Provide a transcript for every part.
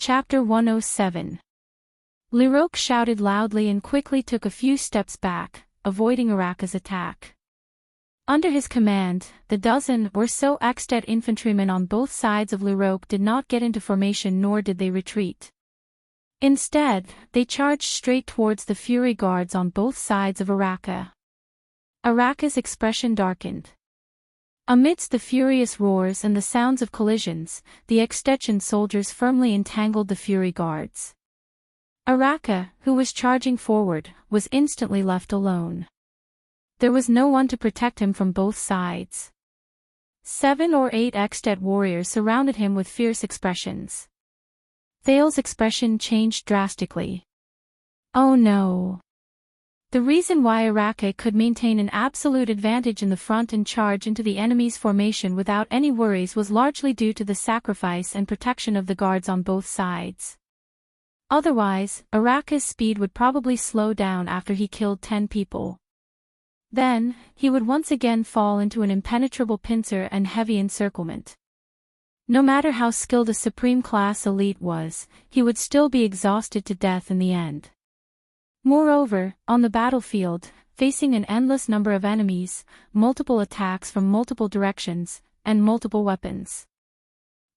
Chapter 107. Liroque shouted loudly and quickly took a few steps back, avoiding Araka's attack. Under his command, the dozen or so Extet infantrymen on both sides of Liroque did not get into formation nor did they retreat. Instead, they charged straight towards the Fury Guards on both sides of Araka. Araka's expression darkened. Amidst the furious roars and the sounds of collisions, the Extetan soldiers firmly entangled the Fury Guards. Araka, who was charging forward, was instantly left alone. There was no one to protect him from both sides. 7 or 8 Extet warriors surrounded him with fierce expressions. Thale's expression changed drastically. Oh no! The reason why Araka could maintain an absolute advantage in the front and charge into the enemy's formation without any worries was largely due to the sacrifice and protection of the guards on both sides. Otherwise, Araka's speed would probably slow down after he killed 10 people. Then, he would once again fall into an impenetrable pincer and heavy encirclement. No matter how skilled a supreme-class elite was, he would still be exhausted to death in the end. Moreover, on the battlefield, facing an endless number of enemies, multiple attacks from multiple directions, and multiple weapons.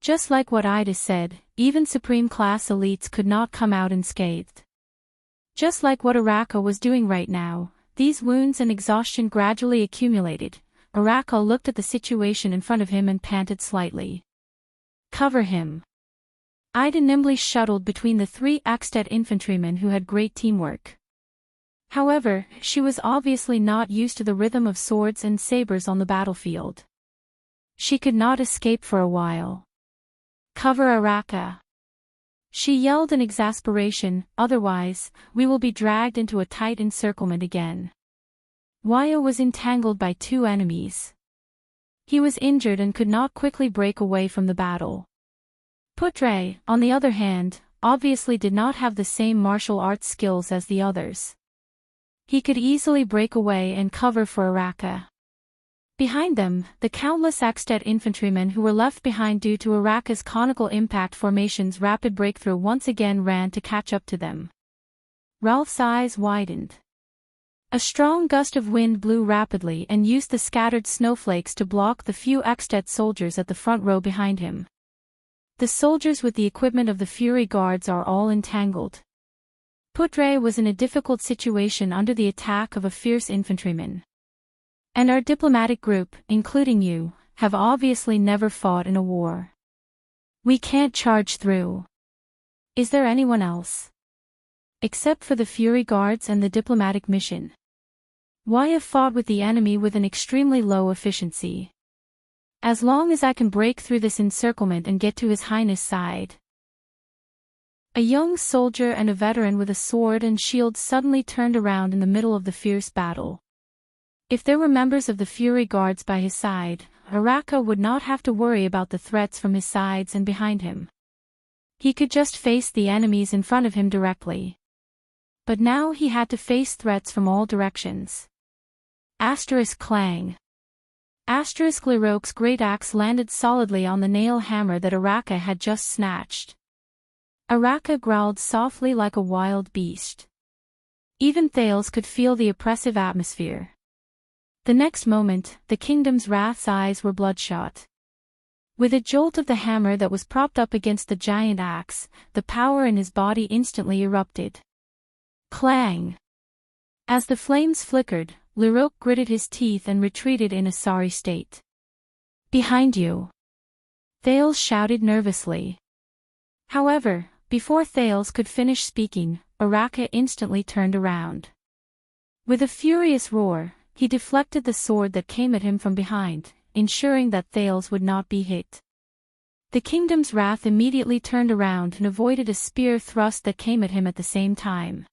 Just like what Ida said, even supreme-class elites could not come out unscathed. Just like what Araka was doing right now, these wounds and exhaustion gradually accumulated. Araka looked at the situation in front of him and panted slightly. Cover him. Ida nimbly shuttled between the 3 Extet infantrymen who had great teamwork. However, she was obviously not used to the rhythm of swords and sabers on the battlefield. She could not escape for a while. Cover Araka. She yelled in exasperation, otherwise, we will be dragged into a tight encirclement again. Waya was entangled by 2 enemies. He was injured and could not quickly break away from the battle. Putre, on the other hand, obviously did not have the same martial arts skills as the others. He could easily break away and cover for Araka. Behind them, the countless Extet infantrymen who were left behind due to Araka's conical impact formation's rapid breakthrough once again ran to catch up to them. Ralph's eyes widened. A strong gust of wind blew rapidly and used the scattered snowflakes to block the few Extet soldiers at the front row behind him. The soldiers with the equipment of the Fury Guards are all entangled. Putre was in a difficult situation under the attack of a fierce infantryman. And our diplomatic group, including you, have obviously never fought in a war. We can't charge through. Is there anyone else? Except for the Fury Guards and the diplomatic mission. Waya fought with the enemy with an extremely low efficiency. As long as I can break through this encirclement and get to His Highness' side. A young soldier and a veteran with a sword and shield suddenly turned around in the middle of the fierce battle. If there were members of the Fury Guards by his side, Araka would not have to worry about the threats from his sides and behind him. He could just face the enemies in front of him directly. But now he had to face threats from all directions. Asterisk clang. Asterisk Liroque's great axe landed solidly on the nail hammer that Araka had just snatched. Araka growled softly like a wild beast. Even Thales could feel the oppressive atmosphere. The next moment, the Kingdom's Wrath's eyes were bloodshot. With a jolt of the hammer that was propped up against the giant axe, the power in his body instantly erupted. Clang! As the flames flickered, Liroque gritted his teeth and retreated in a sorry state. Behind you! Thales shouted nervously. However, before Thales could finish speaking, Araka instantly turned around. With a furious roar, he deflected the sword that came at him from behind, ensuring that Thales would not be hit. The Kingdom's Wrath immediately turned around and avoided a spear thrust that came at him at the same time.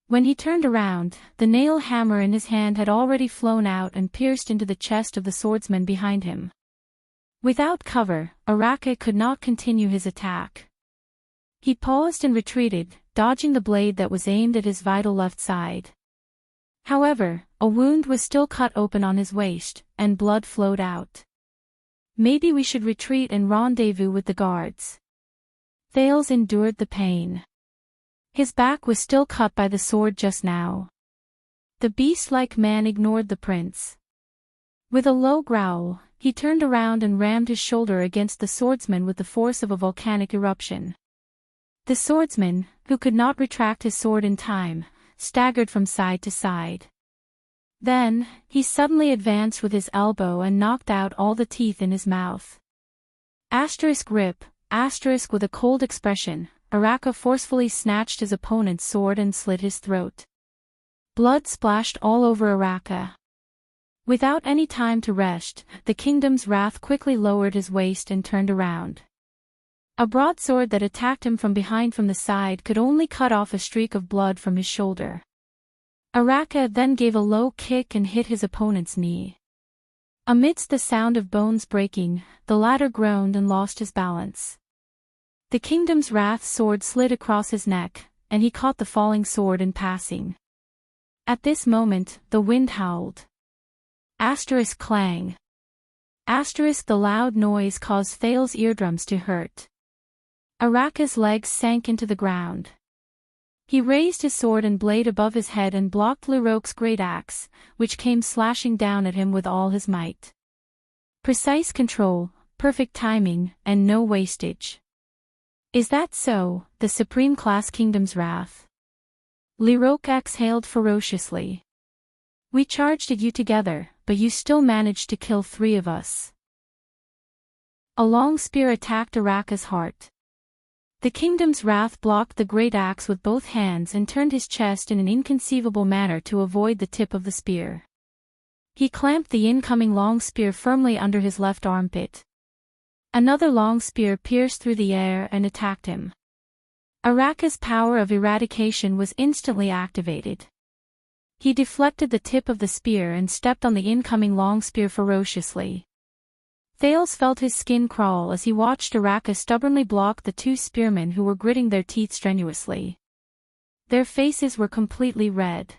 When he turned around, the nail hammer in his hand had already flown out and pierced into the chest of the swordsman behind him. Without cover, Araka could not continue his attack. He paused and retreated, dodging the blade that was aimed at his vital left side. However, a wound was still cut open on his waist, and blood flowed out. Maybe we should retreat and rendezvous with the guards. Thales endured the pain. His back was still cut by the sword just now. The beast-like man ignored the prince. With a low growl, he turned around and rammed his shoulder against the swordsman with the force of a volcanic eruption. The swordsman, who could not retract his sword in time, staggered from side to side. Then, he suddenly advanced with his elbow and knocked out all the teeth in his mouth. Rip, with a cold expression, Araka forcefully snatched his opponent's sword and slit his throat. Blood splashed all over Araka. Without any time to rest, the kingdom's wrath quickly lowered his waist and turned around. A broadsword that attacked him from behind from the side could only cut off a streak of blood from his shoulder. Araka then gave a low kick and hit his opponent's knee. Amidst the sound of bones breaking, the latter groaned and lost his balance. The kingdom's wrath sword slid across his neck, and he caught the falling sword in passing. At this moment, the wind howled. Clang. The loud noise caused Thales' eardrums to hurt. Araka's legs sank into the ground. He raised his sword and blade above his head and blocked Liroque's great axe, which came slashing down at him with all his might. Precise control, perfect timing, and no wastage. Is that so, the supreme class kingdom's wrath? Liroque exhaled ferociously. We charged at you together, but you still managed to kill 3 of us. A long spear attacked Araka's heart. The kingdom's wrath blocked the great axe with both hands and turned his chest in an inconceivable manner to avoid the tip of the spear. He clamped the incoming long spear firmly under his left armpit. Another long spear pierced through the air and attacked him. Araka's power of eradication was instantly activated. He deflected the tip of the spear and stepped on the incoming long spear ferociously. Thales felt his skin crawl as he watched Araka stubbornly block the 2 spearmen who were gritting their teeth strenuously. Their faces were completely red.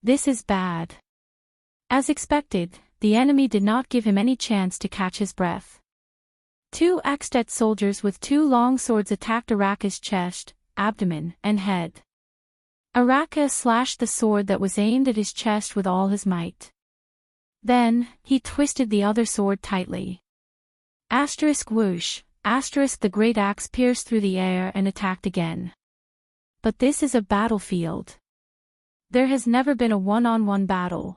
This is bad. As expected, the enemy did not give him any chance to catch his breath. 2 Extet soldiers with 2 long swords attacked Araka's chest, abdomen, and head. Araka slashed the sword that was aimed at his chest with all his might. Then, he twisted the other sword tightly. Whoosh, the great axe pierced through the air and attacked again. But this is a battlefield. There has never been a one-on-one battle.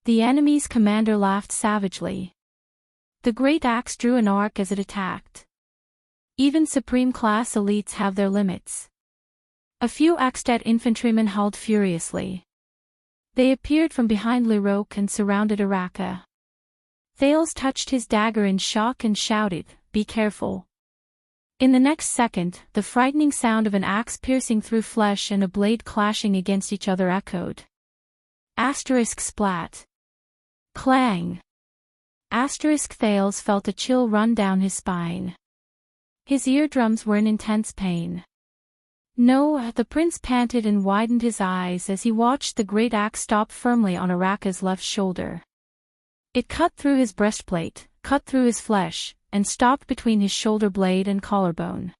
The enemy's commander laughed savagely. The great axe drew an arc as it attacked. Even supreme-class elites have their limits. A few Extet infantrymen howled furiously. They appeared from behind Liroque and surrounded Araka. Thales touched his dagger in shock and shouted, "Be careful." In the next second, the frightening sound of an axe piercing through flesh and a blade clashing against each other echoed. Splat. Clang. Thales felt a chill run down his spine. His eardrums were in intense pain. No, the prince panted and widened his eyes as he watched the great axe stop firmly on Araka's left shoulder. It cut through his breastplate, cut through his flesh, and stopped between his shoulder blade and collarbone.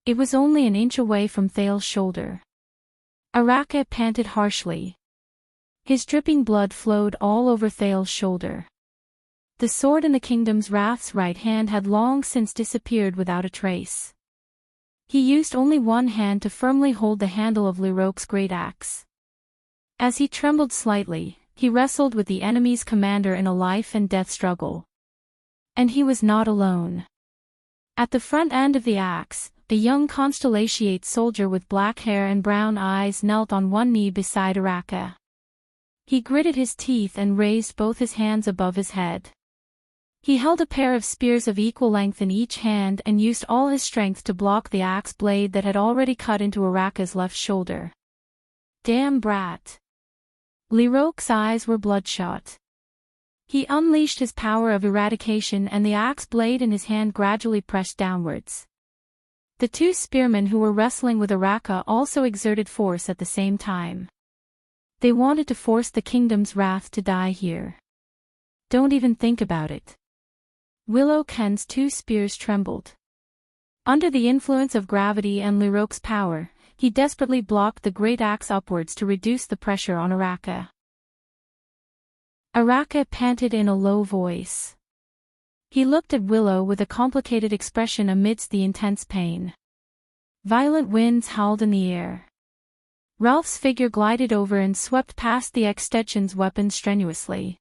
It was only an inch away from Thales' shoulder. Araka panted harshly. His dripping blood flowed all over Thales' shoulder. The sword in the kingdom's wrath's right hand had long since disappeared without a trace. He used only one hand to firmly hold the handle of Liroque's great axe. As he trembled slightly, he wrestled with the enemy's commander in a life-and-death struggle. And he was not alone. At the front end of the axe, the young constellatiate soldier with black hair and brown eyes knelt on one knee beside Araka. He gritted his teeth and raised both his hands above his head. He held a pair of spears of equal length in each hand and used all his strength to block the axe blade that had already cut into Araka's left shoulder. Damn brat. Liroque's eyes were bloodshot. He unleashed his power of eradication and the axe blade in his hand gradually pressed downwards. The 2 spearmen who were wrestling with Araka also exerted force at the same time. They wanted to force the kingdom's wrath to die here. Don't even think about it. Willow Ken's 2 spears trembled. Under the influence of gravity and Liroque's power, he desperately blocked the great axe upwards to reduce the pressure on Araka. Araka panted in a low voice. He looked at Willow with a complicated expression amidst the intense pain. Violent winds howled in the air. Ralph's figure glided over and swept past the extension's weapons strenuously.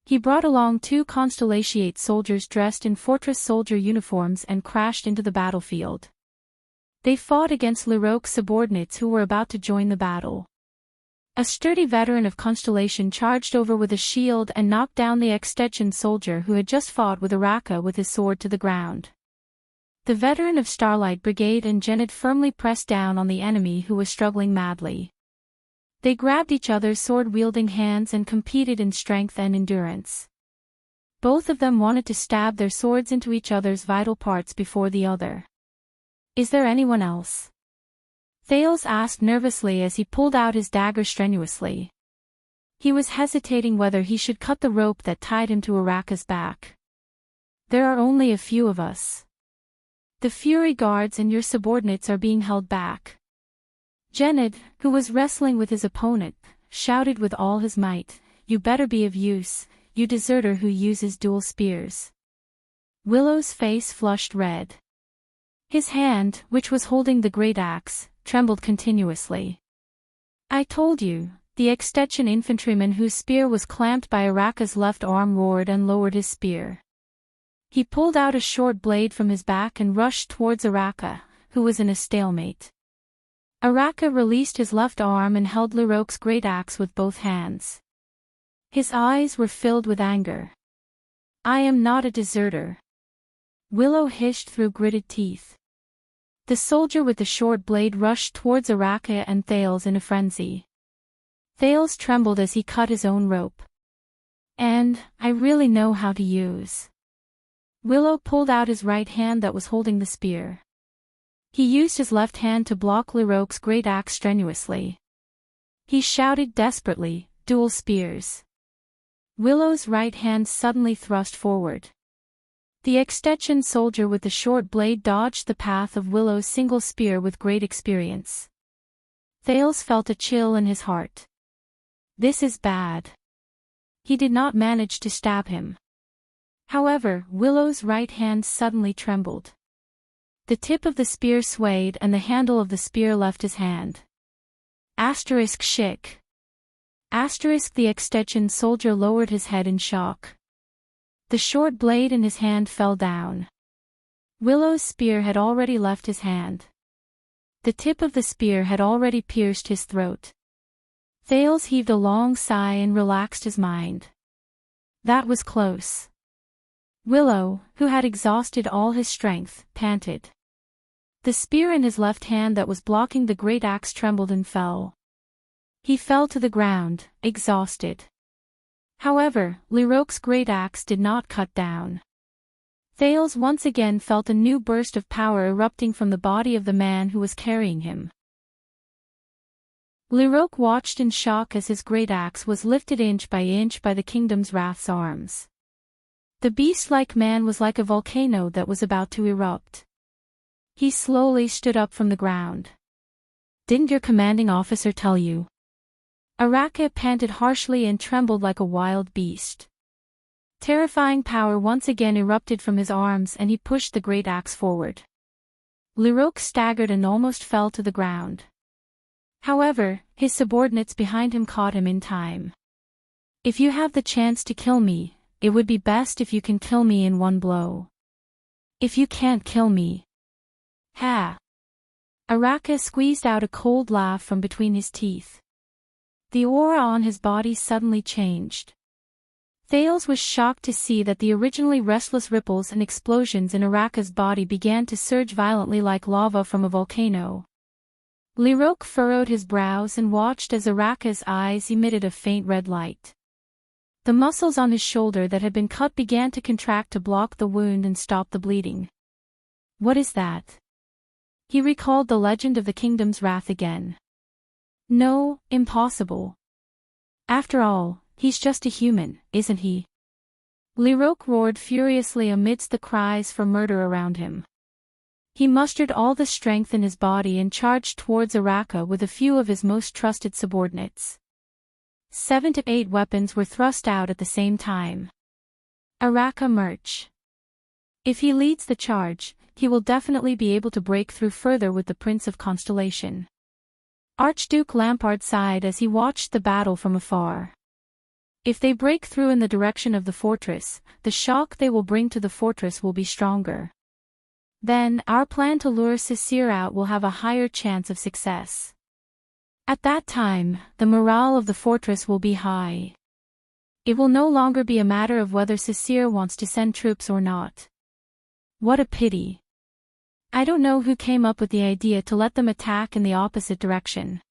He brought along 2 Constellatiate soldiers dressed in fortress soldier uniforms and crashed into the battlefield. They fought against Liroque's subordinates who were about to join the battle. A sturdy veteran of Constellation charged over with a shield and knocked down the extension soldier who had just fought with Araka with his sword to the ground. The veteran of Starlight Brigade and Genid firmly pressed down on the enemy who was struggling madly. They grabbed each other's sword-wielding hands and competed in strength and endurance. Both of them wanted to stab their swords into each other's vital parts before the other. "Is there anyone else?" Thales asked nervously as he pulled out his dagger strenuously. He was hesitating whether he should cut the rope that tied him to Araka's back. "There are only a few of us. The Fury Guards and your subordinates are being held back." Genid, who was wrestling with his opponent, shouted with all his might, "You better be of use, you deserter who uses dual spears." Willow's face flushed red. His hand, which was holding the great axe, trembled continuously. "I told you," the extension infantryman whose spear was clamped by Araka's left arm roared and lowered his spear. He pulled out a short blade from his back and rushed towards Araka, who was in a stalemate. Araka released his left arm and held Liroque's great axe with both hands. His eyes were filled with anger. "I am not a deserter," Willow hissed through gritted teeth. The soldier with the short blade rushed towards Araka and Thales in a frenzy. Thales trembled as he cut his own rope. "And, I really know how to use." Willow pulled out his right hand that was holding the spear. He used his left hand to block Liroque's great axe strenuously. He shouted desperately, "Dual spears." Willow's right hand suddenly thrust forward. The extension soldier with the short blade dodged the path of Willow's single spear with great experience. Thales felt a chill in his heart. This is bad. He did not manage to stab him. However, Willow's right hand suddenly trembled. The tip of the spear swayed and the handle of the spear left his hand. Shik. The extension soldier lowered his head in shock. The short blade in his hand fell down. Willow's spear had already left his hand. The tip of the spear had already pierced his throat. Thales heaved a long sigh and relaxed his mind. That was close. Willow, who had exhausted all his strength, panted. The spear in his left hand that was blocking the great axe trembled and fell. He fell to the ground, exhausted. However, Liroque's great axe did not cut down. Thales once again felt a new burst of power erupting from the body of the man who was carrying him. Liroque watched in shock as his great axe was lifted inch by the Kingdom's Wrath's arms. The beast-like man was like a volcano that was about to erupt. He slowly stood up from the ground. "Didn't your commanding officer tell you?" Araka panted harshly and trembled like a wild beast. Terrifying power once again erupted from his arms and he pushed the great axe forward. Liroque staggered and almost fell to the ground. However, his subordinates behind him caught him in time. "If you have the chance to kill me, it would be best if you can kill me in one blow. If you can't kill me..." Ha! Araka squeezed out a cold laugh from between his teeth. The aura on his body suddenly changed. Thales was shocked to see that the originally restless ripples and explosions in Araka's body began to surge violently like lava from a volcano. Liroque furrowed his brows and watched as Araka's eyes emitted a faint red light. The muscles on his shoulder that had been cut began to contract to block the wound and stop the bleeding. What is that? He recalled the legend of the Kingdom's Wrath again. No, impossible. After all, he's just a human, isn't he? Liroque roared furiously amidst the cries for murder around him. He mustered all the strength in his body and charged towards Araka with a few of his most trusted subordinates. 7 to 8 weapons were thrust out at the same time. Araka Murch. If he leads the charge, he will definitely be able to break through further with the Prince of Constellation. Archduke Lampard sighed as he watched the battle from afar. If they break through in the direction of the fortress, the shock they will bring to the fortress will be stronger. Then, our plan to lure Sisir out will have a higher chance of success. At that time, the morale of the fortress will be high. It will no longer be a matter of whether Sisir wants to send troops or not. What a pity. I don't know who came up with the idea to let them attack in the opposite direction.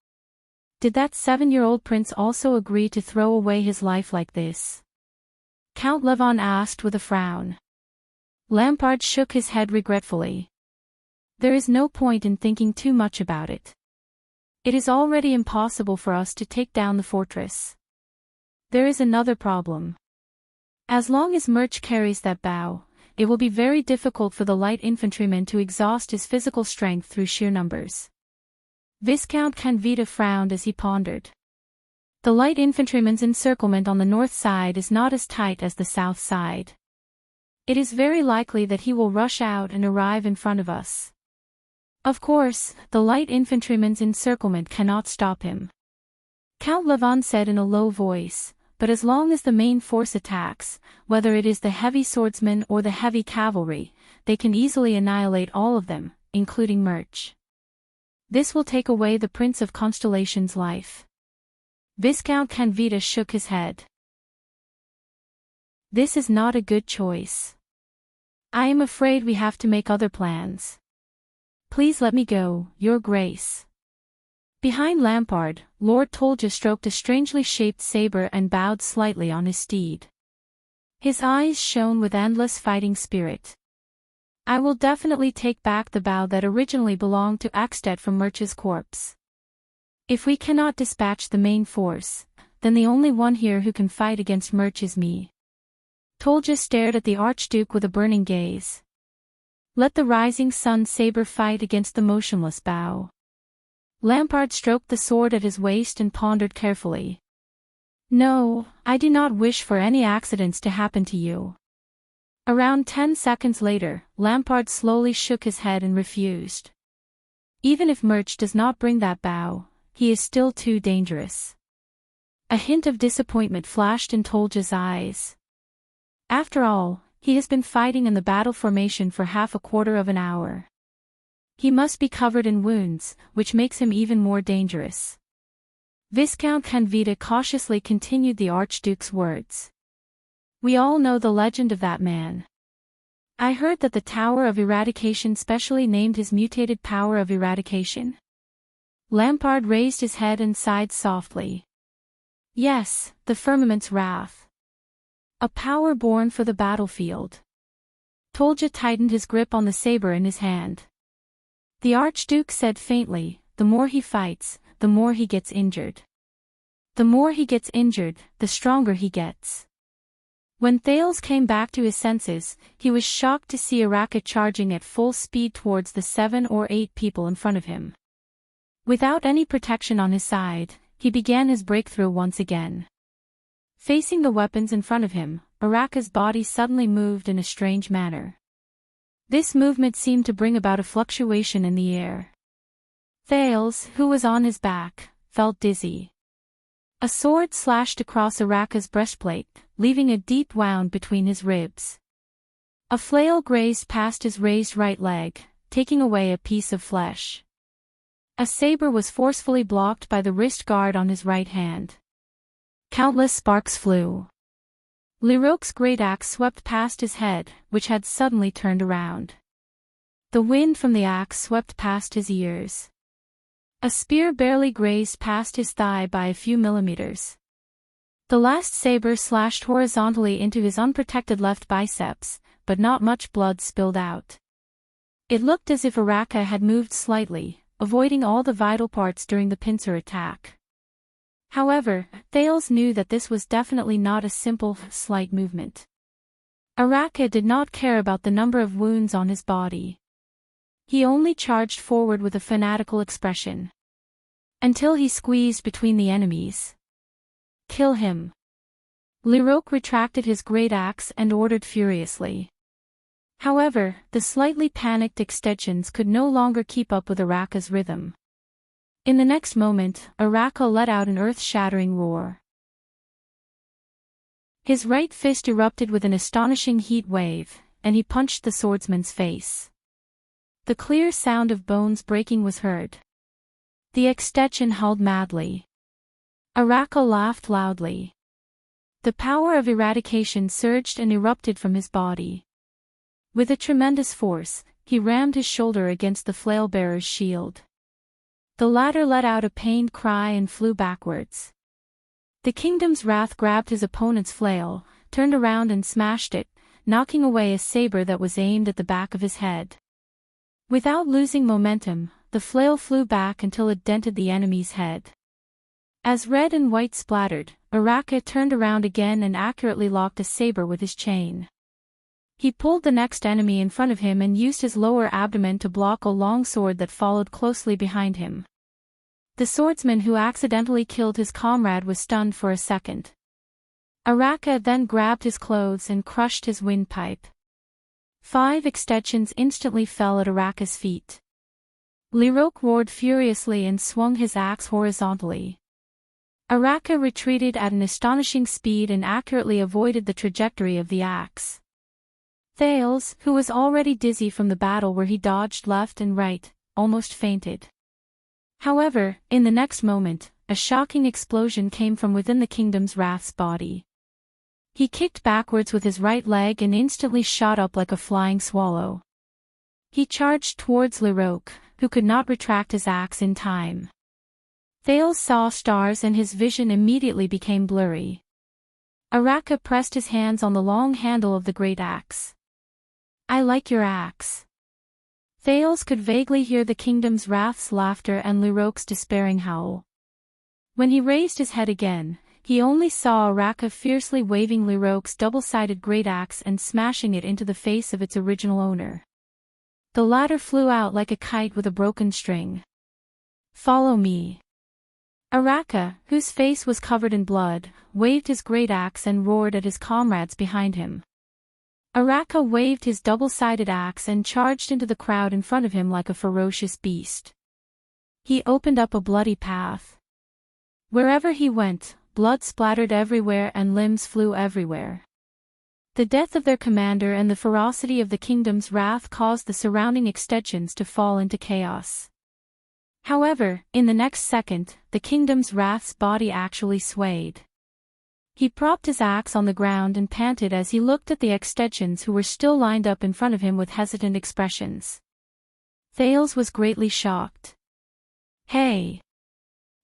Did that 7-year-old prince also agree to throw away his life like this? Count Levon asked with a frown. Lampard shook his head regretfully. There is no point in thinking too much about it. It is already impossible for us to take down the fortress. There is another problem. As long as Murch carries that bow, it will be very difficult for the light infantryman to exhaust his physical strength through sheer numbers. Viscount Canvita frowned as he pondered. The light infantryman's encirclement on the north side is not as tight as the south side. It is very likely that he will rush out and arrive in front of us. Of course, the light infantryman's encirclement cannot stop him. Count Levon said in a low voice, but as long as the main force attacks, whether it is the heavy swordsmen or the heavy cavalry, they can easily annihilate all of them, including Murch. This will take away the Prince of Constellation's life. Viscount Canvita shook his head. This is not a good choice. I am afraid we have to make other plans. Please let me go, Your Grace. Behind Lampard, Lord Tolja stroked a strangely shaped saber and bowed slightly on his steed. His eyes shone with endless fighting spirit. I will definitely take back the bow that originally belonged to Axted from Murch's corpse. If we cannot dispatch the main force, then the only one here who can fight against Murch is me. Tolja stared at the Archduke with a burning gaze. Let the rising sun saber fight against the motionless bow. Lampard stroked the sword at his waist and pondered carefully. No, I do not wish for any accidents to happen to you. Around 10 seconds later, Lampard slowly shook his head and refused. Even if Murch does not bring that bow, he is still too dangerous. A hint of disappointment flashed in Tolja's eyes. After all, he has been fighting in the battle formation for half a quarter of an hour. He must be covered in wounds, which makes him even more dangerous. Viscount Canvita cautiously continued the Archduke's words. We all know the legend of that man. I heard that the Tower of Eradication specially named his mutated power of eradication. Lampard raised his head and sighed softly. Yes, the Firmament's Wrath. A power born for the battlefield. Tolja tightened his grip on the saber in his hand. The Archduke said faintly, the more he fights, the more he gets injured. The more he gets injured, the stronger he gets. When Thales came back to his senses, he was shocked to see Araka charging at full speed towards the 7 or 8 people in front of him. Without any protection on his side, he began his breakthrough once again. Facing the weapons in front of him, Araka's body suddenly moved in a strange manner. This movement seemed to bring about a fluctuation in the air. Thales, who was on his back, felt dizzy. A sword slashed across Araka's breastplate, leaving a deep wound between his ribs. A flail grazed past his raised right leg, taking away a piece of flesh. A saber was forcefully blocked by the wrist guard on his right hand. Countless sparks flew. Liroque's great axe swept past his head, which had suddenly turned around. The wind from the axe swept past his ears. A spear barely grazed past his thigh by a few millimeters. The last saber slashed horizontally into his unprotected left biceps, but not much blood spilled out. It looked as if Araka had moved slightly, avoiding all the vital parts during the pincer attack. However, Thales knew that this was definitely not a simple, slight movement. Araka did not care about the number of wounds on his body. He only charged forward with a fanatical expression. Until he squeezed between the enemies. Kill him. Liroque retracted his great axe and ordered furiously. However, the slightly panicked extensions could no longer keep up with Araka's rhythm. In the next moment, Araka let out an earth-shattering roar. His right fist erupted with an astonishing heat wave, and he punched the swordsman's face. The clear sound of bones breaking was heard. The extension howled madly. Araka laughed loudly. The power of eradication surged and erupted from his body. With a tremendous force, he rammed his shoulder against the flail-bearer's shield. The latter let out a pained cry and flew backwards. The kingdom's wrath grabbed his opponent's flail, turned around and smashed it, knocking away a saber that was aimed at the back of his head. Without losing momentum, the flail flew back until it dented the enemy's head. As red and white splattered, Araka turned around again and accurately locked a saber with his chain. He pulled the next enemy in front of him and used his lower abdomen to block a long sword that followed closely behind him. The swordsman who accidentally killed his comrade was stunned for a second. Araka then grabbed his clothes and crushed his windpipe. 5 extensions instantly fell at Araka's feet. Liroque roared furiously and swung his axe horizontally. Araka retreated at an astonishing speed and accurately avoided the trajectory of the axe. Thales, who was already dizzy from the battle where he dodged left and right, almost fainted. However, in the next moment, a shocking explosion came from within the kingdom's wrath's body. He kicked backwards with his right leg and instantly shot up like a flying swallow. He charged towards Liroque, who could not retract his axe in time. Thales saw stars and his vision immediately became blurry. Araka pressed his hands on the long handle of the great axe. "I like your axe." Thales could vaguely hear the kingdom's wrath's laughter and Liroque's despairing howl. When he raised his head again, he only saw Araka fiercely waving Liroque's double-sided great axe and smashing it into the face of its original owner. The latter flew out like a kite with a broken string. "Follow me." Araka, whose face was covered in blood, waved his great axe and roared at his comrades behind him. Araka waved his double-sided axe and charged into the crowd in front of him like a ferocious beast. He opened up a bloody path. Wherever he went, blood splattered everywhere and limbs flew everywhere. The death of their commander and the ferocity of the kingdom's wrath caused the surrounding extensions to fall into chaos. However, in the next second, the kingdom's wrath's body actually swayed. He propped his axe on the ground and panted as he looked at the extensions who were still lined up in front of him with hesitant expressions. Thales was greatly shocked. "Hey!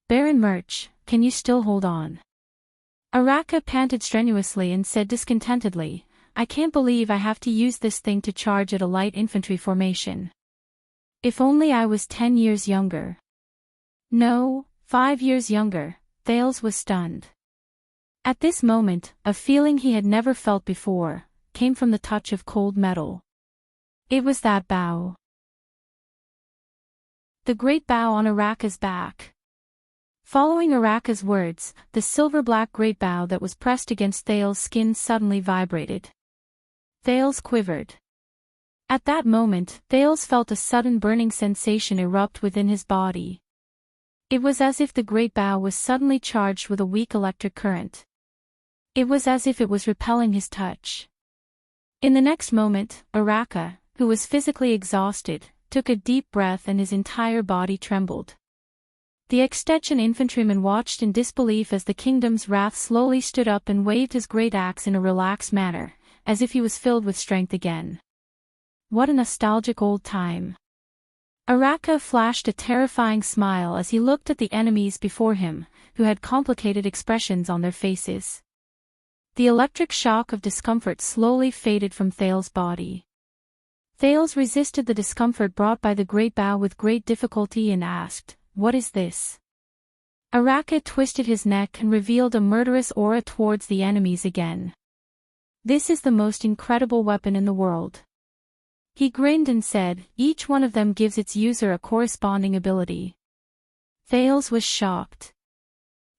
Baron Murch, can you still hold on?" Araka panted strenuously and said discontentedly, "I can't believe I have to use this thing to charge at a light infantry formation. If only I was 10 years younger." "No, 5 years younger," Thales was stunned. At this moment, a feeling he had never felt before, came from the touch of cold metal. It was that bow. The great bow on Araka's back. Following Araka's words, the silver-black great bow that was pressed against Thales' skin suddenly vibrated. Thales quivered. At that moment, Thales felt a sudden burning sensation erupt within his body. It was as if the great bow was suddenly charged with a weak electric current. It was as if it was repelling his touch. In the next moment, Araka, who was physically exhausted, took a deep breath and his entire body trembled. The extension infantryman watched in disbelief as the kingdom's wrath slowly stood up and waved his great axe in a relaxed manner, as if he was filled with strength again. What a nostalgic old time. Araka flashed a terrifying smile as he looked at the enemies before him, who had complicated expressions on their faces. The electric shock of discomfort slowly faded from Thales' body. Thales resisted the discomfort brought by the great bow with great difficulty and asked, "What is this?" Araka twisted his neck and revealed a murderous aura towards the enemies again. "This is the most incredible weapon in the world. He grinned and said, "Each one of them gives its user a corresponding ability." Thales was shocked.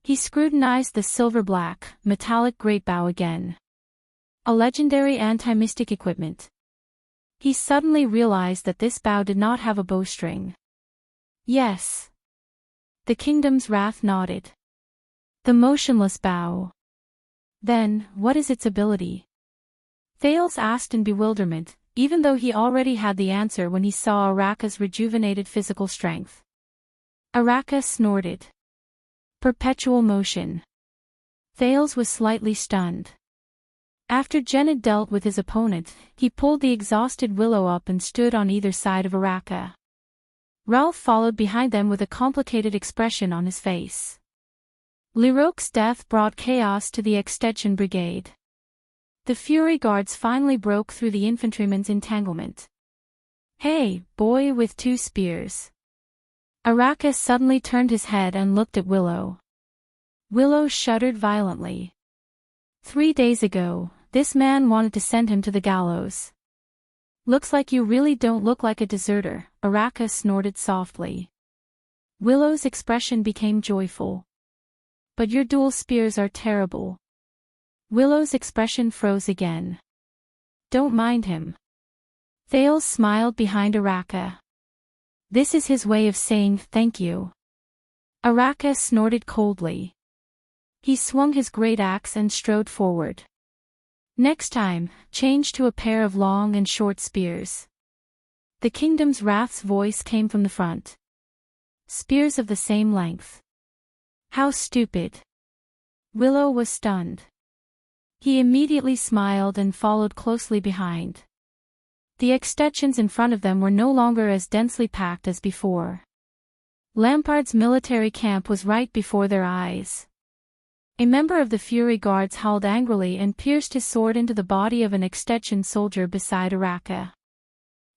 He scrutinized the silver-black, metallic great bow again. A legendary anti-mystic equipment. He suddenly realized that this bow did not have a bowstring. Yes. The kingdom's wrath nodded. The motionless bow. Then, what is its ability? Thales asked in bewilderment, even though he already had the answer when he saw Araka's rejuvenated physical strength. Araka snorted. Perpetual motion. Thales was slightly stunned. After Jen had dealt with his opponent, he pulled the exhausted Willow up and stood on either side of Araka. Ralph followed behind them with a complicated expression on his face. Liroque's death brought chaos to the Extension Brigade. The Fury Guards finally broke through the infantrymen's entanglement. "Hey, boy with 2 spears." Araka suddenly turned his head and looked at Willow. Willow shuddered violently. 3 days ago, this man wanted to send him to the gallows. "Looks like you really don't look like a deserter," Araka snorted softly. Willow's expression became joyful. "But your dual spears are terrible." Willow's expression froze again. "Don't mind him." Thales smiled behind Araka. "This is his way of saying thank you." Araka snorted coldly. He swung his great axe and strode forward. "Next time, change to a pair of long and short spears." The kingdom's wrath's voice came from the front. "Spears of the same length." How stupid. Willow was stunned. He immediately smiled and followed closely behind. The extensions in front of them were no longer as densely packed as before. Lampard's military camp was right before their eyes. A member of the Fury Guards howled angrily and pierced his sword into the body of an extension soldier beside Araka.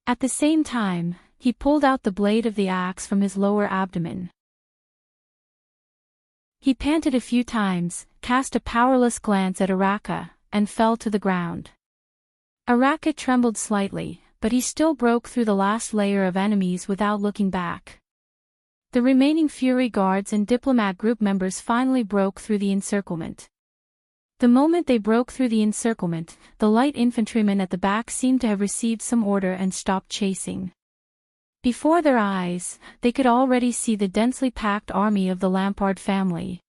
At the same time, he pulled out the blade of the axe from his lower abdomen. He panted a few times, cast a powerless glance at Araka, and fell to the ground. Araka trembled slightly, but he still broke through the last layer of enemies without looking back. The remaining Fury Guards and Diplomat group members finally broke through the encirclement. The moment they broke through the encirclement, the light infantrymen at the back seemed to have received some order and stopped chasing. Before their eyes, they could already see the densely packed army of the Lampard family.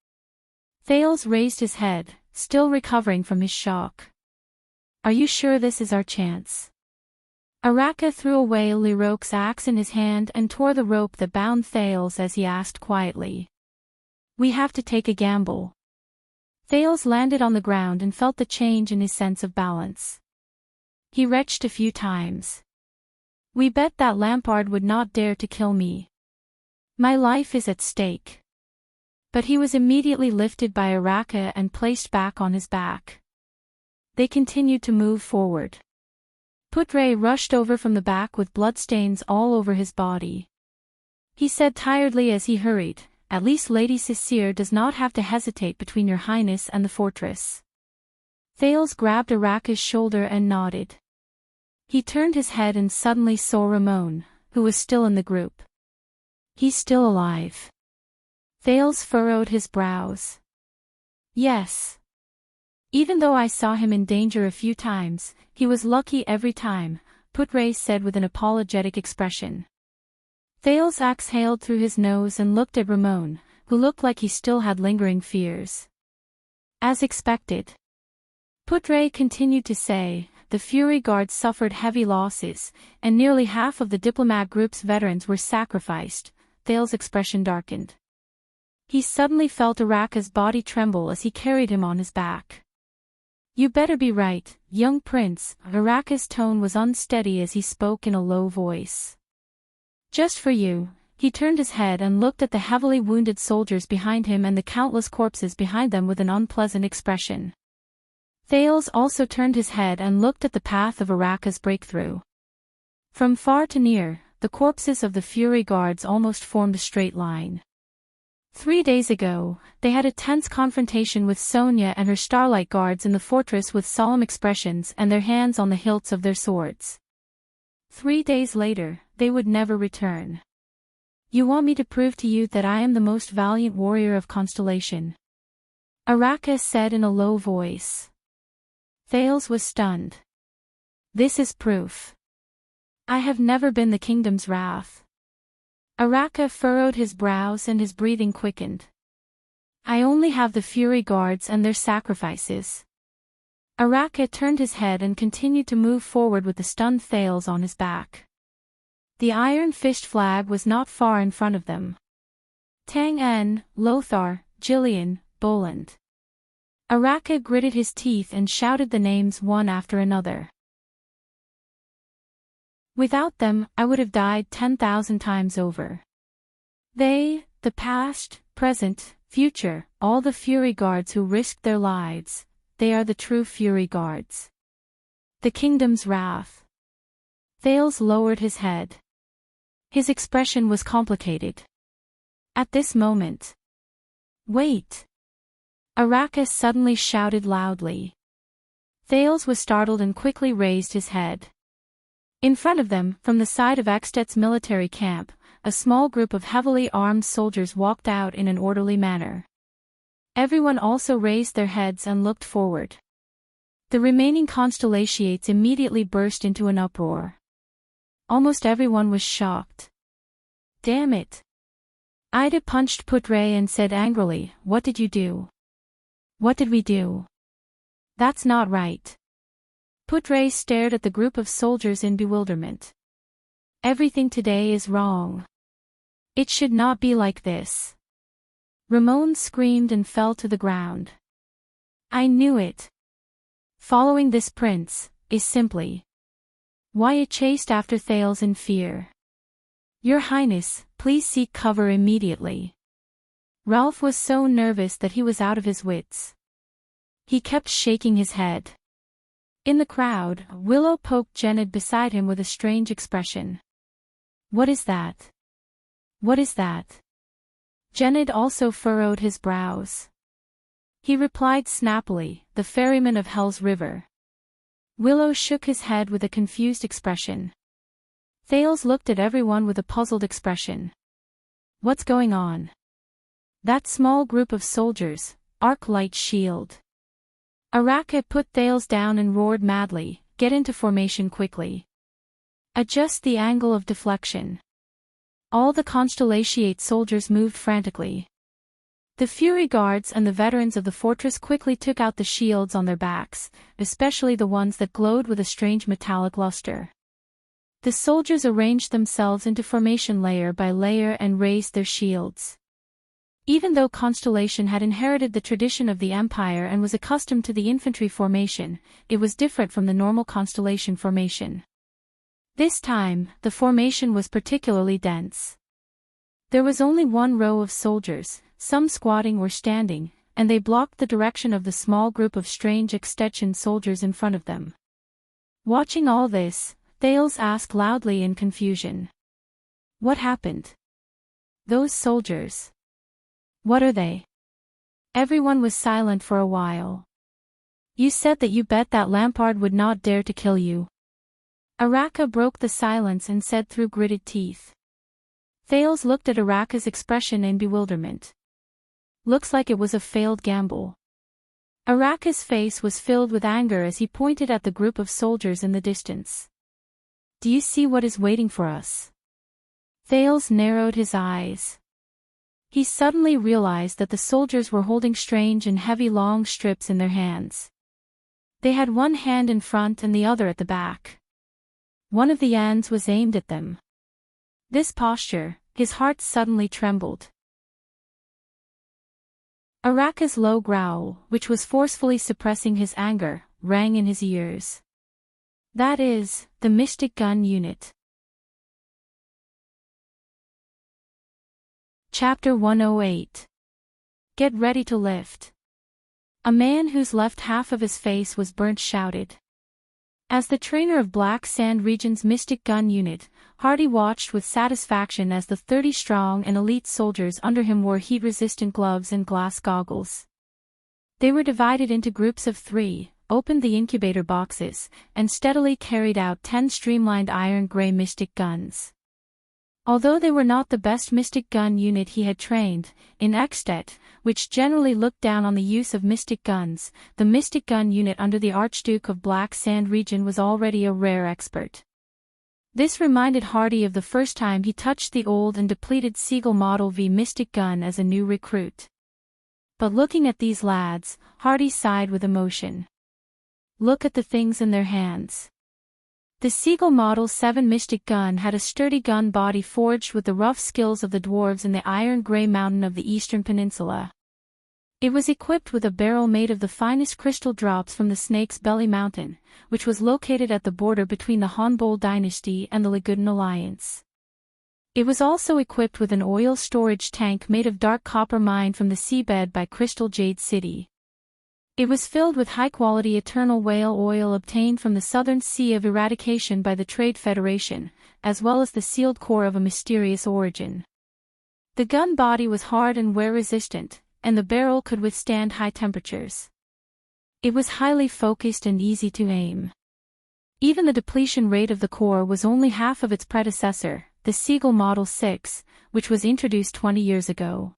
Thales raised his head, still recovering from his shock. "Are you sure this is our chance?" Araka threw away Liroque's axe in his hand and tore the rope that bound Thales as he asked quietly. "We have to take a gamble." Thales landed on the ground and felt the change in his sense of balance. He retched a few times. "We bet that Lampard would not dare to kill me. My life is at stake." But he was immediately lifted by Araka and placed back on his back. They continued to move forward. Putre rushed over from the back with bloodstains all over his body. He said tiredly as he hurried, "At least Lady Cicere does not have to hesitate between your highness and the fortress." Thales grabbed Araka's shoulder and nodded. He turned his head and suddenly saw Ramon, who was still in the group. "He's still alive." Thales furrowed his brows. "Yes. Even though I saw him in danger a few times, he was lucky every time," Putre said with an apologetic expression. Thales exhaled through his nose and looked at Ramon, who looked like he still had lingering fears. "As expected." Putre continued to say, "The Fury Guards suffered heavy losses, and nearly half of the Diplomat group's veterans were sacrificed." Thales' expression darkened. He suddenly felt Araka's body tremble as he carried him on his back. "You better be right, young prince." Araka's tone was unsteady as he spoke in a low voice. "Just for you." He turned his head and looked at the heavily wounded soldiers behind him and the countless corpses behind them with an unpleasant expression. Thales also turned his head and looked at the path of Araka's breakthrough. From far to near, the corpses of the Fury Guards almost formed a straight line. 3 days ago, they had a tense confrontation with Sonia and her Starlight Guards in the fortress with solemn expressions and their hands on the hilts of their swords. 3 days later, they would never return. You want me to prove to you that I am the most valiant warrior of Constellation? Arrakis said in a low voice. Thales was stunned. This is proof. I have never been the kingdom's wrath. Arrakis furrowed his brows and his breathing quickened. I only have the Fury Guards and their sacrifices. Arrakis turned his head and continued to move forward with the stunned Thales on his back. The iron-fished flag was not far in front of them. Tang-En, Lothar, Jillian, Boland. Arrakis gritted his teeth and shouted the names one after another. Without them, I would have died 10,000 times over. They, the past, present, future, all the Fury Guards who risked their lives, they are the true Fury Guards. The kingdom's wrath. Thales lowered his head. His expression was complicated. At this moment. Wait! Arrakis suddenly shouted loudly. Thales was startled and quickly raised his head. In front of them, from the side of Extet's military camp, a small group of heavily armed soldiers walked out in an orderly manner. Everyone also raised their heads and looked forward. The remaining Constellations immediately burst into an uproar. Almost everyone was shocked. Damn it! Ida punched Putre and said angrily, What did you do? What did we do? That's not right. Putre stared at the group of soldiers in bewilderment. Everything today is wrong. It should not be like this. Ramon screamed and fell to the ground. I knew it. Following this prince is simply why it chased after Thales in fear. Your Highness, please seek cover immediately. Ralph was so nervous that he was out of his wits. He kept shaking his head. In the crowd, Willow poked Jenned beside him with a strange expression. What is that? What is that? Jenned also furrowed his brows. He replied snappily, The ferryman of Hell's River. Willow shook his head with a confused expression. Thales looked at everyone with a puzzled expression. What's going on? That small group of soldiers, arc light shield. Arrakis put Thales down and roared madly, Get into formation quickly. Adjust the angle of deflection. All the Constellation soldiers moved frantically. The Fury Guards and the veterans of the fortress quickly took out the shields on their backs, especially the ones that glowed with a strange metallic luster. The soldiers arranged themselves into formation layer by layer and raised their shields. Even though Constellation had inherited the tradition of the Empire and was accustomed to the infantry formation, it was different from the normal Constellation formation. This time, the formation was particularly dense. There was only one row of soldiers, some squatting or standing, and they blocked the direction of the small group of strange Extension soldiers in front of them. Watching all this, Thales asked loudly in confusion. What happened? Those soldiers. What are they? Everyone was silent for a while. You said that you bet that Lampard would not dare to kill you. Arrakis broke the silence and said through gritted teeth. Thales looked at Arrakis' expression in bewilderment. Looks like it was a failed gamble. Arrakis' face was filled with anger as he pointed at the group of soldiers in the distance. Do you see what is waiting for us? Thales narrowed his eyes. He suddenly realized that the soldiers were holding strange and heavy long strips in their hands. They had one hand in front and the other at the back. One of the ends was aimed at them. This posture, his heart suddenly trembled. Arrakis' low growl, which was forcefully suppressing his anger, rang in his ears. That is, the Mystic Gun Unit. Chapter 108. Get ready to lift. A man whose left half of his face was burnt shouted. As the trainer of Black Sand Region's Mystic Gun Unit, Hardy watched with satisfaction as the 30-strong and elite soldiers under him wore heat-resistant gloves and glass goggles. They were divided into groups of 3, opened the incubator boxes, and steadily carried out 10 streamlined iron-gray mystic guns. Although they were not the best mystic gun unit he had trained, in Extet, which generally looked down on the use of mystic guns, the mystic gun unit under the Archduke of Black Sand region was already a rare expert. This reminded Hardy of the first time he touched the old and depleted Seagull Model V mystic gun as a new recruit. But looking at these lads, Hardy sighed with emotion. Look at the things in their hands. The Seagull Model 7 mystic gun had a sturdy gun body forged with the rough skills of the dwarves in the iron-gray mountain of the eastern peninsula. It was equipped with a barrel made of the finest crystal drops from the Snake's Belly Mountain, which was located at the border between the Hanbol dynasty and the Lagudan Alliance. It was also equipped with an oil storage tank made of dark copper mined from the seabed by Crystal Jade City. It was filled with high-quality eternal whale oil obtained from the Southern Sea of Eradication by the Trade Federation, as well as the sealed core of a mysterious origin. The gun body was hard and wear-resistant, and the barrel could withstand high temperatures. It was highly focused and easy to aim. Even the depletion rate of the core was only half of its predecessor, the Seagull Model 6, which was introduced 20 years ago.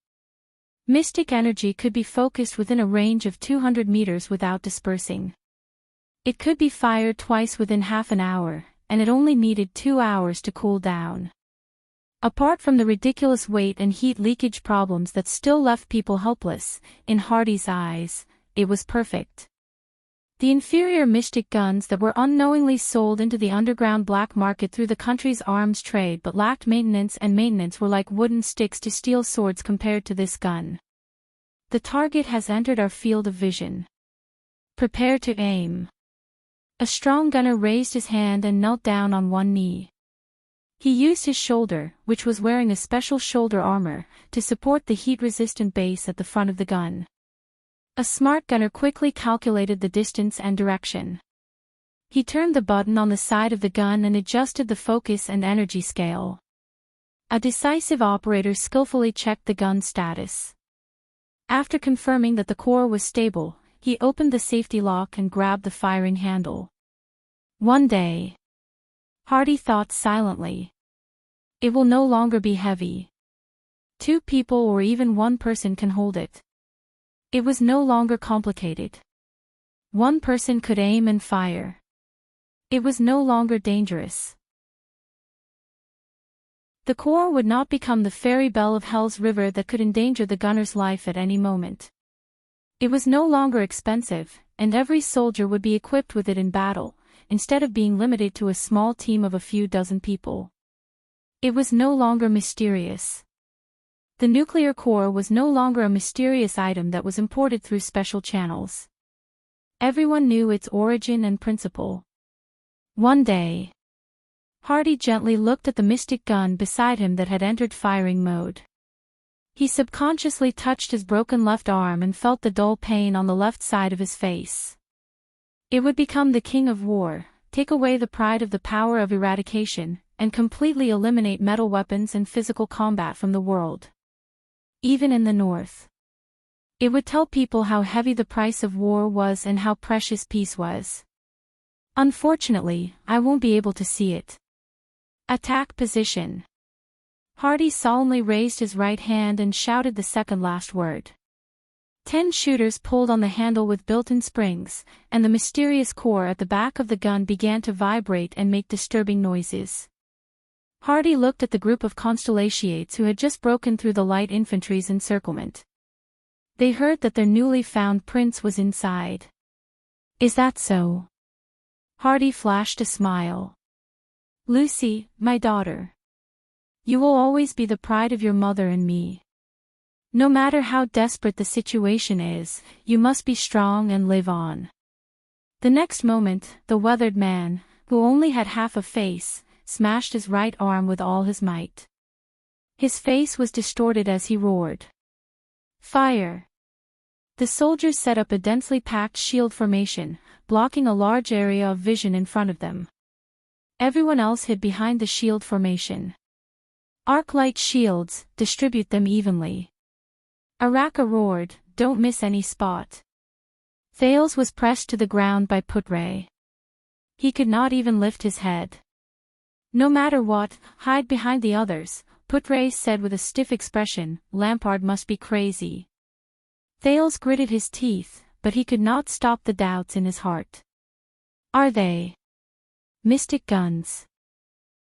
Mystic energy could be focused within a range of 200 meters without dispersing. It could be fired twice within half an hour, and it only needed 2 hours to cool down. Apart from the ridiculous weight and heat leakage problems that still left people helpless, in Hardy's eyes, it was perfect. The inferior mystic guns that were unknowingly sold into the underground black market through the country's arms trade but lacked maintenance were like wooden sticks to steel swords compared to this gun. The target has entered our field of vision. Prepare to aim. A strong gunner raised his hand and knelt down on one knee. He used his shoulder, which was wearing a special shoulder armor, to support the heat-resistant base at the front of the gun. A smart gunner quickly calculated the distance and direction. He turned the button on the side of the gun and adjusted the focus and energy scale. A decisive operator skillfully checked the gun's status. After confirming that the core was stable, he opened the safety lock and grabbed the firing handle. One day, Hardy thought silently, it will no longer be heavy. 2 people or even 1 person can hold it. It was no longer complicated. 1 person could aim and fire. It was no longer dangerous. The core would not become the fairy bell of Hell's River that could endanger the gunner's life at any moment. It was no longer expensive, and every soldier would be equipped with it in battle, instead of being limited to a small team of a few dozen people. It was no longer mysterious. The nuclear core was no longer a mysterious item that was imported through special channels. Everyone knew its origin and principle. One day, Hardy gently looked at the mystic gun beside him that had entered firing mode. He subconsciously touched his broken left arm and felt the dull pain on the left side of his face. It would become the king of war, take away the pride of the power of eradication, and completely eliminate metal weapons and physical combat from the world. Even in the north. It would tell people how heavy the price of war was and how precious peace was. Unfortunately, I won't be able to see it. Attack position. Hardy solemnly raised his right hand and shouted the second last word. 10 shooters pulled on the handle with built-in springs, and the mysterious core at the back of the gun began to vibrate and make disturbing noises. Hardy looked at the group of Constellatiates who had just broken through the light infantry's encirclement. They heard that their newly found prince was inside. Is that so? Hardy flashed a smile. Lucy, my daughter. You will always be the pride of your mother and me. No matter how desperate the situation is, you must be strong and live on. The next moment, the weathered man, who only had half a face, smashed his right arm with all his might. His face was distorted as he roared. Fire! The soldiers set up a densely packed shield formation, blocking a large area of vision in front of them. Everyone else hid behind the shield formation. Arc light shields, distribute them evenly. Araka roared, don't miss any spot. Thales was pressed to the ground by Putre. He could not even lift his head. No matter what, hide behind the others, Putre said with a stiff expression. Lampard must be crazy. Thales gritted his teeth, but he could not stop the doubts in his heart. Are they mystic guns?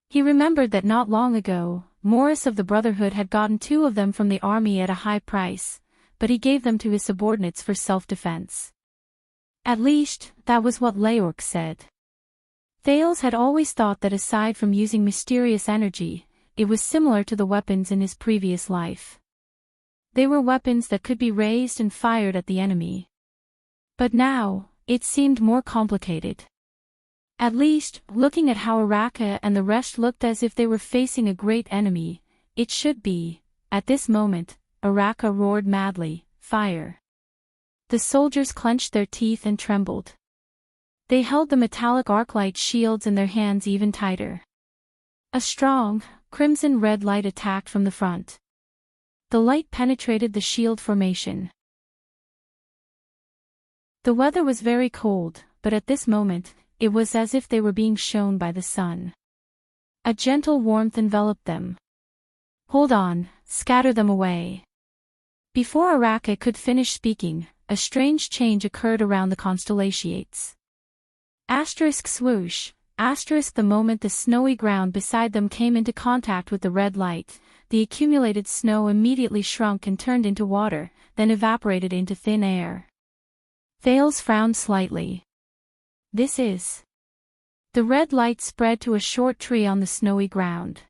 He remembered that not long ago, Morris of the Brotherhood had gotten 2 of them from the army at a high price, but he gave them to his subordinates for self-defense. At least, that was what Leorc said. Thales had always thought that aside from using mysterious energy, it was similar to the weapons in his previous life. They were weapons that could be raised and fired at the enemy. But now, it seemed more complicated. At least, looking at how Araka and the rest looked as if they were facing a great enemy, it should be. At this moment, Araka roared madly, "Fire!" The soldiers clenched their teeth and trembled. They held the metallic arclight shields in their hands even tighter. A strong, crimson-red light attacked from the front. The light penetrated the shield formation. The weather was very cold, but at this moment, it was as if they were being shone by the sun. A gentle warmth enveloped them. "Hold on, scatter them away." Before Araka could finish speaking, a strange change occurred around the constellations. Swoosh, the moment the snowy ground beside them came into contact with the red light, the accumulated snow immediately shrunk and turned into water, then evaporated into thin air. Thales frowned slightly. This is. The red light spread to a short tree on the snowy ground.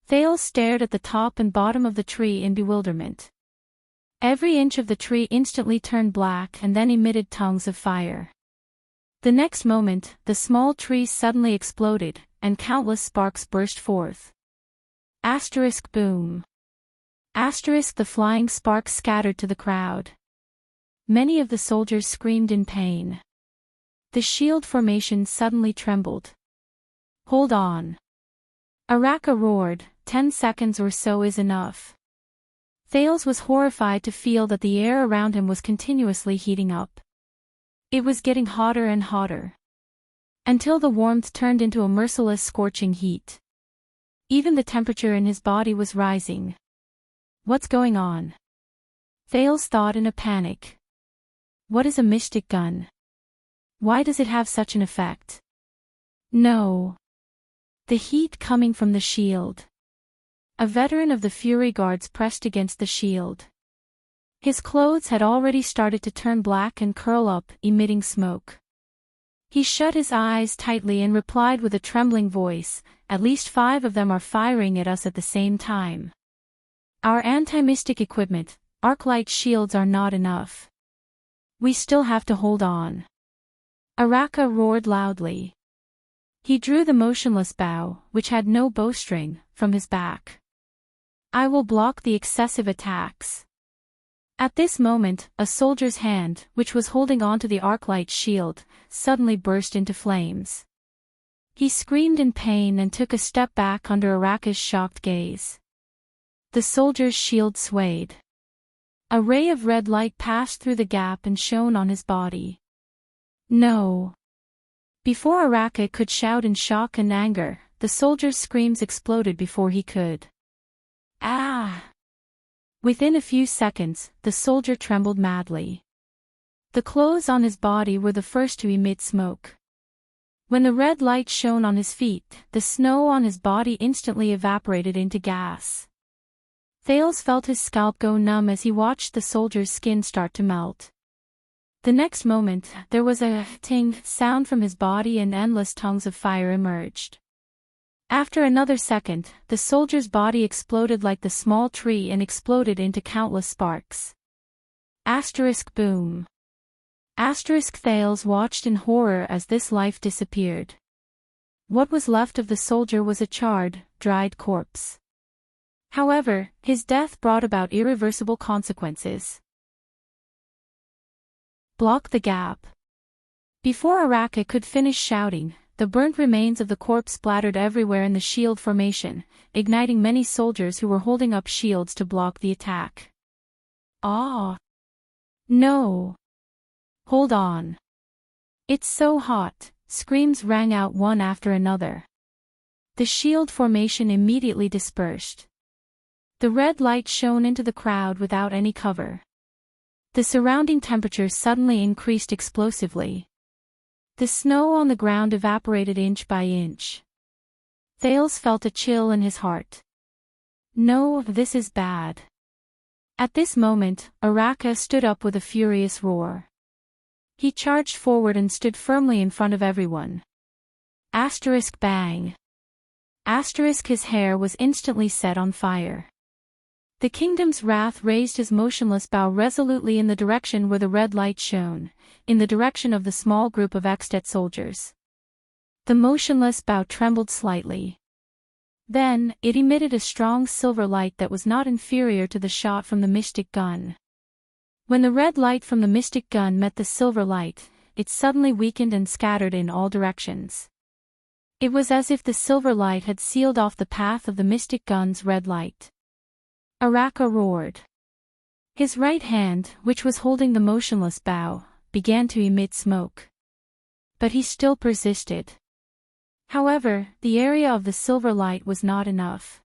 Thales stared at the top and bottom of the tree in bewilderment. Every inch of the tree instantly turned black and then emitted tongues of fire. The next moment, the small tree suddenly exploded, and countless sparks burst forth. Boom. The flying sparks scattered to the crowd. Many of the soldiers screamed in pain. The shield formation suddenly trembled. Hold on. Araka roared, 10 seconds or so is enough. Thales was horrified to feel that the air around him was continuously heating up. It was getting hotter and hotter. Until the warmth turned into a merciless scorching heat. Even the temperature in his body was rising. What's going on? Thales thought in a panic. What is a mystic gun? Why does it have such an effect? No. The heat coming from the shield. A veteran of the Fury Guards pressed against the shield. His clothes had already started to turn black and curl up, emitting smoke. He shut his eyes tightly and replied with a trembling voice, "At least 5 of them are firing at us at the same time. Our anti-mystic equipment, arclight shields are not enough. We still have to hold on." Araka roared loudly. He drew the motionless bow, which had no bowstring, from his back. "I will block the excessive attacks." At this moment, a soldier's hand, which was holding onto the arclight shield, suddenly burst into flames. He screamed in pain and took a step back under Araka's shocked gaze. The soldier's shield swayed. A ray of red light passed through the gap and shone on his body. No. Before Araka could shout in shock and anger, the soldier's screams exploded before he could. Ah! Within a few seconds, the soldier trembled madly. The clothes on his body were the first to emit smoke. When the red light shone on his feet, the snow on his body instantly evaporated into gas. Thales felt his scalp go numb as he watched the soldier's skin start to melt. The next moment, there was a ting sound from his body and endless tongues of fire emerged. After another second, the soldier's body exploded like the small tree and exploded into countless sparks. Boom. Thales watched in horror as this life disappeared. What was left of the soldier was a charred, dried corpse. However, his death brought about irreversible consequences. Block the gap. Before Araka could finish shouting, the burnt remains of the corpse splattered everywhere in the shield formation, igniting many soldiers who were holding up shields to block the attack. Ah! No! Hold on. It's so hot, screams rang out one after another. The shield formation immediately dispersed. The red light shone into the crowd without any cover. The surrounding temperature suddenly increased explosively. The snow on the ground evaporated inch by inch. Thales felt a chill in his heart. No, this is bad. At this moment, Araka stood up with a furious roar. He charged forward and stood firmly in front of everyone. Asterisk bang. Asterisk his hair was instantly set on fire. The kingdom's wrath raised his motionless bow resolutely in the direction where the red light shone, in the direction of the small group of Extet soldiers. The motionless bow trembled slightly. Then, it emitted a strong silver light that was not inferior to the shot from the mystic gun. When the red light from the mystic gun met the silver light, it suddenly weakened and scattered in all directions. It was as if the silver light had sealed off the path of the mystic gun's red light. Araka roared. His right hand, which was holding the motionless bow, began to emit smoke. But he still persisted. However, the area of the silver light was not enough.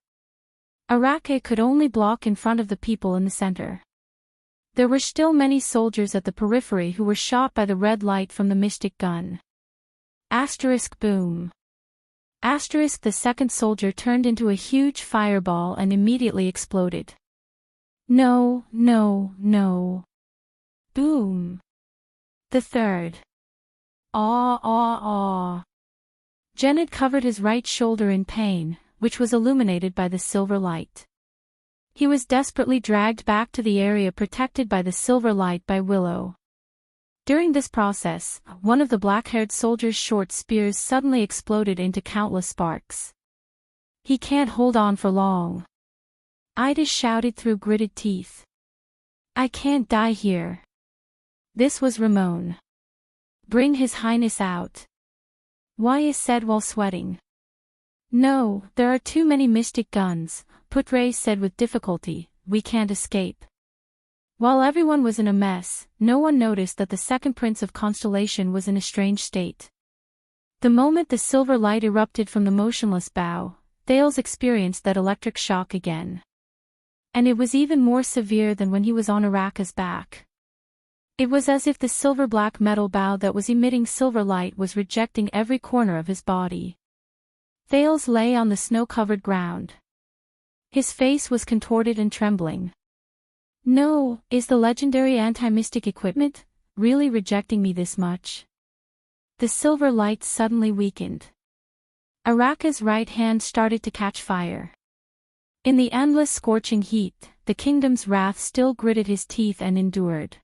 Araka could only block in front of the people in the center. There were still many soldiers at the periphery who were shot by the red light from the mystic gun. Asterisk boom. Asterisk the second soldier turned into a huge fireball and immediately exploded. No, no, no. Boom. The third. Aw, aw, aw. Jennett covered his right shoulder in pain, which was illuminated by the silver light. He was desperately dragged back to the area protected by the silver light by Willow. During this process, one of the black-haired soldier's short spears suddenly exploded into countless sparks. He can't hold on for long. Ida shouted through gritted teeth. I can't die here. This was Ramon. Bring His Highness out. Why said while sweating. No, there are too many mystic guns, Putre said with difficulty, we can't escape. While everyone was in a mess, no one noticed that the second Prince of Constellation was in a strange state. The moment the silver light erupted from the motionless bow, Thales experienced that electric shock again. And it was even more severe than when he was on Araka's back. It was as if the silver-black metal bow that was emitting silver light was rejecting every corner of his body. Thales lay on the snow-covered ground. His face was contorted and trembling. No, is the legendary anti-mystic equipment really rejecting me this much? The silver light suddenly weakened. Araka's right hand started to catch fire. In the endless scorching heat, the kingdom's wrath still gritted his teeth and endured.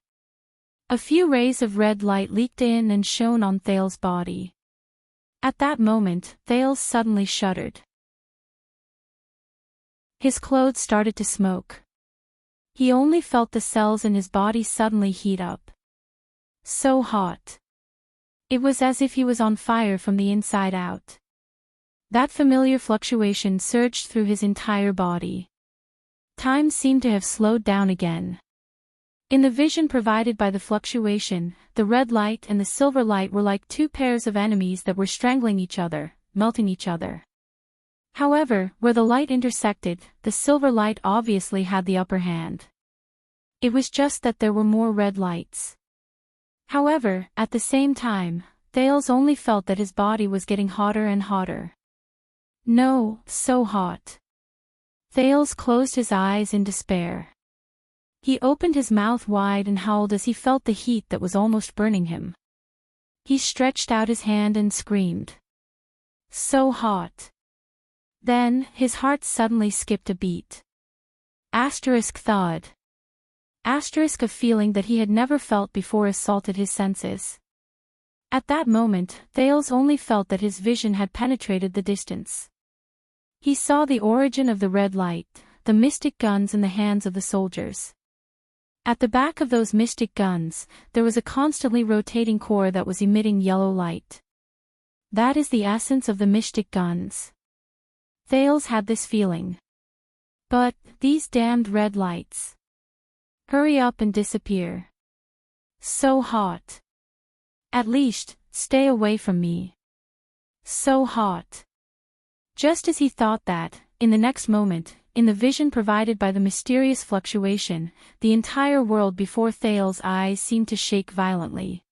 A few rays of red light leaked in and shone on Thales' body. At that moment, Thales suddenly shuddered. His clothes started to smoke. He only felt the cells in his body suddenly heat up. So hot. It was as if he was on fire from the inside out. That familiar fluctuation surged through his entire body. Time seemed to have slowed down again. In the vision provided by the fluctuation, the red light and the silver light were like two pairs of enemies that were strangling each other, melting each other. However, where the light intersected, the silver light obviously had the upper hand. It was just that there were more red lights. However, at the same time, Thales only felt that his body was getting hotter and hotter. No, so hot. Thales closed his eyes in despair. He opened his mouth wide and howled as he felt the heat that was almost burning him. He stretched out his hand and screamed. So hot. Then, his heart suddenly skipped a beat. Asterisk thawed. Asterisk a feeling that he had never felt before assaulted his senses. At that moment, Thales only felt that his vision had penetrated the distance. He saw the origin of the red light, the mystic guns in the hands of the soldiers. At the back of those mystic guns, there was a constantly rotating core that was emitting yellow light. That is the essence of the mystic guns. Thales had this feeling. But, these damned red lights. Hurry up and disappear. So hot. At least, stay away from me. So hot. Just as he thought that, in the next moment, in the vision provided by the mysterious fluctuation, the entire world before Thale's eyes seemed to shake violently.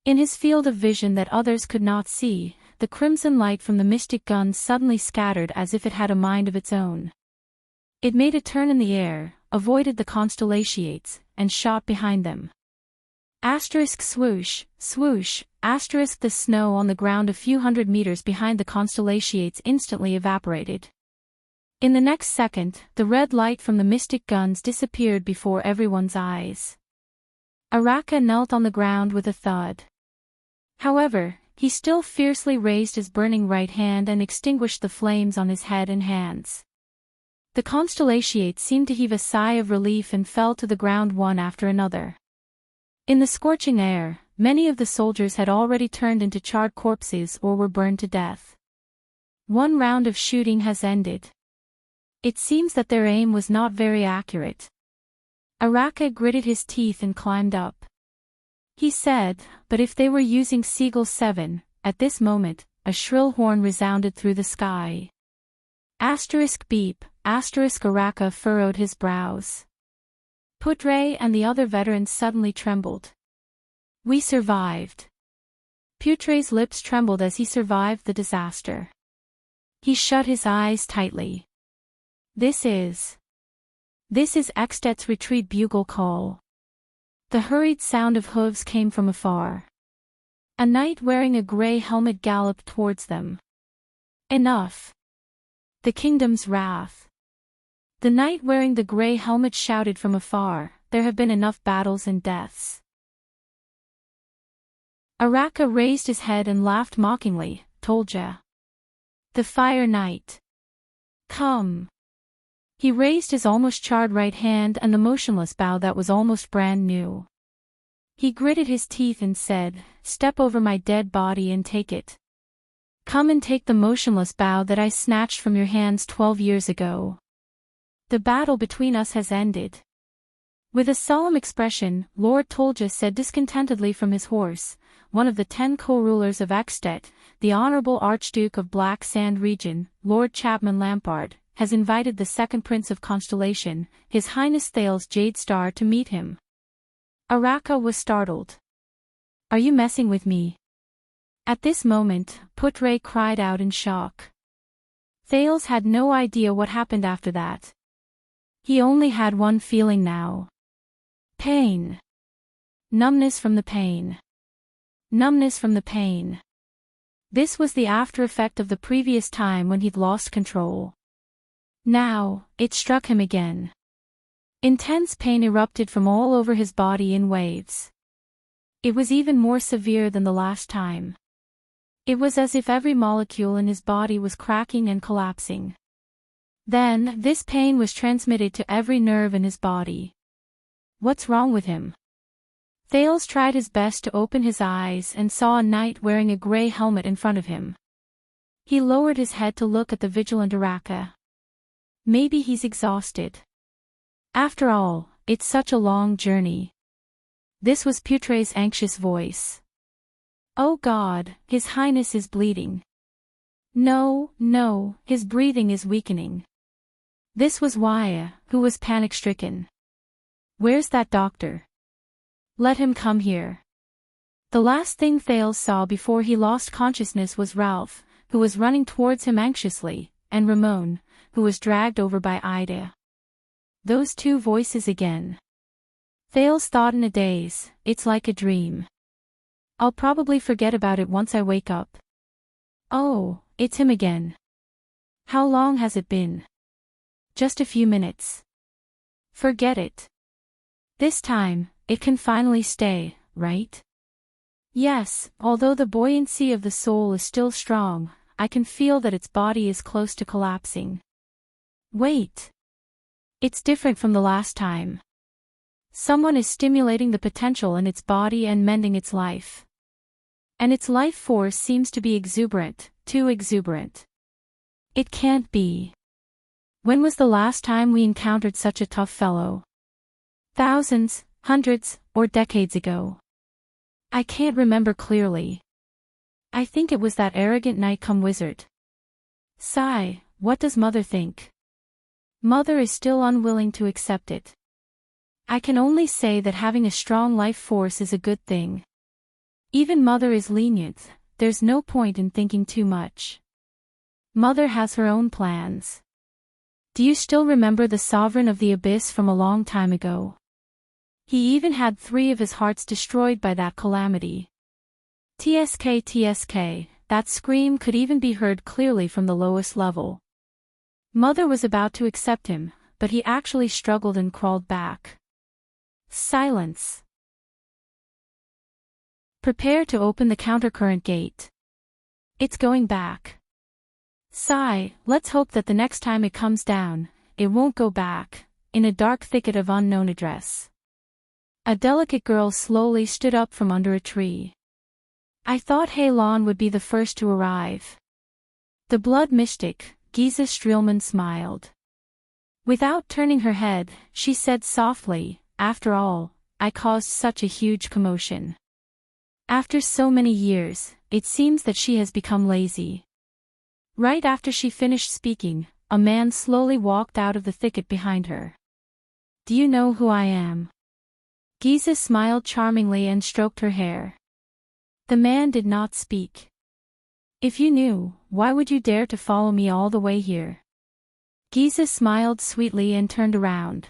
In his field of vision that others could not see, the crimson light from the mystic gun suddenly scattered as if it had a mind of its own. It made a turn in the air, avoided the constellations, and shot behind them. Asterisk swoosh, swoosh, asterisk the snow on the ground a few hundred meters behind the constellations instantly evaporated. In the next second, the red light from the mystic guns disappeared before everyone's eyes. Araka knelt on the ground with a thud. However, he still fiercely raised his burning right hand and extinguished the flames on his head and hands. The constellations seemed to heave a sigh of relief and fell to the ground one after another. In the scorching air, many of the soldiers had already turned into charred corpses or were burned to death. One round of shooting has ended. It seems that their aim was not very accurate. Araka gritted his teeth and climbed up. He said, but if they were using Seagull 7, at this moment, a shrill horn resounded through the sky. Asterisk beep, asterisk Araka furrowed his brows. Putre and the other veterans suddenly trembled. We survived. Putre's lips trembled as he survived the disaster. He shut his eyes tightly. This is Extet's retreat bugle call. The hurried sound of hooves came from afar. A knight wearing a grey helmet galloped towards them. Enough. The kingdom's wrath. The knight wearing the grey helmet shouted from afar, there have been enough battles and deaths. Araka raised his head and laughed mockingly, told ya. The Fire Knight. Come. He raised his almost charred right hand and the motionless bow that was almost brand new. He gritted his teeth and said, step over my dead body and take it. Come and take the motionless bow that I snatched from your hands 12 years ago. The battle between us has ended. With a solemn expression, Lord Tolja said discontentedly from his horse, one of the 10 co-rulers of Extet, the Honorable Archduke of Black Sand Region, Lord Chapman Lampard, has invited the second Prince of Constellation, His Highness Thales Jade Star, to meet him. Araka was startled. Are you messing with me? At this moment, Putre cried out in shock. Thales had no idea what happened after that. He only had one feeling now. Pain. Numbness from the pain. Numbness from the pain. This was the after effect of the previous time when he'd lost control. Now, it struck him again. Intense pain erupted from all over his body in waves. It was even more severe than the last time. It was as if every molecule in his body was cracking and collapsing. Then, this pain was transmitted to every nerve in his body. What's wrong with him? Thales tried his best to open his eyes and saw a knight wearing a grey helmet in front of him. He lowered his head to look at the vigilant Araka. Maybe he's exhausted. After all, it's such a long journey. This was Putre's anxious voice. Oh God, His Highness is bleeding. No, his breathing is weakening. This was Waya, who was panic-stricken. Where's that doctor? Let him come here. The last thing Thales saw before he lost consciousness was Ralph, who was running towards him anxiously, and Ramon, who was dragged over by Ida. Those two voices again. Thales thought in a daze, it's like a dream. I'll probably forget about it once I wake up. Oh, it's him again. How long has it been? Just a few minutes. Forget it. This time, it can finally stay, right? Yes, although the buoyancy of the soul is still strong, I can feel that its body is close to collapsing. Wait. It's different from the last time. Someone is stimulating the potential in its body and mending its life. And its life force seems to be exuberant, too exuberant. It can't be. When was the last time we encountered such a tough fellow? Thousands, hundreds, or decades ago. I can't remember clearly. I think it was that arrogant knight-come-wizard. Sigh, what does Mother think? Mother is still unwilling to accept it. I can only say that having a strong life force is a good thing. Even Mother is lenient, there's no point in thinking too much. Mother has her own plans. Do you still remember the Sovereign of the Abyss from a long time ago? He even had 3 of his hearts destroyed by that calamity. TSK, that scream could even be heard clearly from the lowest level. Mother was about to accept him, but he actually struggled and crawled back. Silence. Prepare to open the countercurrent gate. It's going back. Sigh, let's hope that the next time it comes down, it won't go back, in a dark thicket of unknown address. A delicate girl slowly stood up from under a tree. I thought Heilon would be the first to arrive. The blood mystic, Giza Streelman, smiled. Without turning her head, she said softly, after all, I caused such a huge commotion. After so many years, it seems that she has become lazy. Right after she finished speaking, a man slowly walked out of the thicket behind her. Do you know who I am? Giza smiled charmingly and stroked her hair. The man did not speak. If you knew, why would you dare to follow me all the way here? Giza smiled sweetly and turned around.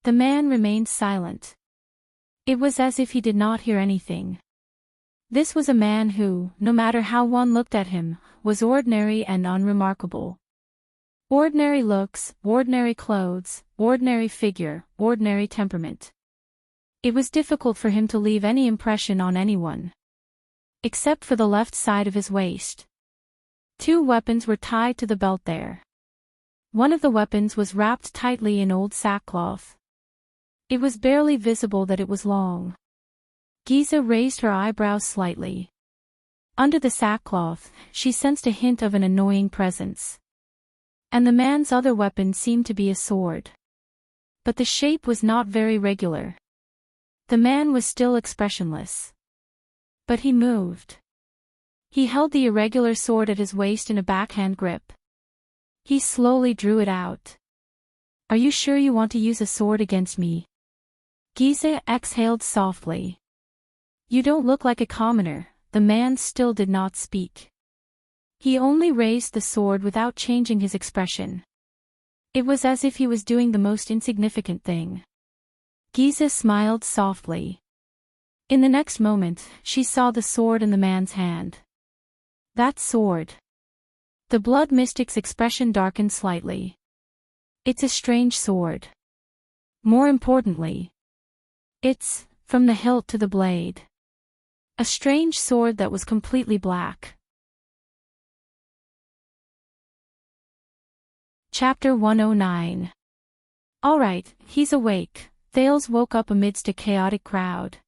The man remained silent. It was as if he did not hear anything. This was a man who, no matter how one looked at him, was ordinary and unremarkable. Ordinary looks, ordinary clothes, ordinary figure, ordinary temperament. It was difficult for him to leave any impression on anyone. Except for the left side of his waist. 2 weapons were tied to the belt there. One of the weapons was wrapped tightly in old sackcloth. It was barely visible that it was long. Giza raised her eyebrows slightly. Under the sackcloth, she sensed a hint of an annoying presence. And the man's other weapon seemed to be a sword. But the shape was not very regular. The man was still expressionless. But he moved. He held the irregular sword at his waist in a backhand grip. He slowly drew it out. Are you sure you want to use a sword against me? Giza exhaled softly. You don't look like a commoner. The man still did not speak. He only raised the sword without changing his expression. It was as if he was doing the most insignificant thing. Giza smiled softly. In the next moment, she saw the sword in the man's hand. That sword. The blood mystic's expression darkened slightly. It's a strange sword. More importantly, it's, from the hilt to the blade. A strange sword that was completely black. Chapter 109. Alright, he's awake. Thales woke up amidst a chaotic crowd.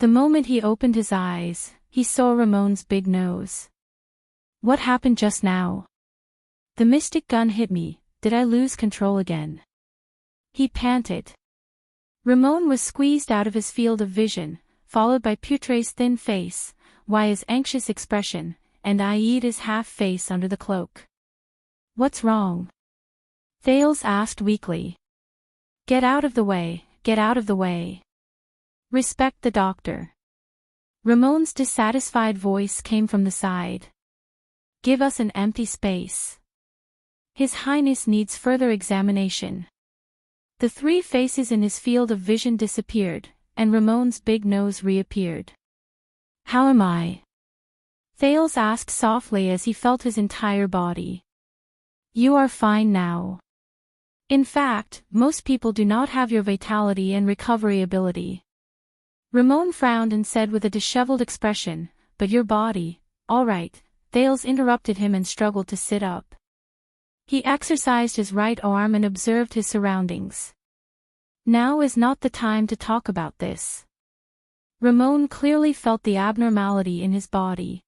The moment he opened his eyes, he saw Ramon's big nose. What happened just now? The mystic gun hit me, did I lose control again? He panted. Ramon was squeezed out of his field of vision, followed by Putre's thin face, Yaya's anxious expression, and Aida's half-face under the cloak. What's wrong? Thales asked weakly. Get out of the way, get out of the way. Respect the doctor. Ramon's dissatisfied voice came from the side. Give us an empty space. His Highness needs further examination. The 3 faces in his field of vision disappeared, and Ramon's big nose reappeared. How am I? Thales asked softly as he felt his entire body. You are fine now. In fact, most people do not have your vitality and recovery ability. Ramon frowned and said with a disheveled expression, but your body, all right. Thales interrupted him and struggled to sit up. He exercised his right arm and observed his surroundings. Now is not the time to talk about this. Ramon clearly felt the abnormality in his body.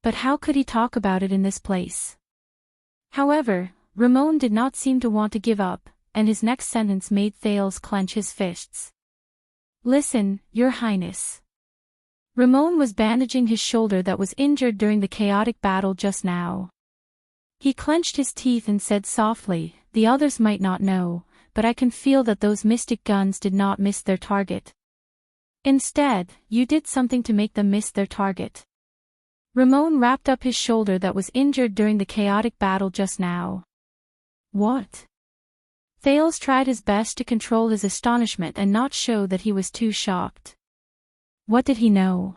But how could he talk about it in this place? However, Ramon did not seem to want to give up, and his next sentence made Thales clench his fists. Listen, Your Highness. Ramon was bandaging his shoulder that was injured during the chaotic battle just now. He clenched his teeth and said softly, "The others might not know, but I can feel that those mystic guns did not miss their target. Instead, you did something to make them miss their target." Ramon wrapped up his shoulder that was injured during the chaotic battle just now. What? Thales tried his best to control his astonishment and not show that he was too shocked. What did he know?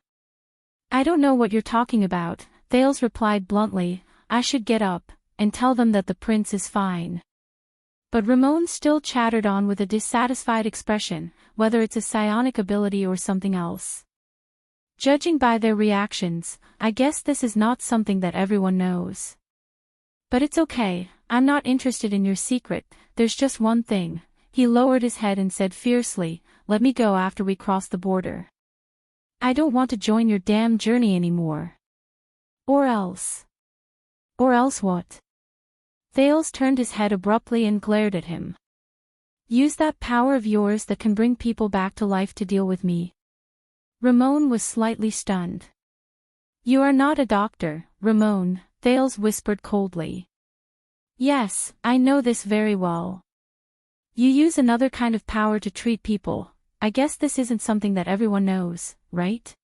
"I don't know what you're talking about," Thales replied bluntly. "I should get up and tell them that the prince is fine." But Ramon still chattered on with a dissatisfied expression, whether it's a psionic ability or something else. "Judging by their reactions, I guess this is not something that everyone knows. But it's okay, I'm not interested in your secret, there's just one thing." He lowered his head and said fiercely, "Let me go after we cross the border. I don't want to join your damn journey anymore." Or else what? Thales turned his head abruptly and glared at him. "Use that power of yours that can bring people back to life to deal with me." Ramon was slightly stunned. "You are not a doctor, Ramon," Thales whispered coldly. "Yes, I know this very well. You use another kind of power to treat people. I guess this isn't something that everyone knows, right?"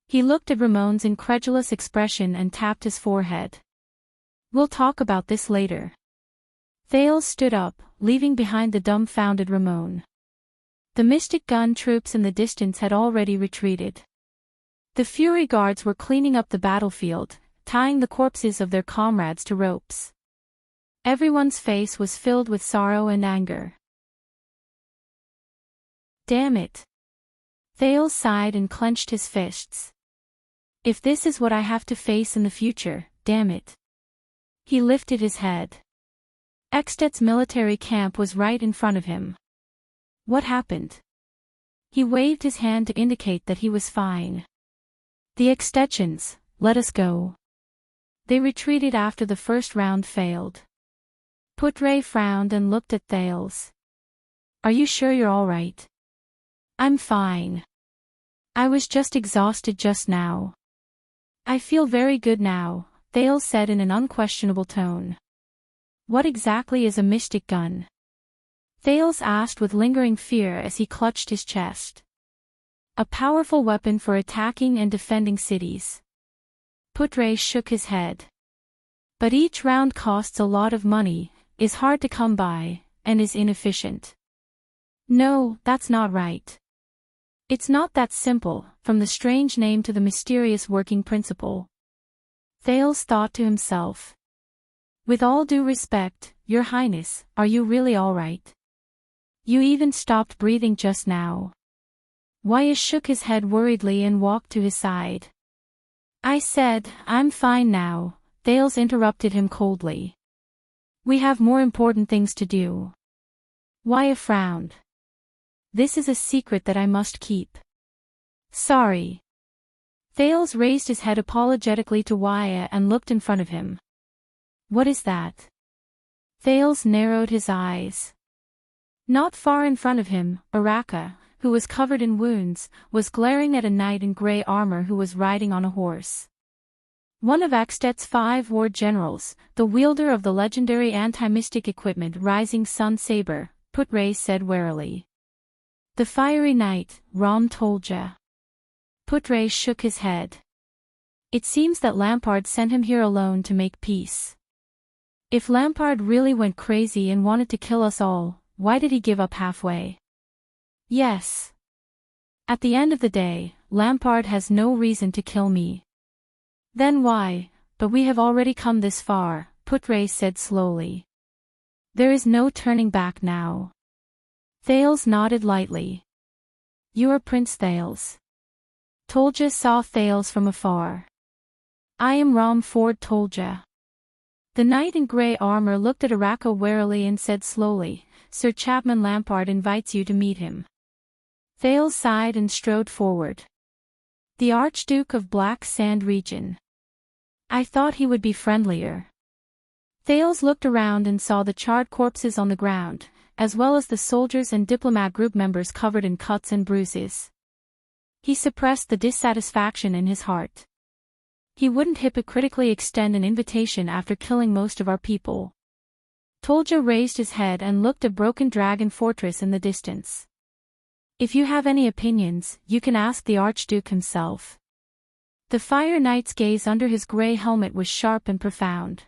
He looked at Ramon's incredulous expression and tapped his forehead. "We'll talk about this later." Thales stood up, leaving behind the dumbfounded Ramon. The mystic gun troops in the distance had already retreated. The Fury Guards were cleaning up the battlefield, tying the corpses of their comrades to ropes. Everyone's face was filled with sorrow and anger. "Damn it." Thales sighed and clenched his fists. "If this is what I have to face in the future, damn it." He lifted his head. Eksted's military camp was right in front of him. What happened? He waved his hand to indicate that he was fine. "The Ekstetians, let us go." They retreated after the first round failed. Putre frowned and looked at Thales. "Are you sure you're all right?" "I'm fine. I was just exhausted just now." "I feel very good now," Thales said in an unquestionable tone. "What exactly is a mystic gun?" Thales asked with lingering fear as he clutched his chest. "A powerful weapon for attacking and defending cities." Putre shook his head. "But each round costs a lot of money, is hard to come by, and is inefficient." "No, that's not right. It's not that simple, from the strange name to the mysterious working principle." Thales thought to himself. "With all due respect, Your Highness, are you really all right? You even stopped breathing just now." Wyatt shook his head worriedly and walked to his side. "I said, I'm fine now," Thales interrupted him coldly. "We have more important things to do." Wyatt frowned. "This is a secret that I must keep." "Sorry." Thales raised his head apologetically to Wyatt and looked in front of him. "What is that?" Thales narrowed his eyes. Not far in front of him, Araka, who was covered in wounds, was glaring at a knight in grey armor who was riding on a horse. One of Eksted's 5 war generals, the wielder of the legendary anti-mystic equipment Rising Sun Saber, Putre said warily. "The fiery knight, Ram Tolja." Putre shook his head. "It seems that Lampard sent him here alone to make peace." "If Lampard really went crazy and wanted to kill us all, why did he give up halfway?" "Yes. At the end of the day, Lampard has no reason to kill me." "Then why? But we have already come this far," Putre said slowly. "There is no turning back now." Thales nodded lightly. "You are Prince Thales." Tolja saw Thales from afar. "I am Ram Ford Tolja." The knight in grey armor looked at Araka warily and said slowly, "Sir Chapman Lampard invites you to meet him." Thales sighed and strode forward. "The Archduke of Black Sand region. I thought he would be friendlier." Thales looked around and saw the charred corpses on the ground, as well as the soldiers and diplomat group members covered in cuts and bruises. He suppressed the dissatisfaction in his heart. He wouldn't hypocritically extend an invitation after killing most of our people. Tolja raised his head and looked at a broken dragon fortress in the distance. If you have any opinions, you can ask the Archduke himself. The Fire Knight's gaze under his grey helmet was sharp and profound.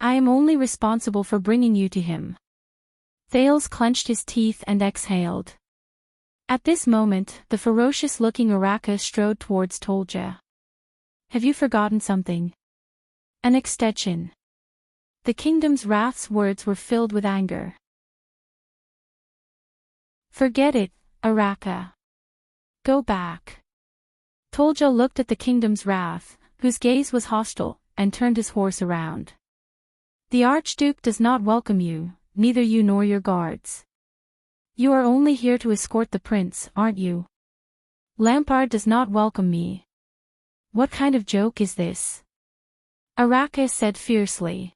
I am only responsible for bringing you to him. Thales clenched his teeth and exhaled. At this moment, the ferocious-looking Araka strode towards Tolja. Have you forgotten something? An extension. The kingdom's wrath's words were filled with anger. Forget it, Araka. Go back. Tolja looked at the kingdom's wrath, whose gaze was hostile, and turned his horse around. The Archduke does not welcome you, neither you nor your guards. You are only here to escort the prince, aren't you? Lampard does not welcome me. What kind of joke is this? Araka said fiercely.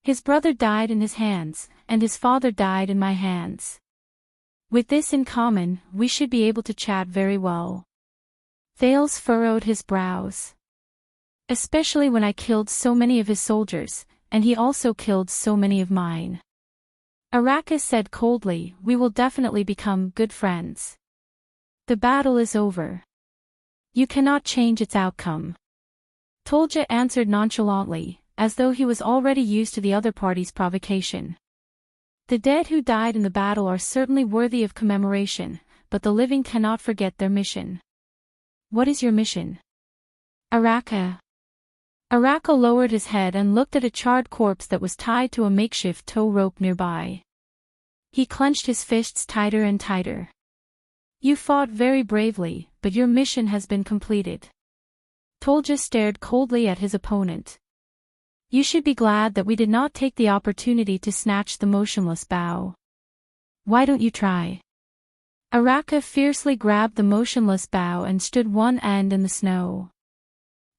His brother died in his hands, and his father died in my hands. With this in common, we should be able to chat very well. Thales furrowed his brows. Especially when I killed so many of his soldiers, and he also killed so many of mine. Araka said coldly, we will definitely become good friends. The battle is over. You cannot change its outcome. Tolja answered nonchalantly, as though he was already used to the other party's provocation. The dead who died in the battle are certainly worthy of commemoration, but the living cannot forget their mission. What is your mission? Araka. Araka lowered his head and looked at a charred corpse that was tied to a makeshift tow rope nearby. He clenched his fists tighter and tighter. You fought very bravely, but your mission has been completed. Tolja stared coldly at his opponent. You should be glad that we did not take the opportunity to snatch the motionless bow. Why don't you try? Araka fiercely grabbed the motionless bow and stood one end in the snow.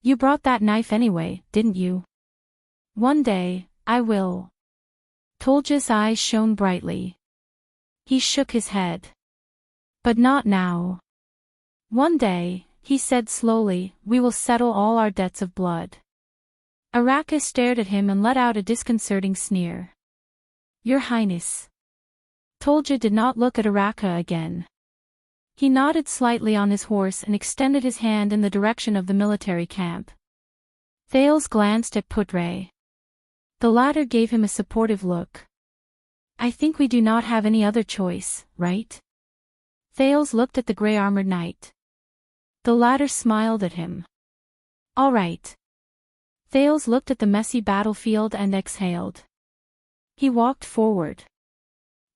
You brought that knife anyway, didn't you? One day, I will. Tolja's eyes shone brightly. He shook his head. But not now. One day, he said slowly, we will settle all our debts of blood. Araka stared at him and let out a disconcerting sneer. Your Highness. Tolja did not look at Araka again. He nodded slightly on his horse and extended his hand in the direction of the military camp. Thales glanced at Putre. The latter gave him a supportive look. I think we do not have any other choice, right? Thales looked at the grey-armored knight. The latter smiled at him. All right. Thales looked at the messy battlefield and exhaled. He walked forward.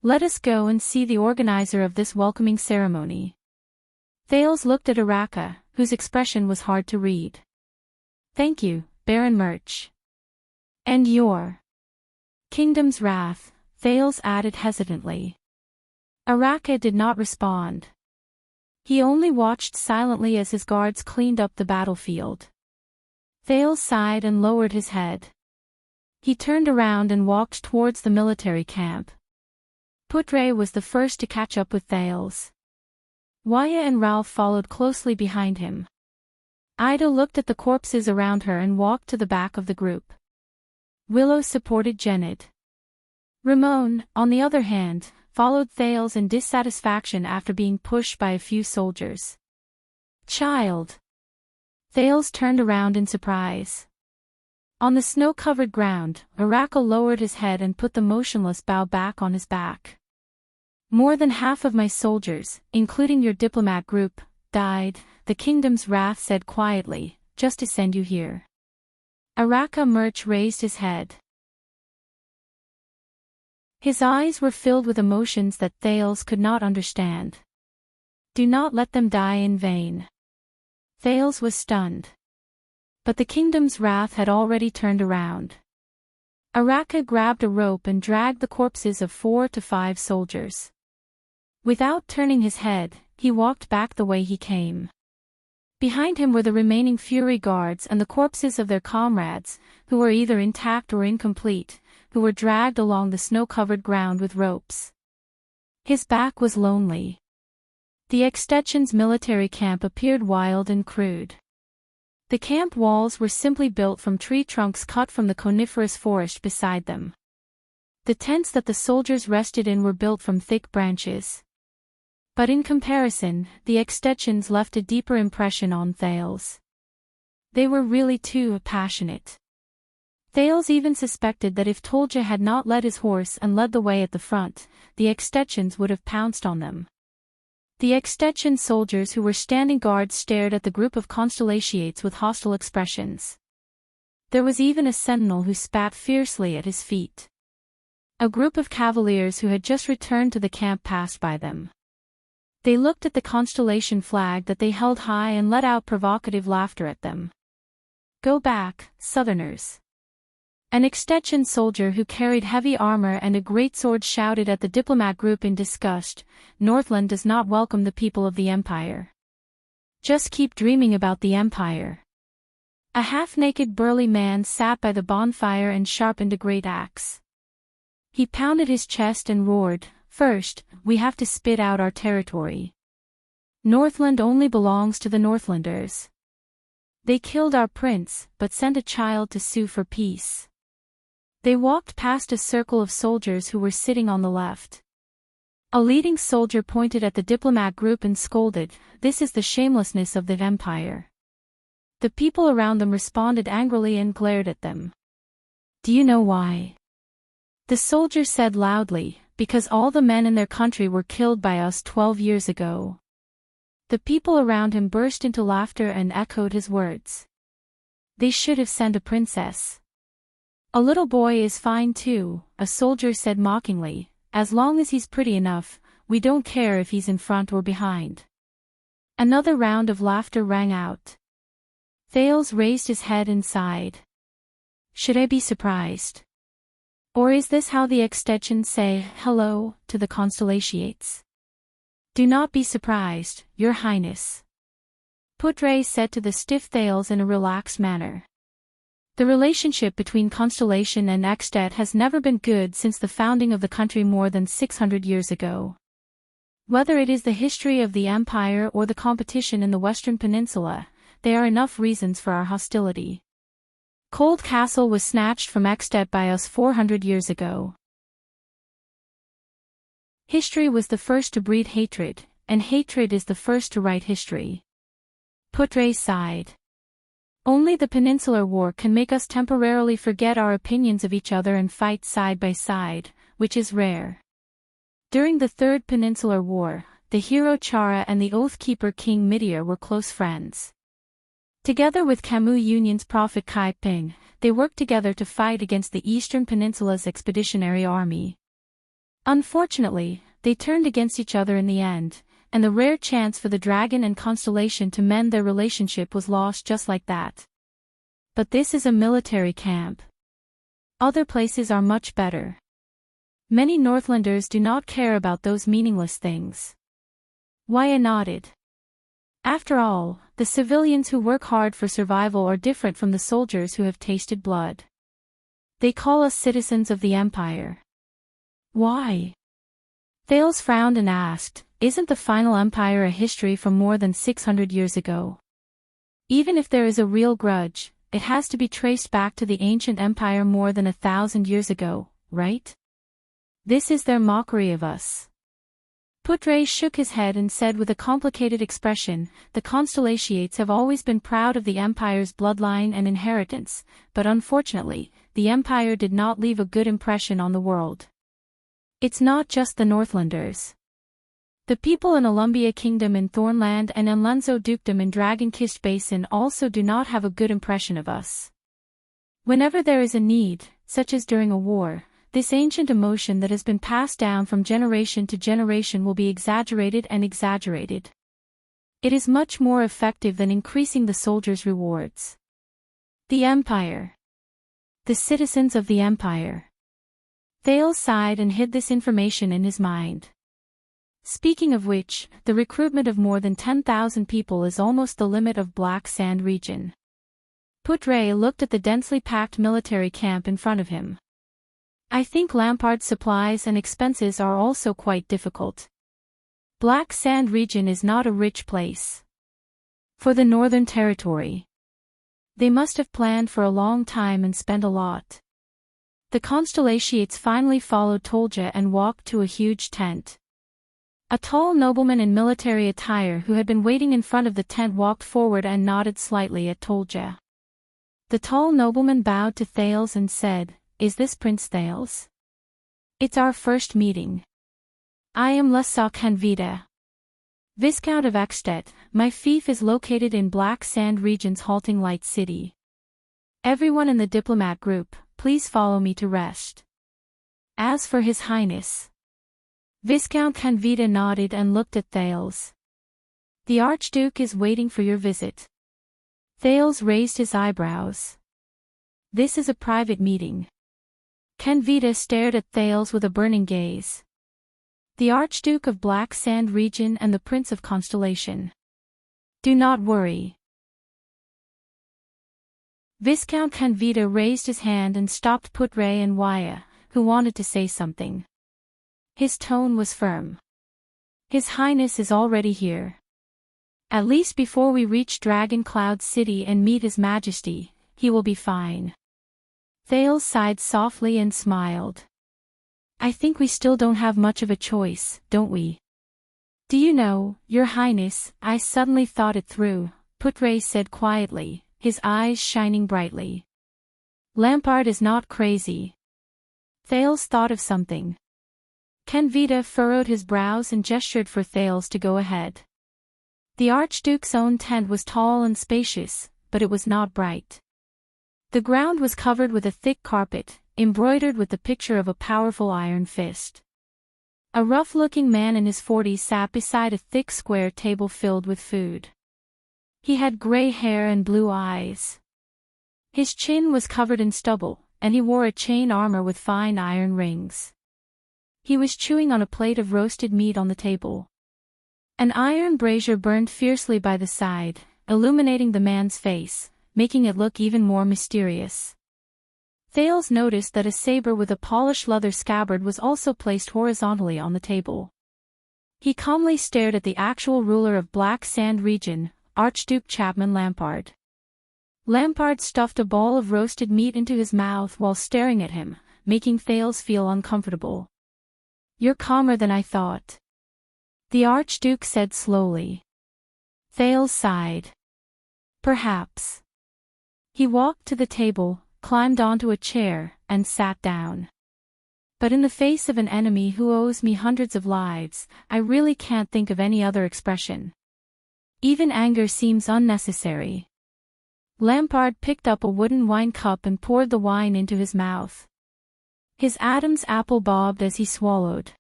Let us go and see the organizer of this welcoming ceremony. Thales looked at Araka, whose expression was hard to read. Thank you, Baron Murch. And your kingdom's wrath, Thales added hesitantly. Araka did not respond. He only watched silently as his guards cleaned up the battlefield. Thales sighed and lowered his head. He turned around and walked towards the military camp. Putre was the first to catch up with Thales. Waya and Ralph followed closely behind him. Ida looked at the corpses around her and walked to the back of the group. Willow supported Jenid. Ramon, on the other hand, followed Thales in dissatisfaction after being pushed by a few soldiers. Child! Thales turned around in surprise. On the snow-covered ground, Araka lowered his head and put the motionless bow back on his back. More than half of my soldiers, including your diplomat group, died, the kingdom's wrath said quietly, just to send you here. Araka Murch raised his head. His eyes were filled with emotions that Thales could not understand. Do not let them die in vain. Thales was stunned. But the kingdom's wrath had already turned around. Araka grabbed a rope and dragged the corpses of 4 to 5 soldiers. Without turning his head, he walked back the way he came. Behind him were the remaining Fury Guards and the corpses of their comrades, who were either intact or incomplete, who were dragged along the snow-covered ground with ropes. His back was lonely. The Extension's military camp appeared wild and crude. The camp walls were simply built from tree trunks cut from the coniferous forest beside them. The tents that the soldiers rested in were built from thick branches. But in comparison, the Extensions left a deeper impression on Thales. They were really too passionate. Thales even suspected that if Tolja had not led his horse and led the way at the front, the Extensions would have pounced on them. The Extension soldiers who were standing guard stared at the group of Constellations with hostile expressions. There was even a sentinel who spat fiercely at his feet. A group of cavaliers who had just returned to the camp passed by them. They looked at the Constellation flag that they held high and let out provocative laughter at them. "Go back, Southerners." An Extension soldier who carried heavy armor and a greatsword shouted at the diplomat group in disgust, "Northland does not welcome the people of the Empire. Just keep dreaming about the Empire." A half-naked burly man sat by the bonfire and sharpened a great axe. He pounded his chest and roared, "First, we have to spit out our territory. Northland only belongs to the Northlanders. They killed our prince, but sent a child to sue for peace." They walked past a circle of soldiers who were sitting on the left. A leading soldier pointed at the diplomat group and scolded, "This is the shamelessness of the Empire." The people around them responded angrily and glared at them. "Do you know why?" The soldier said loudly, "Because all the men in their country were killed by us 12 years ago." The people around him burst into laughter and echoed his words. "They should have sent a princess." "A little boy is fine too," a soldier said mockingly, "as long as he's pretty enough, we don't care if he's in front or behind." Another round of laughter rang out. Thales raised his head and sighed. "Should I be surprised? Or is this how the Extensions say hello to the Constellations?" "Do not be surprised, Your Highness," Putre said to the stiff Thales in a relaxed manner. The relationship between Constellation and Extet has never been good since the founding of the country more than 600 years ago. Whether it is the history of the Empire or the competition in the Western Peninsula, there are enough reasons for our hostility. Cold Castle was snatched from Extet by us 400 years ago. History was the first to breed hatred, and hatred is the first to write history. Putre sighed. Only the Peninsular War can make us temporarily forget our opinions of each other and fight side by side, which is rare. During the Third Peninsular War, the hero Chara and the Oathkeeper King Midir were close friends. Together with Camus Union's prophet Kai Ping, they worked together to fight against the Eastern Peninsula's expeditionary army. Unfortunately, they turned against each other in the end, and the rare chance for the Dragon and Constellation to mend their relationship was lost just like that. But this is a military camp. Other places are much better. Many Northlanders do not care about those meaningless things. Waya nodded. After all, the civilians who work hard for survival are different from the soldiers who have tasted blood. They call us citizens of the Empire. Why? Thales frowned and asked, "Isn't the final empire a history from more than 600 years ago? Even if there is a real grudge, it has to be traced back to the ancient empire more than 1,000 years ago, right? This is their mockery of us." Putre shook his head and said with a complicated expression, "The Constellations have always been proud of the Empire's bloodline and inheritance, but unfortunately, the Empire did not leave a good impression on the world. It's not just the Northlanders. The people in Olumbia Kingdom in Thornland and Enlenzo Dukedom in Dragon-Kissed Basin also do not have a good impression of us. Whenever there is a need, such as during a war, this ancient emotion that has been passed down from generation to generation will be exaggerated and exaggerated. It is much more effective than increasing the soldiers' rewards. The Empire. The citizens of the Empire." Thales sighed and hid this information in his mind. Speaking of which, the recruitment of more than 10,000 people is almost the limit of Black Sand region. Putre looked at the densely packed military camp in front of him. "I think Lampard's supplies and expenses are also quite difficult." Black Sand region is not a rich place. For the Northern Territory. They must have planned for a long time and spent a lot. The Constellations finally followed Tolja and walked to a huge tent. A tall nobleman in military attire who had been waiting in front of the tent walked forward and nodded slightly at Tolja. The tall nobleman bowed to Thales and said, "Is this Prince Thales? It's our first meeting. I am Lesac Canvida, Viscount of Ekstedt. My fief is located in Black Sand region's halting light city. Everyone in the diplomat group, please follow me to rest." As for His Highness. Viscount Canvida nodded and looked at Thales. "The Archduke is waiting for your visit." Thales raised his eyebrows. "This is a private meeting." Canvida stared at Thales with a burning gaze. "The Archduke of Black Sand region and the Prince of Constellation. Do not worry." Viscount Canvida raised his hand and stopped Putre and Waya, who wanted to say something. His tone was firm. "His Highness is already here. At least before we reach Dragon Cloud City and meet His Majesty, he will be fine." Thales sighed softly and smiled. "I think we still don't have much of a choice, don't we?" "Do you know, Your Highness, I suddenly thought it through," Putre said quietly, his eyes shining brightly. "Lampard is not crazy." Thales thought of something. Canvida furrowed his brows and gestured for Thales to go ahead. The Archduke's own tent was tall and spacious, but it was not bright. The ground was covered with a thick carpet, embroidered with the picture of a powerful iron fist. A rough-looking man in his 40s sat beside a thick square table filled with food. He had gray hair and blue eyes. His chin was covered in stubble, and he wore a chain armor with fine iron rings. He was chewing on a plate of roasted meat on the table. An iron brazier burned fiercely by the side, illuminating the man's face, making it look even more mysterious. Thales noticed that a saber with a polished leather scabbard was also placed horizontally on the table. He calmly stared at the actual ruler of Black Sand region, Archduke Chapman Lampard. Lampard stuffed a ball of roasted meat into his mouth while staring at him, making Thales feel uncomfortable. "You're calmer than I thought," the Archduke said slowly. Thales sighed. "Perhaps." He walked to the table, climbed onto a chair, and sat down. "But in the face of an enemy who owes me hundreds of lives, I really can't think of any other expression. Even anger seems unnecessary." Lampard picked up a wooden wine cup and poured the wine into his mouth. His Adam's apple bobbed as he swallowed.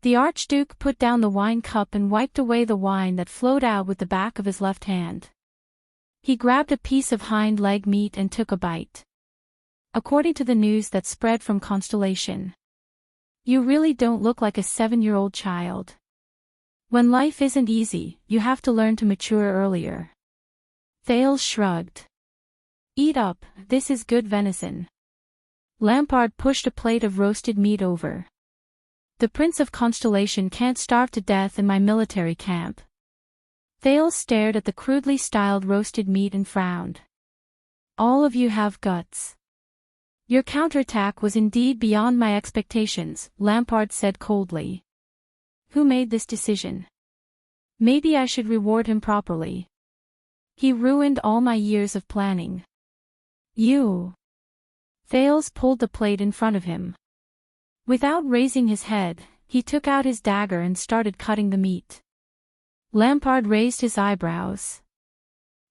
The Archduke put down the wine cup and wiped away the wine that flowed out with the back of his left hand. He grabbed a piece of hind leg meat and took a bite. "According to the news that spread from Constellation, you really don't look like a 7-year-old child. When life isn't easy, you have to learn to mature earlier." Thales shrugged. "Eat up, this is good venison." Lampard pushed a plate of roasted meat over. "The Prince of Constellation can't starve to death in my military camp." Thales stared at the crudely styled roasted meat and frowned. "All of you have guts." "Your counterattack was indeed beyond my expectations," Lampard said coldly. "Who made this decision? Maybe I should reward him properly. He ruined all my years of planning." "You." Thales pulled the plate in front of him. Without raising his head, he took out his dagger and started cutting the meat. Lampard raised his eyebrows.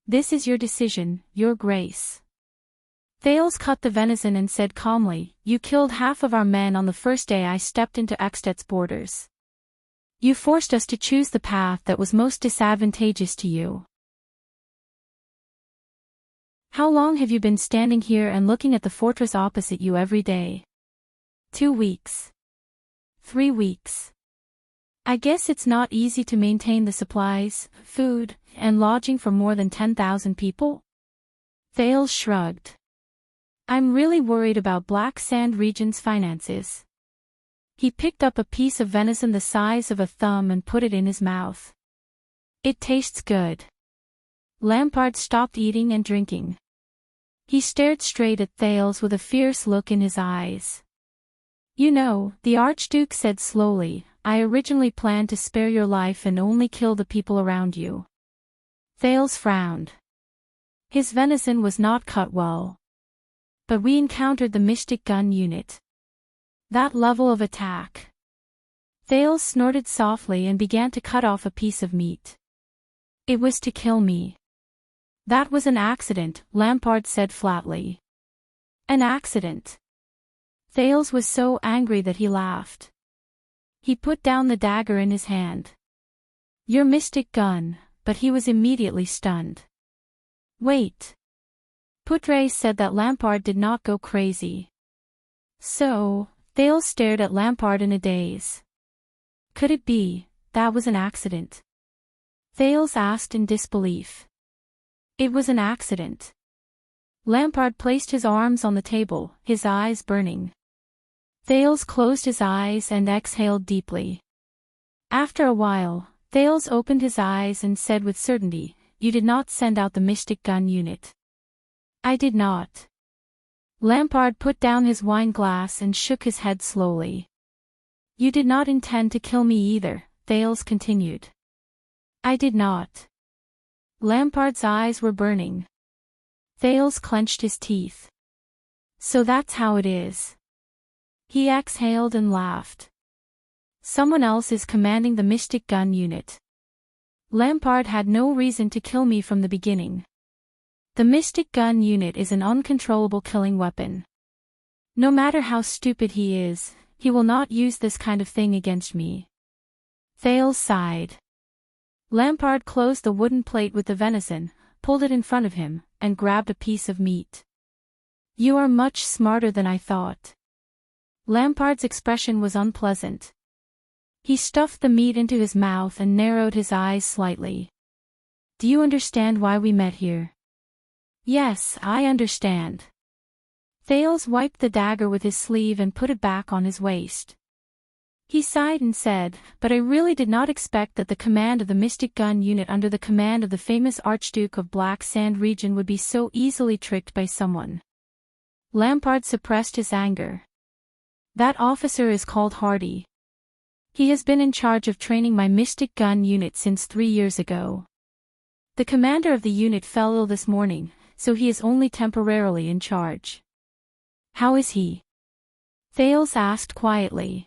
"This is your decision, Your Grace." Thales cut the venison and said calmly, "You killed half of our men on the first day I stepped into Ekstedt's borders. You forced us to choose the path that was most disadvantageous to you. How long have you been standing here and looking at the fortress opposite you every day?" 2 weeks. 3 weeks. I guess it's not easy to maintain the supplies, food, and lodging for more than 10,000 people? Thales shrugged. I'm really worried about Black Sand region's finances. He picked up a piece of venison the size of a thumb and put it in his mouth. It tastes good. Lampard stopped eating and drinking. He stared straight at Thales with a fierce look in his eyes. You know, the Archduke said slowly, I originally planned to spare your life and only kill the people around you. Thales frowned. His venison was not cut well. But we encountered the Mystic Gun unit. That level of attack. Thales snorted softly and began to cut off a piece of meat. It was to kill me. That was an accident, Lampard said flatly. An accident. Thales was so angry that he laughed. He put down the dagger in his hand. Your mystic gun, but he was immediately stunned. Wait. Putre said that Lampard did not go crazy. So, Thales stared at Lampard in a daze. Could it be, that was an accident? Thales asked in disbelief. It was an accident. Lampard placed his arms on the table, his eyes burning. Thales closed his eyes and exhaled deeply. After a while, Thales opened his eyes and said with certainty, You did not send out the Mystic Gun unit. I did not. Lampard put down his wine glass and shook his head slowly. You did not intend to kill me either, Thales continued. I did not. Lampard's eyes were burning. Thales clenched his teeth. So that's how it is. He exhaled and laughed. Someone else is commanding the Mystic Gun unit. Lampard had no reason to kill me from the beginning. The Mystic Gun unit is an uncontrollable killing weapon. No matter how stupid he is, he will not use this kind of thing against me. Thales sighed. Lampard closed the wooden plate with the venison, pulled it in front of him, and grabbed a piece of meat. You are much smarter than I thought. Lampard's expression was unpleasant. He stuffed the meat into his mouth and narrowed his eyes slightly. Do you understand why we met here? Yes, I understand. Thales wiped the dagger with his sleeve and put it back on his waist. He sighed and said, But I really did not expect that the command of the Mystic Gun unit under the command of the famous Archduke of Black Sand region would be so easily tricked by someone. Lampard suppressed his anger. That officer is called Hardy. He has been in charge of training my Mystic Gun unit since 3 years ago. The commander of the unit fell ill this morning, so he is only temporarily in charge. How is he? Thales asked quietly.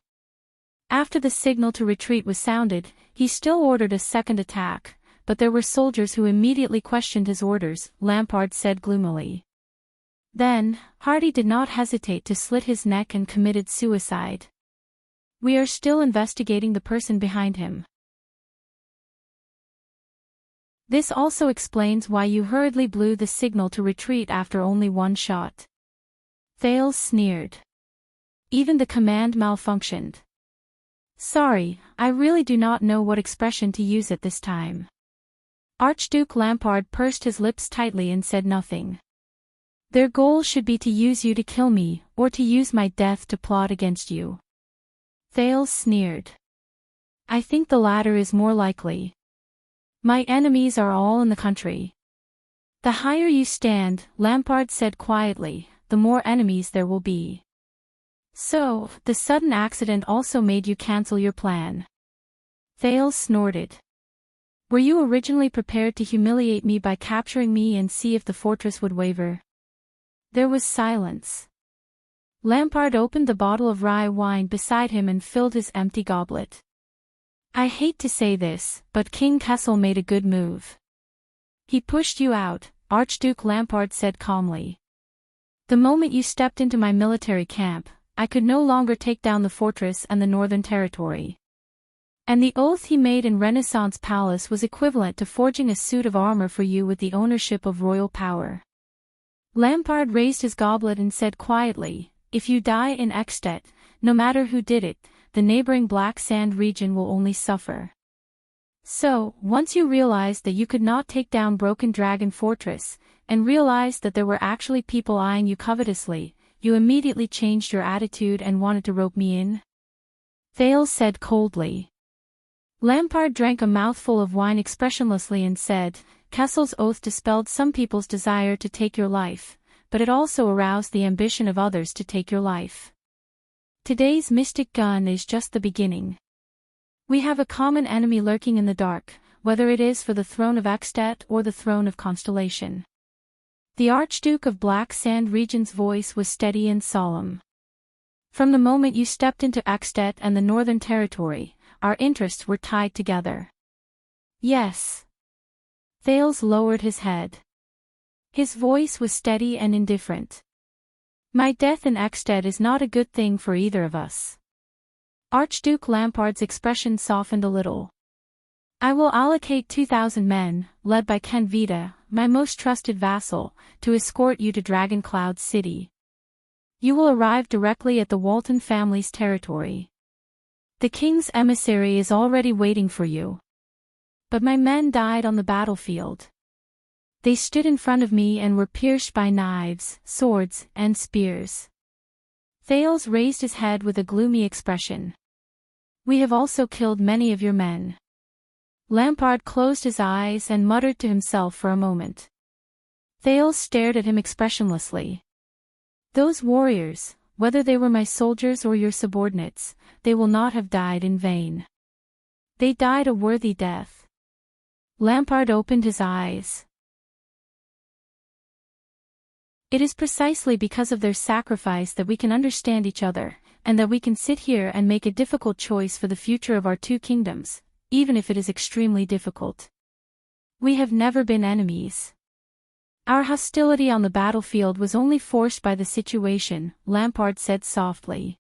After the signal to retreat was sounded, he still ordered a second attack, but there were soldiers who immediately questioned his orders, Lampard said gloomily. Then, Hardy did not hesitate to slit his neck and committed suicide. We are still investigating the person behind him. This also explains why you hurriedly blew the signal to retreat after only one shot. Thales sneered. Even the command malfunctioned. Sorry, I really do not know what expression to use at this time. Archduke Lampard pursed his lips tightly and said nothing. Their goal should be to use you to kill me, or to use my death to plot against you. Thales sneered. I think the latter is more likely. My enemies are all in the country. The higher you stand, Lampard said quietly, the more enemies there will be. So, the sudden accident also made you cancel your plan. Thales snorted. Were you originally prepared to humiliate me by capturing me and see if the fortress would waver? There was silence. Lampard opened the bottle of rye wine beside him and filled his empty goblet. I hate to say this, but King Kessel made a good move. He pushed you out, Archduke Lampard said calmly. The moment you stepped into my military camp, I could no longer take down the fortress and the northern territory. And the oath he made in Renaissance Palace was equivalent to forging a suit of armor for you with the ownership of royal power. Lampard raised his goblet and said quietly, If you die in Eckstedt, no matter who did it, the neighboring Black Sand region will only suffer. So, once you realized that you could not take down Broken Dragon Fortress, and realized that there were actually people eyeing you covetously, you immediately changed your attitude and wanted to rope me in? Thales said coldly. Lampard drank a mouthful of wine expressionlessly and said, Kessel's oath dispelled some people's desire to take your life, but it also aroused the ambition of others to take your life. Today's mystic gun is just the beginning. We have a common enemy lurking in the dark, whether it is for the throne of Extet or the throne of Constellation. The Archduke of Black Sand Region's voice was steady and solemn. From the moment you stepped into Extet and the Northern Territory, our interests were tied together. Yes. Thales lowered his head. His voice was steady and indifferent. My death in Extet is not a good thing for either of us. Archduke Lampard's expression softened a little. I will allocate 2,000 men, led by Ken Vita, my most trusted vassal, to escort you to Dragon Cloud City. You will arrive directly at the Walton family's territory. The king's emissary is already waiting for you. But my men died on the battlefield. They stood in front of me and were pierced by knives, swords, and spears. Thales raised his head with a gloomy expression. We have also killed many of your men. Lampard closed his eyes and muttered to himself for a moment. Thales stared at him expressionlessly. Those warriors, whether they were my soldiers or your subordinates, they will not have died in vain. They died a worthy death. Lampard opened his eyes. It is precisely because of their sacrifice that we can understand each other, and that we can sit here and make a difficult choice for the future of our two kingdoms, even if it is extremely difficult. We have never been enemies. Our hostility on the battlefield was only forced by the situation, Lampard said softly.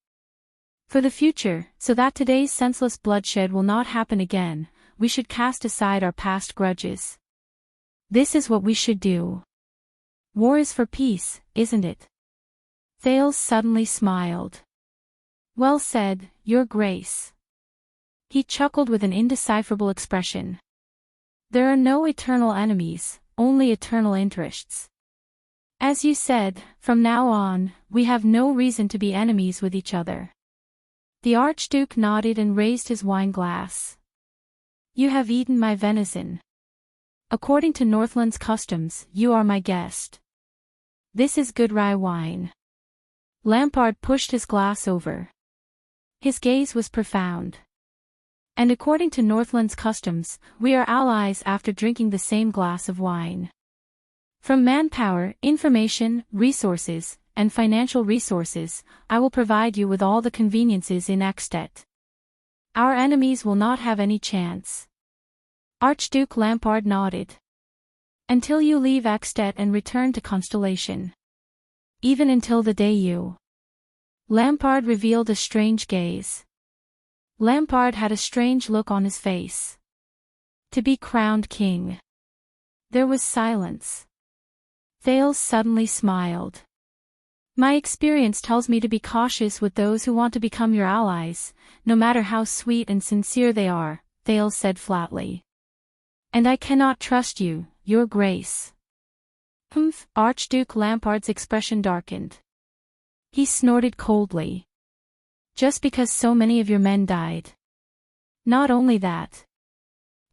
For the future, so that today's senseless bloodshed will not happen again, we should cast aside our past grudges. This is what we should do. War is for peace, isn't it? Thales suddenly smiled. Well said, Your Grace. He chuckled with an indecipherable expression. There are no eternal enemies, only eternal interests. As you said, from now on, we have no reason to be enemies with each other. The Archduke nodded and raised his wine glass. You have eaten my venison. According to Northland's customs, you are my guest. This is good rye wine. Lampard pushed his glass over. His gaze was profound. And according to Northland's customs, we are allies after drinking the same glass of wine. From manpower, information, resources, and financial resources, I will provide you with all the conveniences in Extet. Our enemies will not have any chance. Archduke Lampard nodded. Until you leave Extet and return to Constellation. Even until the day you. Lampard revealed a strange gaze. Lampard had a strange look on his face. To be crowned king. There was silence. Thales suddenly smiled. My experience tells me to be cautious with those who want to become your allies, no matter how sweet and sincere they are, Thales said flatly. And I cannot trust you, Your Grace. Humph, Archduke Lampard's expression darkened. He snorted coldly. Just because so many of your men died. Not only that.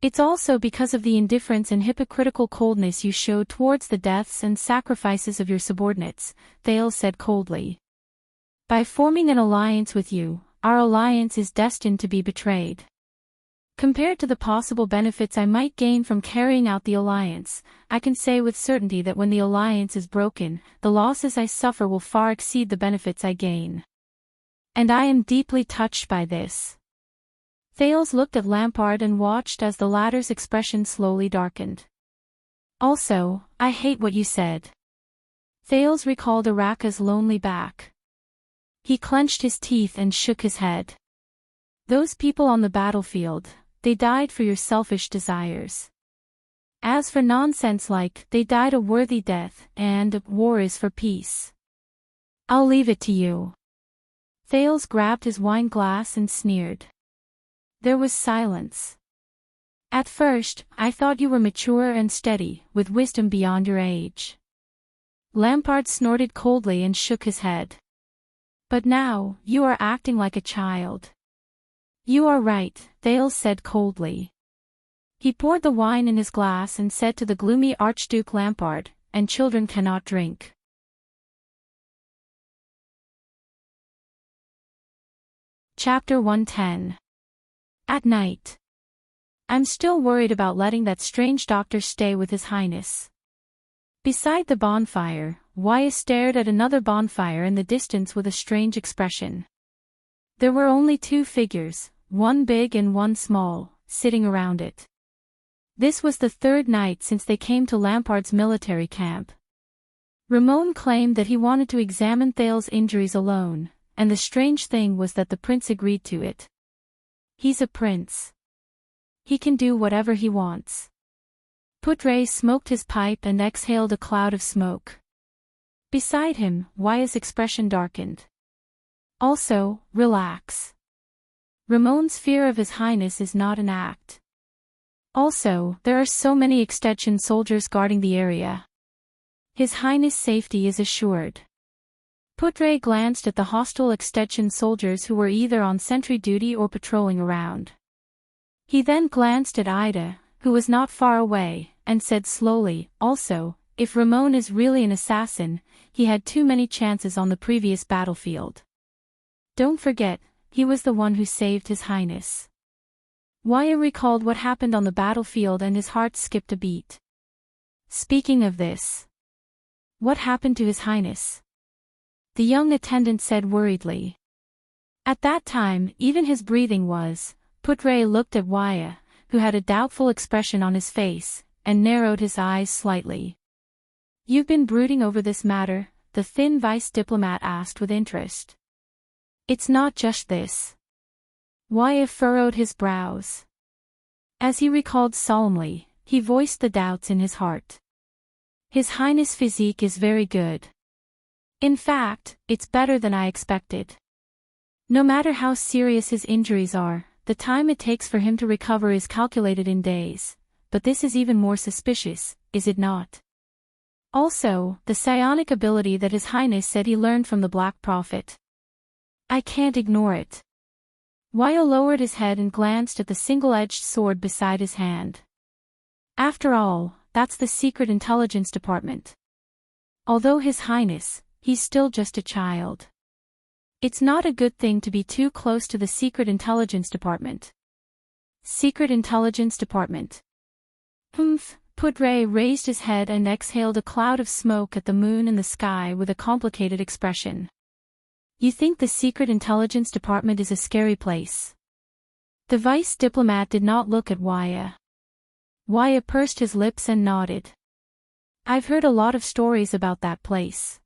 It's also because of the indifference and hypocritical coldness you showed towards the deaths and sacrifices of your subordinates, Thales said coldly. By forming an alliance with you, our alliance is destined to be betrayed. Compared to the possible benefits I might gain from carrying out the alliance, I can say with certainty that when the alliance is broken, the losses I suffer will far exceed the benefits I gain. And I am deeply touched by this. Thales looked at Lampard and watched as the latter's expression slowly darkened. Also, I hate what you said. Thales recalled Araka's lonely back. He clenched his teeth and shook his head. Those people on the battlefield, they died for your selfish desires. As for nonsense like, they died a worthy death, and war is for peace. I'll leave it to you. Thales grabbed his wine glass and sneered. There was silence. At first, I thought you were mature and steady, with wisdom beyond your age. Lampard snorted coldly and shook his head. But now, you are acting like a child. You are right, Thales said coldly. He poured the wine in his glass and said to the gloomy Archduke Lampard, and children cannot drink. Chapter 110. At night. I'm still worried about letting that strange doctor stay with His Highness. Beside the bonfire, Wyatt stared at another bonfire in the distance with a strange expression. There were only two figures, one big and one small, sitting around it. This was the third night since they came to Lampard's military camp. Ramon claimed that he wanted to examine Thales' injuries alone, and the strange thing was that the prince agreed to it. He's a prince. He can do whatever he wants. Putre smoked his pipe and exhaled a cloud of smoke. Beside him, Wyatt's expression darkened. Also, relax. Ramon's fear of His Highness is not an act. Also, there are so many extension soldiers guarding the area. His Highness' safety is assured. Putre glanced at the hostile extension soldiers who were either on sentry duty or patrolling around. He then glanced at Ida, who was not far away, and said slowly, also, if Ramon is really an assassin, he had too many chances on the previous battlefield. Don't forget, he was the one who saved His Highness. Wyatt recalled what happened on the battlefield and his heart skipped a beat. Speaking of this, what happened to His Highness? The young attendant said worriedly. At that time, even his breathing was. Putre looked at Wyatt, who had a doubtful expression on his face, and narrowed his eyes slightly. You've been brooding over this matter? The thin vice diplomat asked with interest. It's not just this. Wyatt furrowed his brows. As he recalled solemnly, he voiced the doubts in his heart. His Highness' physique is very good. In fact, it's better than I expected. No matter how serious his injuries are, the time it takes for him to recover is calculated in days, but this is even more suspicious, is it not? Also, the psionic ability that His Highness said he learned from the Black Prophet. I can't ignore it. Wyatt lowered his head and glanced at the single-edged sword beside his hand. After all, that's the Secret Intelligence Department. Although His Highness, he's still just a child. It's not a good thing to be too close to the Secret Intelligence Department. Secret Intelligence Department. Putre raised his head and exhaled a cloud of smoke at the moon in the sky with a complicated expression. You think the Secret Intelligence Department is a scary place? The vice diplomat did not look at Wyatt. Wyatt pursed his lips and nodded. I've heard a lot of stories about that place.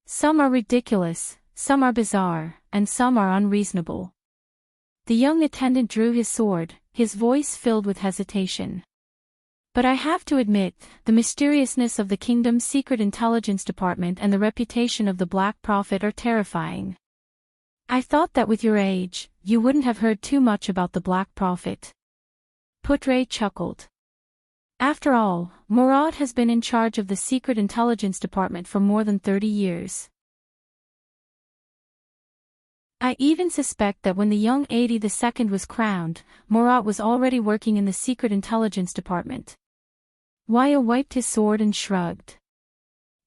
Some are ridiculous, some are bizarre, and some are unreasonable. The young attendant drew his sword, his voice filled with hesitation. But I have to admit, the mysteriousness of the kingdom's secret intelligence department and the reputation of the Black Prophet are terrifying. I thought that with your age, you wouldn't have heard too much about the Black Prophet. Putre chuckled. After all, Murat has been in charge of the secret intelligence department for more than 30 years. I even suspect that when the young 82nd was crowned, Murat was already working in the secret intelligence department. Wyatt wiped his sword and shrugged.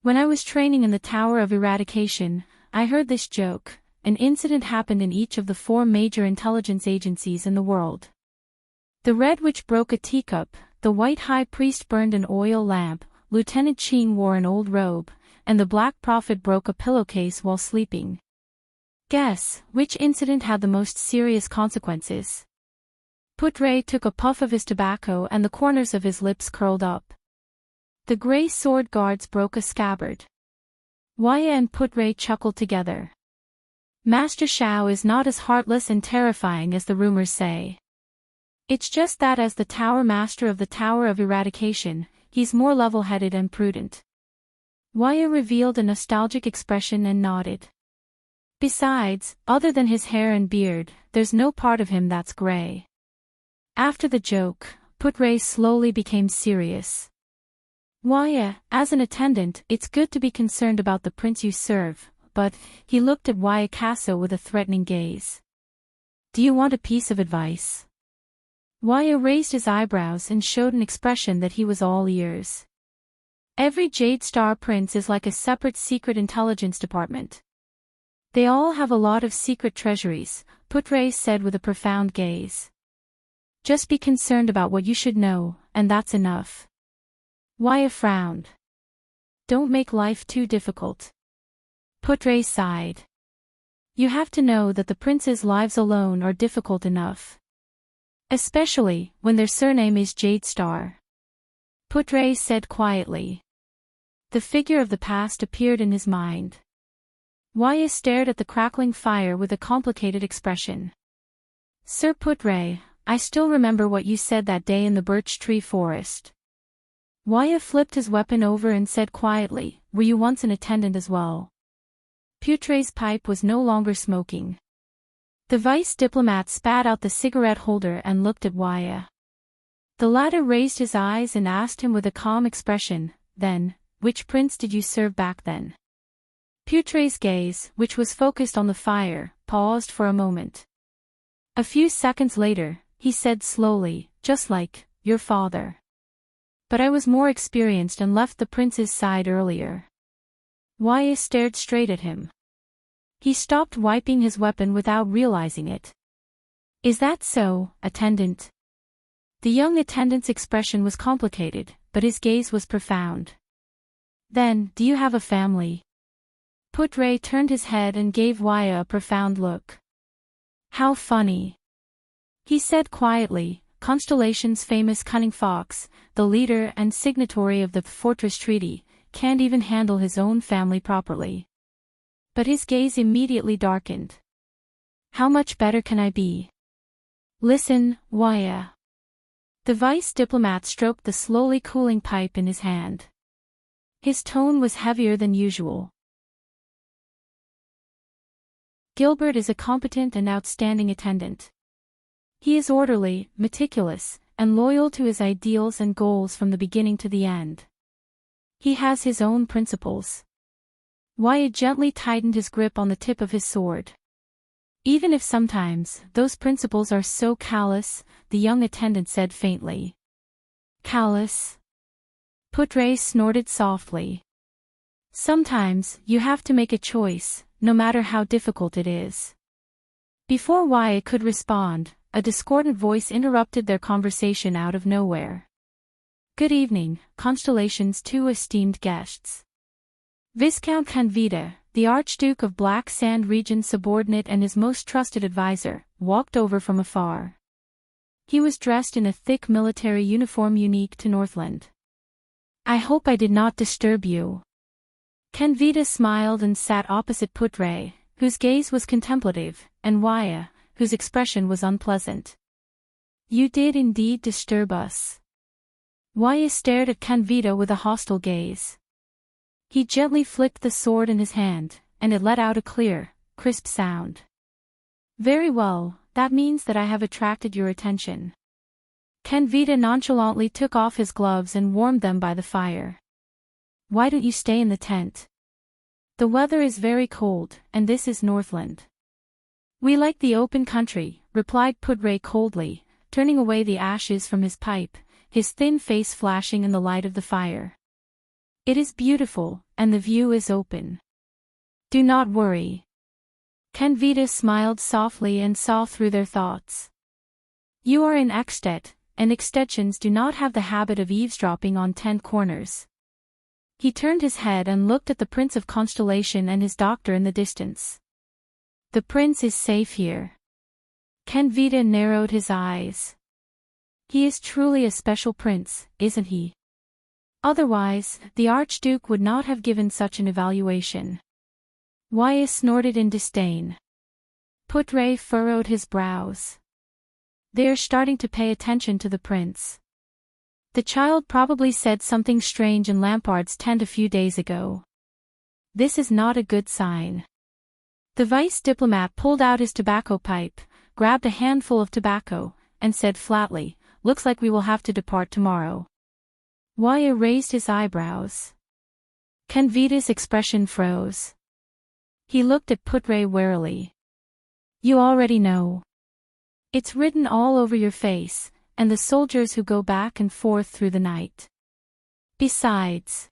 When I was training in the Tower of Eradication, I heard this joke. An incident happened in each of the 4 major intelligence agencies in the world. The Red Witch broke a teacup, the White High Priest burned an oil lamp, Lieutenant Ching wore an old robe, and the Black Prophet broke a pillowcase while sleeping. Guess, which incident had the most serious consequences? Putre took a puff of his tobacco and the corners of his lips curled up. The grey sword guards broke a scabbard. Wyatt and Putre chuckled together. Master Shao is not as heartless and terrifying as the rumors say. It's just that as the Tower Master of the Tower of Eradication, he's more level-headed and prudent. Wyatt revealed a nostalgic expression and nodded. Besides, other than his hair and beard, there's no part of him that's grey. After the joke, Putre slowly became serious. Wyatt, as an attendant, it's good to be concerned about the prince you serve, but, he looked at Wyatt Casso with a threatening gaze. Do you want a piece of advice? Waya raised his eyebrows and showed an expression that he was all ears. Every Jade Star prince is like a separate secret intelligence department. They all have a lot of secret treasuries, Putre said with a profound gaze. Just be concerned about what you should know, and that's enough. Waya frowned. Don't make life too difficult. Putre sighed. You have to know that the princes' lives alone are difficult enough. Especially when their surname is Jade Star. Putre said quietly. The figure of the past appeared in his mind. Waya stared at the crackling fire with a complicated expression. Sir Putre, I still remember what you said that day in the birch tree forest. Waya flipped his weapon over and said quietly, were you once an attendant as well? Putre's pipe was no longer smoking. The vice diplomat spat out the cigarette holder and looked at Waya. The latter raised his eyes and asked him with a calm expression, then, which prince did you serve back then? Putre's gaze, which was focused on the fire, paused for a moment. A few seconds later, he said slowly, just like your father. But I was more experienced and left the prince's side earlier. Waya stared straight at him. He stopped wiping his weapon without realizing it. Is that so, attendant? The young attendant's expression was complicated, but his gaze was profound. Then, do you have a family? Putre turned his head and gave Waya a profound look. How funny. He said quietly, Constellation's famous cunning fox, the leader and signatory of the Fortress Treaty, can't even handle his own family properly. But his gaze immediately darkened. How much better can I be? Listen, Waya. The vice diplomat stroked the slowly cooling pipe in his hand. His tone was heavier than usual. Gilbert is a competent and outstanding attendant. He is orderly, meticulous, and loyal to his ideals and goals from the beginning to the end. He has his own principles. Wyatt gently tightened his grip on the tip of his sword. Even if sometimes those principles are so callous, the young attendant said faintly. Callous? Putre snorted softly. Sometimes you have to make a choice, no matter how difficult it is. Before Wyatt could respond, a discordant voice interrupted their conversation out of nowhere. Good evening, Constellation's two esteemed guests. Viscount Canvita, the Archduke of Black Sand Region subordinate and his most trusted advisor, walked over from afar. He was dressed in a thick military uniform unique to Northland. I hope I did not disturb you. Canvita smiled and sat opposite Putre, whose gaze was contemplative, and Waya, whose expression was unpleasant. You did indeed disturb us. Waya stared at Canvita with a hostile gaze. He gently flicked the sword in his hand, and it let out a clear, crisp sound. Very well, that means that I have attracted your attention. Canvita nonchalantly took off his gloves and warmed them by the fire. Why don't you stay in the tent? The weather is very cold, and this is Northland. We like the open country, replied Putre coldly, turning away the ashes from his pipe, his thin face flashing in the light of the fire. It is beautiful, and the view is open. Do not worry. Canvita smiled softly and saw through their thoughts. You are in Ekstedt, and Ekstedtians do not have the habit of eavesdropping on tent corners. He turned his head and looked at the Prince of Constellation and his doctor in the distance. The prince is safe here. Canvita narrowed his eyes. He is truly a special prince, isn't he? Otherwise, the Archduke would not have given such an evaluation. Waya snorted in disdain. Putre furrowed his brows. They are starting to pay attention to the prince. The child probably said something strange in Lampard's tent a few days ago. This is not a good sign. The vice diplomat pulled out his tobacco pipe, grabbed a handful of tobacco, and said flatly, looks like we will have to depart tomorrow. Waya raised his eyebrows. Canvita's expression froze. He looked at Putre warily. You already know. It's written all over your face, and the soldiers who go back and forth through the night. Besides.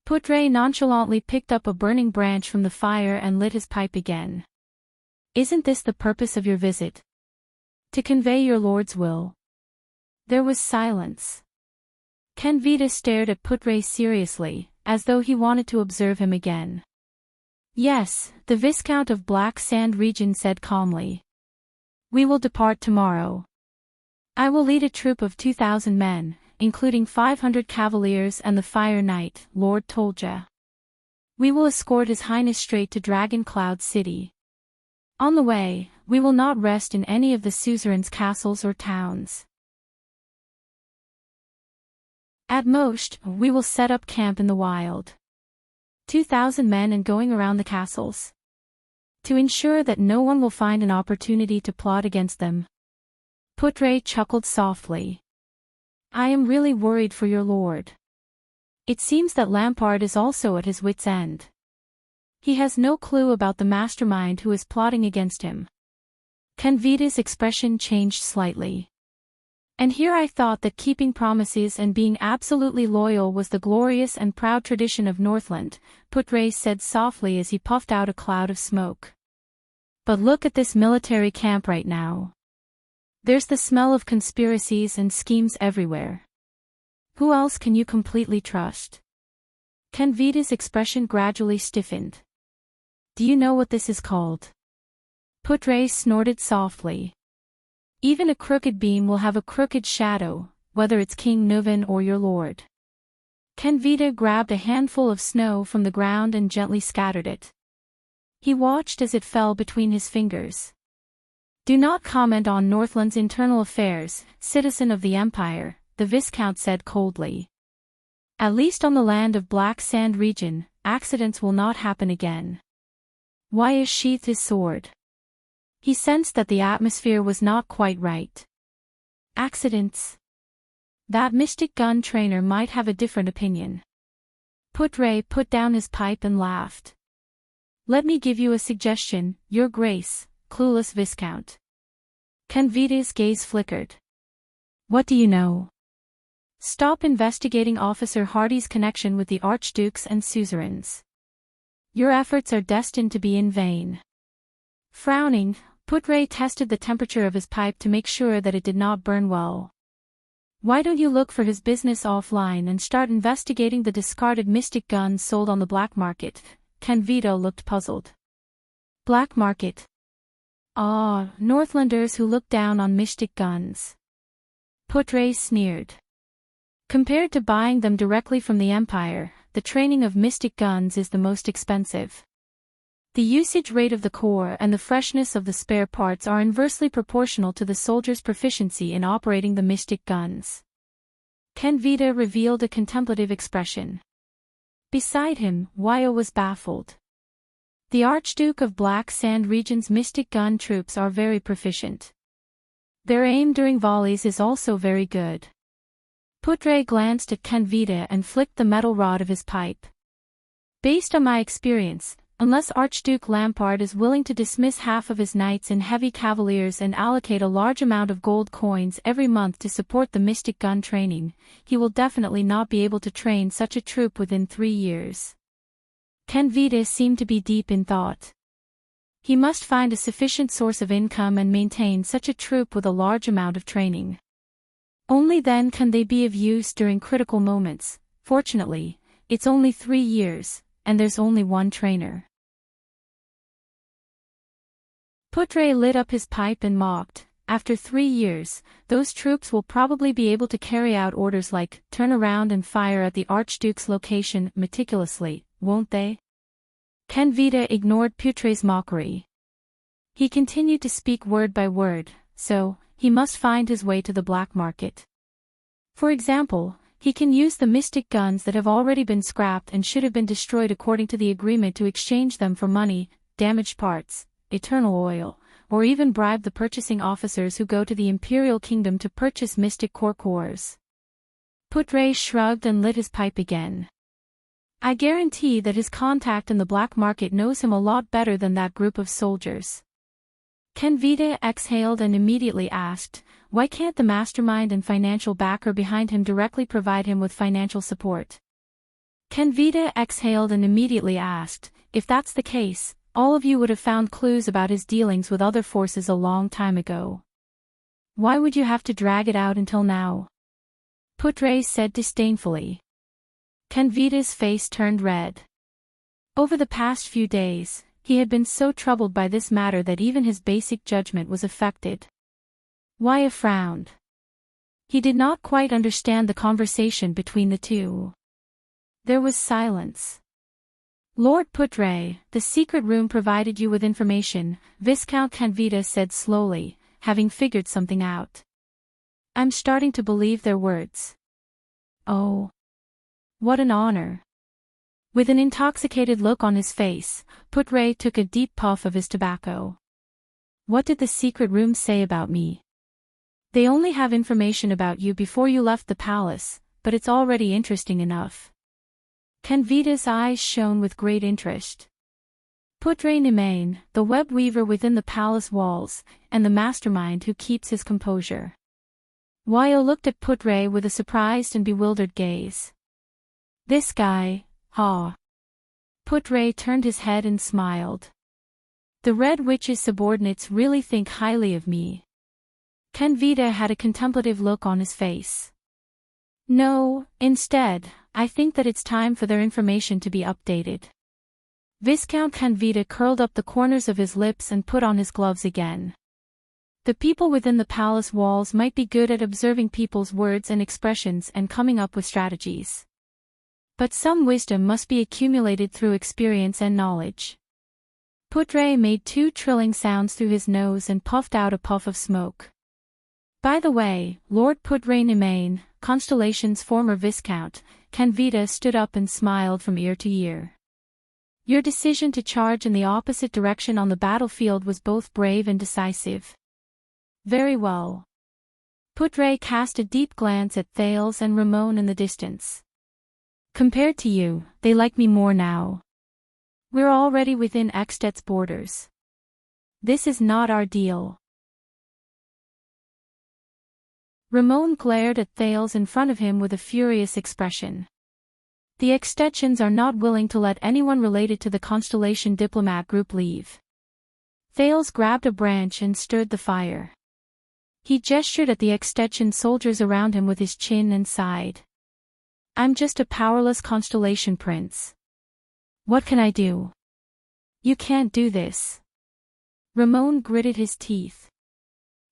Putre nonchalantly picked up a burning branch from the fire and lit his pipe again. Isn't this the purpose of your visit? To convey your lord's will. There was silence. Kenvita stared at Putre seriously, as though he wanted to observe him again. Yes, the Viscount of Black Sand region said calmly. We will depart tomorrow. I will lead a troop of 2,000 men, including 500 cavaliers and the Fire Knight, Lord Tolja. We will escort His Highness straight to Dragon Cloud City. On the way, we will not rest in any of the suzerain's castles or towns. At most, we will set up camp in the wild. 2,000 men and going around the castles. To ensure that no one will find an opportunity to plot against them. Putre chuckled softly. I am really worried for your lord. It seems that Lampard is also at his wit's end. He has no clue about the mastermind who is plotting against him. Kenvita's expression changed slightly. And here I thought that keeping promises and being absolutely loyal was the glorious and proud tradition of Northland, Putre said softly as he puffed out a cloud of smoke. But look at this military camp right now. There's the smell of conspiracies and schemes everywhere. Who else can you completely trust? Kenvita's expression gradually stiffened. Do you know what this is called? Putre snorted softly. Even a crooked beam will have a crooked shadow, whether it's King Nuvan or your lord. Kenvita grabbed a handful of snow from the ground and gently scattered it. He watched as it fell between his fingers. Do not comment on Northland's internal affairs, citizen of the Empire, the Viscount said coldly. At least on the land of Black Sand region, accidents will not happen again. Wyatt sheathed his sword. He sensed that the atmosphere was not quite right. Accidents? That mystic gun trainer might have a different opinion. Putre put down his pipe and laughed. Let me give you a suggestion, Your Grace, clueless Viscount. Kenvita's gaze flickered. What do you know? Stop investigating Officer Hardy's connection with the archdukes and suzerains. Your efforts are destined to be in vain. Frowning, Putre tested the temperature of his pipe to make sure that it did not burn well. Why don't you look for his business offline and start investigating the discarded mystic guns sold on the black market? Kenvita looked puzzled. Black market? Ah, Northlanders who look down on mystic guns. Putre sneered. Compared to buying them directly from the Empire, the training of mystic guns is the most expensive. The usage rate of the core and the freshness of the spare parts are inversely proportional to the soldier's proficiency in operating the mystic guns. Kenvita revealed a contemplative expression. Beside him, Wyo was baffled. The Archduke of Black Sand region's mystic gun troops are very proficient. Their aim during volleys is also very good. Putre glanced at Kenvita and flicked the metal rod of his pipe. Based on my experience, unless Archduke Lampard is willing to dismiss half of his knights and heavy cavaliers and allocate a large amount of gold coins every month to support the mystic gun training, he will definitely not be able to train such a troop within 3 years. Kenvita seemed to be deep in thought. He must find a sufficient source of income and maintain such a troop with a large amount of training. Only then can they be of use during critical moments. Fortunately, it's only 3 years, and there's only one trainer. Putre lit up his pipe and mocked. After 3 years, those troops will probably be able to carry out orders like, turn around and fire at the Archduke's location meticulously, won't they? Kenvita ignored Putre's mockery. He continued to speak word by word, so, he must find his way to the black market. For example, he can use the mystic guns that have already been scrapped and should have been destroyed according to the agreement to exchange them for money, damaged parts, eternal oil, or even bribe the purchasing officers who go to the Imperial Kingdom to purchase mystic core cores. Putre shrugged and lit his pipe again. I guarantee that his contact in the black market knows him a lot better than that group of soldiers. Kenvita exhaled and immediately asked, why can't the mastermind and financial backer behind him directly provide him with financial support? Kenvita exhaled and immediately asked, if that's the case, all of you would have found clues about his dealings with other forces a long time ago. Why would you have to drag it out until now? Putre said disdainfully. Kenvita's face turned red. Over the past few days, he had been so troubled by this matter that even his basic judgment was affected. Why frowned? He did not quite understand the conversation between the two. There was silence. Lord Putre, the secret room provided you with information, Viscount Kenvita said slowly, having figured something out. I'm starting to believe their words. Oh. What an honor. With an intoxicated look on his face, Putre took a deep puff of his tobacco. What did the secret room say about me? They only have information about you before you left the palace, but it's already interesting enough. Kenvita's eyes shone with great interest. Putre Nimain, the web weaver within the palace walls, and the mastermind who keeps his composure. Wayo looked at Putre with a surprised and bewildered gaze. This guy, ha. Putre turned his head and smiled. The Red Witch's subordinates really think highly of me. Kenvita had a contemplative look on his face. No, instead, I think that it's time for their information to be updated. Viscount Kenvita curled up the corners of his lips and put on his gloves again. The people within the palace walls might be good at observing people's words and expressions and coming up with strategies. But some wisdom must be accumulated through experience and knowledge. Putre made 2 trilling sounds through his nose and puffed out a puff of smoke. By the way, Lord Putre Nimain, Constellation's former viscount, Kenvita stood up and smiled from ear to ear. Your decision to charge in the opposite direction on the battlefield was both brave and decisive. Very well. Putre cast a deep glance at Thales and Ramon in the distance. Compared to you, they like me more now. We're already within Extet's borders. This is not our deal. Ramon glared at Thales in front of him with a furious expression. The Extetians are not willing to let anyone related to the Constellation diplomat group leave. Thales grabbed a branch and stirred the fire. He gestured at the Extetian soldiers around him with his chin and sighed. I'm just a powerless Constellation prince. What can I do? You can't do this. Ramon gritted his teeth.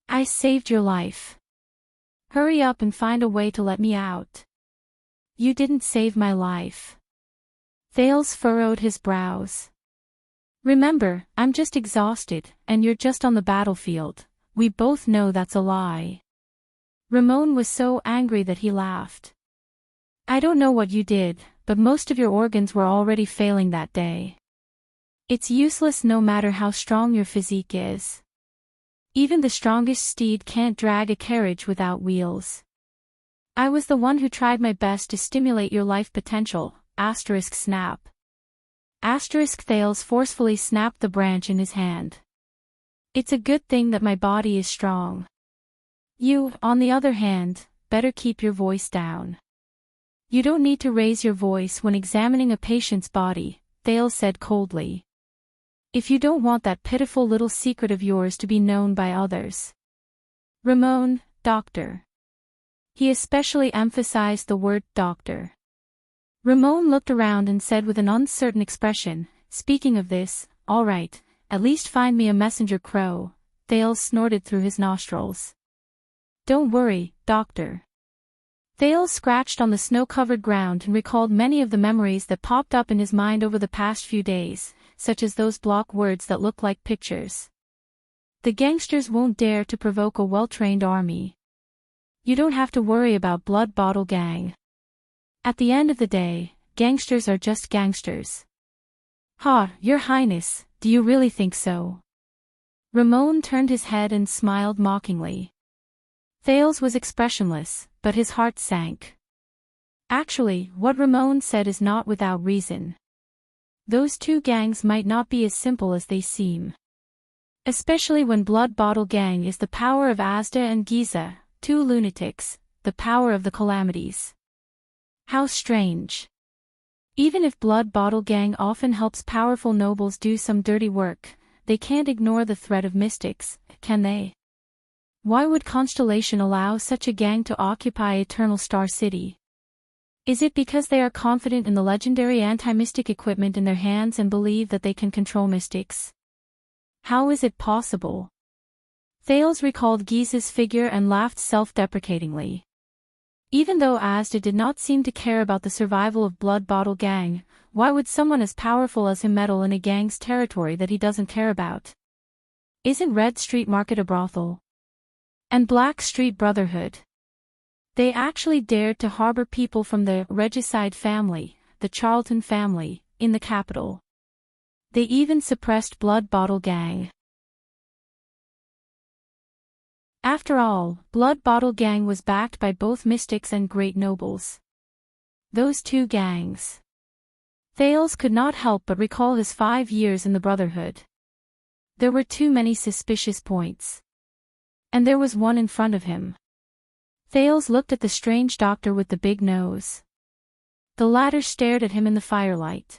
I saved your life. Hurry up and find a way to let me out. You didn't save my life. Thales furrowed his brows. Remember, I'm just exhausted, and you're just on the battlefield. We both know that's a lie. Ramon was so angry that he laughed. I don't know what you did, but most of your organs were already failing that day. It's useless no matter how strong your physique is. Even the strongest steed can't drag a carriage without wheels. I was the one who tried my best to stimulate your life potential, snap. Thales forcefully snapped the branch in his hand. It's a good thing that my body is strong. You, on the other hand, better keep your voice down. You don't need to raise your voice when examining a patient's body, Thales said coldly. If you don't want that pitiful little secret of yours to be known by others. Ramon, doctor. He especially emphasized the word doctor. Ramon looked around and said with an uncertain expression, speaking of this, all right, at least find me a messenger crow. Thales snorted through his nostrils. Don't worry, doctor. Thales scratched on the snow-covered ground and recalled many of the memories that popped up in his mind over the past few days, such as those block words that look like pictures. The gangsters won't dare to provoke a well-trained army. You don't have to worry about Blood Bottle Gang. At the end of the day, gangsters are just gangsters. Ha, Your Highness, do you really think so? Ramon turned his head and smiled mockingly. Thales was expressionless, but his heart sank. Actually, what Ramon said is not without reason. Those two gangs might not be as simple as they seem. Especially when Blood Bottle Gang is the power of Asda and Giza, two lunatics, the power of the calamities. How strange. Even if Blood Bottle Gang often helps powerful nobles do some dirty work, they can't ignore the threat of mystics, can they? Why would Constellation allow such a gang to occupy Eternal Star City? Is it because they are confident in the legendary anti-mystic equipment in their hands and believe that they can control mystics? How is it possible? Thales recalled Giza's figure and laughed self-deprecatingly. Even though Asda did not seem to care about the survival of Blood Bottle Gang, why would someone as powerful as him meddle in a gang's territory that he doesn't care about? Isn't Red Street Market a brothel? And Black Street Brotherhood? They actually dared to harbor people from the Regicide family, the Charlton family, in the capital. They even suppressed Blood Bottle Gang. After all, Blood Bottle Gang was backed by both mystics and great nobles. Those two gangs. Thales could not help but recall his 5 years in the Brotherhood. There were too many suspicious points. And there was one in front of him. Thales looked at the strange doctor with the big nose. The latter stared at him in the firelight.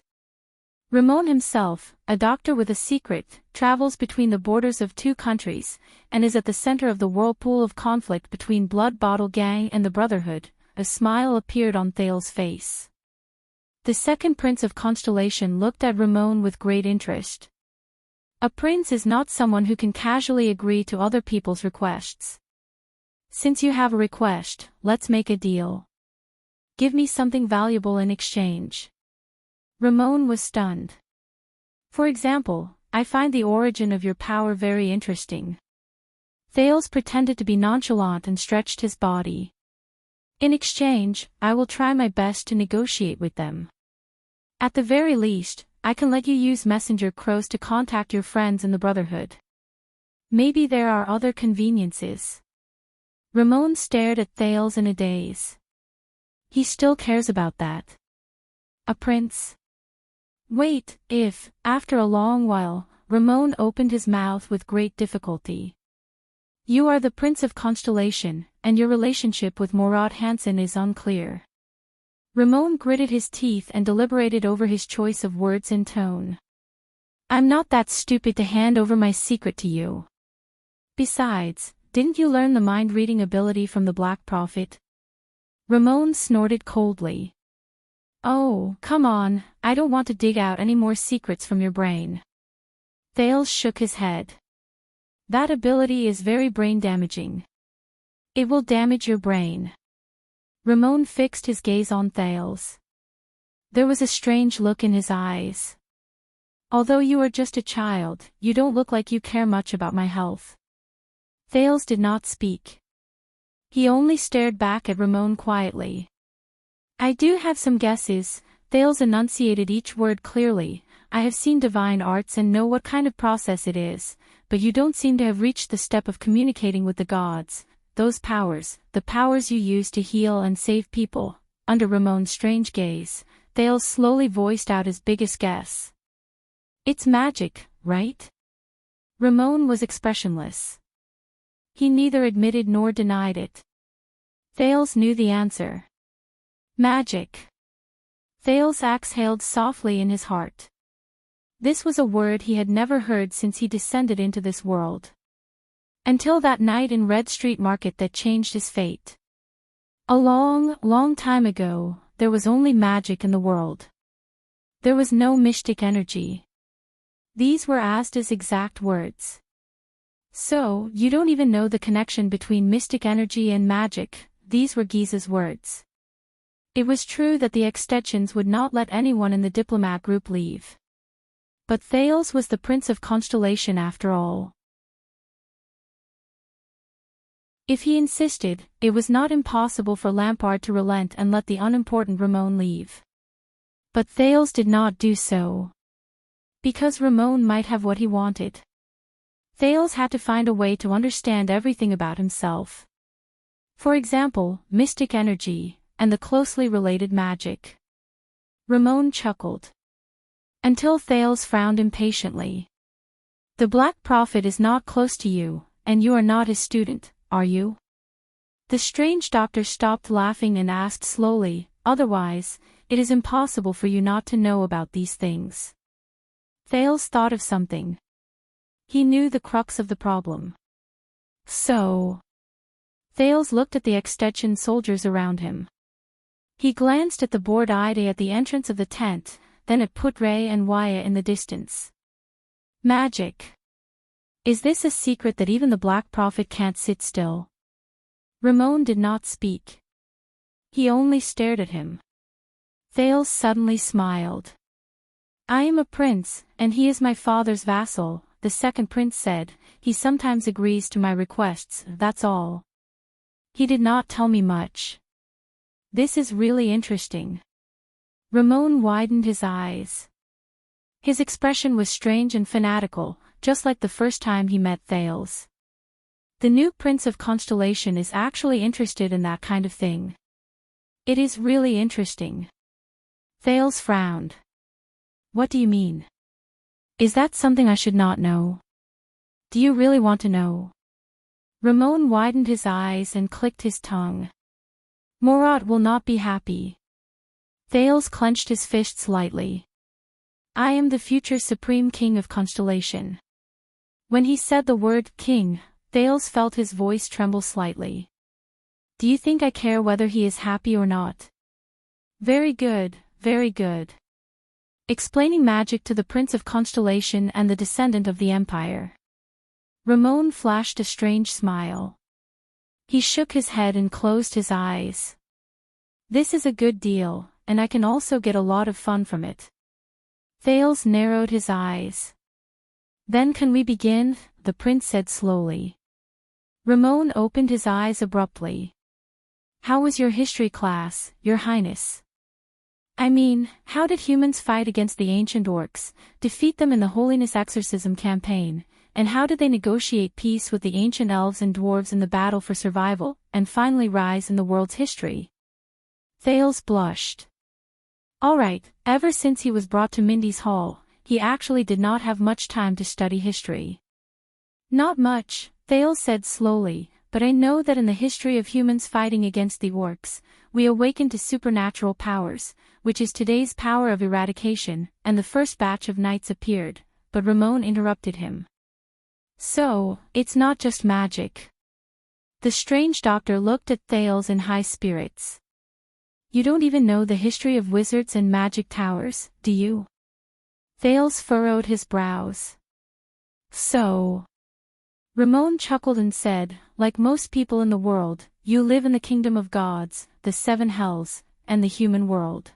Ramon himself, a doctor with a secret, travels between the borders of two countries, and is at the center of the whirlpool of conflict between Blood Bottle Gang and the Brotherhood. A smile appeared on Thales' face. The second prince of Constellation looked at Ramon with great interest. A prince is not someone who can casually agree to other people's requests. Since you have a request, let's make a deal. Give me something valuable in exchange. Ramon was stunned. For example, I find the origin of your power very interesting. Thales pretended to be nonchalant and stretched his body. In exchange, I will try my best to negotiate with them. At the very least, I can let you use messenger crows to contact your friends in the Brotherhood. Maybe there are other conveniences. Ramon stared at Thales in a daze. He still cares about that. A prince? Wait, if, after a long while, Ramon opened his mouth with great difficulty. You are the Prince of Constellation, and your relationship with Morat Hansen is unclear. Ramon gritted his teeth and deliberated over his choice of words and tone. I'm not that stupid to hand over my secret to you. Besides, didn't you learn the mind-reading ability from the Black Prophet? Ramon snorted coldly. Oh, come on, I don't want to dig out any more secrets from your brain. Thales shook his head. That ability is very brain-damaging. It will damage your brain. Ramon fixed his gaze on Thales. There was a strange look in his eyes. Although you are just a child, you don't look like you care much about my health. Thales did not speak. He only stared back at Ramon quietly. I do have some guesses. Thales enunciated each word clearly. I have seen divine arts and know what kind of process it is, but you don't seem to have reached the step of communicating with the gods. Those powers, the powers you use to heal and save people. Under Ramon's strange gaze, Thales slowly voiced out his biggest guess. It's magic, right? Ramon was expressionless. He neither admitted nor denied it. Thales knew the answer. Magic. Thales exhaled softly in his heart. This was a word he had never heard since he descended into this world. Until that night in Red Street Market that changed his fate. A long, long time ago, there was only magic in the world. There was no mystic energy. These were Asda's exact words. So, you don't even know the connection between mystic energy and magic. These were Giza's words. It was true that the extensions would not let anyone in the diplomat group leave. But Thales was the Prince of Constellation after all. If he insisted, it was not impossible for Lampard to relent and let the unimportant Ramon leave. But Thales did not do so. Because Ramon might have what he wanted. Thales had to find a way to understand everything about himself. For example, mystic energy, and the closely related magic. Ramon chuckled. Until Thales frowned impatiently. The Black Prophet is not close to you, and you are not his student, are you? The strange doctor stopped laughing and asked slowly, otherwise, it is impossible for you not to know about these things. Thales thought of something. He knew the crux of the problem. So. Thales looked at the extension soldiers around him. He glanced at the bored-eyed at the entrance of the tent, then at Putre and Waya in the distance. Magic. Is this a secret that even the Black Prophet can't sit still? Ramon did not speak. He only stared at him. Thales suddenly smiled. I am a prince, and he is my father's vassal, the second prince said. He sometimes agrees to my requests, that's all. He did not tell me much. This is really interesting. Ramon widened his eyes. His expression was strange and fanatical, just like the first time he met Thales. The new Prince of Constellation is actually interested in that kind of thing. It is really interesting. Thales frowned. What do you mean? Is that something I should not know? Do you really want to know? Ramon widened his eyes and clicked his tongue. Morat will not be happy. Thales clenched his fists lightly. I am the future Supreme King of Constellation. When he said the word king, Thales felt his voice tremble slightly. Do you think I care whether he is happy or not? Very good, very good. Explaining magic to the Prince of Constellation and the descendant of the Empire. Ramon flashed a strange smile. He shook his head and closed his eyes. This is a good deal, and I can also get a lot of fun from it. Thales narrowed his eyes. Then can we begin? The prince said slowly. Ramon opened his eyes abruptly. How was your history class, Your Highness? I mean, how did humans fight against the ancient orcs, defeat them in the Holiness Exorcism campaign, and how did they negotiate peace with the ancient elves and dwarves in the battle for survival, and finally rise in the world's history? Thales blushed. All right, ever since he was brought to Mindy's Hall, he actually did not have much time to study history. Not much, Thales said slowly, but I know that in the history of humans fighting against the orcs, we awakened to supernatural powers, which is today's power of eradication, and the first batch of knights appeared, but Ramon interrupted him. So, it's not just magic. The strange doctor looked at Thales in high spirits. You don't even know the history of wizards and magic towers, do you? Thales furrowed his brows. So. Ramon chuckled and said, like most people in the world, you live in the kingdom of gods, the seven hells, and the human world.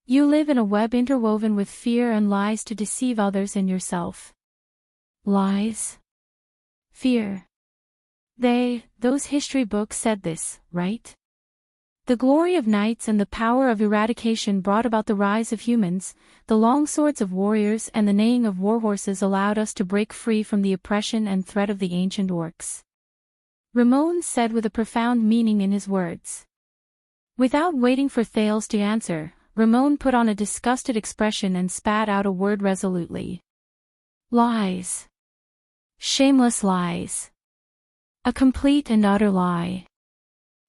You live in a web interwoven with fear and lies to deceive others and yourself. Lies? Fear. Those history books said this, right? The glory of knights and the power of eradication brought about the rise of humans, the long swords of warriors and the neighing of warhorses allowed us to break free from the oppression and threat of the ancient orcs. Ramon said with a profound meaning in his words. Without waiting for Thales to answer, Ramon put on a disgusted expression and spat out a word resolutely. Lies. Shameless lies. A complete and utter lie.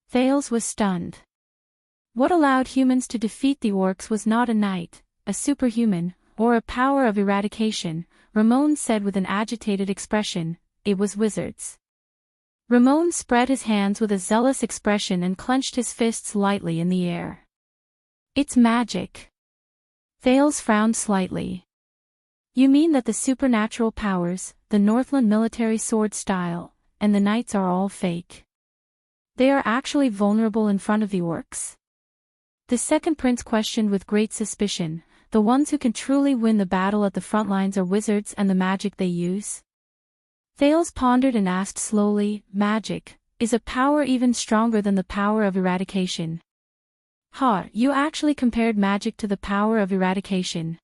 Thales was stunned. What allowed humans to defeat the orcs was not a knight, a superhuman, or a power of eradication, Ramon said with an agitated expression, it was wizards. Ramon spread his hands with a zealous expression and clenched his fists lightly in the air. It's magic. Thales frowned slightly. You mean that the supernatural powers, the Northland military sword style, and the knights are all fake? They are actually vulnerable in front of the orcs? The second prince questioned with great suspicion, the ones who can truly win the battle at the front lines are wizards and the magic they use? Thales pondered and asked slowly, magic, is a power even stronger than the power of eradication? You actually compared magic to the power of eradication.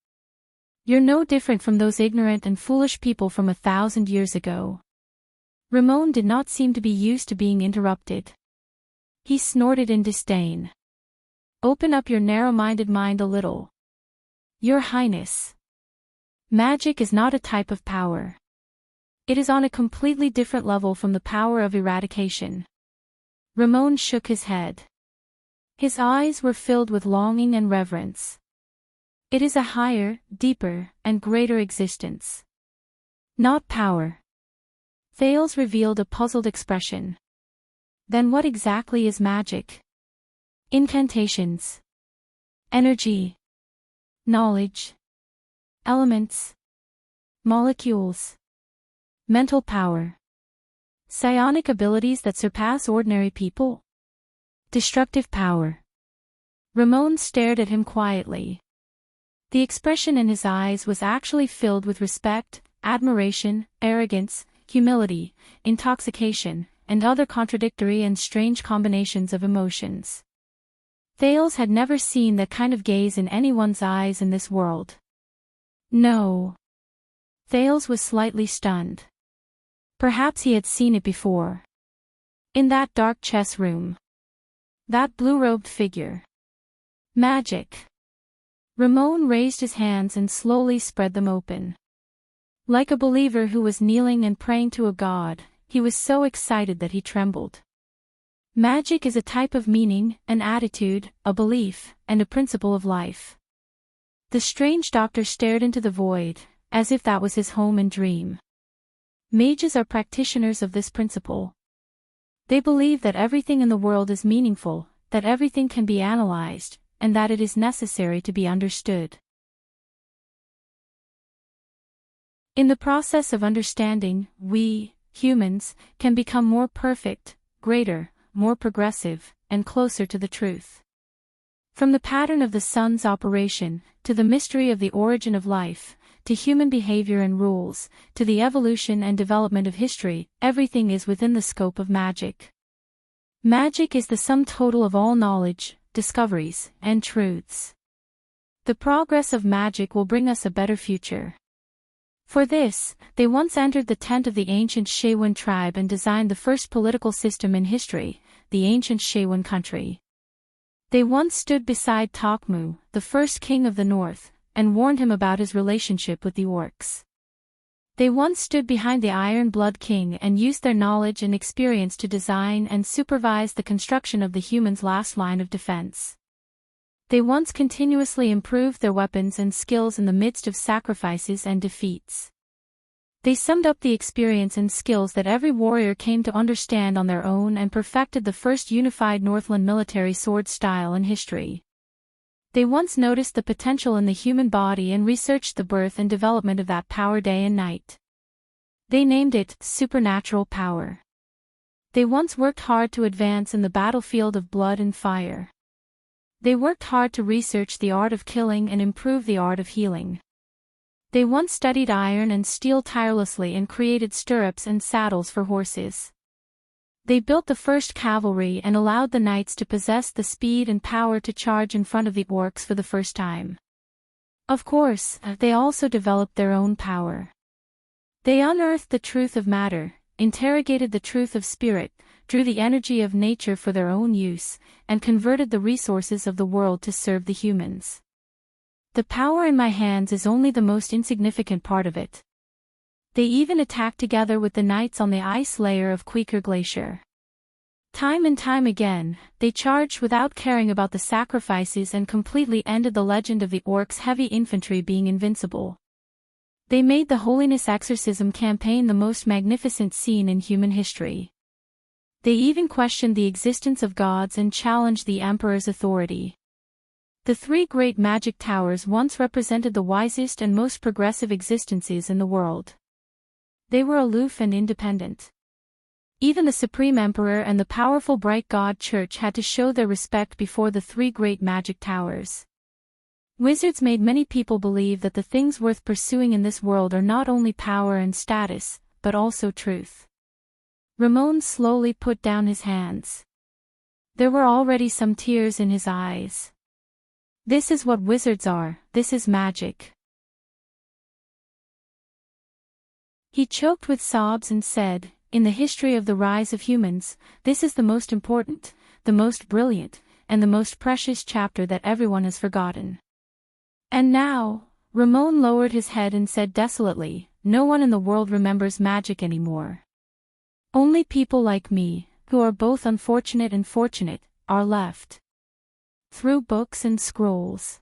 You're no different from those ignorant and foolish people from 1,000 years ago. Ramon did not seem to be used to being interrupted. He snorted in disdain. Open up your narrow-minded mind a little. Your Highness. Magic is not a type of power. It is on a completely different level from the power of eradication. Ramon shook his head. His eyes were filled with longing and reverence. It is a higher, deeper, and greater existence. Not power. Thales revealed a puzzled expression. Then what exactly is magic? Incantations. Energy. Knowledge. Elements. Molecules. Mental power. Psionic abilities that surpass ordinary people. Destructive power. Ramon stared at him quietly. The expression in his eyes was actually filled with respect, admiration, arrogance, humility, intoxication, and other contradictory and strange combinations of emotions. Thales had never seen that kind of gaze in anyone's eyes in this world. No. Thales was slightly stunned. Perhaps he had seen it before. In that dark chess room. That blue-robed figure. Magic. Ramon raised his hands and slowly spread them open. Like a believer who was kneeling and praying to a god, he was so excited that he trembled. Magic is a type of meaning, an attitude, a belief, and a principle of life. The strange doctor stared into the void, as if that was his home and dream. Mages are practitioners of this principle. They believe that everything in the world is meaningful, that everything can be analyzed, and that it is necessary to be understood. In the process of understanding, we, humans, can become more perfect, greater, more progressive, and closer to the truth. From the pattern of the sun's operation, to the mystery of the origin of life, to human behavior and rules, to the evolution and development of history, everything is within the scope of magic. Magic is the sum total of all knowledge, discoveries, and truths. The progress of magic will bring us a better future. For this, they once entered the tent of the ancient Shaywan tribe and designed the first political system in history, the ancient Shaywan country. They once stood beside Tokmu, the first king of the north, and warned him about his relationship with the orcs. They once stood behind the Iron Blood King and used their knowledge and experience to design and supervise the construction of the humans' last line of defense. They once continuously improved their weapons and skills in the midst of sacrifices and defeats. They summed up the experience and skills that every warrior came to understand on their own and perfected the first unified Northland military sword style in history. They once noticed the potential in the human body and researched the birth and development of that power day and night. They named it supernatural power. They once worked hard to advance in the battlefield of blood and fire. They worked hard to research the art of killing and improve the art of healing. They once studied iron and steel tirelessly and created stirrups and saddles for horses. They built the first cavalry and allowed the knights to possess the speed and power to charge in front of the orcs for the first time. Of course, they also developed their own power. They unearthed the truth of matter, interrogated the truth of spirit, drew the energy of nature for their own use, and converted the resources of the world to serve the humans. The power in my hands is only the most insignificant part of it. They even attacked together with the knights on the ice layer of Quaker Glacier. Time and time again, they charged without caring about the sacrifices and completely ended the legend of the orcs' heavy infantry being invincible. They made the Holiness Exorcism campaign the most magnificent scene in human history. They even questioned the existence of gods and challenged the Emperor's authority. The three great magic towers once represented the wisest and most progressive existences in the world. They were aloof and independent. Even the Supreme Emperor and the powerful Bright God Church had to show their respect before the three great magic towers. Wizards made many people believe that the things worth pursuing in this world are not only power and status, but also truth. Ramon slowly put down his hands. There were already some tears in his eyes. This is what wizards are, this is magic. He choked with sobs and said, in the history of the rise of humans, this is the most important, the most brilliant, and the most precious chapter that everyone has forgotten. And now, Ramon lowered his head and said desolately, "No one in the world remembers magic anymore. Only people like me, who are both unfortunate and fortunate, are left. Through books and scrolls.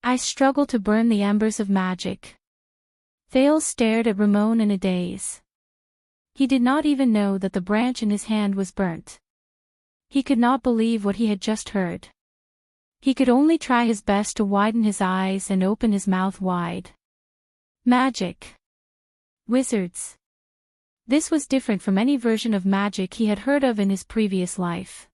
I struggle to burn the embers of magic." Thales stared at Ramon in a daze. He did not even know that the branch in his hand was burnt. He could not believe what he had just heard. He could only try his best to widen his eyes and open his mouth wide. Magic. Wizards. This was different from any version of magic he had heard of in his previous life.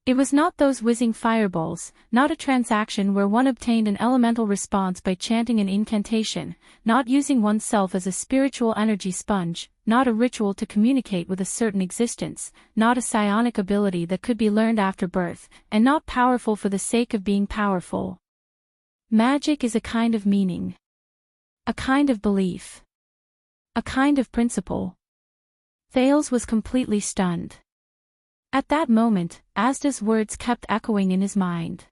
It was not those whizzing fireballs, not a transaction where one obtained an elemental response by chanting an incantation, not using oneself as a spiritual energy sponge, not a ritual to communicate with a certain existence, not a psionic ability that could be learned after birth, and not powerful for the sake of being powerful. Magic is a kind of meaning. A kind of belief. A kind of principle. Thales was completely stunned. At that moment, Asda's words kept echoing in his mind.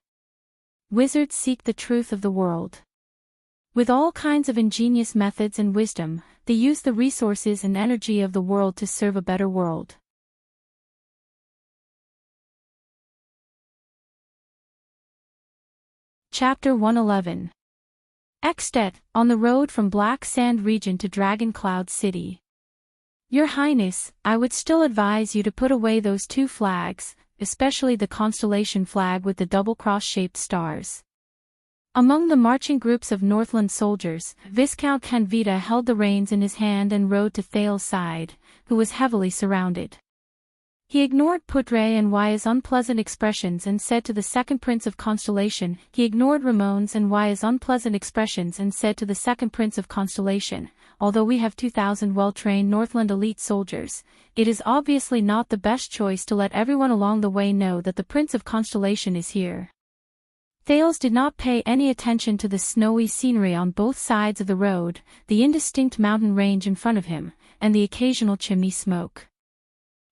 Wizards seek the truth of the world. With all kinds of ingenious methods and wisdom, they use the resources and energy of the world to serve a better world. Chapter 111. Extet, on the road from Black Sand Region to Dragon Cloud City. Your Highness, I would still advise you to put away those two flags, especially the constellation flag with the double cross-shaped stars. Among the marching groups of Northland soldiers, Viscount Canvita held the reins in his hand and rode to Thales' side, who was heavily surrounded. He ignored Putre and Waya's unpleasant expressions and said to the second Prince of Constellation, "Although we have 2,000 well-trained Northland elite soldiers, it is obviously not the best choice to let everyone along the way know that the Prince of Constellation is here." Thales did not pay any attention to the snowy scenery on both sides of the road, the indistinct mountain range in front of him, and the occasional chimney smoke.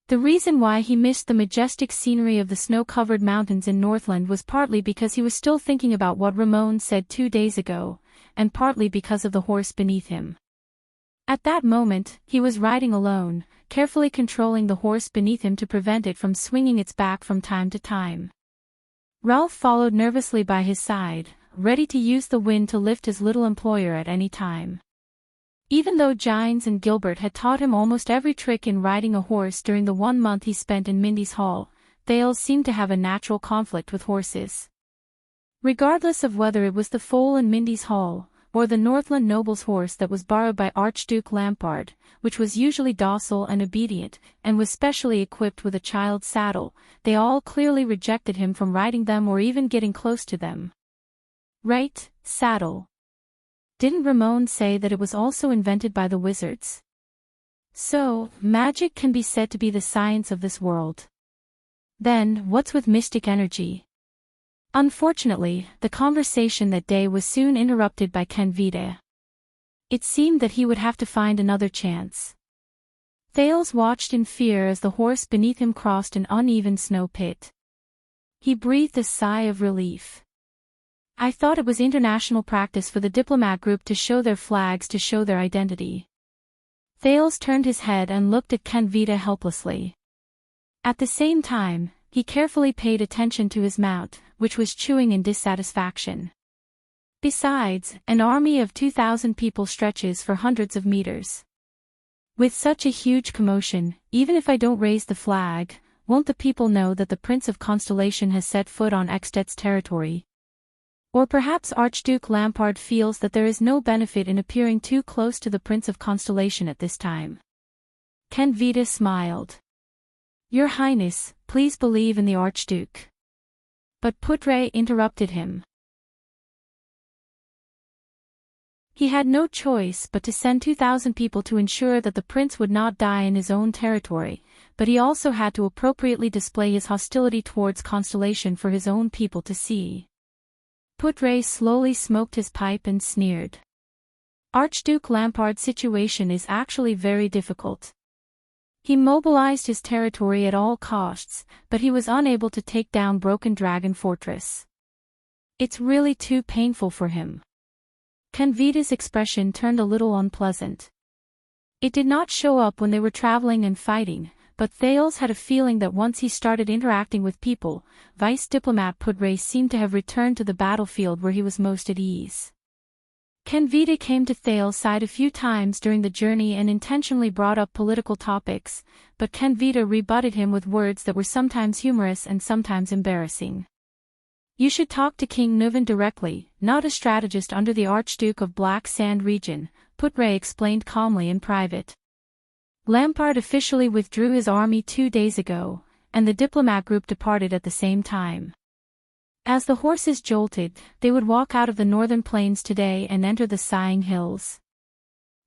The reason why he missed the majestic scenery of the snow-covered mountains in Northland was partly because he was still thinking about what Ramon said 2 days ago, and partly because of the horse beneath him. At that moment, he was riding alone, carefully controlling the horse beneath him to prevent it from swinging its back from time to time. Ralph followed nervously by his side, ready to use the wind to lift his little employer at any time. Even though Gines and Gilbert had taught him almost every trick in riding a horse during the 1 month he spent in Mindy's Hall, Thales seemed to have a natural conflict with horses. Regardless of whether it was the foal in Mindy's Hall, or the Northland noble's horse that was borrowed by Archduke Lampard, which was usually docile and obedient, and was specially equipped with a child's saddle, they all clearly rejected him from riding them or even getting close to them. Right, saddle. Didn't Ramon say that it was also invented by the wizards? So, magic can be said to be the science of this world. Then, what's with mystic energy? Unfortunately, the conversation that day was soon interrupted by Canvita. It seemed that he would have to find another chance. Thales watched in fear as the horse beneath him crossed an uneven snow pit. He breathed a sigh of relief. I thought it was international practice for the diplomat group to show their flags to show their identity. Thales turned his head and looked at Canvita helplessly. At the same time, he carefully paid attention to his mount, which was chewing in dissatisfaction. Besides, an army of 2,000 people stretches for hundreds of meters. With such a huge commotion, even if I don't raise the flag, won't the people know that the Prince of Constellation has set foot on Extet's territory? Or perhaps Archduke Lampard feels that there is no benefit in appearing too close to the Prince of Constellation at this time. Canvita smiled. Your Highness, please believe in the Archduke. But Putre interrupted him. He had no choice but to send 2,000 people to ensure that the prince would not die in his own territory, but he also had to appropriately display his hostility towards Constellation for his own people to see. Putre slowly smoked his pipe and sneered. Archduke Lampard's situation is actually very difficult. He mobilized his territory at all costs, but he was unable to take down Broken Dragon Fortress. It's really too painful for him. Canvita's expression turned a little unpleasant. It did not show up when they were traveling and fighting, but Thales had a feeling that once he started interacting with people, Vice Diplomat Pudray seemed to have returned to the battlefield where he was most at ease. Canvita came to Thales' side a few times during the journey and intentionally brought up political topics, but Canvita rebutted him with words that were sometimes humorous and sometimes embarrassing. You should talk to King Nuvan directly, not a strategist under the Archduke of Black Sand region, Pudray explained calmly in private. Lampard officially withdrew his army 2 days ago, and the diplomat group departed at the same time. As the horses jolted, they would walk out of the northern plains today and enter the Sighing Hills.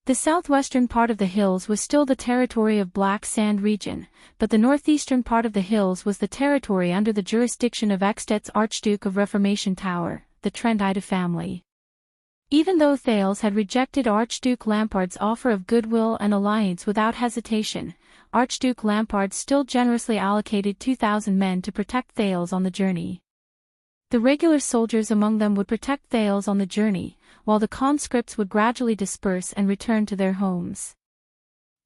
The southwestern part of the hills was still the territory of Black Sand region, but the northeastern part of the hills was the territory under the jurisdiction of Eksted's Archduke of Reformation Tower, the Trentide family. Even though Thales had rejected Archduke Lampard's offer of goodwill and alliance without hesitation, Archduke Lampard still generously allocated 2,000 men to protect Thales on the journey. The regular soldiers among them would protect Thales on the journey, while the conscripts would gradually disperse and return to their homes.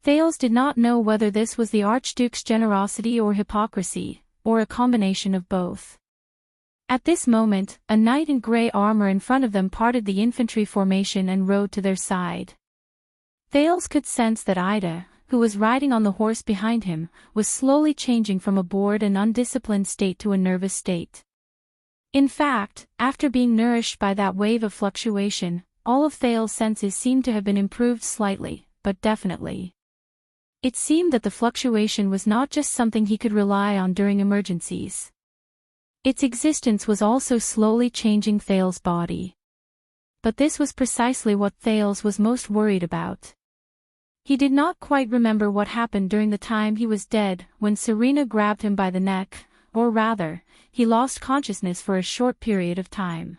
Thales did not know whether this was the Archduke's generosity or hypocrisy, or a combination of both. At this moment, a knight in grey armor in front of them parted the infantry formation and rode to their side. Thales could sense that Ida, who was riding on the horse behind him, was slowly changing from a bored and undisciplined state to a nervous state. In fact, after being nourished by that wave of fluctuation, all of Thales' senses seemed to have been improved slightly, but definitely. It seemed that the fluctuation was not just something he could rely on during emergencies. Its existence was also slowly changing Thales' body. But this was precisely what Thales was most worried about. He did not quite remember what happened during the time he was dead when Serena grabbed him by the neck, or rather, he lost consciousness for a short period of time.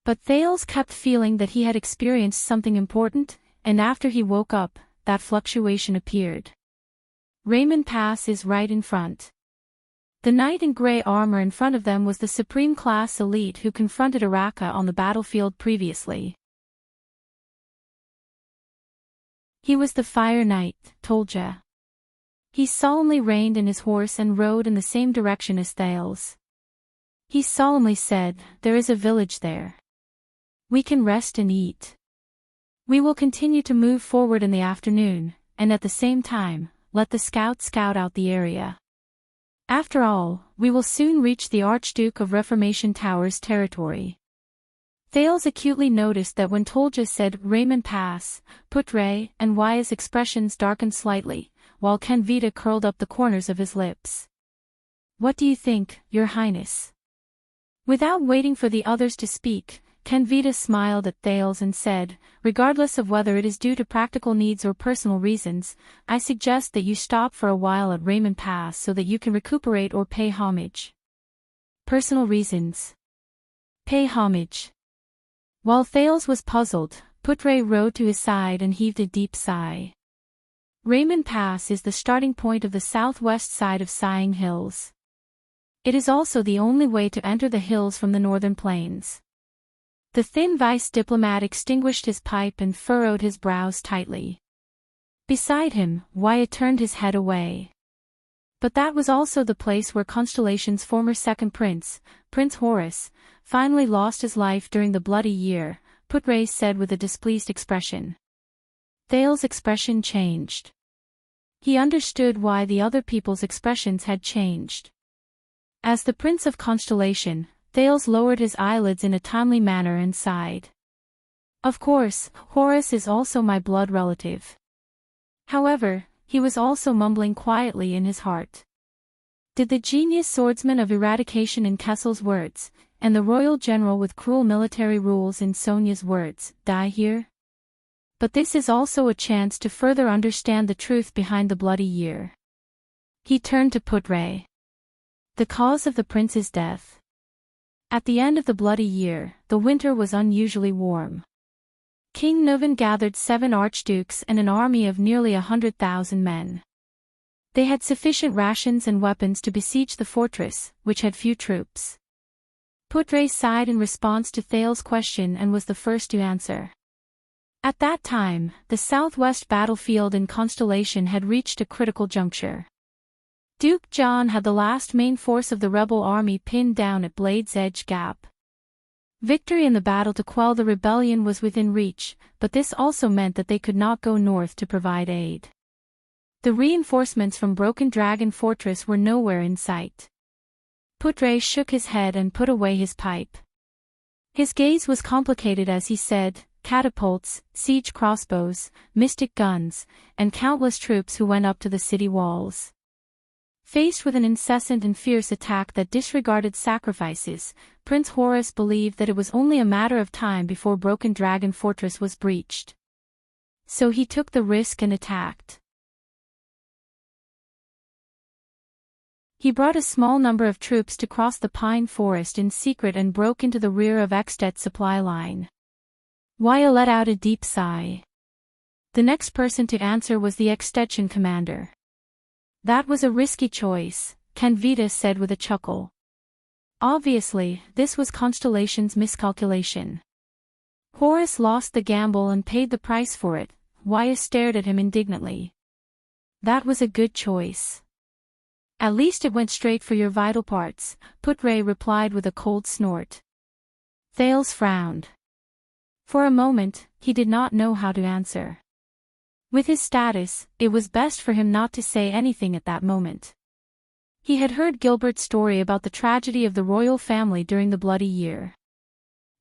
But Thales kept feeling that he had experienced something important, and after he woke up, that fluctuation appeared. Raymond Pass is right in front. The knight in grey armor in front of them was the supreme class elite who confronted Araka on the battlefield previously. He was the Fire Knight, Tolja. He solemnly reined in his horse and rode in the same direction as Thales. He solemnly said, "There is a village there. We can rest and eat. We will continue to move forward in the afternoon, and at the same time, let the scouts scout out the area. After all, we will soon reach the Archduke of Reformation Tower's territory." Thales acutely noticed that when Tolja said Raymond Pass, Pudray and Waya's expressions darkened slightly, while Canvita curled up the corners of his lips. "What do you think, Your Highness?" Without waiting for the others to speak, Canvita smiled at Thales and said, "Regardless of whether it is due to practical needs or personal reasons, I suggest that you stop for a while at Raymond Pass so that you can recuperate or pay homage." Personal reasons. Pay homage. While Thales was puzzled, Pudray rode to his side and heaved a deep sigh. Raymond Pass is the starting point of the southwest side of Sighing Hills. It is also the only way to enter the hills from the northern plains. The thin vice diplomat extinguished his pipe and furrowed his brows tightly. Beside him, Wyatt turned his head away. But that was also the place where Constellation's former second prince, Prince Horus, finally lost his life during the Bloody Year, Pudray said with a displeased expression. Thales' expression changed. He understood why the other people's expressions had changed. As the Prince of Constellation, Thales lowered his eyelids in a timely manner and sighed. "Of course, Horus is also my blood relative." However, he was also mumbling quietly in his heart. Did the genius swordsman of eradication in Kessel's words, and the royal general with cruel military rules in Sonia's words, die here? But this is also a chance to further understand the truth behind the Bloody Year. He turned to Pudray. The cause of the prince's death. At the end of the Bloody Year, the winter was unusually warm. King Nuvan gathered 7 archdukes and an army of nearly 100,000 men. They had sufficient rations and weapons to besiege the fortress, which had few troops. Putre sighed in response to Thale's question and was the first to answer. At that time, the southwest battlefield in Constellation had reached a critical juncture. Duke John had the last main force of the rebel army pinned down at Blade's Edge Gap. Victory in the battle to quell the rebellion was within reach, but this also meant that they could not go north to provide aid. The reinforcements from Broken Dragon Fortress were nowhere in sight. Putre shook his head and put away his pipe. His gaze was complicated as he said, catapults, siege crossbows, mystic guns, and countless troops who went up to the city walls. Faced with an incessant and fierce attack that disregarded sacrifices, Prince Horus believed that it was only a matter of time before Broken Dragon Fortress was breached. So he took the risk and attacked. He brought a small number of troops to cross the pine forest in secret and broke into the rear of Extet's supply line. Waya let out a deep sigh. The next person to answer was the Extetian commander. That was a risky choice, Canvita said with a chuckle. Obviously, this was Constellation's miscalculation. Horus lost the gamble and paid the price for it. Waya stared at him indignantly. That was a good choice. At least it went straight for your vital parts, Putre replied with a cold snort. Thales frowned. For a moment, he did not know how to answer. With his status, it was best for him not to say anything at that moment. He had heard Gilbert's story about the tragedy of the royal family during the Bloody Year.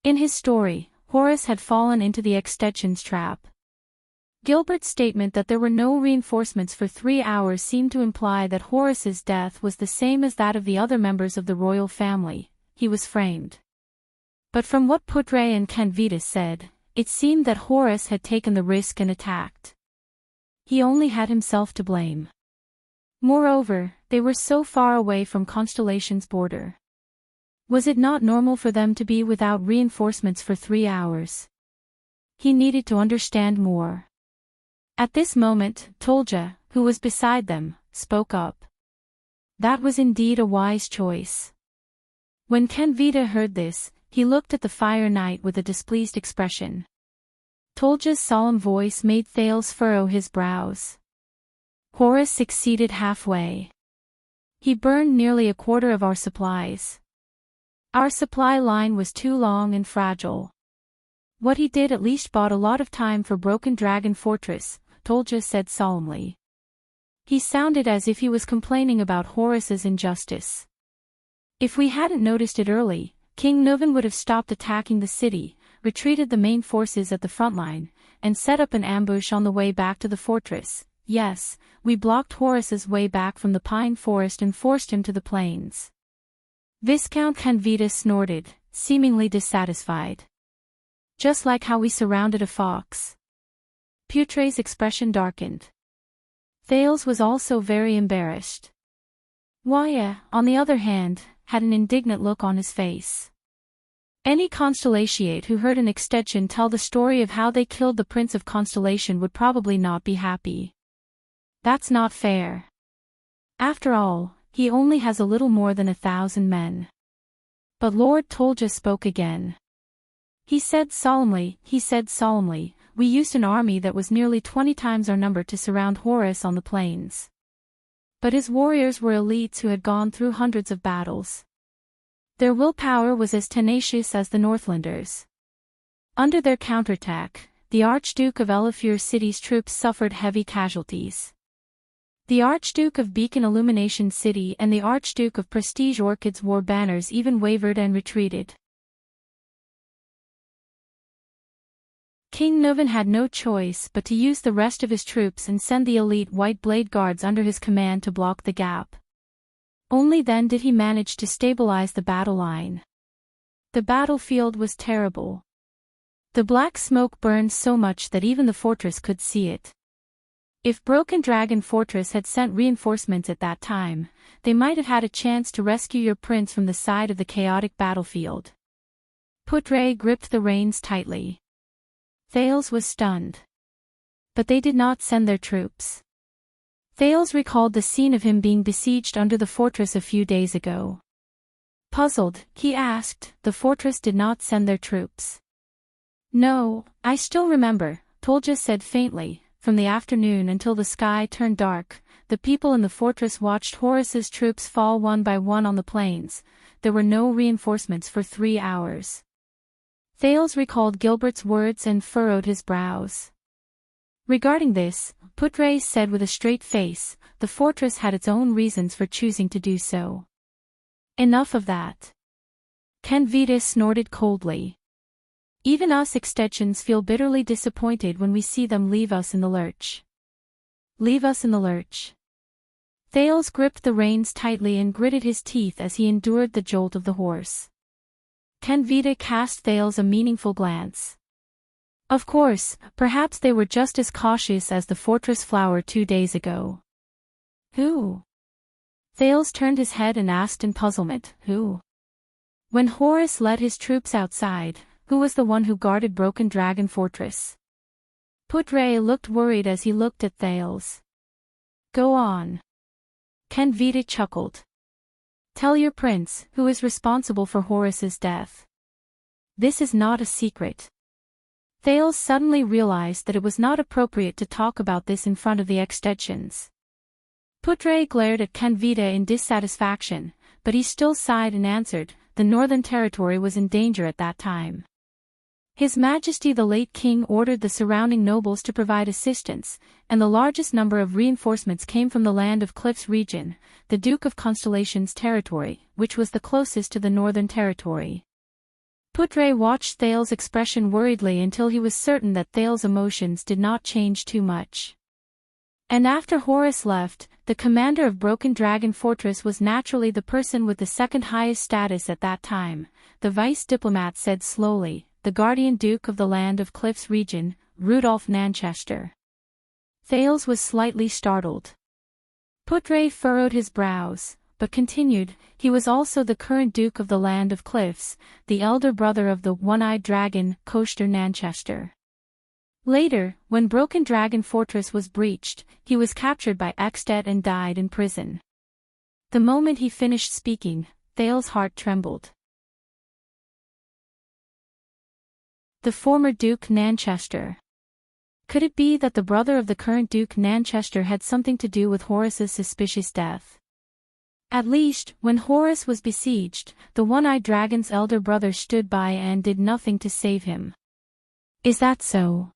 In his story, Horus had fallen into the Extetian's trap. Gilbert's statement that there were no reinforcements for 3 hours seemed to imply that Horus's death was the same as that of the other members of the royal family. He was framed. But from what Putre and Canvita said, it seemed that Horus had taken the risk and attacked. He only had himself to blame. Moreover, they were so far away from Constellation's border. Was it not normal for them to be without reinforcements for 3 hours? He needed to understand more. At this moment, Tolja, who was beside them, spoke up. That was indeed a wise choice. When Canvita heard this, he looked at the Fire Knight with a displeased expression. Tolja's solemn voice made Thales furrow his brows. Horus succeeded halfway. He burned nearly a quarter of our supplies. Our supply line was too long and fragile. What he did at least bought a lot of time for Broken Dragon Fortress, Tolja said solemnly. He sounded as if he was complaining about Horus's injustice. If we hadn't noticed it early, King Nuvan would have stopped attacking the city, retreated the main forces at the front line, and set up an ambush on the way back to the fortress. Yes, we blocked Horus's way back from the pine forest and forced him to the plains. Viscount Canvita snorted, seemingly dissatisfied. Just like how we surrounded a fox. Putre's expression darkened. Thales was also very embarrassed. Waya, on the other hand, had an indignant look on his face. Any Constellatiate who heard an Extetian tell the story of how they killed the Prince of Constellation would probably not be happy. That's not fair. After all, he only has a little more than 1,000 men. But Lord Tolja spoke again. He said solemnly, we used an army that was nearly 20 times our number to surround Horus on the plains. But his warriors were elites who had gone through hundreds of battles. Their willpower was as tenacious as the Northlanders. Under their counterattack, the Archduke of Elafir City's troops suffered heavy casualties. The Archduke of Beacon Illumination City and the Archduke of Prestige Orchid's war banners even wavered and retreated. King Nuvan had no choice but to use the rest of his troops and send the elite White Blade Guards under his command to block the gap. Only then did he manage to stabilize the battle line. The battlefield was terrible. The black smoke burned so much that even the fortress could see it. If Broken Dragon Fortress had sent reinforcements at that time, they might have had a chance to rescue your prince from the side of the chaotic battlefield. Putre gripped the reins tightly. Thales was stunned. But they did not send their troops. Thales recalled the scene of him being besieged under the fortress a few days ago. Puzzled, he asked, "The fortress did not send their troops?" "No, I still remember," Tolja said faintly. "From the afternoon until the sky turned dark, the people in the fortress watched Horus's troops fall one by one on the plains. There were no reinforcements for 3 hours." Thales recalled Gilbert's words and furrowed his brows. Regarding this, Putre said with a straight face, "The fortress had its own reasons for choosing to do so." "Enough of that." Kenvita snorted coldly. "Even us extensions feel bitterly disappointed when we see them leave us in the lurch." "Leave us in the lurch?" Thales gripped the reins tightly and gritted his teeth as he endured the jolt of the horse. Kenvita cast Thales a meaningful glance. "Of course, perhaps they were just as cautious as the fortress flower 2 days ago." "Who?" Thales turned his head and asked in puzzlement, "Who?" "When Horus led his troops outside, who was the one who guarded Broken Dragon Fortress?" Putre looked worried as he looked at Thales. "Go on." Kenvita chuckled. "Tell your prince, who is responsible for Horus's death." "This is not a secret." Thales suddenly realized that it was not appropriate to talk about this in front of the extensions. Putre glared at Kenvita in dissatisfaction, but he still sighed and answered, "The Northern Territory was in danger at that time. His Majesty the late king ordered the surrounding nobles to provide assistance, and the largest number of reinforcements came from the Land of Cliffs region, the Duke of Constellation's territory, which was the closest to the Northern Territory." Putre watched Thales' expression worriedly until he was certain that Thales' emotions did not change too much. "And after Horus left, the commander of Broken Dragon Fortress was naturally the person with the second highest status at that time," the vice diplomat said slowly, "the guardian duke of the Land of Cliffs region, Rudolf Nanchester." Thales was slightly startled. Putre furrowed his brows, but continued, "He was also the current duke of the Land of Cliffs, the elder brother of the one-eyed dragon, Koster Nanchester. Later, when Broken Dragon Fortress was breached, he was captured by Extet and died in prison." The moment he finished speaking, Thales' heart trembled. The former Duke Nanchester. Could it be that the brother of the current Duke Nanchester had something to do with Horus's suspicious death? At least, when Horus was besieged, the one-eyed dragon's elder brother stood by and did nothing to save him. Is that so?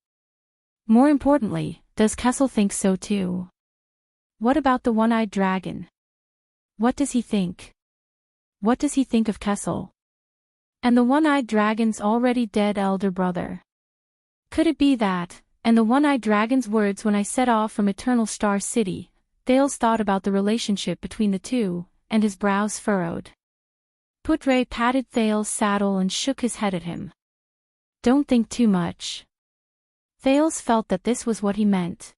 More importantly, does Kessel think so too? What about the one-eyed dragon? What does he think? What does he think of Kessel? And the one-eyed dragon's already dead elder brother? Could it be that, and the one-eyed dragon's words when I set off from Eternal Star City? Thales thought about the relationship between the two, and his brows furrowed. Putre patted Thales' saddle and shook his head at him. "Don't think too much." Thales felt that this was what he meant.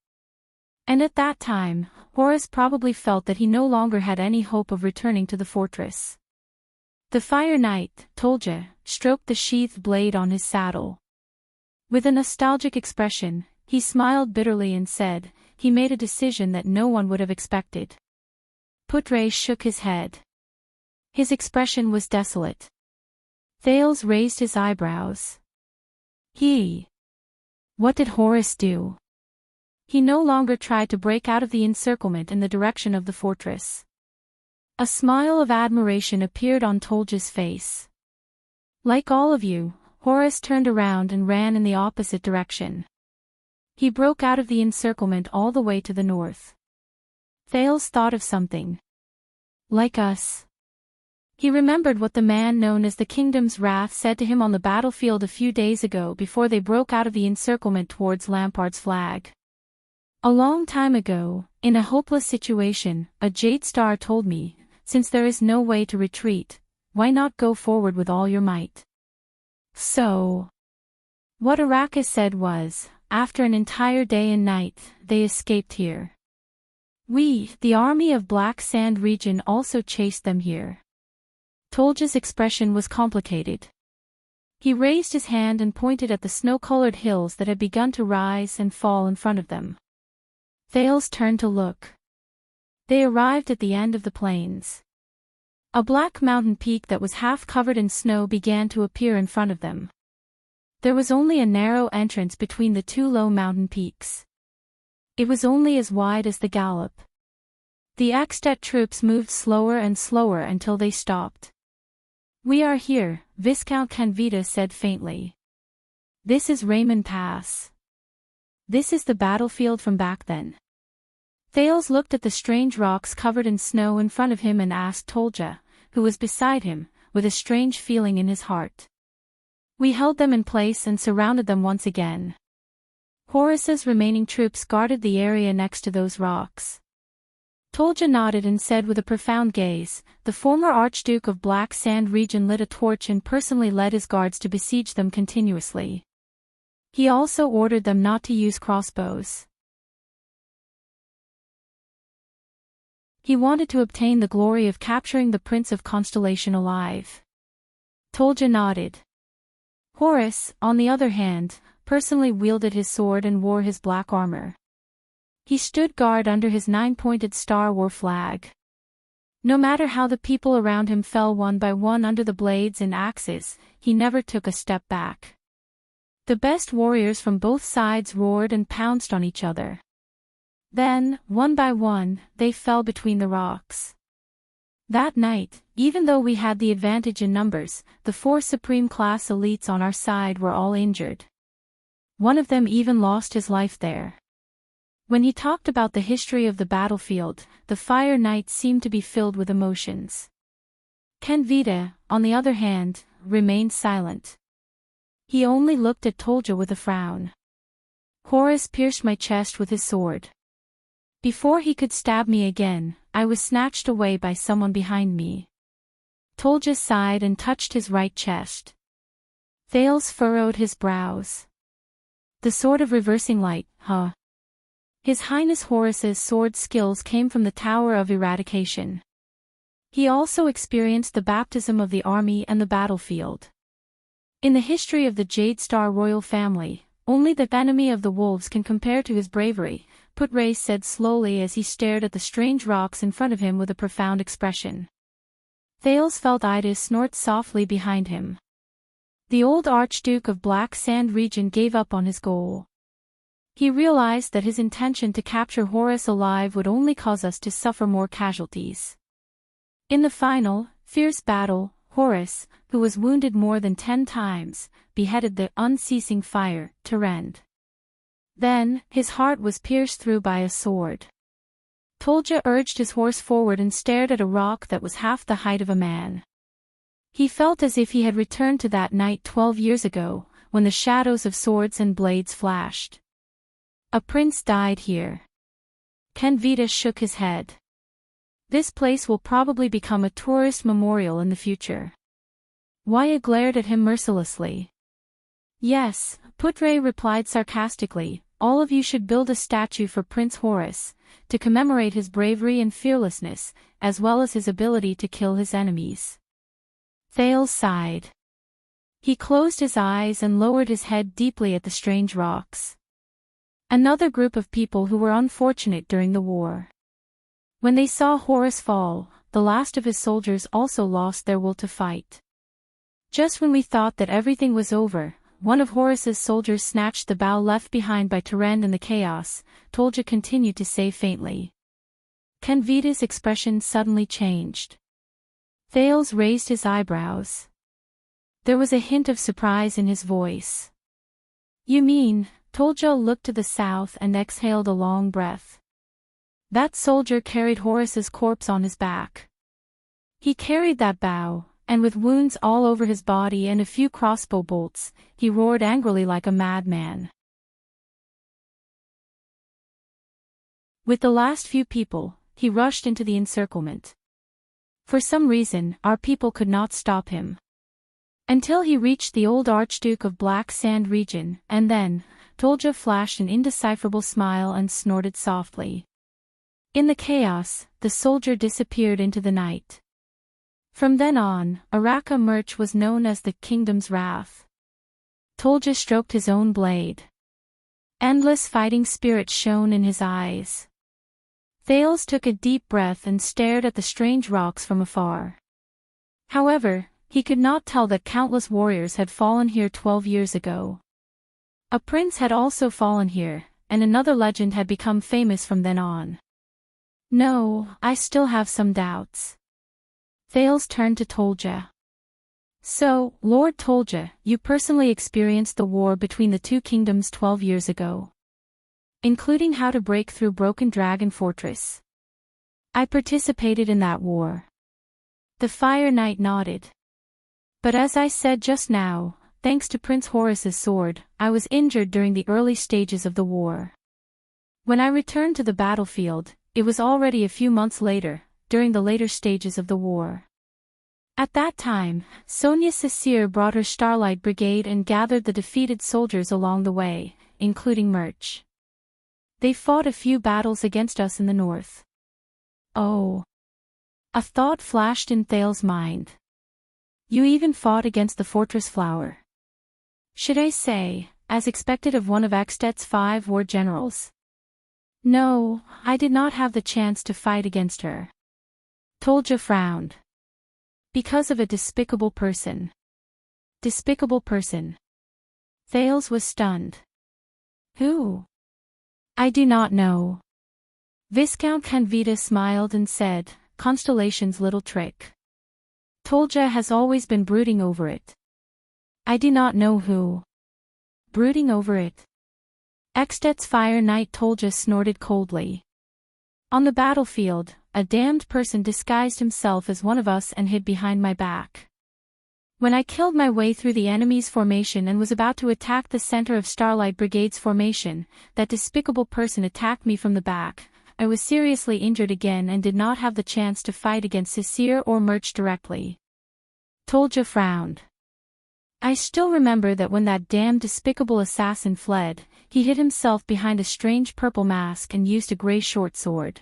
And at that time, Horus probably felt that he no longer had any hope of returning to the fortress. The Fire Knight, Tolja, stroked the sheathed blade on his saddle. With a nostalgic expression, he smiled bitterly and said, "He made a decision that no one would have expected." Putre shook his head. His expression was desolate. Thales raised his eyebrows. What did Horus do? He no longer tried to break out of the encirclement in the direction of the fortress. A smile of admiration appeared on Tolja's face. "Like all of you, Horus turned around and ran in the opposite direction. He broke out of the encirclement all the way to the north." Thales thought of something. "Like us." He remembered what the man known as the Kingdom's Wrath said to him on the battlefield a few days ago before they broke out of the encirclement towards Lampard's flag. "A long time ago, in a hopeless situation, a Jade Star told me, since there is no way to retreat, why not go forward with all your might?" So, what Arrakis said was, after an entire day and night, they escaped here. We, the army of Black Sand region, also chased them here. Tolja's expression was complicated. He raised his hand and pointed at the snow-colored hills that had begun to rise and fall in front of them. Thales turned to look. They arrived at the end of the plains. A black mountain peak that was half covered in snow began to appear in front of them. There was only a narrow entrance between the two low mountain peaks. It was only as wide as the gallop. The Extet troops moved slower and slower until they stopped. "We are here," Viscount Canvita said faintly. "This is Raymond Pass. This is the battlefield from back then." Thales looked at the strange rocks covered in snow in front of him and asked Tolja, who was beside him, with a strange feeling in his heart. "We held them in place and surrounded them once again. Horus's remaining troops guarded the area next to those rocks." Tolja nodded and said with a profound gaze, "The former Archduke of Black Sand region lit a torch and personally led his guards to besiege them continuously. He also ordered them not to use crossbows. He wanted to obtain the glory of capturing the Prince of Constellation alive." Tolja nodded. Horus, on the other hand, personally wielded his sword and wore his black armor. He stood guard under his 9-pointed Star War flag. No matter how the people around him fell one by one under the blades and axes, he never took a step back. The best warriors from both sides roared and pounced on each other. Then, one by one, they fell between the rocks. That night, even though we had the advantage in numbers, the 4 supreme-class elites on our side were all injured. One of them even lost his life there. When he talked about the history of the battlefield, the Fire Knight seemed to be filled with emotions. Canvita, on the other hand, remained silent. He only looked at Tolja with a frown. "Horus pierced my chest with his sword. Before he could stab me again, I was snatched away by someone behind me." Tolja sighed and touched his right chest. Thales furrowed his brows. "The sword of reversing light, huh?" His Highness Horus's sword skills came from the Tower of Eradication. He also experienced the baptism of the army and the battlefield. In the history of the Jade Star royal family, only the enemy of the wolves can compare to his bravery, Putre said slowly as he stared at the strange rocks in front of him with a profound expression. Thales felt Ida snort softly behind him. The old Archduke of Black Sand region gave up on his goal. He realized that his intention to capture Horus alive would only cause us to suffer more casualties. In the final, fierce battle, Horus, who was wounded more than 10 times, beheaded the unceasing fire, Tyrend. Then, his heart was pierced through by a sword. Tolja urged his horse forward and stared at a rock that was half the height of a man. He felt as if he had returned to that night 12 years ago, when the shadows of swords and blades flashed. "A prince died here." Canvita shook his head. "This place will probably become a tourist memorial in the future." Waya glared at him mercilessly. "Yes," Putre replied sarcastically, "all of you should build a statue for Prince Horus, to commemorate his bravery and fearlessness, as well as his ability to kill his enemies." Thales sighed. He closed his eyes and lowered his head deeply at the strange rocks. Another group of people who were unfortunate during the war. When they saw Horus fall, the last of his soldiers also lost their will to fight. Just when we thought that everything was over, one of Horus's soldiers snatched the bow left behind by Tyrend in the chaos, Tolja continued to say faintly. Canvita's expression suddenly changed. Thales raised his eyebrows. There was a hint of surprise in his voice. "You mean," Tolja looked to the south and exhaled a long breath. "That soldier carried Horus's corpse on his back. He carried that bow, and with wounds all over his body and a few crossbow bolts, he roared angrily like a madman." With the last few people, he rushed into the encirclement. For some reason, our people could not stop him. Until he reached the old Archduke of Black Sand region, and then, Tolja flashed an indecipherable smile and snorted softly. In the chaos, the soldier disappeared into the night. From then on, Araka Murch was known as the Kingdom's Wrath. Tolja stroked his own blade. Endless fighting spirit shone in his eyes. Thales took a deep breath and stared at the strange rocks from afar. However, he could not tell that countless warriors had fallen here 12 years ago. A prince had also fallen here, and another legend had become famous from then on. No, I still have some doubts. Thales turned to Tolja. So, Lord Tolja, you personally experienced the war between the two kingdoms 12 years ago. Including how to break through Broken Dragon Fortress. I participated in that war. The Fire Knight nodded. But as I said just now, thanks to Prince Horus's sword, I was injured during the early stages of the war. When I returned to the battlefield, it was already a few months later, during the later stages of the war. At that time, Sonia Cecere brought her Starlight Brigade and gathered the defeated soldiers along the way, including Merch. They fought a few battles against us in the north. Oh. A thought flashed in Thales' mind. You even fought against the Fortress Flower. Should I say, as expected of one of Ekstet's 5 war generals? No, I did not have the chance to fight against her. Tolja frowned. Because of a despicable person. Despicable person. Thales was stunned. Who? I do not know. Viscount Canvita smiled and said, Constellation's little trick. Tolja has always been brooding over it. I do not know who. Brooding over it. Ekstet's Fire Knight Tolja snorted coldly. On the battlefield, a damned person disguised himself as one of us and hid behind my back. When I killed my way through the enemy's formation and was about to attack the center of Starlight Brigade's formation, that despicable person attacked me from the back. I was seriously injured again and did not have the chance to fight against Cecere or Merch directly. Tolja frowned. I still remember that when that damned despicable assassin fled, he hid himself behind a strange purple mask and used a gray short sword.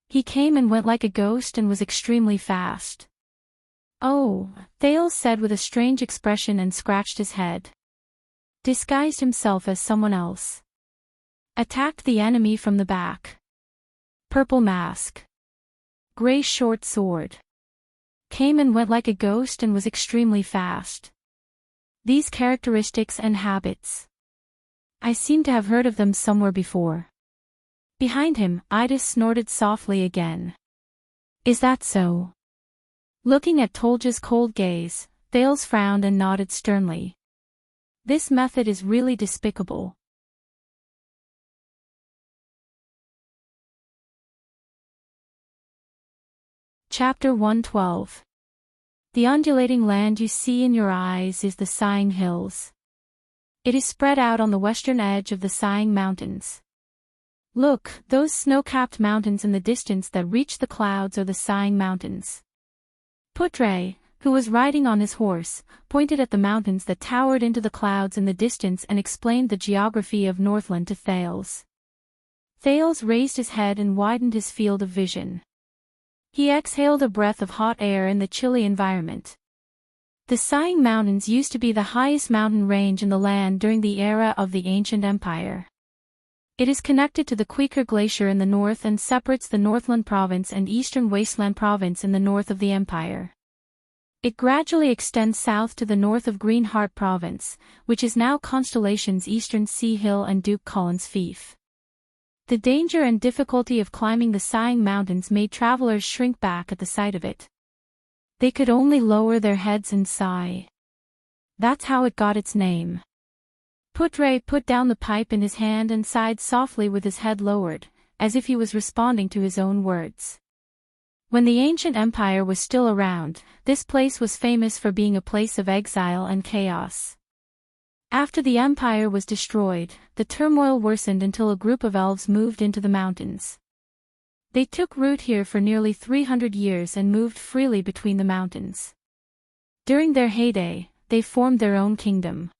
He came and went like a ghost and was extremely fast. Oh, Thales said with a strange expression and scratched his head. Disguised himself as someone else. Attacked the enemy from the back. Purple mask. Gray short sword. Came and went like a ghost and was extremely fast. These characteristics and habits. I seem to have heard of them somewhere before. Behind him, Ida snorted softly again. Is that so? Looking at Tolja's cold gaze, Thales frowned and nodded sternly. This method is really despicable. Chapter 112. The undulating land you see in your eyes is the Sighing Hills. It is spread out on the western edge of the Sighing Mountains. Look, those snow-capped mountains in the distance that reach the clouds are the Sighing Mountains. Putre, who was riding on his horse, pointed at the mountains that towered into the clouds in the distance and explained the geography of Northland to Thales. Thales raised his head and widened his field of vision. He exhaled a breath of hot air in the chilly environment. The Sighing Mountains used to be the highest mountain range in the land during the era of the Ancient Empire. It is connected to the Queequeg Glacier in the north and separates the Northland Province and Eastern Wasteland Province in the north of the empire. It gradually extends south to the north of Green Heart Province, which is now Constellation's Eastern Sea Hill and Duke Colin's fief. The danger and difficulty of climbing the Sighing Mountains made travelers shrink back at the sight of it. They could only lower their heads and sigh. That's how it got its name. Putre put down the pipe in his hand and sighed softly with his head lowered, as if he was responding to his own words. When the ancient empire was still around, this place was famous for being a place of exile and chaos. After the empire was destroyed, the turmoil worsened until a group of elves moved into the mountains. They took root here for nearly 300 years and moved freely between the mountains. During their heyday, they formed their own kingdom.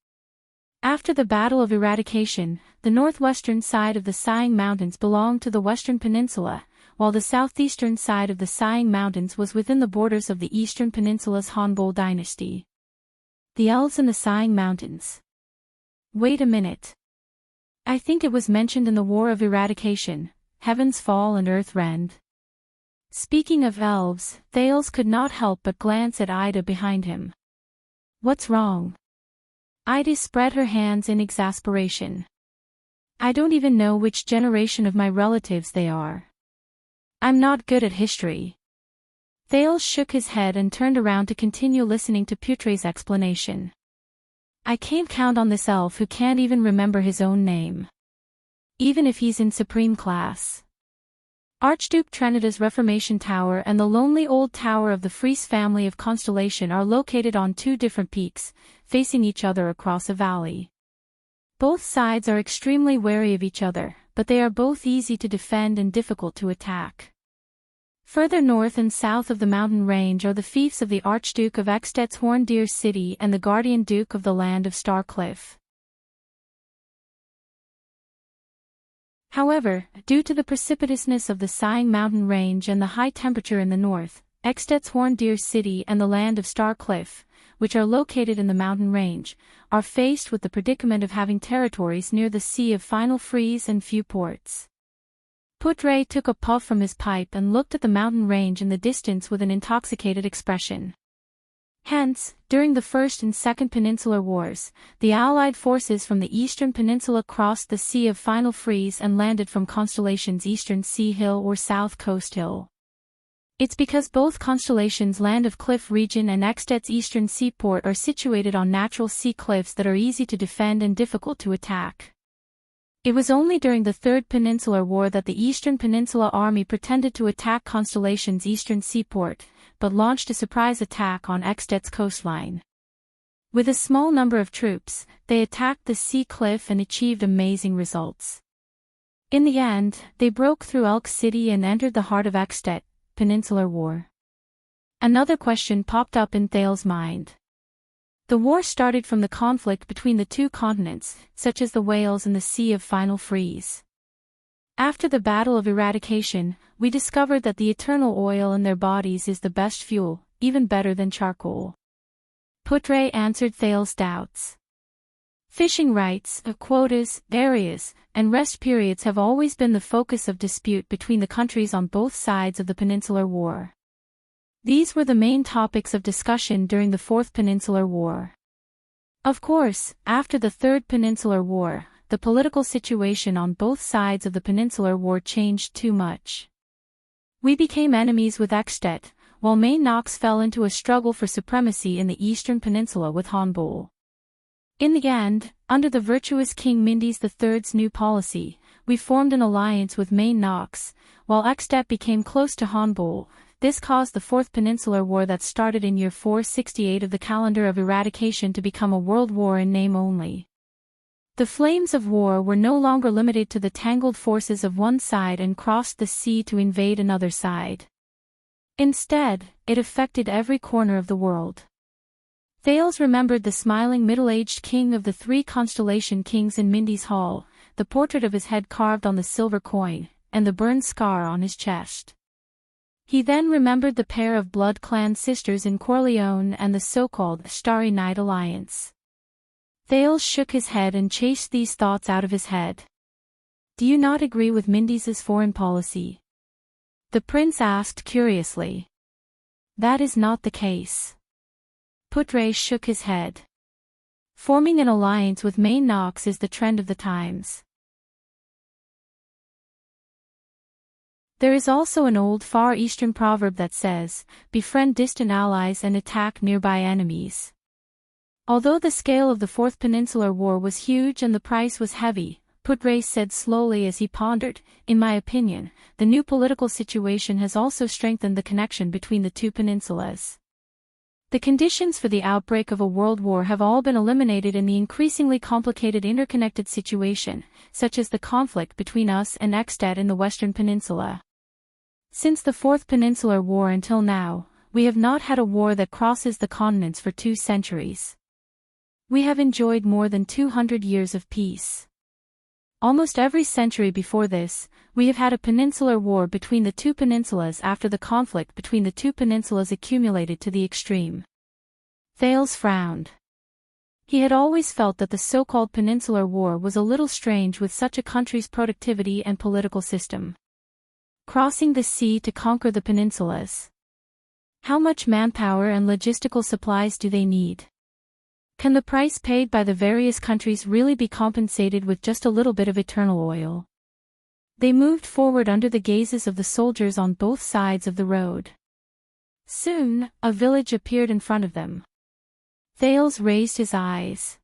After the Battle of Eradication, the northwestern side of the Sighing Mountains belonged to the Western Peninsula, while the southeastern side of the Sighing Mountains was within the borders of the Eastern Peninsula's Hanbol dynasty. The elves in the Sighing Mountains. Wait a minute. I think it was mentioned in the War of Eradication, Heaven's Fall and Earth Rend. Speaking of elves, Thales could not help but glance at Ida behind him. What's wrong? Ida spread her hands in exasperation. I don't even know which generation of my relatives they are. I'm not good at history. Thales shook his head and turned around to continue listening to Putre's explanation. I can't count on this elf who can't even remember his own name. Even if he's in supreme class. Archduke Trinida's Reformation Tower and the lonely old tower of the Fries family of Constellation are located on two different peaks, facing each other across a valley. Both sides are extremely wary of each other, but they are both easy to defend and difficult to attack. Further north and south of the mountain range are the fiefs of the Archduke of Ekstedt's Horndeer City and the Guardian Duke of the land of Starcliff. However, due to the precipitousness of the Sighing Mountain Range and the high temperature in the north, Ekstedt's Horndeer City and the land of Starcliff, which are located in the mountain range, are faced with the predicament of having territories near the Sea of Final Freeze and few ports. Putre took a puff from his pipe and looked at the mountain range in the distance with an intoxicated expression. Hence, during the First and Second Peninsular Wars, the Allied forces from the Eastern Peninsula crossed the Sea of Final Freeze and landed from Constellation's Eastern Sea Hill or South Coast Hill. It's because both Constellation's Land of Cliff region and Ekstedt's Eastern Seaport are situated on natural sea cliffs that are easy to defend and difficult to attack. It was only during the Third Peninsular War that the Eastern Peninsula Army pretended to attack Constellation's eastern seaport, but launched a surprise attack on Ekstedt's coastline. With a small number of troops, they attacked the sea cliff and achieved amazing results. In the end, they broke through Elk City and entered the heart of Ekstedt, Peninsular War. Another question popped up in Thales' mind. The war started from the conflict between the two continents, such as the Whales and the Sea of Final Freeze. After the Battle of Eradication, we discovered that the eternal oil in their bodies is the best fuel, even better than charcoal. Putre answered Thales' doubts. Fishing rights, quotas, areas, and rest periods have always been the focus of dispute between the countries on both sides of the Peninsular War. These were the main topics of discussion during the Fourth Peninsular War. Of course, after the Third Peninsular War, the political situation on both sides of the Peninsular War changed too much. We became enemies with Ekstedt, while Main Knox fell into a struggle for supremacy in the Eastern Peninsula with Honbol. In the end, under the virtuous King Mindis III's new policy, we formed an alliance with Main Knox, while Ekstedt became close to Honbol. This caused the Fourth Peninsular War that started in year 468 of the calendar of eradication to become a world war in name only. The flames of war were no longer limited to the tangled forces of one side and crossed the sea to invade another side. Instead, it affected every corner of the world. Thales remembered the smiling middle-aged king of the three Constellation kings in Mindy's Hall, the portrait of his head carved on the silver coin, and the burned scar on his chest. He then remembered the pair of blood clan sisters in Corleone and the so-called Starry Night Alliance. Thales shook his head and chased these thoughts out of his head. Do you not agree with Mindis's foreign policy? The prince asked curiously. That is not the case. Putre shook his head. Forming an alliance with Main Knox is the trend of the times. There is also an old Far Eastern proverb that says, befriend distant allies and attack nearby enemies. Although the scale of the Fourth Peninsular War was huge and the price was heavy, Putre said slowly as he pondered, in my opinion, the new political situation has also strengthened the connection between the two peninsulas. The conditions for the outbreak of a world war have all been eliminated in the increasingly complicated interconnected situation, such as the conflict between us and Ekstedt in the Western Peninsula. Since the Fourth Peninsular War until now, we have not had a war that crosses the continents for 2 centuries. We have enjoyed more than 200 years of peace. Almost every century before this, we have had a peninsular war between the two peninsulas after the conflict between the two peninsulas accumulated to the extreme. Thales frowned. He had always felt that the so-called Peninsular War was a little strange with such a country's productivity and political system. crossing the sea to conquer the peninsulas. How much manpower and logistical supplies do they need? Can the price paid by the various countries really be compensated with just a little bit of eternal oil? They moved forward under the gazes of the soldiers on both sides of the road. Soon, a village appeared in front of them. Thales raised his eyes.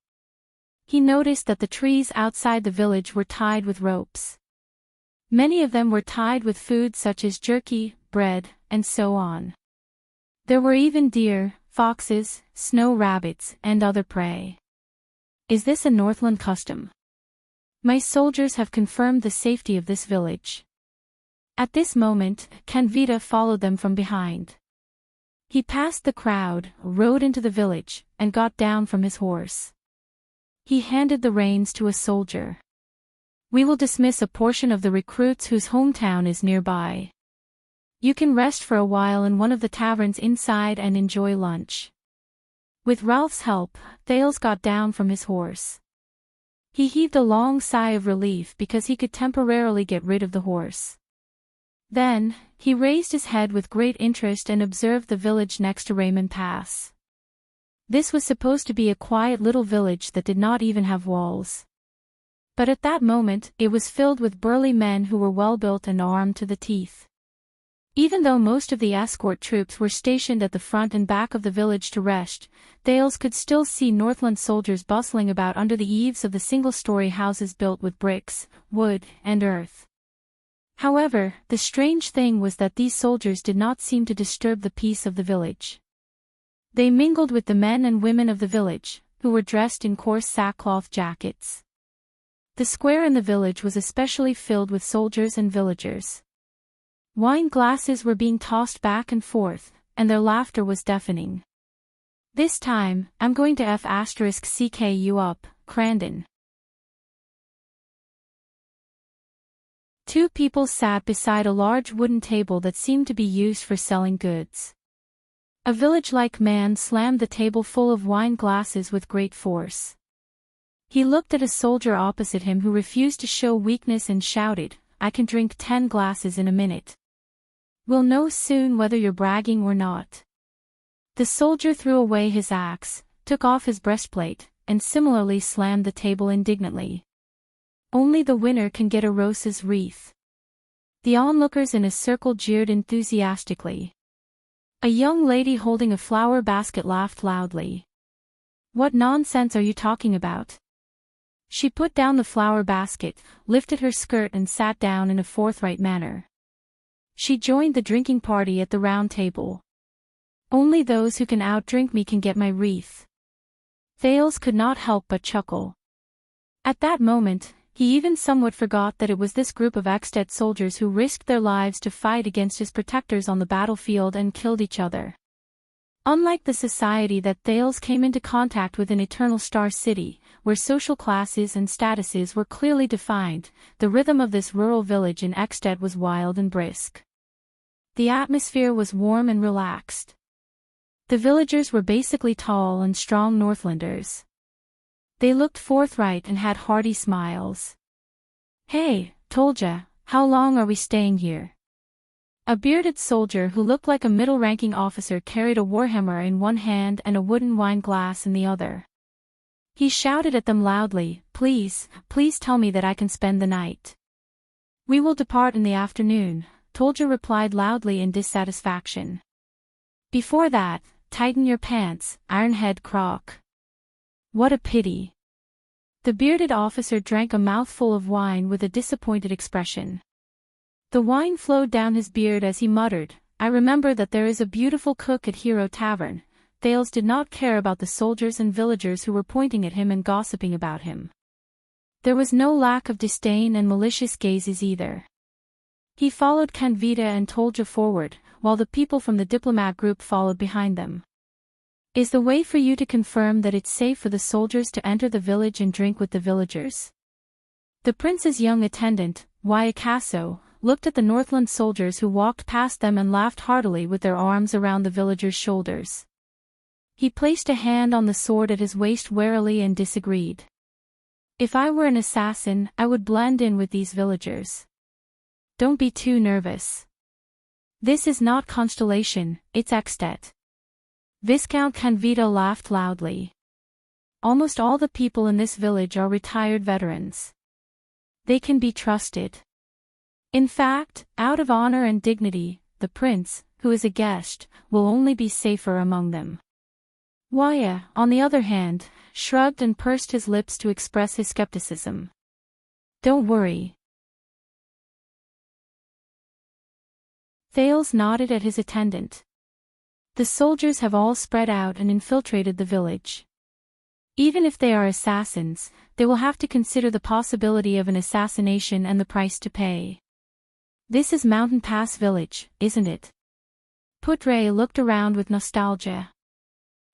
He noticed that the trees outside the village were tied with ropes. Many of them were tied with food such as jerky, bread, and so on. There were even deer, foxes, snow rabbits, and other prey. Is this a Northland custom? My soldiers have confirmed the safety of this village. At this moment, Canvita followed them from behind. He passed the crowd, rode into the village, and got down from his horse. He handed the reins to a soldier. We will dismiss a portion of the recruits whose hometown is nearby. You can rest for a while in one of the taverns inside and enjoy lunch. With Ralph's help, Thales got down from his horse. He heaved a long sigh of relief because he could temporarily get rid of the horse. Then, he raised his head with great interest and observed the village next to Raymond Pass. This was supposed to be a quiet little village that did not even have walls. But at that moment, it was filled with burly men who were well-built and armed to the teeth. Even though most of the escort troops were stationed at the front and back of the village to rest, Thales could still see Northland soldiers bustling about under the eaves of the single-story houses built with bricks, wood, and earth. However, the strange thing was that these soldiers did not seem to disturb the peace of the village. They mingled with the men and women of the village, who were dressed in coarse sackcloth jackets. The square in the village was especially filled with soldiers and villagers. Wine glasses were being tossed back and forth, and their laughter was deafening. This time, I'm going to *CK you up, Crandon. Two people sat beside a large wooden table that seemed to be used for selling goods. A village-like man slammed the table full of wine glasses with great force. He looked at a soldier opposite him who refused to show weakness and shouted, I can drink 10 glasses in a minute. We'll know soon whether you're bragging or not. The soldier threw away his axe, took off his breastplate, and similarly slammed the table indignantly. Only the winner can get a rose's wreath. The onlookers in a circle jeered enthusiastically. A young lady holding a flower basket laughed loudly. What nonsense are you talking about? She put down the flower basket, lifted her skirt and sat down in a forthright manner. She joined the drinking party at the round table. Only those who can outdrink me can get my wreath. Thales could not help but chuckle. At that moment, he even somewhat forgot that it was this group of Extet soldiers who risked their lives to fight against his protectors on the battlefield and killed each other. Unlike the society that Thales came into contact with in Eternal Star City, where social classes and statuses were clearly defined, the rhythm of this rural village in Extet was wild and brisk. The atmosphere was warm and relaxed. The villagers were basically tall and strong Northlanders. They looked forthright and had hearty smiles. Hey, told ya, how long are we staying here? A bearded soldier who looked like a middle-ranking officer carried a warhammer in one hand and a wooden wine glass in the other. He shouted at them loudly, please tell me that I can spend the night. We will depart in the afternoon, Tolja replied loudly in dissatisfaction. Before that, tighten your pants, Ironhead Croc. What a pity. The bearded officer drank a mouthful of wine with a disappointed expression. The wine flowed down his beard as he muttered, I remember that there is a beautiful cook at Hero Tavern. Thales did not care about the soldiers and villagers who were pointing at him and gossiping about him. There was no lack of disdain and malicious gazes either. He followed Canvita and Tolja forward, while the people from the diplomat group followed behind them. Is the way for you to confirm that it's safe for the soldiers to enter the village and drink with the villagers? The prince's young attendant, Waiakaso, looked at the Northland soldiers who walked past them and laughed heartily with their arms around the villagers' shoulders. He placed a hand on the sword at his waist warily and disagreed. If I were an assassin, I would blend in with these villagers. Don't be too nervous. This is not Constellation, it's Extet. Viscount Canvita laughed loudly. Almost all the people in this village are retired veterans. They can be trusted. In fact, out of honor and dignity, the prince, who is a guest, will only be safer among them. Waya, on the other hand, shrugged and pursed his lips to express his skepticism. Don't worry. Thales nodded at his attendant. The soldiers have all spread out and infiltrated the village. Even if they are assassins, they will have to consider the possibility of an assassination and the price to pay. This is Mountain Pass Village, isn't it? Putre looked around with nostalgia.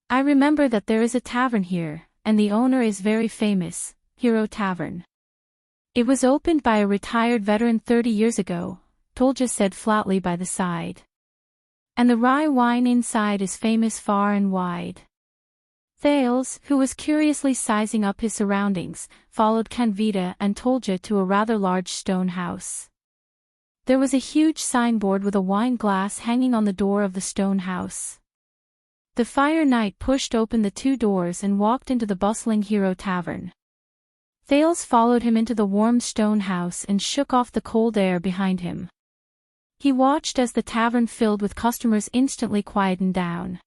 I remember that there is a tavern here, and the owner is very famous, Hero Tavern. It was opened by a retired veteran 30 years ago, Tolja said flatly by the side. And the rye wine inside is famous far and wide. Thales, who was curiously sizing up his surroundings, followed Canvita and Tolja to a rather large stone house. There was a huge signboard with a wine glass hanging on the door of the stone house. The Fire Knight pushed open the 2 doors and walked into the bustling Hero Tavern. Thales followed him into the warm stone house and shook off the cold air behind him. He watched as the tavern filled with customers instantly quietened down.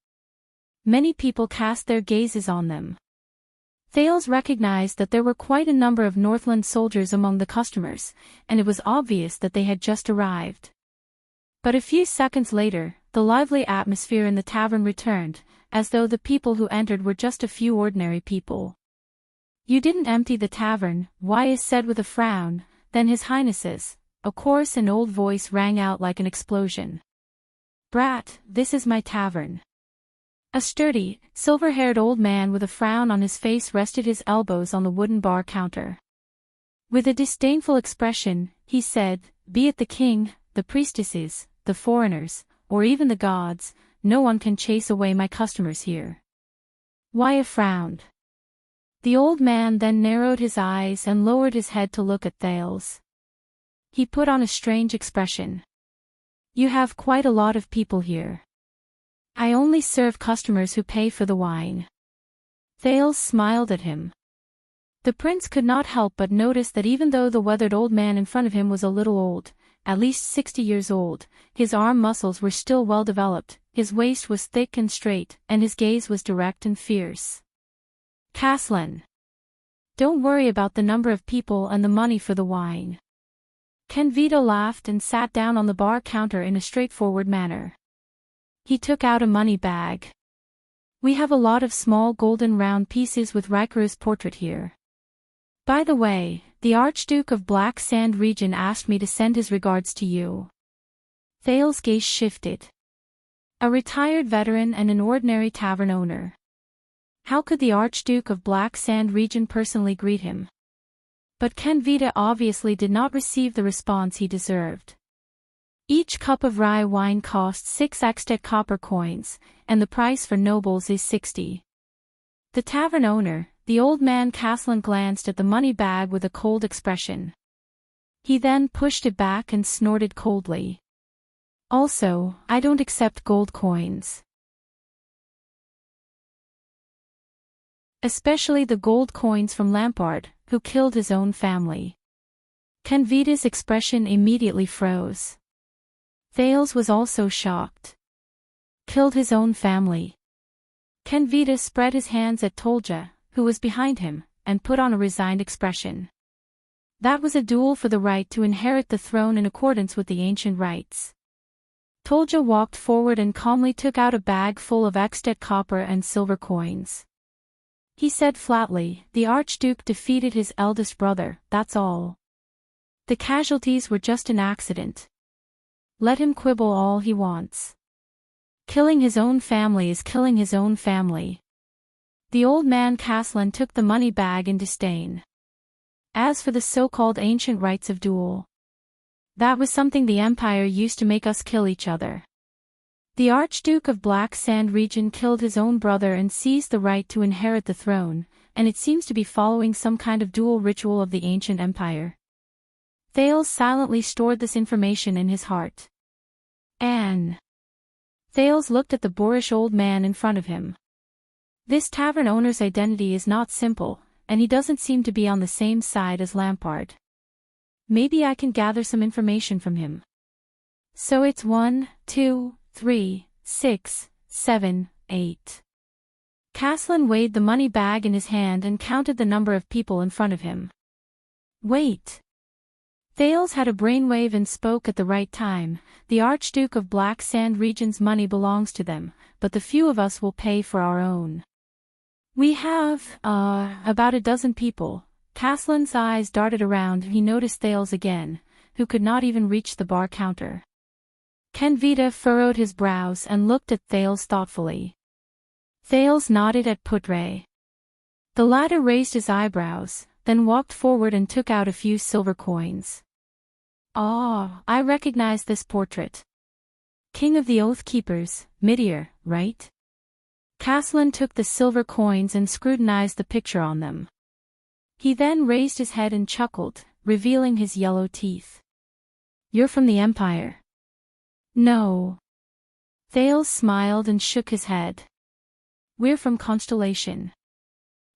Many people cast their gazes on them. Thales recognized that there were quite a number of Northland soldiers among the customers, and it was obvious that they had just arrived. But a few seconds later, the lively atmosphere in the tavern returned, as though the people who entered were just a few ordinary people. You didn't empty the tavern, Wyas said with a frown, then His Highness's. A coarse and old voice rang out like an explosion. Brat, this is my tavern. A sturdy, silver-haired old man with a frown on his face rested his elbows on the wooden bar counter. With a disdainful expression, he said, be it the king, the priestesses, the foreigners, or even the gods, no one can chase away my customers here. Waya frowned. The old man then narrowed his eyes and lowered his head to look at Thales. He put on a strange expression. You have quite a lot of people here. I only serve customers who pay for the wine. Thales smiled at him. The prince could not help but notice that even though the weathered old man in front of him was a little old, at least 60 years old, his arm muscles were still well developed, his waist was thick and straight, and his gaze was direct and fierce. Caslin. Don't worry about the number of people and the money for the wine. Canvita laughed and sat down on the bar counter in a straightforward manner. He took out a money bag. We have a lot of small golden round pieces with Rikaru's portrait here. By the way, the Archduke of Black Sand region asked me to send his regards to you. Thales' gaze shifted. A retired veteran and an ordinary tavern owner. How could the Archduke of Black Sand region personally greet him? But Canvita obviously did not receive the response he deserved. Each cup of rye wine costs 6 extet copper coins, and the price for nobles is 60. The tavern owner, the old man Caslin, glanced at the money bag with a cold expression. He then pushed it back and snorted coldly. Also, I don't accept gold coins. Especially the gold coins from Lampard, who killed his own family. Canvita's expression immediately froze. Thales was also shocked. Killed his own family. Canvita spread his hands at Tolja, who was behind him, and put on a resigned expression. That was a duel for the right to inherit the throne in accordance with the ancient rites. Tolja walked forward and calmly took out a bag full of extet copper and silver coins. He said flatly, the Archduke defeated his eldest brother, that's all. The casualties were just an accident. Let him quibble all he wants. Killing his own family is killing his own family. The old man Caslin took the money bag in disdain. As for the so-called ancient rites of duel, that was something the Empire used to make us kill each other. The Archduke of Black Sand region killed his own brother and seized the right to inherit the throne, and it seems to be following some kind of dual ritual of the ancient empire. Thales silently stored this information in his heart. Anne. Thales looked at the boorish old man in front of him. This tavern owner's identity is not simple, and he doesn't seem to be on the same side as Lampard. Maybe I can gather some information from him. So it's 1, 2, 3, 6, 7, 8. Caslin weighed the money bag in his hand and counted the number of people in front of him. Wait. Thales had a brainwave and spoke at the right time. The Archduke of Black Sand Region's money belongs to them, but the few of us will pay for our own. We have, about a dozen people. Caslin's eyes darted around and he noticed Thales again, who could not even reach the bar counter. Kenvita furrowed his brows and looked at Thales thoughtfully. Thales nodded at Putre. The latter raised his eyebrows, then walked forward and took out a few silver coins. Ah, I recognize this portrait. King of the Oath Keepers, Midir, right? Caslin took the silver coins and scrutinized the picture on them. He then raised his head and chuckled, revealing his yellow teeth. You're from the Empire? No. Thales smiled and shook his head. We're from Constellation.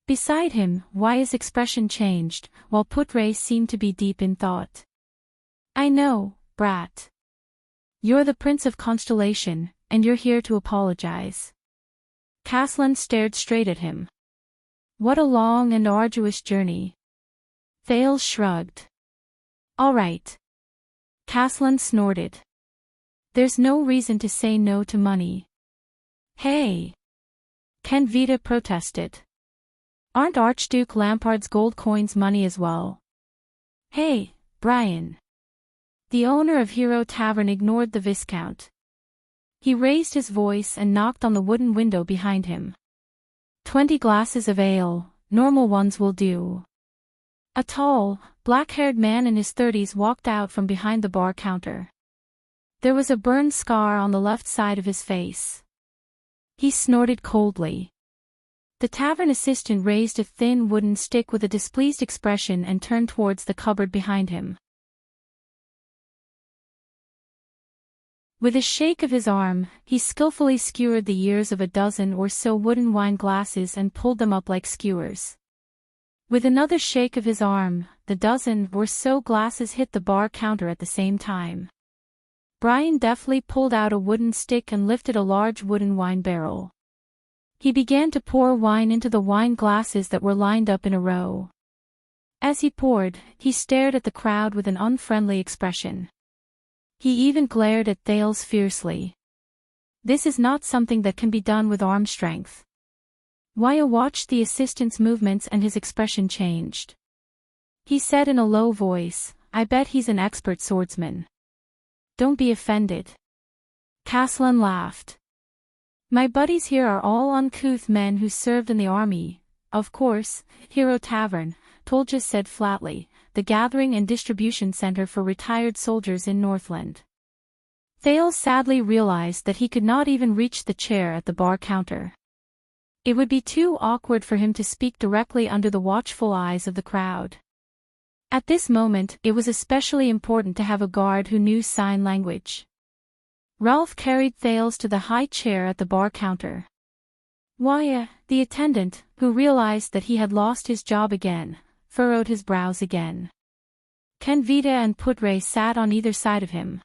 Beside him, Waya's expression changed, while Putre seemed to be deep in thought. I know, brat. You're the Prince of Constellation, and you're here to apologize. Caslin stared straight at him. What a long and arduous journey. Thales shrugged. All right. Caslin snorted. There's no reason to say no to money. Hey! Kenvita protested. Aren't Archduke Lampard's gold coins money as well? Hey, Brian. The owner of Hero Tavern ignored the Viscount. He raised his voice and knocked on the wooden window behind him. 20 glasses of ale, normal ones will do. A tall, black-haired man in his 30s walked out from behind the bar counter. There was a burn scar on the left side of his face. He snorted coldly. The tavern assistant raised a thin wooden stick with a displeased expression and turned towards the cupboard behind him. With a shake of his arm, he skillfully skewered the ears of a dozen or so wooden wine glasses and pulled them up like skewers. With another shake of his arm, the dozen or so glasses hit the bar counter at the same time. Brian deftly pulled out a wooden stick and lifted a large wooden wine barrel. He began to pour wine into the wine glasses that were lined up in a row. As he poured, he stared at the crowd with an unfriendly expression. He even glared at Thales fiercely. This is not something that can be done with arm strength. Waya watched the assistant's movements and his expression changed. He said in a low voice, I bet he's an expert swordsman. Don't be offended. Caslin laughed. My buddies here are all uncouth men who served in the army. Of course, Hero Tavern, Tolja said flatly, the gathering and distribution center for retired soldiers in Northland. Thales sadly realized that he could not even reach the chair at the bar counter. It would be too awkward for him to speak directly under the watchful eyes of the crowd. At this moment, it was especially important to have a guard who knew sign language. Ralph carried Thales to the high chair at the bar counter. Waya, the attendant, who realized that he had lost his job again, furrowed his brows again. Kenvita and Putre sat on either side of him.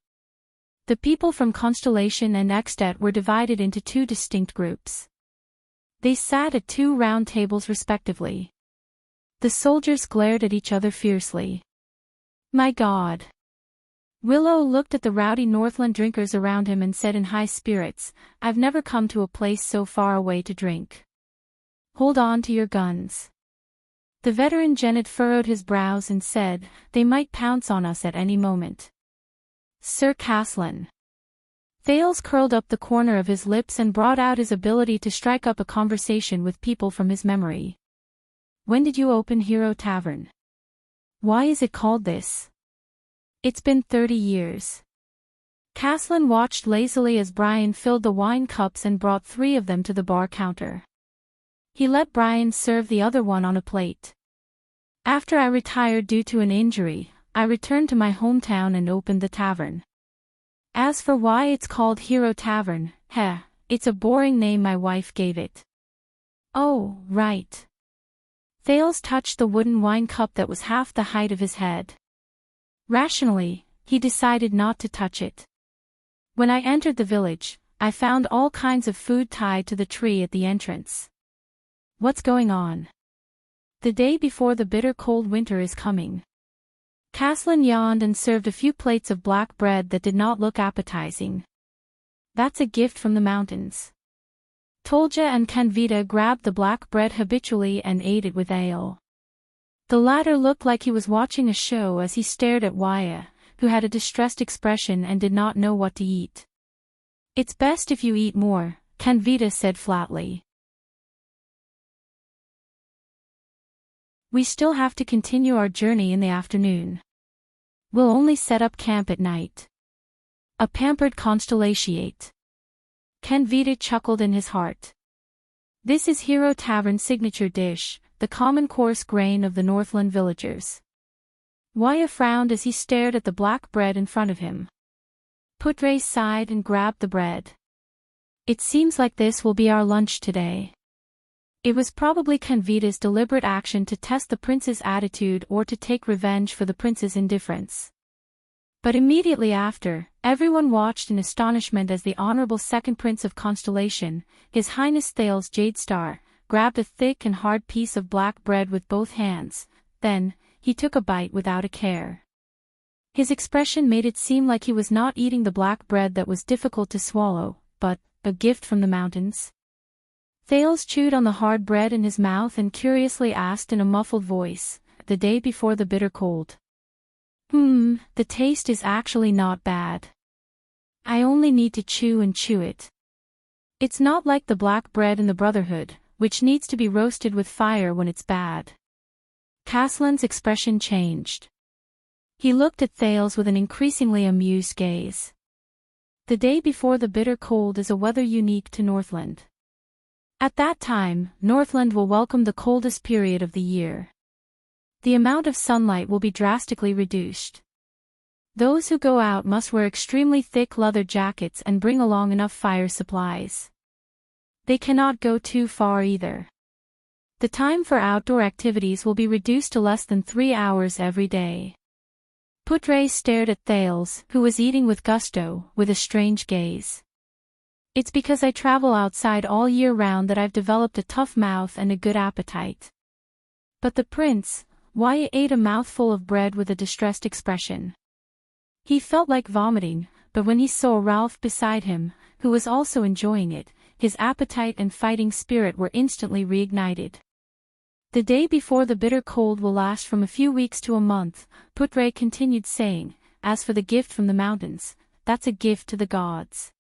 The people from Constellation and Extet were divided into two distinct groups. They sat at two round tables respectively. The soldiers glared at each other fiercely. My God! Willow looked at the rowdy Northland drinkers around him and said in high spirits, I've never come to a place so far away to drink. Hold on to your guns. The veteran Genet furrowed his brows and said, they might pounce on us at any moment. Sir Caslin. Thales curled up the corner of his lips and brought out his ability to strike up a conversation with people from his memory. When did you open Hero Tavern? Why is it called this? It's been 30 years. Caslin watched lazily as Brian filled the wine cups and brought 3 of them to the bar counter. He let Brian serve the other one on a plate. After I retired due to an injury, I returned to my hometown and opened the tavern. As for why it's called Hero Tavern, it's a boring name my wife gave it. Oh, right. Thales touched the wooden wine cup that was half the height of his head. Rationally, he decided not to touch it. When I entered the village, I found all kinds of food tied to the tree at the entrance. What's going on? The day before the bitter cold winter is coming. Caslin yawned and served a few plates of black bread that did not look appetizing. That's a gift from the mountains. Tolja and Canvita grabbed the black bread habitually and ate it with ale. The latter looked like he was watching a show as he stared at Waya, who had a distressed expression and did not know what to eat. It's best if you eat more, Canvita said flatly. We still have to continue our journey in the afternoon. We'll only set up camp at night. A pampered constellatiate. Canvita chuckled in his heart. This is Hero Tavern's signature dish, the common coarse grain of the Northland villagers. Waya frowned as he stared at the black bread in front of him. Putre sighed and grabbed the bread. It seems like this will be our lunch today. It was probably Canvita's deliberate action to test the prince's attitude or to take revenge for the prince's indifference. But immediately after, everyone watched in astonishment as the Honorable Second Prince of Constellation, His Highness Thales Jadestar, grabbed a thick and hard piece of black bread with both hands. Then, he took a bite without a care. His expression made it seem like he was not eating the black bread that was difficult to swallow, but a gift from the mountains. Thales chewed on the hard bread in his mouth and curiously asked in a muffled voice, the day before the bitter cold. The taste is actually not bad. I only need to chew and chew it. It's not like the black bread in the Brotherhood, which needs to be roasted with fire when it's bad. Caslin's expression changed. He looked at Thales with an increasingly amused gaze. The day before the bitter cold is a weather unique to Northland. At that time, Northland will welcome the coldest period of the year. The amount of sunlight will be drastically reduced. Those who go out must wear extremely thick leather jackets and bring along enough fire supplies. They cannot go too far either. The time for outdoor activities will be reduced to less than 3 hours every day. Putre stared at Thales, who was eating with gusto, with a strange gaze. It's because I travel outside all year round that I've developed a tough mouth and a good appetite. But the prince, Waya ate a mouthful of bread with a distressed expression. He felt like vomiting, but when he saw Ralph beside him, who was also enjoying it, his appetite and fighting spirit were instantly reignited. The day before the bitter cold will last from a few weeks to a month, Putre continued saying, as for the gift from the mountains, that's a gift to the gods.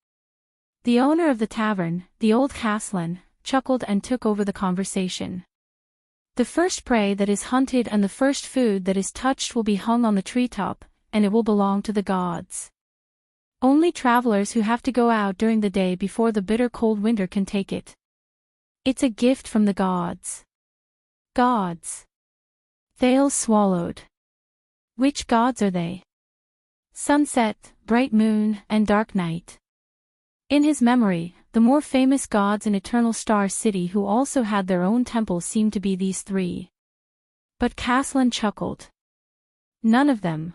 The owner of the tavern, the old Caslin, chuckled and took over the conversation. The first prey that is hunted and the first food that is touched will be hung on the treetop, and it will belong to the gods. Only travelers who have to go out during the day before the bitter cold winter can take it. It's a gift from the gods. Gods. Thales swallowed. Which gods are they? Sunset, bright moon, and dark night. In his memory, the more famous gods in Eternal Star City who also had their own temple seemed to be these 3. But Caslin chuckled. None of them.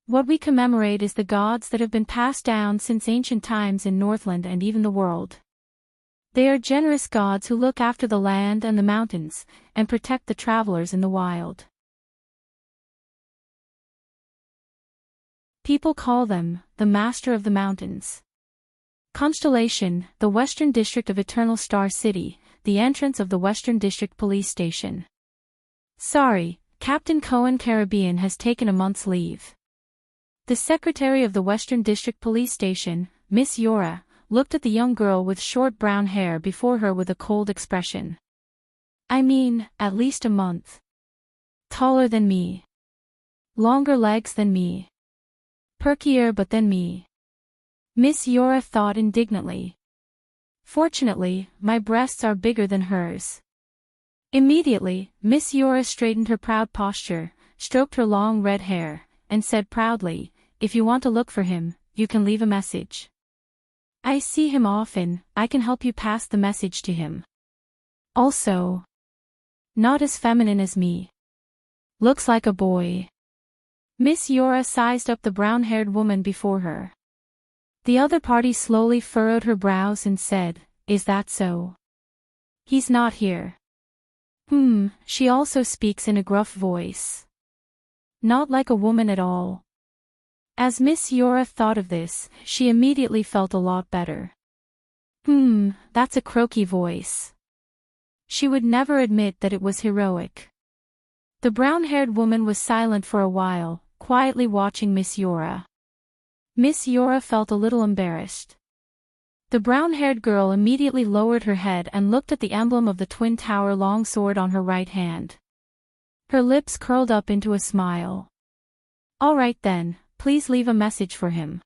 What we commemorate is the gods that have been passed down since ancient times in Northland and even the world. They are generous gods who look after the land and the mountains, and protect the travelers in the wild. People call them, the Master of the Mountains. Constellation, the Western District of Eternal Star City, the entrance of the Western District Police Station. Sorry, Captain Cohen Caribbean has taken a month's leave. The secretary of the Western District Police Station, Miss Yora, looked at the young girl with short brown hair before her with a cold expression. I mean, at least a month. Taller than me. Longer legs than me. Perkier but than me. Miss Yora thought indignantly. Fortunately, my breasts are bigger than hers. Immediately, Miss Yora straightened her proud posture, stroked her long red hair, and said proudly, "If you want to look for him, you can leave a message. I see him often, I can help you pass the message to him. Also, not as feminine as me. Looks like a boy." Miss Yora sized up the brown-haired woman before her. The other party slowly furrowed her brows and said, "Is that so? He's not here." She also speaks in a gruff voice. Not like a woman at all. As Miss Yora thought of this, she immediately felt a lot better. That's a croaky voice. She would never admit that it was heroic. The brown-haired woman was silent for a while, quietly watching Miss Yora. Miss Yora felt a little embarrassed. The brown-haired girl immediately lowered her head and looked at the emblem of the Twin Tower longsword on her right hand. Her lips curled up into a smile. "All right then, please leave a message for him."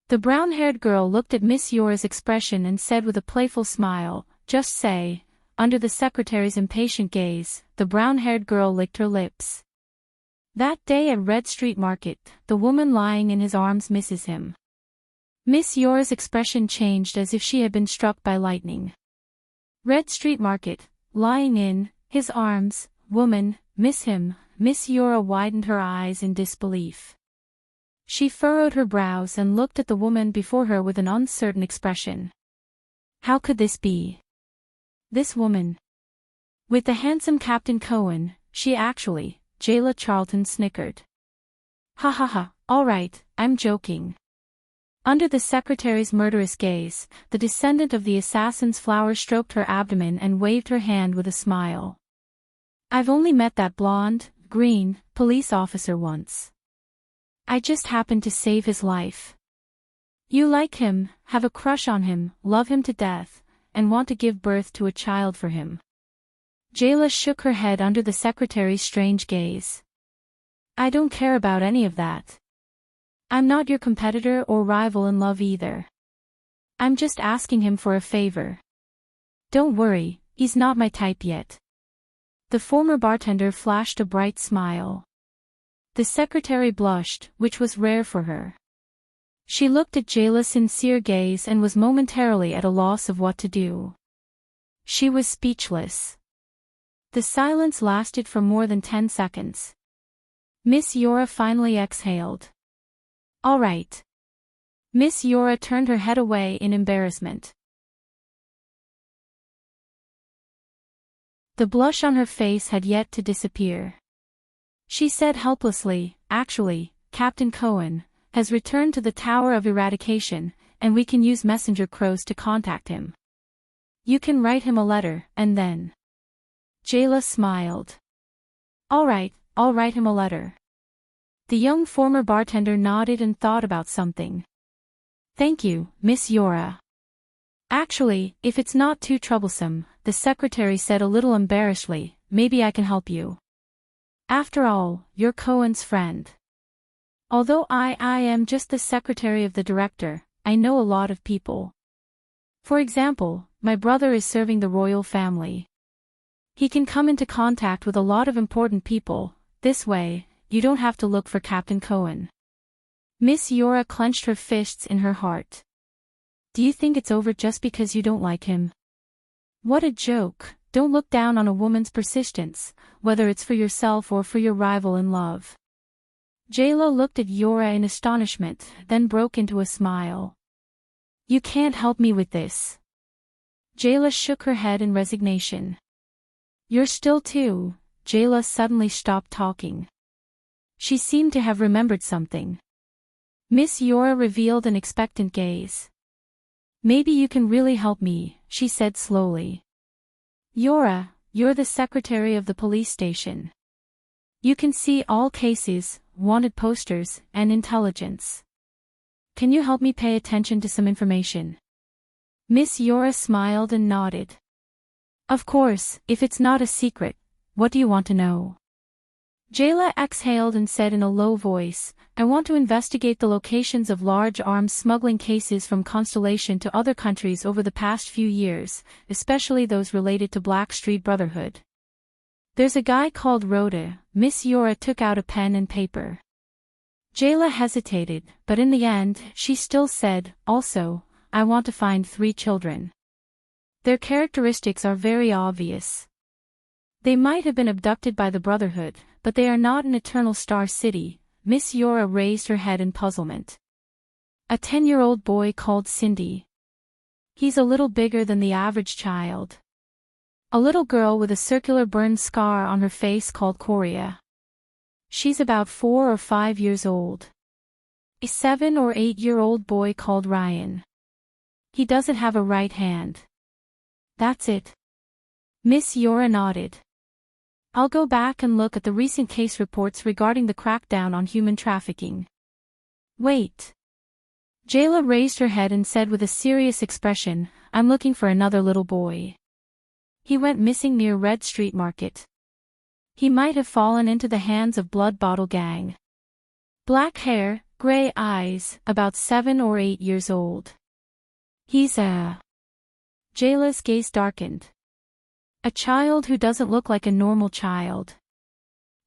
The brown-haired girl looked at Miss Yora's expression and said with a playful smile, "Just say." Under the secretary's impatient gaze, the brown-haired girl licked her lips. That day at Red Street Market, the woman lying in his arms misses him. Miss Yora's expression changed as if she had been struck by lightning. Red Street Market, lying in his arms, woman, miss him. Miss Yora widened her eyes in disbelief. She furrowed her brows and looked at the woman before her with an uncertain expression. How could this be? This woman. With the handsome Captain Cohen, she actually, Jayla Charlton snickered. "Ha ha ha, all right, I'm joking." Under the secretary's murderous gaze, the descendant of the assassin's flower stroked her abdomen and waved her hand with a smile. "I've only met that blonde, green, police officer once. I just happened to save his life." "You like him, have a crush on him, love him to death, and want to give birth to a child for him." Jayla shook her head under the secretary's strange gaze. "I don't care about any of that. I'm not your competitor or rival in love either. I'm just asking him for a favor. Don't worry, he's not my type yet." The former bartender flashed a bright smile. The secretary blushed, which was rare for her. She looked at Jayla's sincere gaze and was momentarily at a loss of what to do. She was speechless. The silence lasted for more than 10 seconds. Miss Yora finally exhaled. "All right." Miss Yora turned her head away in embarrassment. The blush on her face had yet to disappear. She said helplessly, "Actually, Captain Cohen has returned to the Tower of Eradication, and we can use messenger crows to contact him. You can write him a letter, and then." Jayla smiled. "All right, I'll write him a letter." The young former bartender nodded and thought about something. "Thank you, Miss Yora." "Actually, if it's not too troublesome," the secretary said a little embarrassedly, "maybe I can help you. After all, you're Cohen's friend. Although I am just the secretary of the director, I know a lot of people. For example, my brother is serving the royal family. He can come into contact with a lot of important people. This way, you don't have to look for Captain Cohen." Miss Yora clenched her fists in her heart. "Do you think it's over just because you don't like him? What a joke. Don't look down on a woman's persistence, whether it's for yourself or for your rival in love." Jayla looked at Yora in astonishment, then broke into a smile. "You can't help me with this." Jayla shook her head in resignation. "You're still too." Jayla suddenly stopped talking. She seemed to have remembered something. Miss Yora revealed an expectant gaze. "Maybe you can really help me," she said slowly. "Yora, you're the secretary of the police station. You can see all cases, wanted posters, and intelligence. Can you help me pay attention to some information?" Miss Yora smiled and nodded. "Of course, if it's not a secret. What do you want to know?" Jayla exhaled and said in a low voice, "I want to investigate the locations of large arms smuggling cases from Constellation to other countries over the past few years, especially those related to Black Street Brotherhood. There's a guy called Rhoda, Miss Yora took out a pen and paper. Jayla hesitated, but in the end, she still said, "Also, I want to find 3 children. Their characteristics are very obvious. They might have been abducted by the Brotherhood, but they are not in Eternal Star City." Miss Yora raised her head in puzzlement. "A 10-year-old boy called Cindy. He's a little bigger than the average child. A little girl with a circular burn scar on her face called Coria. She's about 4 or 5 years old. A 7 or 8-year-old boy called Ryan. He doesn't have a right hand." "That's it." Miss Yora nodded. "I'll go back and look at the recent case reports regarding the crackdown on human trafficking." "Wait." Jayla raised her head and said with a serious expression, "I'm looking for another little boy. He went missing near Red Street Market. He might have fallen into the hands of Blood Bottle Gang. Black hair, gray eyes, about 7 or 8 years old. He's a..." Jayla's gaze darkened. "A child who doesn't look like a normal child."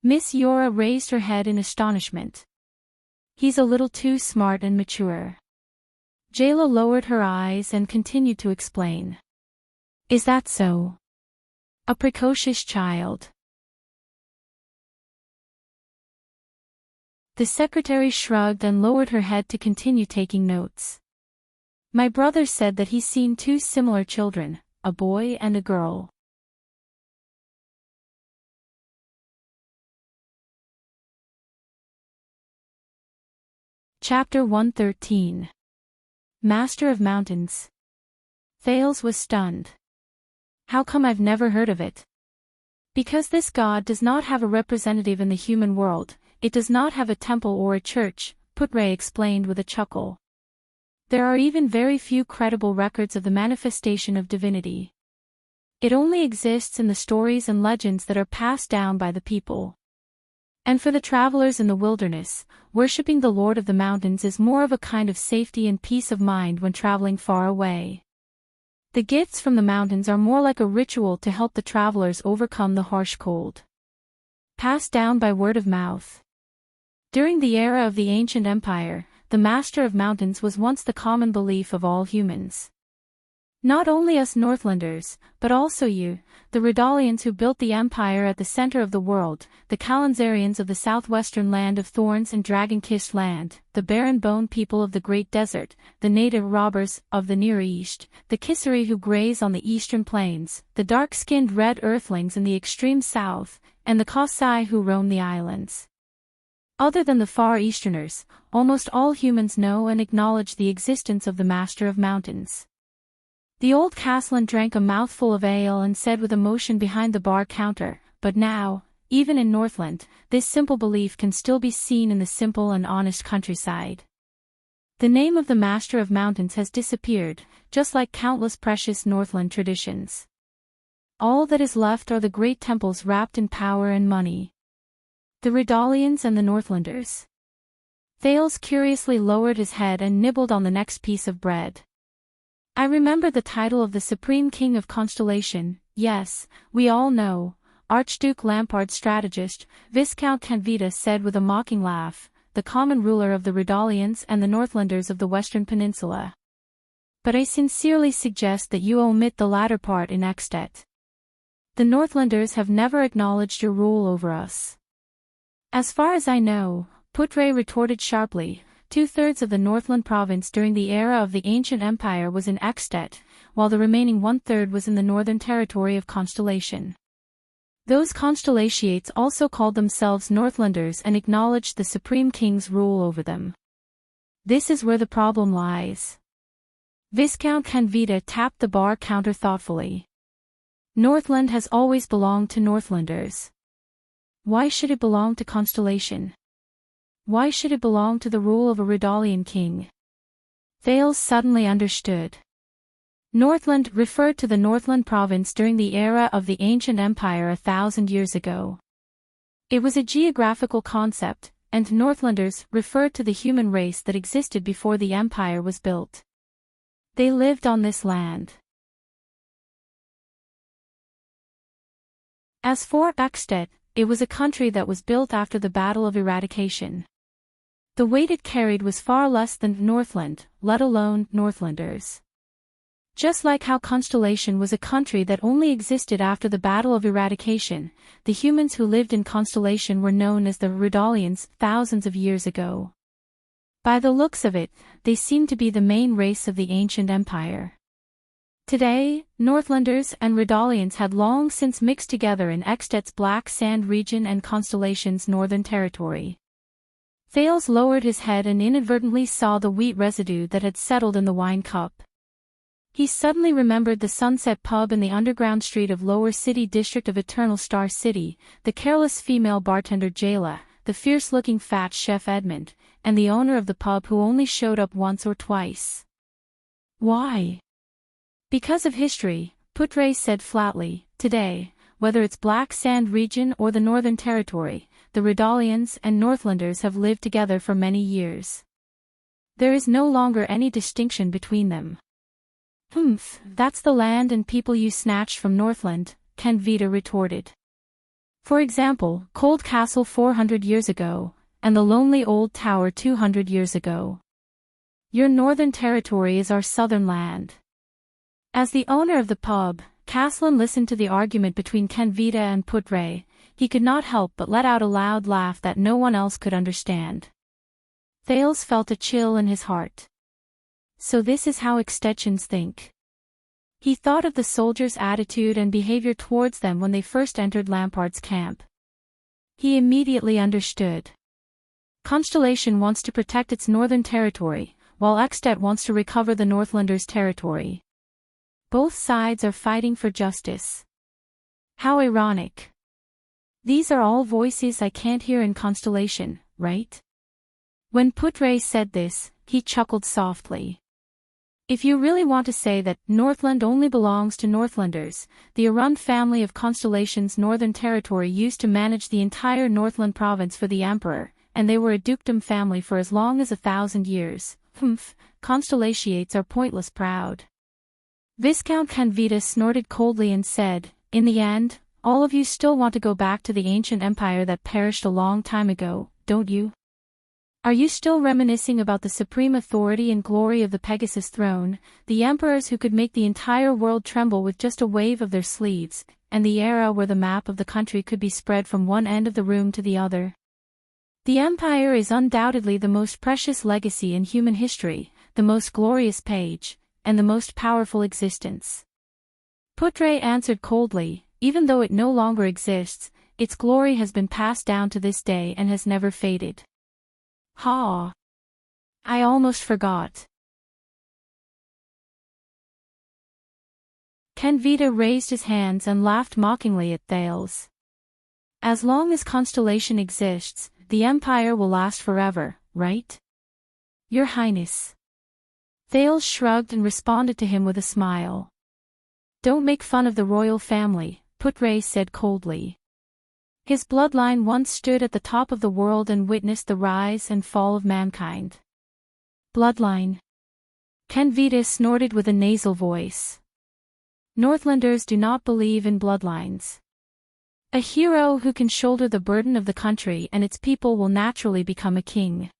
Miss Yora raised her head in astonishment. "He's a little too smart and mature." Jayla lowered her eyes and continued to explain. "Is that so? A precocious child." The secretary shrugged and lowered her head to continue taking notes. "My brother said that he's seen 2 similar children, a boy and a girl." Chapter 113. Master of Mountains. Thales was stunned. "How come I've never heard of it?" "Because this god does not have a representative in the human world. It does not have a temple or a church," Putre explained with a chuckle. "There are even very few credible records of the manifestation of divinity. It only exists in the stories and legends that are passed down by the people. And for the travelers in the wilderness, worshipping the Lord of the Mountains is more of a kind of safety and peace of mind when traveling far away. The gifts from the mountains are more like a ritual to help the travelers overcome the harsh cold. Passed down by word of mouth. During the era of the ancient empire, the Master of Mountains was once the common belief of all humans. Not only us Northlanders, but also you, the Redalians who built the empire at the center of the world, the Kalanzarians of the southwestern land of thorns and dragon-kissed land, the barren bone people of the Great Desert, the native robbers of the Near East, the Kisari who graze on the eastern plains, the dark-skinned red earthlings in the extreme south, and the Kosai who roam the islands. Other than the Far Easterners, almost all humans know and acknowledge the existence of the Master of Mountains." The old Castellan drank a mouthful of ale and said with emotion behind the bar counter, "But now, even in Northland, this simple belief can still be seen in the simple and honest countryside. The name of the Master of Mountains has disappeared, just like countless precious Northland traditions. All that is left are the great temples wrapped in power and money. The Redalians and the Northlanders." Thales curiously lowered his head and nibbled on the next piece of bread. "I remember the title of the Supreme King of Constellation, yes, we all know," Archduke Lampard's strategist, Viscount Canvita said with a mocking laugh, "the common ruler of the Redalians and the Northlanders of the Western Peninsula. But I sincerely suggest that you omit the latter part in extet. The Northlanders have never acknowledged your rule over us." "As far as I know," Putre retorted sharply, 2/3 of the Northland province during the era of the ancient empire was in Extet, while the remaining 1/3 was in the northern territory of Constellation. Those Constellatiates also called themselves Northlanders and acknowledged the Supreme King's rule over them. This is where the problem lies. Viscount Canvita tapped the bar counter thoughtfully. Northland has always belonged to Northlanders. Why should it belong to Constellation? Why should it belong to the rule of a Redalian king? Thales suddenly understood. Northland referred to the Northland province during the era of the ancient empire 1,000 years ago. It was a geographical concept, and Northlanders referred to the human race that existed before the empire was built. They lived on this land. As for Extet, it was a country that was built after the Battle of Eradication. The weight it carried was far less than Northland, let alone Northlanders. Just like how Constellation was a country that only existed after the Battle of Eradication, the humans who lived in Constellation were known as the Rudalians thousands of years ago. By the looks of it, they seemed to be the main race of the ancient empire. Today, Northlanders and Rudalians had long since mixed together in Extet's Black Sand region and Constellation's northern territory. Thales lowered his head and inadvertently saw the wheat residue that had settled in the wine cup. He suddenly remembered the Sunset Pub in the underground street of Lower City district of Eternal Star City, the careless female bartender Jayla, the fierce-looking fat chef Edmund, and the owner of the pub who only showed up once or twice. Why? Because of history, Putre said flatly. Today, whether it's Black Sand region or the Northern Territory, the Rudalians and Northlanders have lived together for many years. There is no longer any distinction between them. That's the land and people you snatched from Northland, Kenvita retorted. For example, Cold Castle 400 years ago, and the lonely old tower 200 years ago. Your Northern Territory is our southern land. As the owner of the pub, Caslin listened to the argument between Kenvita and Putre. He could not help but let out a loud laugh that no one else could understand. Thales felt a chill in his heart. So this is how Extetians think. He thought of the soldiers' attitude and behavior towards them when they first entered Lampard's camp. He immediately understood. Constellation wants to protect its northern territory, while Extet wants to recover the Northlanders' territory. Both sides are fighting for justice. How ironic. These are all voices I can't hear in Constellation, right? When Putre said this, he chuckled softly. If you really want to say that Northland only belongs to Northlanders, the Arun family of Constellation's northern territory used to manage the entire Northland province for the Emperor, and they were a dukedom family for as long as 1,000 years. Constellatiates are pointless proud. Viscount Kenvita snorted coldly and said, in the end, all of you still want to go back to the ancient empire that perished a long time ago, don't you? Are you still reminiscing about the supreme authority and glory of the Pegasus throne, the emperors who could make the entire world tremble with just a wave of their sleeves, and the era where the map of the country could be spread from one end of the room to the other? The empire is undoubtedly the most precious legacy in human history, the most glorious page, and the most powerful existence. Putre answered coldly, even though it no longer exists, its glory has been passed down to this day and has never faded. Ha! I almost forgot. Kenvita raised his hands and laughed mockingly at Thales. As long as Constellation exists, the Empire will last forever, right? Your Highness. Thales shrugged and responded to him with a smile. Don't make fun of the royal family, Putre said coldly. His bloodline once stood at the top of the world and witnessed the rise and fall of mankind. Bloodline. Kenvita snorted with a nasal voice. Northlanders do not believe in bloodlines. A hero who can shoulder the burden of the country and its people will naturally become a king.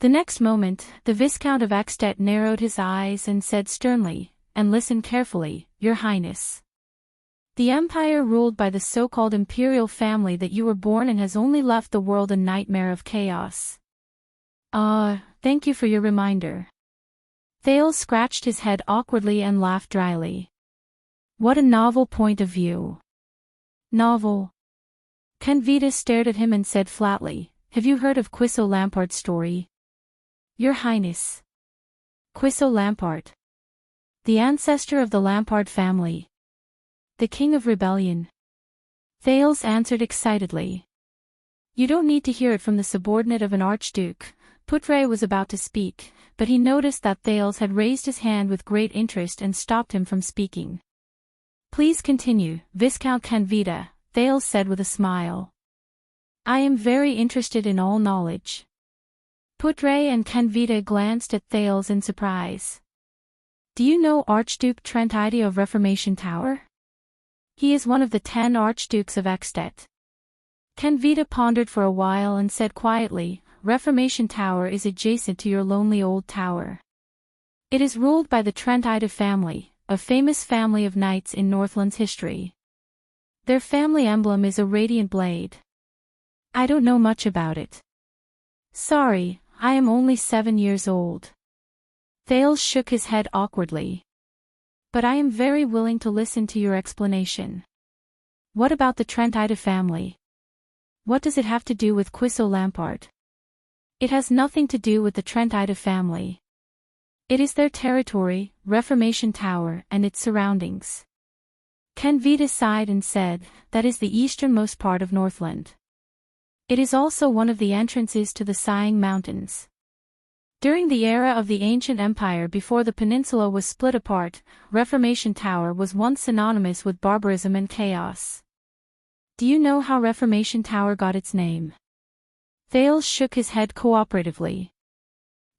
The next moment, the Viscount of Extet narrowed his eyes and said sternly, and listen carefully, Your Highness. The empire ruled by the so-called imperial family that you were born in has only left the world a nightmare of chaos. Thank you for your reminder. Thales scratched his head awkwardly and laughed dryly. What a novel point of view. Novel. Kenvita stared at him and said flatly, Have you heard of Quisso Lampard's story? Your Highness. Quisso Lampard. The ancestor of the Lampard family. The King of Rebellion. Thales answered excitedly. You don't need to hear it from the subordinate of an archduke. Putre was about to speak, but he noticed that Thales had raised his hand with great interest and stopped him from speaking. Please continue, Viscount Kenvita, Thales said with a smile. I am very interested in all knowledge. Putre and Kenvita glanced at Thales in surprise. Do you know Archduke Trentide of Reformation Tower? He is one of the 10 archdukes of Extet. Kenvita pondered for a while and said quietly, Reformation Tower is adjacent to your lonely old tower. It is ruled by the Trentide family, a famous family of knights in Northland's history. Their family emblem is a radiant blade. I don't know much about it. Sorry, I am only 7 years old. Thales shook his head awkwardly. But I am very willing to listen to your explanation. What about the Trentide family? What does it have to do with Quissow Lampard? It has nothing to do with the Trentide family. It is their territory, Reformation Tower, and its surroundings. Kenvita sighed and said, that is the easternmost part of Northland. It is also one of the entrances to the Sighing Mountains. During the era of the ancient empire before the peninsula was split apart, Reformation Tower was once synonymous with barbarism and chaos. Do you know how Reformation Tower got its name? Thales shook his head cooperatively.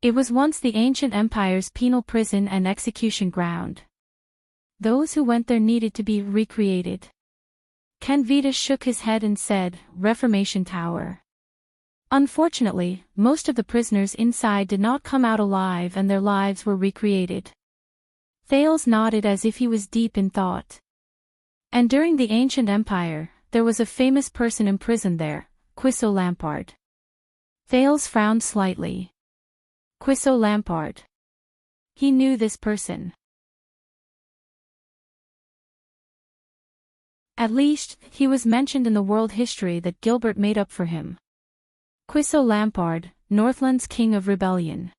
It was once the ancient empire's penal prison and execution ground. Those who went there needed to be recreated. Kenvita shook his head and said, Reformation Tower. Unfortunately, most of the prisoners inside did not come out alive and their lives were recreated. Thales nodded as if he was deep in thought. And during the ancient empire, there was a famous person imprisoned there, Quissow Lampard. Thales frowned slightly. Quissow Lampard. He knew this person. At least, he was mentioned in the world history that Gilbert made up for him. Quissow Lampard, Northland's king of rebellion.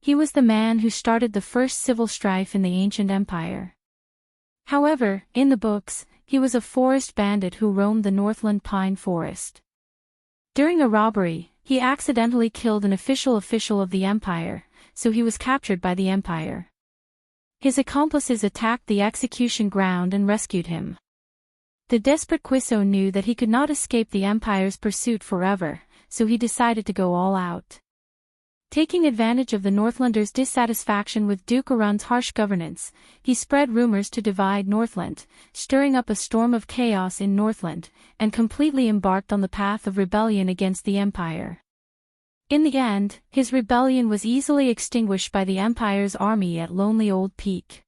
He was the man who started the first civil strife in the ancient empire. However, in the books, he was a forest bandit who roamed the Northland pine forest. During a robbery, he accidentally killed an official of the empire, so he was captured by the empire. His accomplices attacked the execution ground and rescued him. The desperate Quissow knew that he could not escape the empire's pursuit forever, so he decided to go all out. Taking advantage of the Northlanders' dissatisfaction with Duke Arun's harsh governance, he spread rumors to divide Northland, stirring up a storm of chaos in Northland, and completely embarked on the path of rebellion against the empire. In the end, his rebellion was easily extinguished by the empire's army at Lonely Old Peak.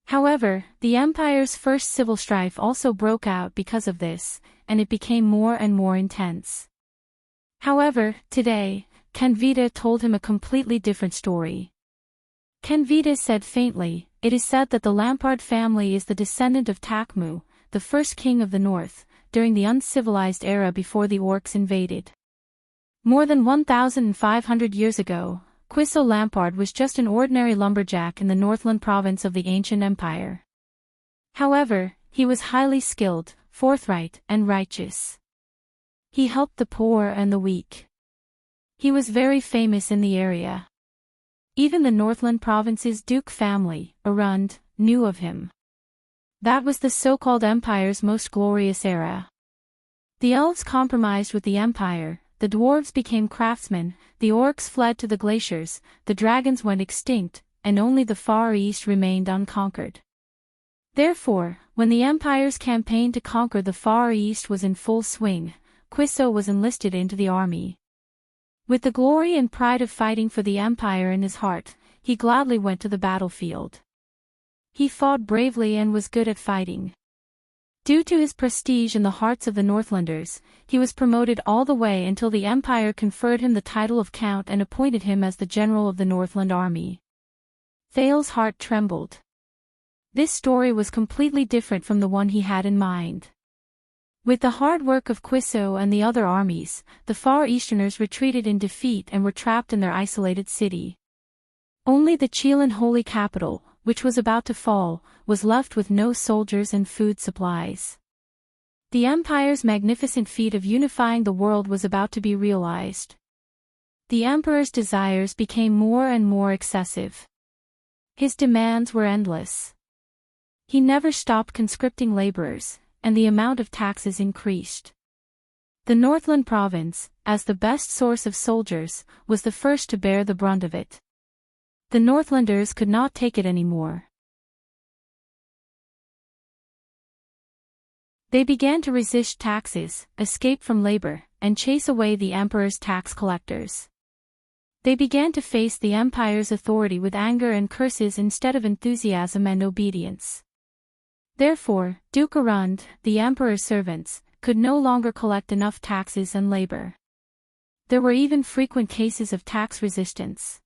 However, the empire's first civil strife also broke out because of this, and it became more and more intense. However, today, Kenvita told him a completely different story. Kenvita said faintly, it is said that the Lampard family is the descendant of Takmu, the first king of the north, during the uncivilized era before the orcs invaded. More than 1,500 years ago, Quissow Lampard was just an ordinary lumberjack in the Northland province of the ancient empire. However, he was highly skilled, forthright, and righteous. He helped the poor and the weak. He was very famous in the area. Even the Northland province's Duke family, Arund, knew of him. That was the so-called empire's most glorious era. The elves compromised with the empire, the dwarves became craftsmen, the orcs fled to the glaciers, the dragons went extinct, and only the Far East remained unconquered. Therefore, when the empire's campaign to conquer the Far East was in full swing, Quissow was enlisted into the army. With the glory and pride of fighting for the empire in his heart, he gladly went to the battlefield. He fought bravely and was good at fighting. Due to his prestige in the hearts of the Northlanders, he was promoted all the way until the empire conferred him the title of Count and appointed him as the general of the Northland army. Thales' heart trembled. This story was completely different from the one he had in mind. With the hard work of Quissow and the other armies, the Far Easterners retreated in defeat and were trapped in their isolated city. Only the Chelan holy capital, which was about to fall, was left with no soldiers and food supplies. The empire's magnificent feat of unifying the world was about to be realized. The emperor's desires became more and more excessive. His demands were endless. He never stopped conscripting laborers, and the amount of taxes increased. The Northland province, as the best source of soldiers, was the first to bear the brunt of it. The Northlanders could not take it anymore. They began to resist taxes, escape from labor, and chase away the emperor's tax collectors. They began to face the empire's authority with anger and curses instead of enthusiasm and obedience. Therefore, Duke Arund, the emperor's servants, could no longer collect enough taxes and labor. There were even frequent cases of tax resistance.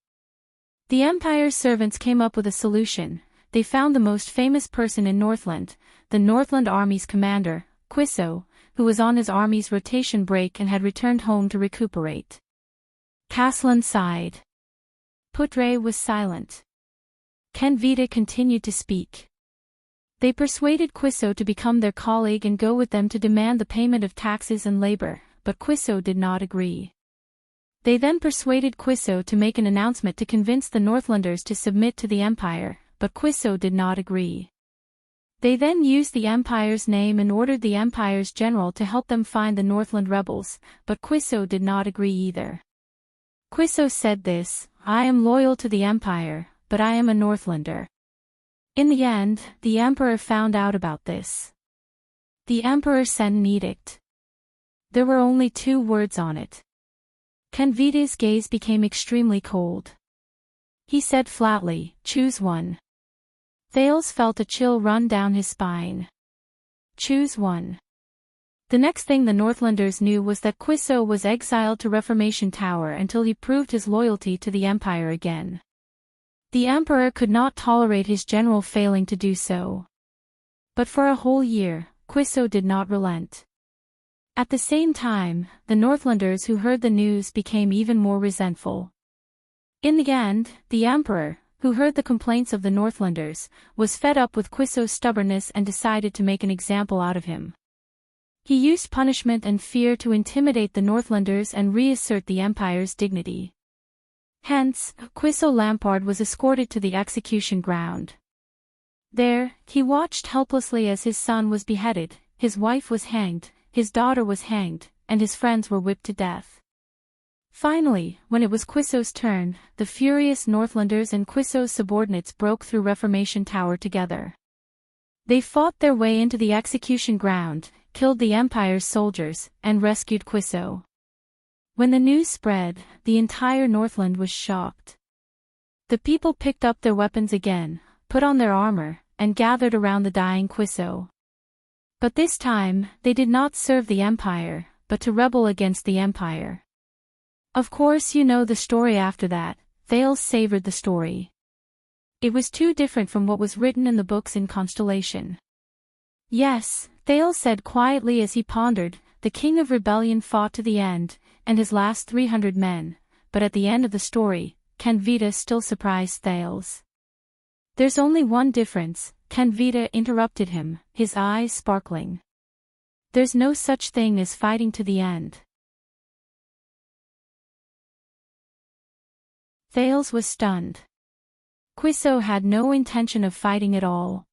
The empire's servants came up with a solution. They found the most famous person in Northland, the Northland Army's commander, Quiso, who was on his army's rotation break and had returned home to recuperate. Caslin sighed. Putre was silent. Kenvita continued to speak. They persuaded Quiso to become their colleague and go with them to demand the payment of taxes and labor, but Quiso did not agree. They then persuaded Quiso to make an announcement to convince the Northlanders to submit to the Empire, but Quiso did not agree. They then used the Empire's name and ordered the Empire's general to help them find the Northland rebels, but Quiso did not agree either. Quiso said this, "I am loyal to the Empire, but I am a Northlander." In the end, the Emperor found out about this. The Emperor sent an edict. There were only 2 words on it. Kenvita's gaze became extremely cold. He said flatly, "Choose one." Thales felt a chill run down his spine. Choose one. The next thing the Northlanders knew was that Quiso was exiled to Reformation Tower until he proved his loyalty to the Empire again. The Emperor could not tolerate his general failing to do so. But for a whole year, Quiso did not relent. At the same time, the Northlanders who heard the news became even more resentful. In the end, the Emperor, who heard the complaints of the Northlanders, was fed up with Quiso's stubbornness and decided to make an example out of him. He used punishment and fear to intimidate the Northlanders and reassert the Empire's dignity. Hence, Quiso Lampard was escorted to the execution ground. There, he watched helplessly as his son was beheaded, his wife was hanged, his daughter was hanged, and his friends were whipped to death. Finally, when it was Quiso's turn, the furious Northlanders and Quiso's subordinates broke through Reformation Tower together. They fought their way into the execution ground, killed the Empire's soldiers, and rescued Quiso. When the news spread, the entire Northland was shocked. The people picked up their weapons again, put on their armor, and gathered around the dying Quiso. But this time, they did not serve the Empire, but to rebel against the Empire. Of course you know the story after that. Thales savored the story. It was too different from what was written in the books in Constellation. Yes, Thales said quietly as he pondered, the King of Rebellion fought to the end, and his last 300 men, but at the end of the story, Kenvita still surprised Thales. There's only one difference, Kenvita interrupted him, his eyes sparkling. There's no such thing as fighting to the end. Thales was stunned. Quiso had no intention of fighting at all.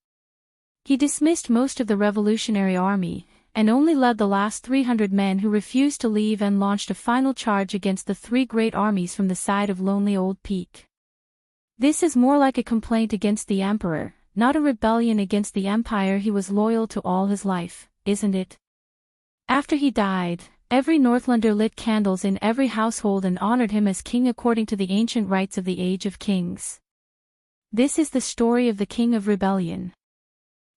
He dismissed most of the revolutionary army, and only led the last 300 men who refused to leave and launched a final charge against the 3 great armies from the side of Lonely Old Peak. This is more like a complaint against the Emperor, not a rebellion against the Empire he was loyal to all his life, isn't it? After he died, every Northlander lit candles in every household and honored him as king according to the ancient rites of the Age of Kings. This is the story of the King of Rebellion.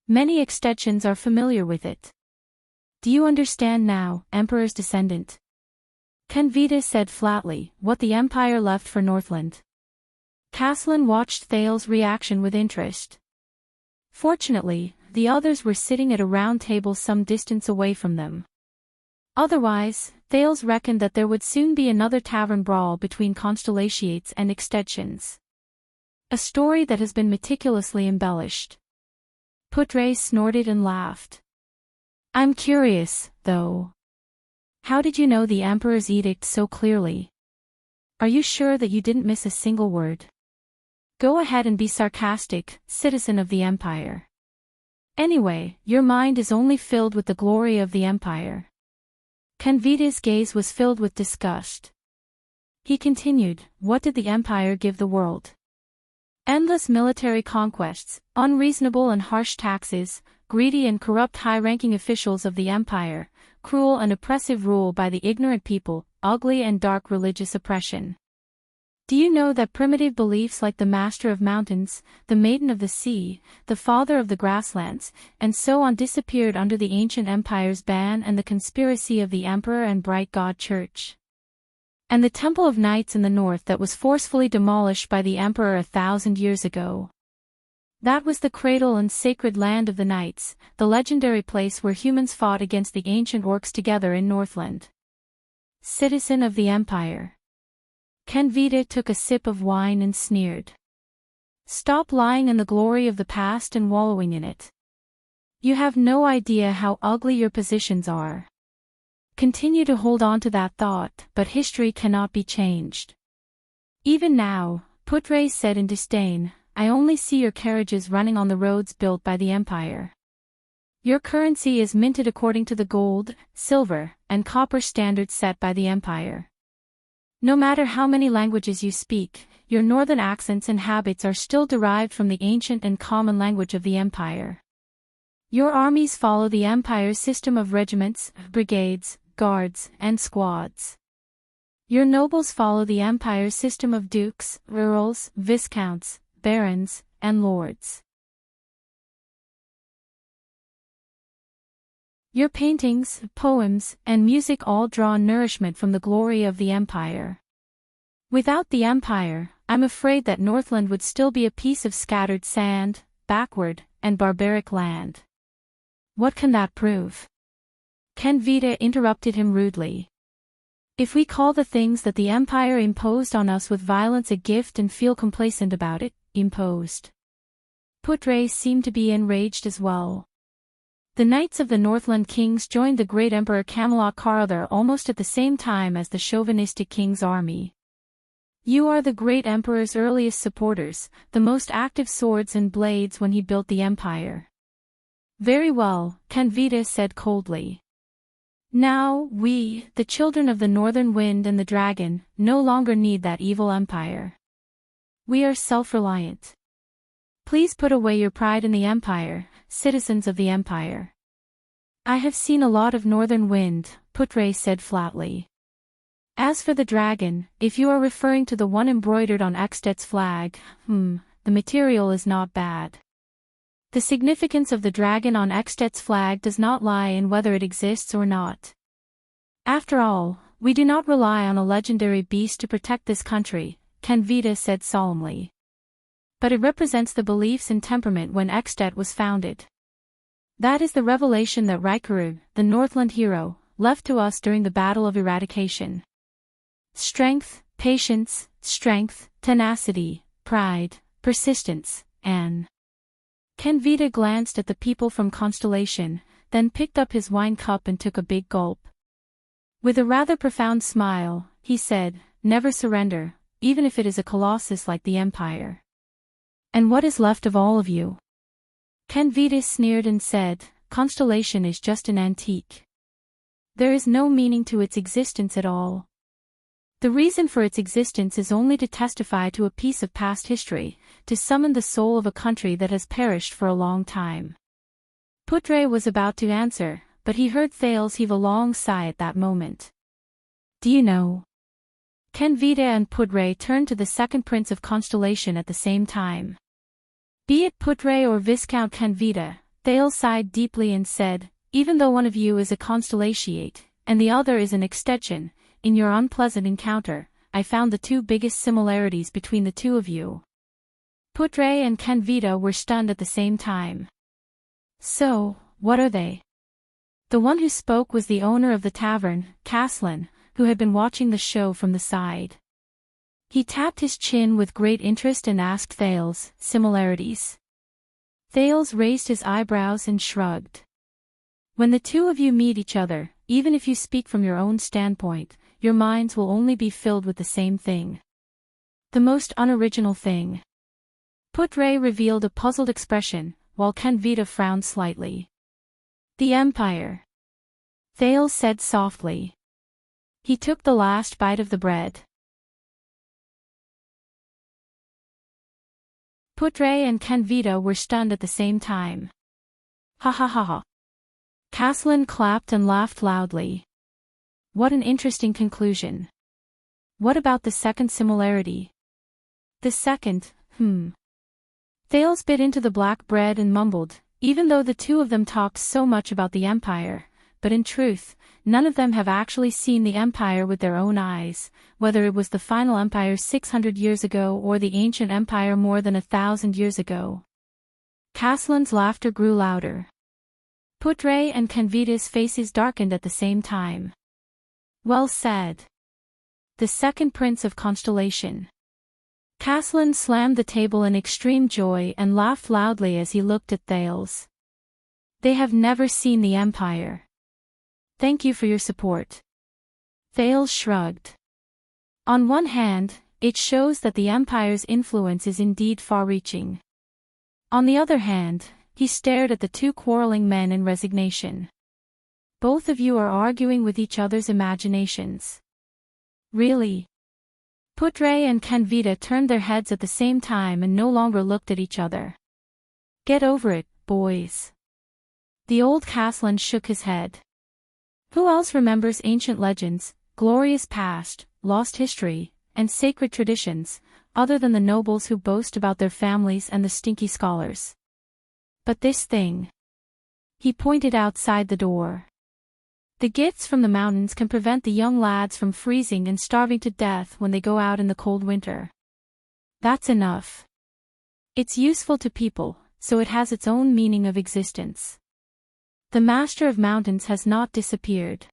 Many extensions are familiar with it. Do you understand now, Emperor's descendant? Kenvita said flatly, what the Empire left for Northland. Caslin watched Thales' reaction with interest. Fortunately, the others were sitting at a round table some distance away from them. Otherwise, Thales reckoned that there would soon be another tavern brawl between Constellations and extensions. A story that has been meticulously embellished. Putre snorted and laughed. I'm curious, though. How did you know the Emperor's edict so clearly? Are you sure that you didn't miss a single word? Go ahead and be sarcastic, citizen of the Empire. Anyway, your mind is only filled with the glory of the Empire. Kenvita's gaze was filled with disgust. He continued, what did the Empire give the world? Endless military conquests, unreasonable and harsh taxes, greedy and corrupt high-ranking officials of the empire, cruel and oppressive rule by the ignorant people, ugly and dark religious oppression. Do you know that primitive beliefs like the Master of Mountains, the Maiden of the Sea, the Father of the Grasslands, and so on disappeared under the ancient empire's ban and the conspiracy of the Emperor and Bright God Church? And the Temple of Knights in the north that was forcefully demolished by the Emperor 1,000 years ago. That was the cradle and sacred land of the Knights, the legendary place where humans fought against the ancient orcs together in Northland. Citizen of the Empire. Kenvita took a sip of wine and sneered. Stop lying in the glory of the past and wallowing in it. You have no idea how ugly your positions are. Continue to hold on to that thought, but history cannot be changed. Even now, Putre said in disdain, I only see your carriages running on the roads built by the Empire. Your currency is minted according to the gold, silver, and copper standards set by the Empire. No matter how many languages you speak, your northern accents and habits are still derived from the ancient and common language of the Empire. Your armies follow the Empire's system of regiments, brigades, guards, and squads. Your nobles follow the Empire's system of dukes, earls, viscounts, barons, and lords. Your paintings, poems, and music all draw nourishment from the glory of the Empire. Without the Empire, I'm afraid that Northland would still be a piece of scattered sand, backward, and barbaric land. What can that prove? Kenvita interrupted him rudely. If we call the things that the Empire imposed on us with violence a gift and feel complacent about it, imposed. Putre seemed to be enraged as well. The Knights of the Northland Kings joined the great Emperor Camelot Caradhor almost at the same time as the chauvinistic king's army. You are the great Emperor's earliest supporters, the most active swords and blades when he built the Empire. Very well, Kenvita said coldly. Now, we, the children of the Northern Wind and the Dragon, no longer need that evil Empire. We are self-reliant. Please put away your pride in the Empire, citizens of the Empire. I have seen a lot of Northern Wind, Putre said flatly. As for the dragon, if you are referring to the one embroidered on Eksted's flag, the material is not bad. The significance of the dragon on Eksted's flag does not lie in whether it exists or not. After all, we do not rely on a legendary beast to protect this country, Kenvita said solemnly. But it represents the beliefs and temperament when Eksted was founded. That is the revelation that Rikerud, the Northland hero, left to us during the Battle of Eradication. Strength, patience, tenacity, pride, persistence, and... Kenvita glanced at the people from Constellation, then picked up his wine cup and took a big gulp. With a rather profound smile, he said, never surrender, even if it is a colossus like the Empire. And what is left of all of you? Kenvita sneered and said, Constellation is just an antique. There is no meaning to its existence at all. The reason for its existence is only to testify to a piece of past history, to summon the soul of a country that has perished for a long time. Putre was about to answer, but he heard Thales heave a long sigh at that moment. Do you know? Kenvita and Putre turned to the second prince of Constellation at the same time. Be it Putre or Viscount Kenvita, Thales sighed deeply and said, even though one of you is a Constellatiate, and the other is an Extension, in your unpleasant encounter, I found the two biggest similarities between the two of you. Putre and Kenvita were stunned at the same time. So, what are they? The one who spoke was the owner of the tavern, Caslin, who had been watching the show from the side. He tapped his chin with great interest and asked Thales, similarities? Thales raised his eyebrows and shrugged. When the two of you meet each other, even if you speak from your own standpoint, your minds will only be filled with the same thing. The most unoriginal thing. Putre revealed a puzzled expression, while Kenvita frowned slightly. The Empire. Thales said softly. He took the last bite of the bread. Putre and Kenvita were stunned at the same time. Ha ha ha ha. Caslin clapped and laughed loudly. What an interesting conclusion. What about the second similarity? The second, Thales bit into the black bread and mumbled, even though the two of them talked so much about the Empire, but in truth, none of them have actually seen the Empire with their own eyes, whether it was the final Empire 600 years ago or the ancient Empire more than 1,000 years ago. Caslin's laughter grew louder. Putre and Canvita's faces darkened at the same time. Well said. The second Prince of Constellation. Caslin slammed the table in extreme joy and laughed loudly as he looked at Thales. They have never seen the Empire. Thank you for your support. Thales shrugged. On one hand, it shows that the Empire's influence is indeed far-reaching. On the other hand, he stared at the two quarreling men in resignation. Both of you are arguing with each other's imaginations. Really? Putre and Canvita turned their heads at the same time and no longer looked at each other. Get over it, boys. The old Caslin shook his head. Who else remembers ancient legends, glorious past, lost history, and sacred traditions, other than the nobles who boast about their families and the stinky scholars? But this thing. He pointed outside the door. The gifts from the mountains can prevent the young lads from freezing and starving to death when they go out in the cold winter. That's enough. It's useful to people, so it has its own meaning of existence. The Master of Mountains has not disappeared.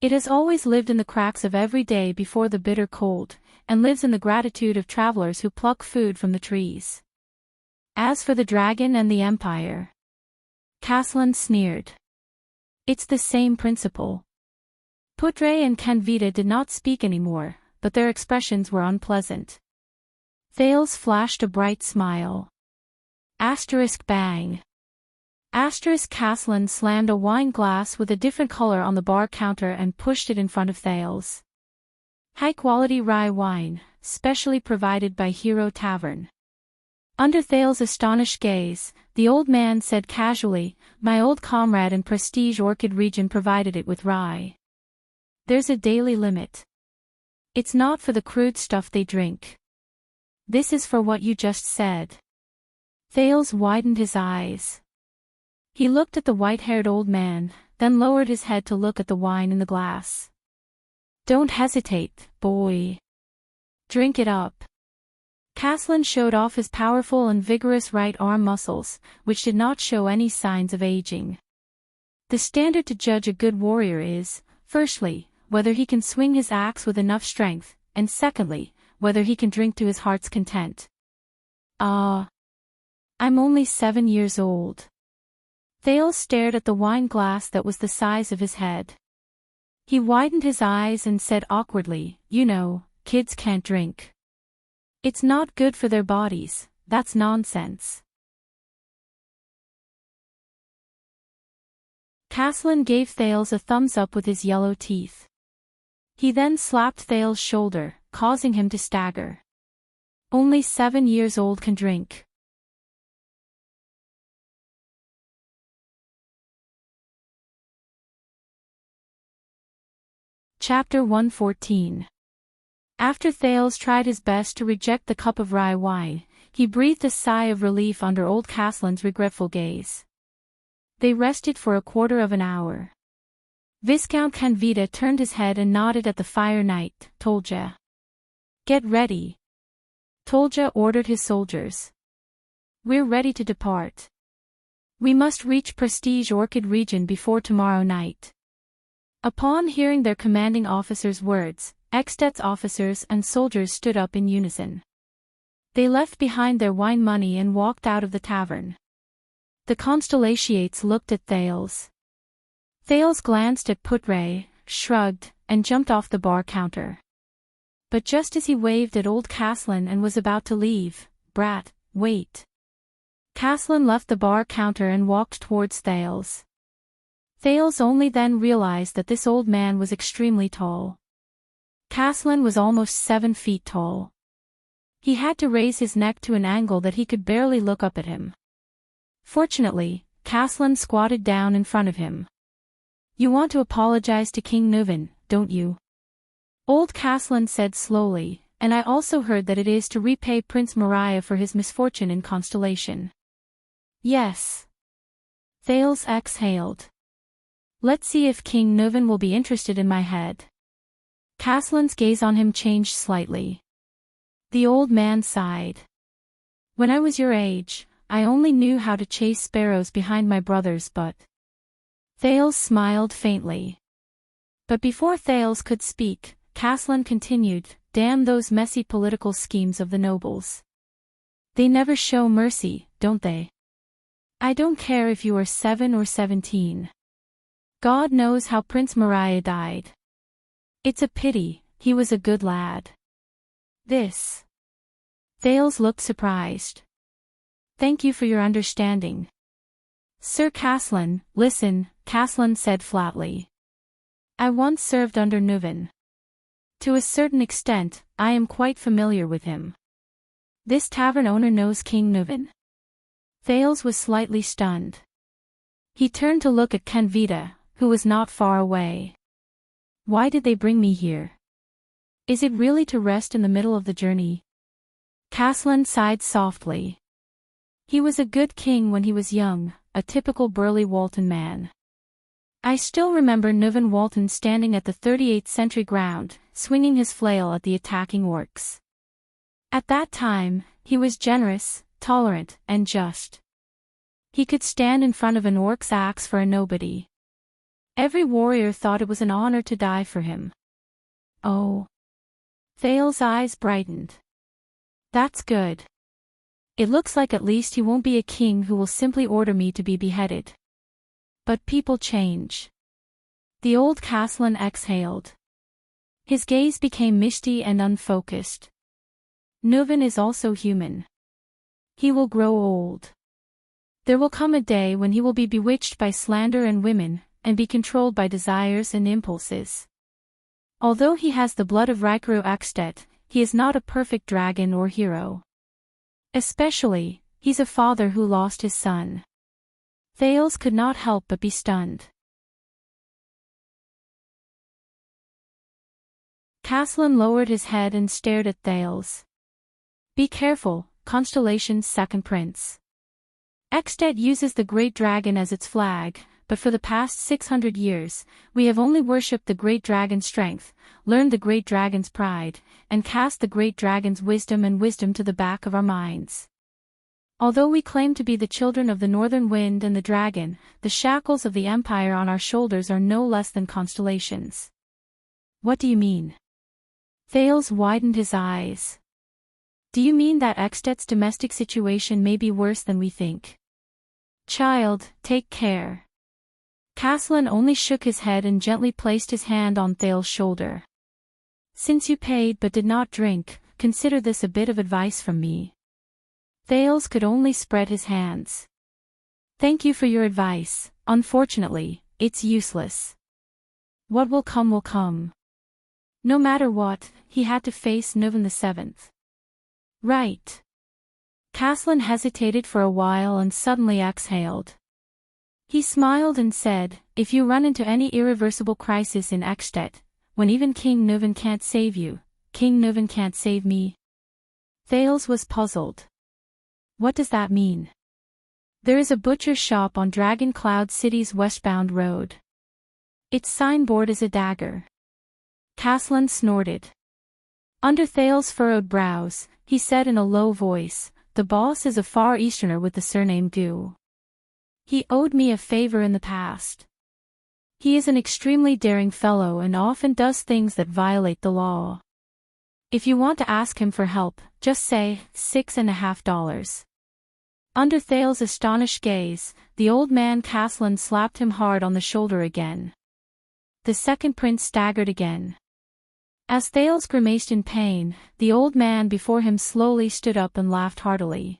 It has always lived in the cracks of every day before the bitter cold, and lives in the gratitude of travelers who pluck food from the trees. As for the dragon and the Empire, Caslin sneered. It's the same principle. Putre and Canvita did not speak anymore, but their expressions were unpleasant. Thales flashed a bright smile. Bang. Caslin slammed a wine glass with a different color on the bar counter and pushed it in front of Thales. High-quality rye wine, specially provided by Hero Tavern. Under Thales' astonished gaze, the old man said casually, my old comrade in Prestige Orchid region provided it with rye. There's a daily limit. It's not for the crude stuff they drink. This is for what you just said. Thales widened his eyes. He looked at the white-haired old man, then lowered his head to look at the wine in the glass. Don't hesitate, boy. Drink it up. Caslin showed off his powerful and vigorous right arm muscles, which did not show any signs of aging. The standard to judge a good warrior is, firstly, whether he can swing his axe with enough strength, and secondly, whether he can drink to his heart's content. I'm only 7 years old. Thales stared at the wine glass that was the size of his head. He widened his eyes and said awkwardly, you know, kids can't drink. It's not good for their bodies, that's nonsense. Caslin gave Thales a thumbs up with his yellow teeth. He then slapped Thales' shoulder, causing him to stagger. Only 7 years old can drink. Chapter 114. After Thales tried his best to reject the cup of rye wine, he breathed a sigh of relief under old Caslin's regretful gaze. They rested for a quarter of an hour. Viscount Canvita turned his head and nodded at the fire knight, Tolja. Get ready. Tolja ordered his soldiers. We're ready to depart. We must reach Prestige Orchid region before tomorrow night. Upon hearing their commanding officer's words, Extet's officers and soldiers stood up in unison. They left behind their wine money and walked out of the tavern. The Constellatiates looked at Thales. Thales glanced at Putre, shrugged, and jumped off the bar counter. But just as he waved at old Caslin and was about to leave, Brat, wait. Caslin left the bar counter and walked towards Thales. Thales only then realized that this old man was extremely tall. Caslin was almost 7 feet tall. He had to raise his neck to an angle that he could barely look up at him. Fortunately, Caslin squatted down in front of him. You want to apologize to King Nuvan, don't you? Old Caslin said slowly, and I also heard that it is to repay Prince Mariah for his misfortune in Constellation. Yes. Thales exhaled. Let's see if King Nuvan will be interested in my head. Caslin's gaze on him changed slightly. The old man sighed. When I was your age, I only knew how to chase sparrows behind my brothers but... Thales smiled faintly. But before Thales could speak, Caslin continued, damn those messy political schemes of the nobles. They never show mercy, don't they? I don't care if you are 7 or 17. God knows how Prince Mariah died. It's a pity, he was a good lad. This. Thales looked surprised. Thank you for your understanding. Sir Caslin, listen, Caslin said flatly. I once served under Nuvan. To a certain extent, I am quite familiar with him. This tavern owner knows King Nuvan. Thales was slightly stunned. He turned to look at Kenvita, who was not far away. Why did they bring me here? Is it really to rest in the middle of the journey? Caslin sighed softly. He was a good king when he was young, a typical burly Walton man. I still remember Nuvan Walton standing at the 38th century ground, swinging his flail at the attacking orcs. At that time, he was generous, tolerant, and just. He could stand in front of an orc's axe for a nobody. Every warrior thought it was an honor to die for him. Oh. Thales' eyes brightened. That's good. It looks like at least he won't be a king who will simply order me to be beheaded. But people change. The old Caslin exhaled. His gaze became misty and unfocused. Nuvan is also human. He will grow old. There will come a day when he will be bewitched by slander and women, and be controlled by desires and impulses. Although he has the blood of Rikaru Ekstet, he is not a perfect dragon or hero. Especially, he's a father who lost his son. Thales could not help but be stunned. Caslin lowered his head and stared at Thales. Be careful, Constellation's second prince. Ekstet uses the great dragon as its flag, but for the past 600 years, we have only worshipped the great dragon's strength, learned the great dragon's pride, and cast the great dragon's wisdom to the back of our minds. Although we claim to be the children of the northern wind and the dragon, the shackles of the empire on our shoulders are no less than constellations. What do you mean? Thales widened his eyes. Do you mean that Ekstet's domestic situation may be worse than we think? Child, take care. Caslin only shook his head and gently placed his hand on Thales' shoulder. Since you paid but did not drink, consider this a bit of advice from me. Thales could only spread his hands. Thank you for your advice, unfortunately, it's useless. What will come will come. No matter what, he had to face Nuvan VII. Right. Caslin hesitated for a while and suddenly exhaled. He smiled and said, if you run into any irreversible crisis in Ekstet, when even King Nuvan can't save you, King Nuvan can't save me. Thales was puzzled. What does that mean? There is a butcher shop on Dragon Cloud City's westbound road. Its signboard is a dagger. Caslin snorted. Under Thales' furrowed brows, he said in a low voice, the boss is a Far Easterner with the surname Gu. He owed me a favor in the past. He is an extremely daring fellow and often does things that violate the law. If you want to ask him for help, just say, $6.50. Under Thales' astonished gaze, the old man Caslin slapped him hard on the shoulder again. The second prince staggered again. As Thales grimaced in pain, the old man before him slowly stood up and laughed heartily.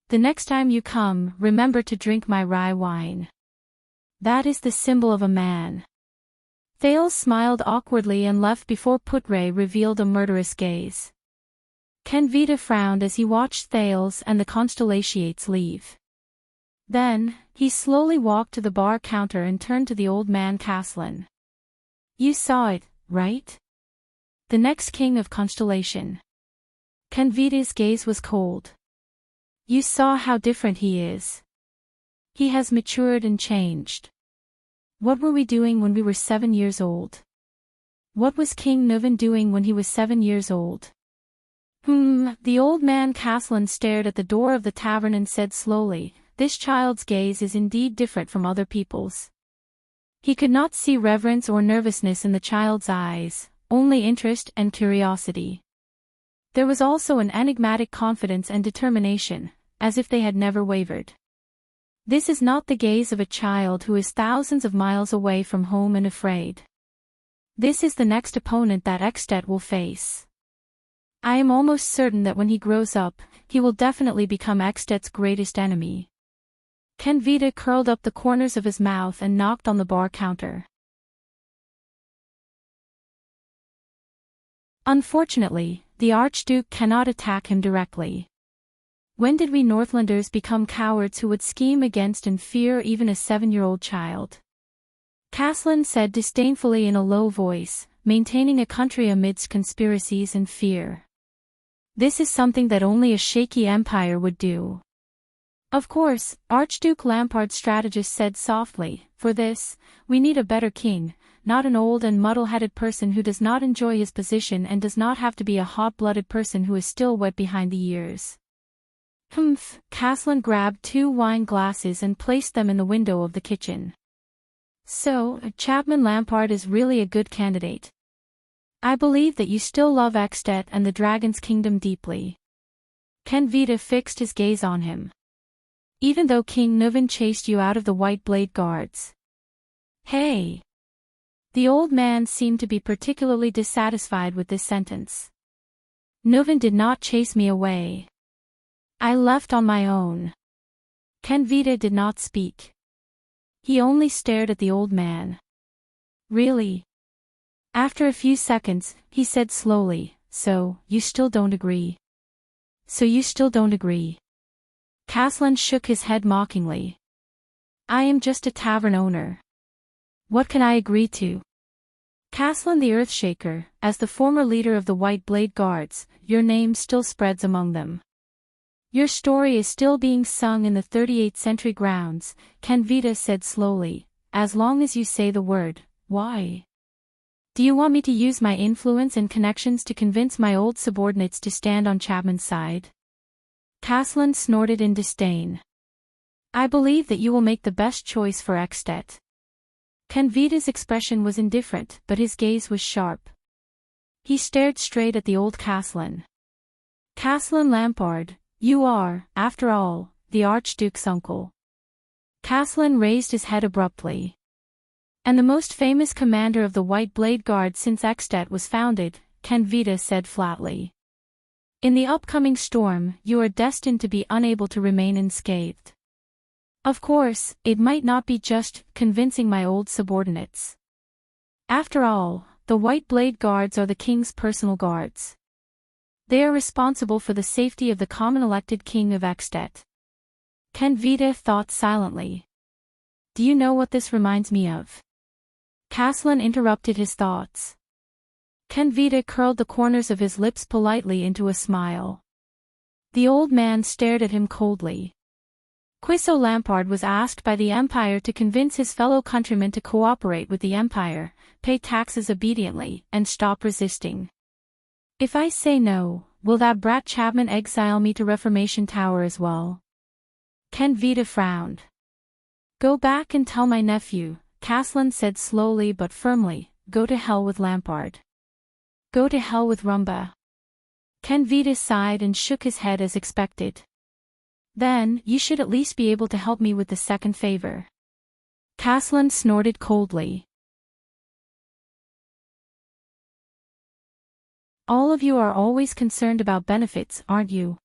The next time you come, remember to drink my rye wine. That is the symbol of a man. Thales smiled awkwardly and left before Putre revealed a murderous gaze. Kenvita frowned as he watched Thales and the Constellations leave. Then, he slowly walked to the bar counter and turned to the old man Caslin. You saw it, right? The next king of Constellation. Canvita's gaze was cold. You saw how different he is. He has matured and changed. What were we doing when we were 7 years old? What was King Nuvan doing when he was 7 years old? The old man Caslin stared at the door of the tavern and said slowly, this child's gaze is indeed different from other people's. He could not see reverence or nervousness in the child's eyes, only interest and curiosity. There was also an enigmatic confidence and determination, as if they had never wavered. This is not the gaze of a child who is thousands of miles away from home and afraid. This is the next opponent that Extet will face. I am almost certain that when he grows up, he will definitely become Extet's greatest enemy. Canvita curled up the corners of his mouth and knocked on the bar counter. Unfortunately, the Archduke cannot attack him directly. When did we Northlanders become cowards who would scheme against and fear even a 7-year-old child? Caslin said disdainfully in a low voice, maintaining a country amidst conspiracies and fear. This is something that only a shaky empire would do. Of course, Archduke Lampard's strategist said softly, for this, we need a better king, not an old and muddle-headed person who does not enjoy his position and does not have to be a hot-blooded person who is still wet behind the ears. Caslin grabbed 2 wine glasses and placed them in the window of the kitchen. So, Chapman Lampard is really a good candidate. I believe that you still love Extet and the Dragon's Kingdom deeply. Canvita fixed his gaze on him. Even though King Nuvan chased you out of the White Blade Guards. Hey! The old man seemed to be particularly dissatisfied with this sentence. Nuvan did not chase me away. I left on my own. Canvita did not speak. He only stared at the old man. Really? After a few seconds, he said slowly, so, you still don't agree? So you still don't agree? Caslin shook his head mockingly. I am just a tavern owner. What can I agree to? Caslin the Earthshaker, as the former leader of the White Blade Guards, your name still spreads among them. Your story is still being sung in the 38th century grounds, Canvita said slowly, as long as you say the word, why? Do you want me to use my influence and connections to convince my old subordinates to stand on Chapman's side? Caslin snorted in disdain. I believe that you will make the best choice for Extet. Canvita's expression was indifferent, but his gaze was sharp. He stared straight at the old Caslin. Caslin Lampard, you are, after all, the Archduke's uncle. Caslin raised his head abruptly. And the most famous commander of the White Blade Guard since Extet was founded, Canvita said flatly. In the upcoming storm, you are destined to be unable to remain unscathed. Of course, it might not be just convincing my old subordinates. After all, the White Blade Guards are the king's personal guards. They are responsible for the safety of the common elected king of Extet. Canvita thought silently. Do you know what this reminds me of? Caslin interrupted his thoughts. Canvita curled the corners of his lips politely into a smile. The old man stared at him coldly. Quiso Lampard was asked by the Empire to convince his fellow countrymen to cooperate with the Empire, pay taxes obediently, and stop resisting. If I say no, will that brat Chapman exile me to Reformation Tower as well? Canvita frowned. Go back and tell my nephew, Caslin said slowly but firmly, go to hell with Lampard. Go to hell with Rumba. Canvita sighed and shook his head as expected. Then, you should at least be able to help me with the second favor. Caslin snorted coldly. All of you are always concerned about benefits, aren't you?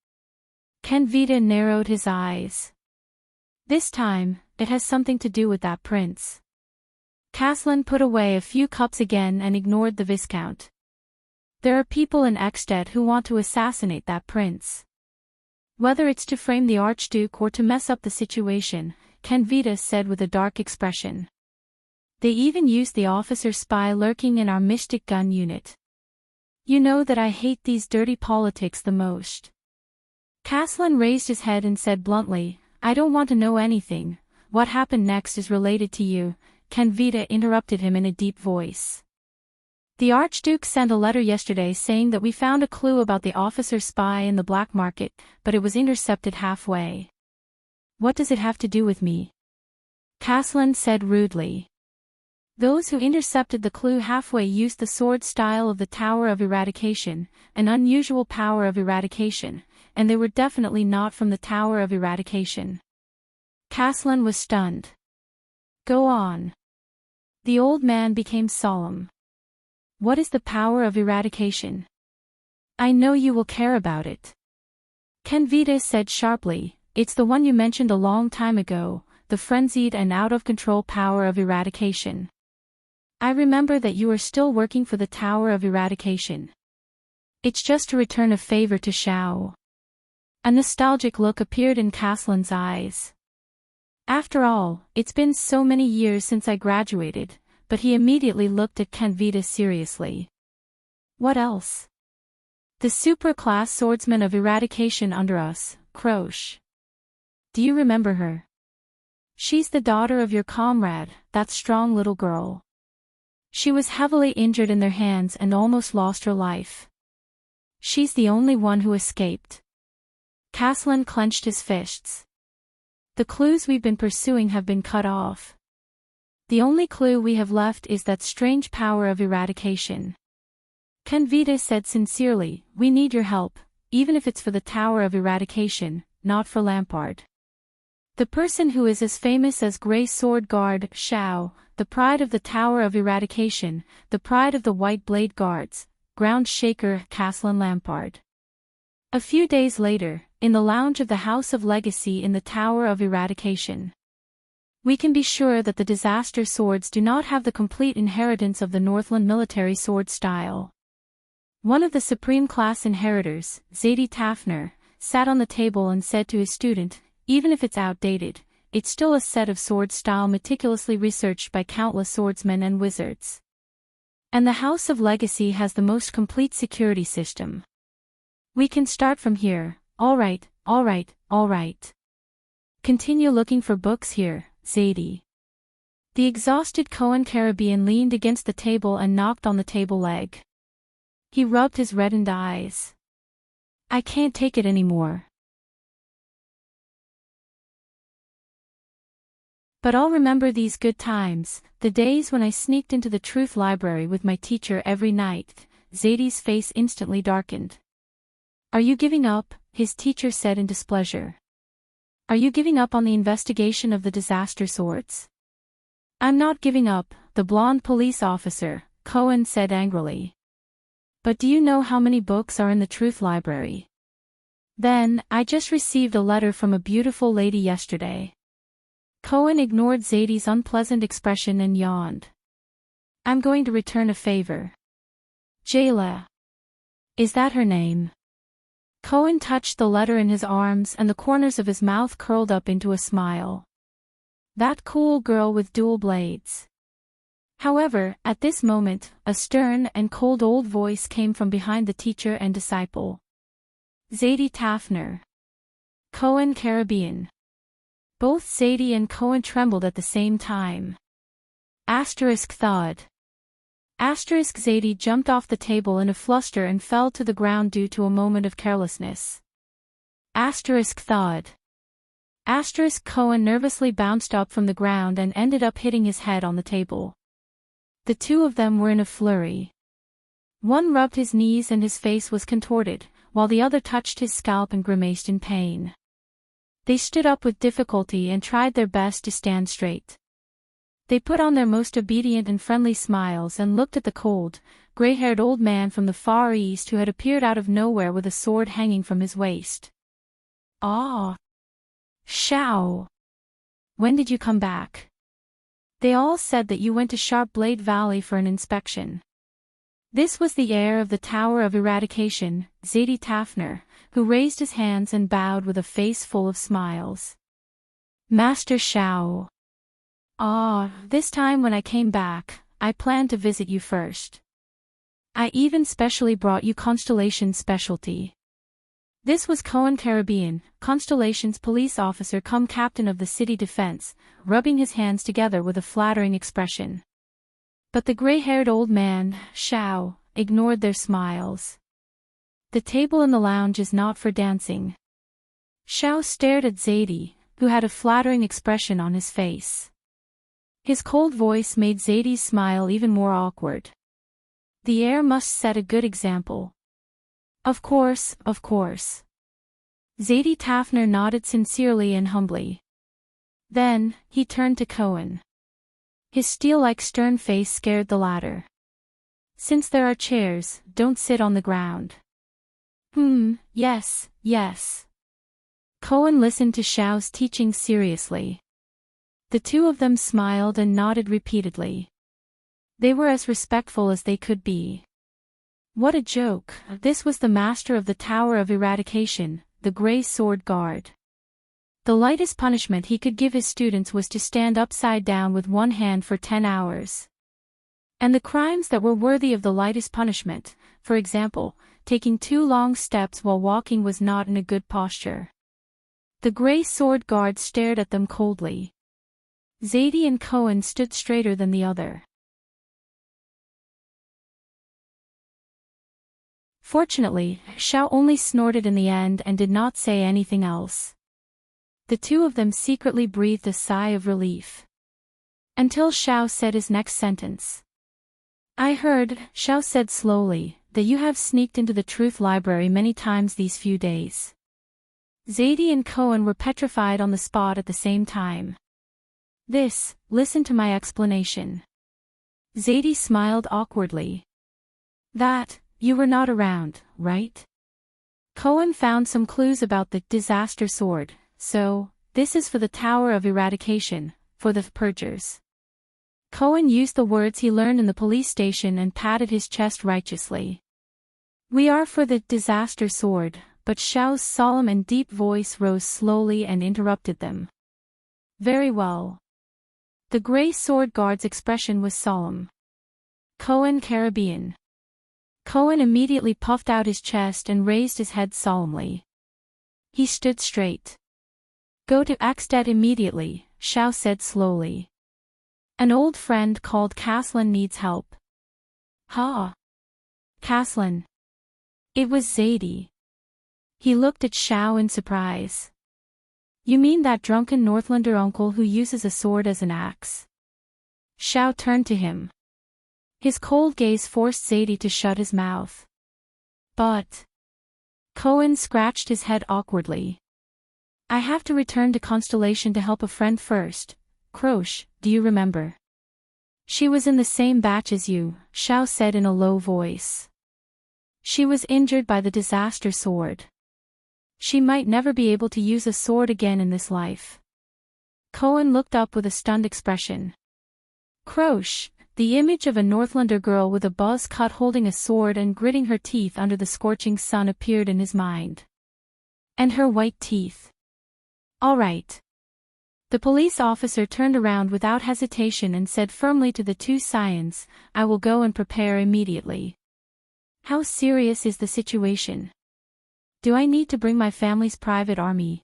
Canvita narrowed his eyes. This time, it has something to do with that prince. Caslin put away a few cups again and ignored the Viscount. There are people in Extet who want to assassinate that prince. Whether it's to frame the Archduke or to mess up the situation, Canvita said with a dark expression. They even used the officer spy lurking in our mystic gun unit. You know that I hate these dirty politics the most. Caslin raised his head and said bluntly, I don't want to know anything. What happened next is related to you, Canvita interrupted him in a deep voice. The Archduke sent a letter yesterday saying that we found a clue about the officer spy in the black market, but it was intercepted halfway. What does it have to do with me? Caslin said rudely. Those who intercepted the clue halfway used the sword style of the Tower of Eradication, an unusual power of eradication, and they were definitely not from the Tower of Eradication. Caslin was stunned. Go on. The old man became solemn. What is the power of eradication? I know you will care about it. Canvita said sharply, it's the one you mentioned a long time ago, the frenzied and out-of-control power of eradication. I remember that you are still working for the Tower of Eradication. It's just to return a favor to Shao. A nostalgic look appeared in Caslin's eyes. After all, it's been so many years since I graduated, but he immediately looked at Canvita seriously. What else? The super-class swordsman of eradication under us, Croche. Do you remember her? She's the daughter of your comrade, that strong little girl. She was heavily injured in their hands and almost lost her life. She's the only one who escaped. Caslin clenched his fists. The clues we've been pursuing have been cut off. The only clue we have left is that strange power of eradication. Canvita said sincerely, we need your help, even if it's for the Tower of Eradication, not for Lampard. The person who is as famous as Grey Sword Guard, Shao, the pride of the Tower of Eradication, the pride of the White Blade Guards, ground shaker Caslin Lampard. A few days later, in the lounge of the House of Legacy in the Tower of Eradication. We can be sure that the disaster swords do not have the complete inheritance of the Northland military sword style. One of the supreme class inheritors, Zadie Tafner, sat on the table and said to his student, even if it's outdated, it's still a set of sword style meticulously researched by countless swordsmen and wizards. And the House of Legacy has the most complete security system. We can start from here. All right. Continue looking for books here, Zadie. The exhausted Cohen Caribbean leaned against the table and knocked on the table leg. He rubbed his reddened eyes. I can't take it anymore. But I'll remember these good times, the days when I sneaked into the truth library with my teacher every night. Zadie's face instantly darkened. Are you giving up? His teacher said in displeasure. Are you giving up on the investigation of the disaster swords? I'm not giving up, the blonde police officer, Cohen said angrily. But do you know how many books are in the truth library? Then, I just received a letter from a beautiful lady yesterday. Cohen ignored Zadie's unpleasant expression and yawned. I'm going to return a favor. Jayla. Is that her name? Cohen touched the letter in his arms and the corners of his mouth curled up into a smile. That cool girl with dual blades. However, at this moment, a stern and cold old voice came from behind the teacher and disciple. Zadie Tafner. Cohen Caribbean. Both Zadie and Cohen trembled at the same time. Thud. Zadie jumped off the table in a fluster and fell to the ground due to a moment of carelessness. Thud. Cohen nervously bounced up from the ground and ended up hitting his head on the table. The two of them were in a flurry. One rubbed his knees and his face was contorted, while the other touched his scalp and grimaced in pain. They stood up with difficulty and tried their best to stand straight. They put on their most obedient and friendly smiles and looked at the cold, gray-haired old man from the Far East who had appeared out of nowhere with a sword hanging from his waist. Ah! Shao! When did you come back? They all said that you went to Sharp Blade Valley for an inspection. This was the heir of the Tower of Eradication, Zadie Tafner, who raised his hands and bowed with a face full of smiles. Master Shao. This time when I came back, I planned to visit you first. I even specially brought you Constellation's specialty. This was Cohen Caribbean, Constellation's police officer cum captain of the city defense, rubbing his hands together with a flattering expression. But the gray-haired old man, Shao, ignored their smiles. The table in the lounge is not for dancing. Shao stared at Zadie, who had a flattering expression on his face. His cold voice made Zadie's smile even more awkward. The heir must set a good example. Of course, of course. Zadie Tafner nodded sincerely and humbly. Then, he turned to Cohen. His steel-like stern face scared the latter. Since there are chairs, don't sit on the ground. Yes, yes. Cohen listened to Shao's teaching seriously. The two of them smiled and nodded repeatedly. They were as respectful as they could be. What a joke! This was the master of the Tower of Eradication, the Grey Sword Guard. The lightest punishment he could give his students was to stand upside down with one hand for 10 hours. And the crimes that were worthy of the lightest punishment, for example, taking 2 long steps while walking, was not in a good posture. The Grey Sword Guard stared at them coldly. Zadie and Cohen stood straighter than the other. Fortunately, Shao only snorted in the end and did not say anything else. The two of them secretly breathed a sigh of relief. Until Shao said his next sentence. I heard, Shao said slowly, that you have sneaked into the Truth Library many times these few days. Zadie and Cohen were petrified on the spot at the same time. Listen to my explanation. Zadie smiled awkwardly. You were not around, right? Cohen found some clues about the disaster sword, so, this is for the Tower of Eradication, for the purgers. Cohen used the words he learned in the police station and patted his chest righteously. We are for the disaster sword, but Shao's solemn and deep voice rose slowly and interrupted them. Very well. The Grey Sword Guard's expression was solemn. Cohen Caribbean. Cohen immediately puffed out his chest and raised his head solemnly. He stood straight. Go to Axted immediately, Shao said slowly. An old friend called Caslin needs help. Caslin. It was Zadie. He looked at Shao in surprise. You mean that drunken Northlander uncle who uses a sword as an axe? Shao turned to him. His cold gaze forced Zadie to shut his mouth. But... Cohen scratched his head awkwardly. I have to return to Constellation to help a friend first. Croche, do you remember? She was in the same batch as you, Shao said in a low voice. She was injured by the disaster sword. She might never be able to use a sword again in this life. Cohen looked up with a stunned expression. Croche, the image of a Northlander girl with a buzz cut holding a sword and gritting her teeth under the scorching sun appeared in his mind. And her white teeth. All right. The police officer turned around without hesitation and said firmly to the two scions, I will go and prepare immediately. How serious is the situation? Do I need to bring my family's private army?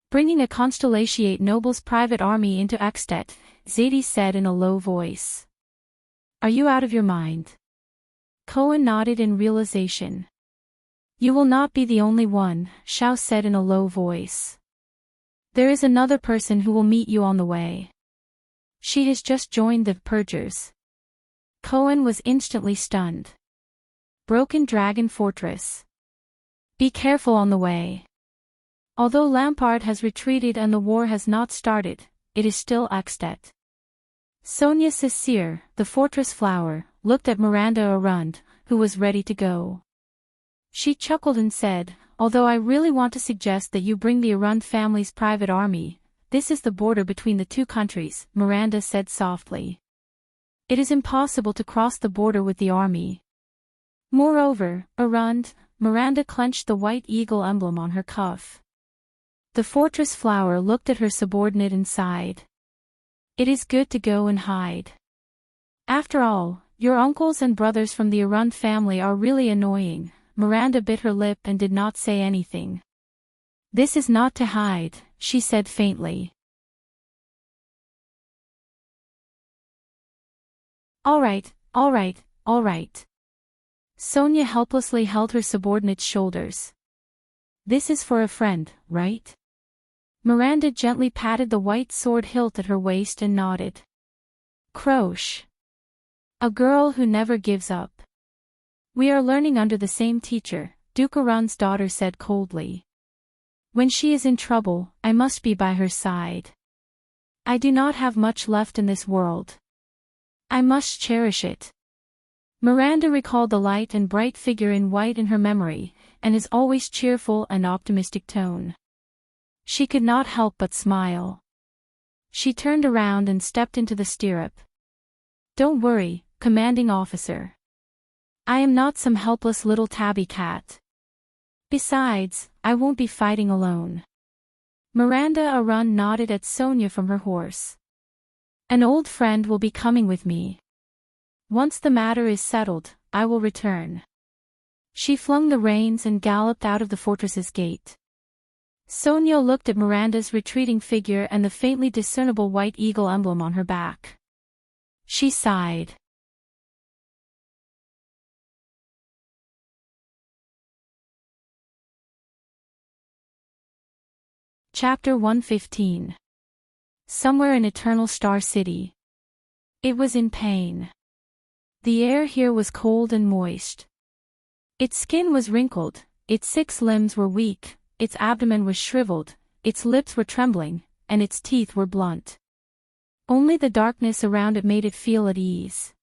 Bringing a Constellation noble's private army into Axted, Zadie said in a low voice. Are you out of your mind? Cohen nodded in realization. You will not be the only one, Shao said in a low voice. There is another person who will meet you on the way. She has just joined the purgers. Cohen was instantly stunned. Broken Dragon Fortress. Be careful on the way. Although Lampard has retreated and the war has not started, it is still Axted. Sonia Cecire, the fortress flower, looked at Miranda Arund, who was ready to go. She chuckled and said, although I really want to suggest that you bring the Arund family's private army, this is the border between the two countries, Miranda said softly. It is impossible to cross the border with the army. Moreover, around, Miranda clenched the white eagle emblem on her cuff. The fortress flower looked at her subordinate and sighed. It is good to go and hide. After all, your uncles and brothers from the Arund family are really annoying. Miranda bit her lip and did not say anything. This is not to hide, she said faintly. All right, all right, all right. Sonia helplessly held her subordinate's shoulders. This is for a friend, right? Miranda gently patted the white sword hilt at her waist and nodded. Croche. A girl who never gives up. We are learning under the same teacher, Duke Arund's daughter said coldly. When she is in trouble, I must be by her side. I do not have much left in this world. I must cherish it. Miranda recalled the light and bright figure in white in her memory, and his always cheerful and optimistic tone. She could not help but smile. She turned around and stepped into the stirrup. Don't worry, commanding officer. I am not some helpless little tabby cat. Besides, I won't be fighting alone. Miranda Arund nodded at Sonia from her horse. An old friend will be coming with me. Once the matter is settled, I will return. She flung the reins and galloped out of the fortress's gate. Sonia looked at Miranda's retreating figure and the faintly discernible white eagle emblem on her back. She sighed. Chapter 115. Somewhere in Eternal Star City. It was in pain. The air here was cold and moist. Its skin was wrinkled, its 6 limbs were weak, its abdomen was shriveled, its lips were trembling, and its teeth were blunt. Only the darkness around it made it feel at ease.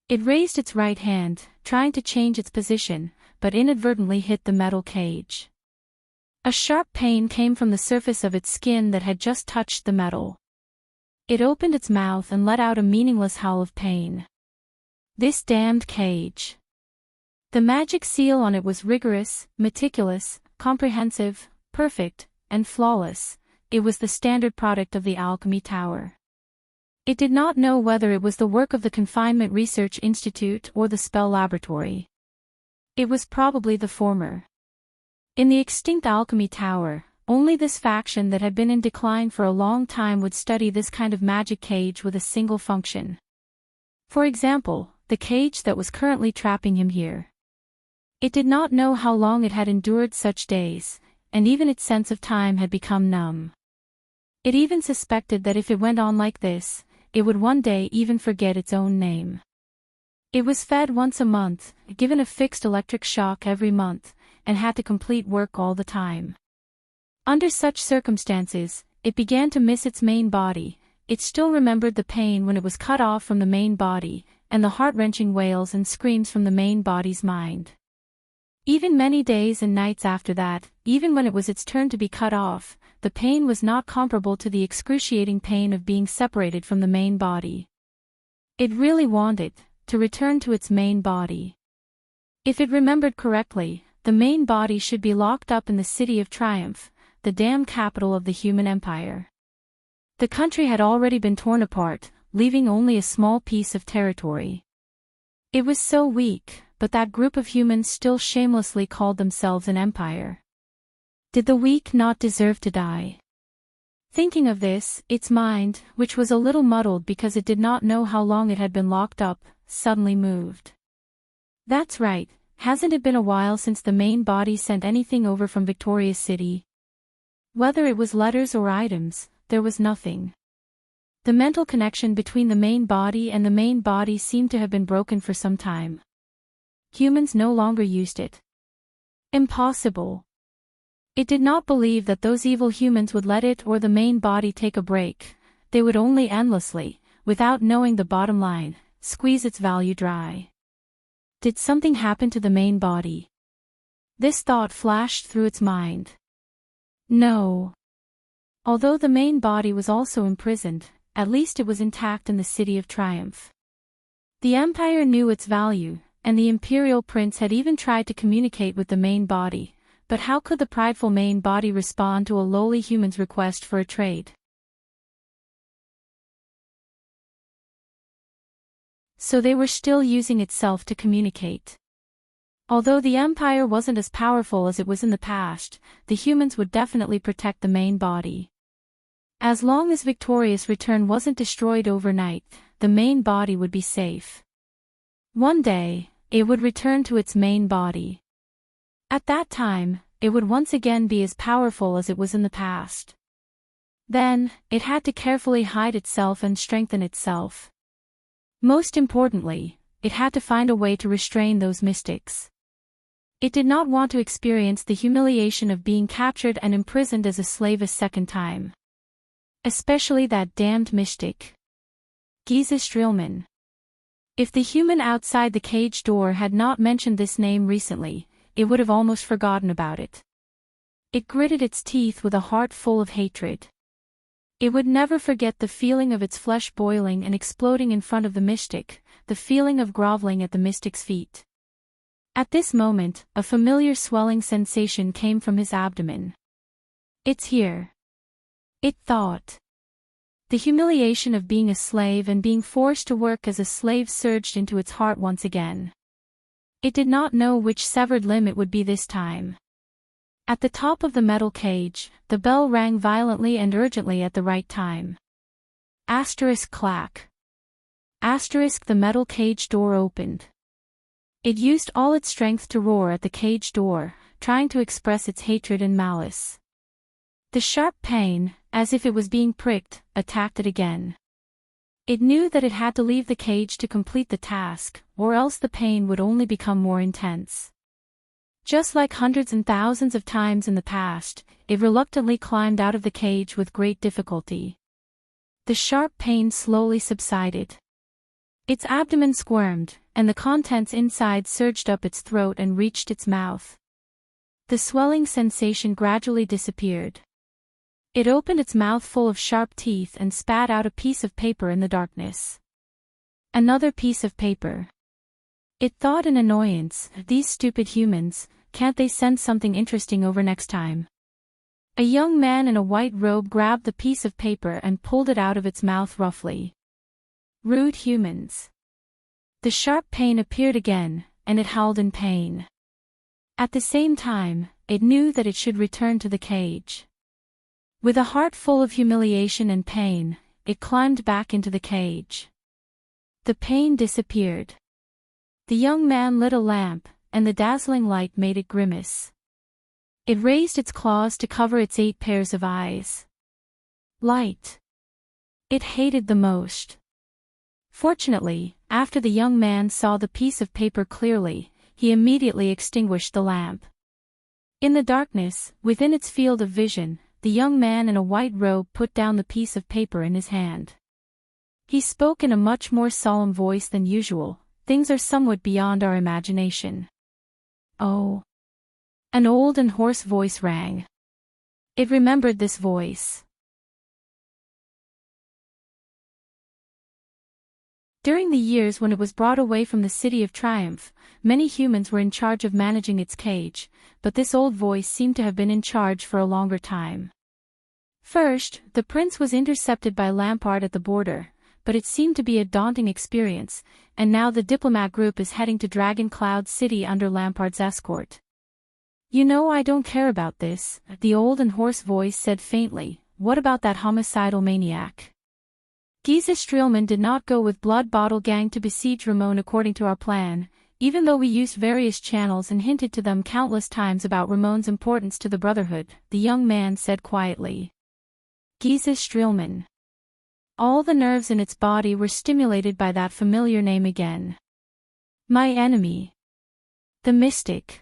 It raised its right hand, trying to change its position, but inadvertently hit the metal cage. A sharp pain came from the surface of its skin that had just touched the metal. It opened its mouth and let out a meaningless howl of pain. This damned cage. The magic seal on it was rigorous, meticulous, comprehensive, perfect, and flawless. It was the standard product of the Alchemy Tower. It did not know whether it was the work of the Confinement Research Institute or the Spell Laboratory. It was probably the former. In the extinct Alchemy Tower, only this faction that had been in decline for a long time would study this kind of magic cage with a single function. For example, the cage that was currently trapping him here. It did not know how long it had endured such days, and even its sense of time had become numb. It even suspected that if it went on like this, it would one day even forget its own name. It was fed once a month, given a fixed electric shock every month, and had to complete work all the time. Under such circumstances, it began to miss its main body. It still remembered the pain when it was cut off from the main body, and the heart-wrenching wails and screams from the main body's mind. Even many days and nights after that, even when it was its turn to be cut off, the pain was not comparable to the excruciating pain of being separated from the main body. It really wanted to return to its main body. If it remembered correctly, the main body should be locked up in the City of Triumph, the damned capital of the human empire. The country had already been torn apart, leaving only a small piece of territory. It was so weak, but that group of humans still shamelessly called themselves an empire. Did the weak not deserve to die? Thinking of this, its mind, which was a little muddled because it did not know how long it had been locked up, suddenly moved. That's right, hasn't it been a while since the main body sent anything over from Victoria's City? Whether it was letters or items, there was nothing. The mental connection between the main body and the main body seemed to have been broken for some time. Humans no longer used it. Impossible. It did not believe that those evil humans would let it or the main body take a break. They would only endlessly, without knowing the bottom line, squeeze its value dry. Did something happen to the main body? This thought flashed through its mind. No. Although the main body was also imprisoned, at least it was intact in the City of Triumph. The Empire knew its value, and the imperial prince had even tried to communicate with the main body, but how could the prideful main body respond to a lowly human's request for a trade? So they were still using itself to communicate. Although the Empire wasn't as powerful as it was in the past, the humans would definitely protect the main body. As long as Victorious Return wasn't destroyed overnight, the main body would be safe. One day, it would return to its main body. At that time, it would once again be as powerful as it was in the past. Then, it had to carefully hide itself and strengthen itself. Most importantly, it had to find a way to restrain those mystics. It did not want to experience the humiliation of being captured and imprisoned as a slave a second time. Especially that damned mystic. Giza Streelman. If the human outside the cage door had not mentioned this name recently, it would have almost forgotten about it. It gritted its teeth with a heart full of hatred. It would never forget the feeling of its flesh boiling and exploding in front of the mystic, the feeling of groveling at the mystic's feet. At this moment, a familiar swelling sensation came from his abdomen. It's here. It thought. The humiliation of being a slave and being forced to work as a slave surged into its heart once again. It did not know which severed limb it would be this time. At the top of the metal cage, the bell rang violently and urgently at the right time. Asterisk clack. Asterisk the metal cage door opened. It used all its strength to roar at the cage door, trying to express its hatred and malice. The sharp pain, as if it was being pricked, attacked it again. It knew that it had to leave the cage to complete the task, or else the pain would only become more intense. Just like hundreds and thousands of times in the past, it reluctantly climbed out of the cage with great difficulty. The sharp pain slowly subsided. Its abdomen squirmed, and the contents inside surged up its throat and reached its mouth. The swelling sensation gradually disappeared. It opened its mouth full of sharp teeth and spat out a piece of paper in the darkness. Another piece of paper. It thought in annoyance, these stupid humans, can't they send something interesting over next time? A young man in a white robe grabbed the piece of paper and pulled it out of its mouth roughly. Rude humans. The sharp pain appeared again, and it howled in pain. At the same time, it knew that it should return to the cage. With a heart full of humiliation and pain, it climbed back into the cage. The pain disappeared. The young man lit a lamp, and the dazzling light made it grimace. It raised its claws to cover its 8 pairs of eyes. Light. It hated the most. Fortunately, after the young man saw the piece of paper clearly, he immediately extinguished the lamp. In the darkness, within its field of vision, the young man in a white robe put down the piece of paper in his hand. He spoke in a much more solemn voice than usual. Things are somewhat beyond our imagination. Oh. An old and hoarse voice rang. It remembered this voice. During the years when it was brought away from the City of Triumph, many humans were in charge of managing its cage, but this old voice seemed to have been in charge for a longer time. First, the prince was intercepted by Lampard at the border, but it seemed to be a daunting experience, and now the diplomat group is heading to Dragon Cloud City under Lampard's escort. You know, I don't care about this, the old and hoarse voice said faintly. What about that homicidal maniac? Giza Streelman did not go with Blood Bottle Gang to besiege Ramon according to our plan, even though we used various channels and hinted to them countless times about Ramon's importance to the Brotherhood, the young man said quietly. Giza Streelman. All the nerves in its body were stimulated by that familiar name again. My enemy. The mystic.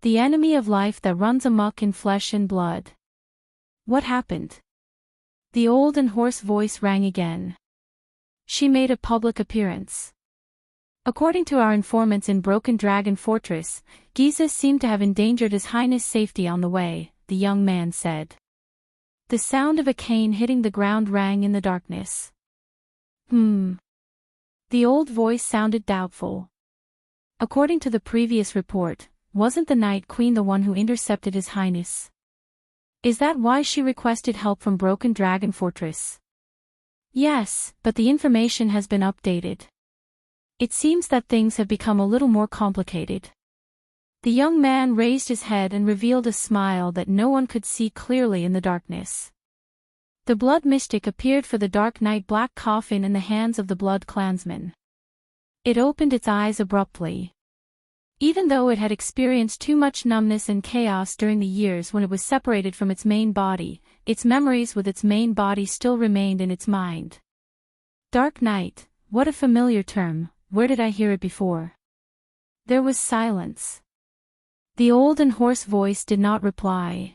The enemy of life that runs amok in flesh and blood. What happened? The old and hoarse voice rang again. She made a public appearance. According to our informants in Broken Dragon Fortress, Giza seemed to have endangered His Highness' safety on the way, the young man said. The sound of a cane hitting the ground rang in the darkness. The old voice sounded doubtful. According to the previous report, wasn't the Night Queen the one who intercepted His Highness? Is that why she requested help from Broken Dragon Fortress? Yes, but the information has been updated. It seems that things have become a little more complicated. The young man raised his head and revealed a smile that no one could see clearly in the darkness. The blood mystic appeared for the Dark Knight black coffin in the hands of the blood clansman. It opened its eyes abruptly. Even though it had experienced too much numbness and chaos during the years when it was separated from its main body, its memories with its main body still remained in its mind. Dark Knight, what a familiar term, where did I hear it before? There was silence. The old and hoarse voice did not reply.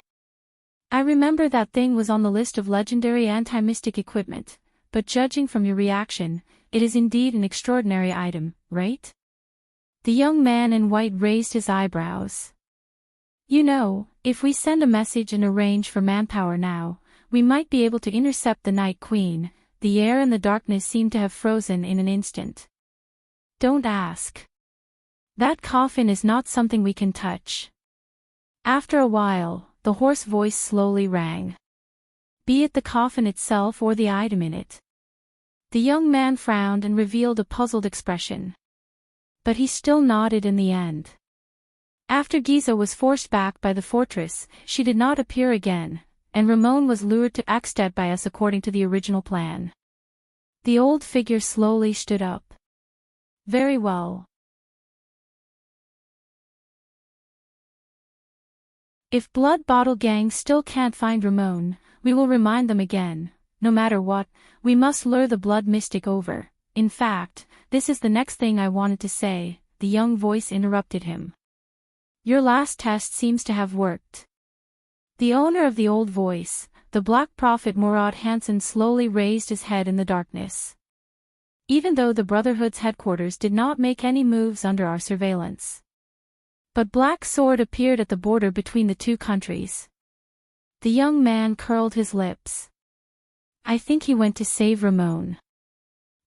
I remember that thing was on the list of legendary anti-mystic equipment, but judging from your reaction, it is indeed an extraordinary item, right? The young man in white raised his eyebrows. You know, if we send a message and arrange for manpower now, we might be able to intercept the Night Queen. The air and the darkness seemed to have frozen in an instant. Don't ask. That coffin is not something we can touch. After a while, the hoarse voice slowly rang. Be it the coffin itself or the item in it. The young man frowned and revealed a puzzled expression. But he still nodded in the end. After Giza was forced back by the fortress, she did not appear again, and Ramon was lured to Ekstedt by us according to the original plan. The old figure slowly stood up. Very well. If Blood Bottle Gang still can't find Ramon, we will remind them again. No matter what, we must lure the blood mystic over. In fact, this is the next thing I wanted to say, the young voice interrupted him. Your last test seems to have worked. The owner of the old voice, the Black Prophet Murat Hansen, slowly raised his head in the darkness. Even though the Brotherhood's headquarters did not make any moves under our surveillance. But Black Sword appeared at the border between the two countries. The young man curled his lips. I think he went to save Ramon.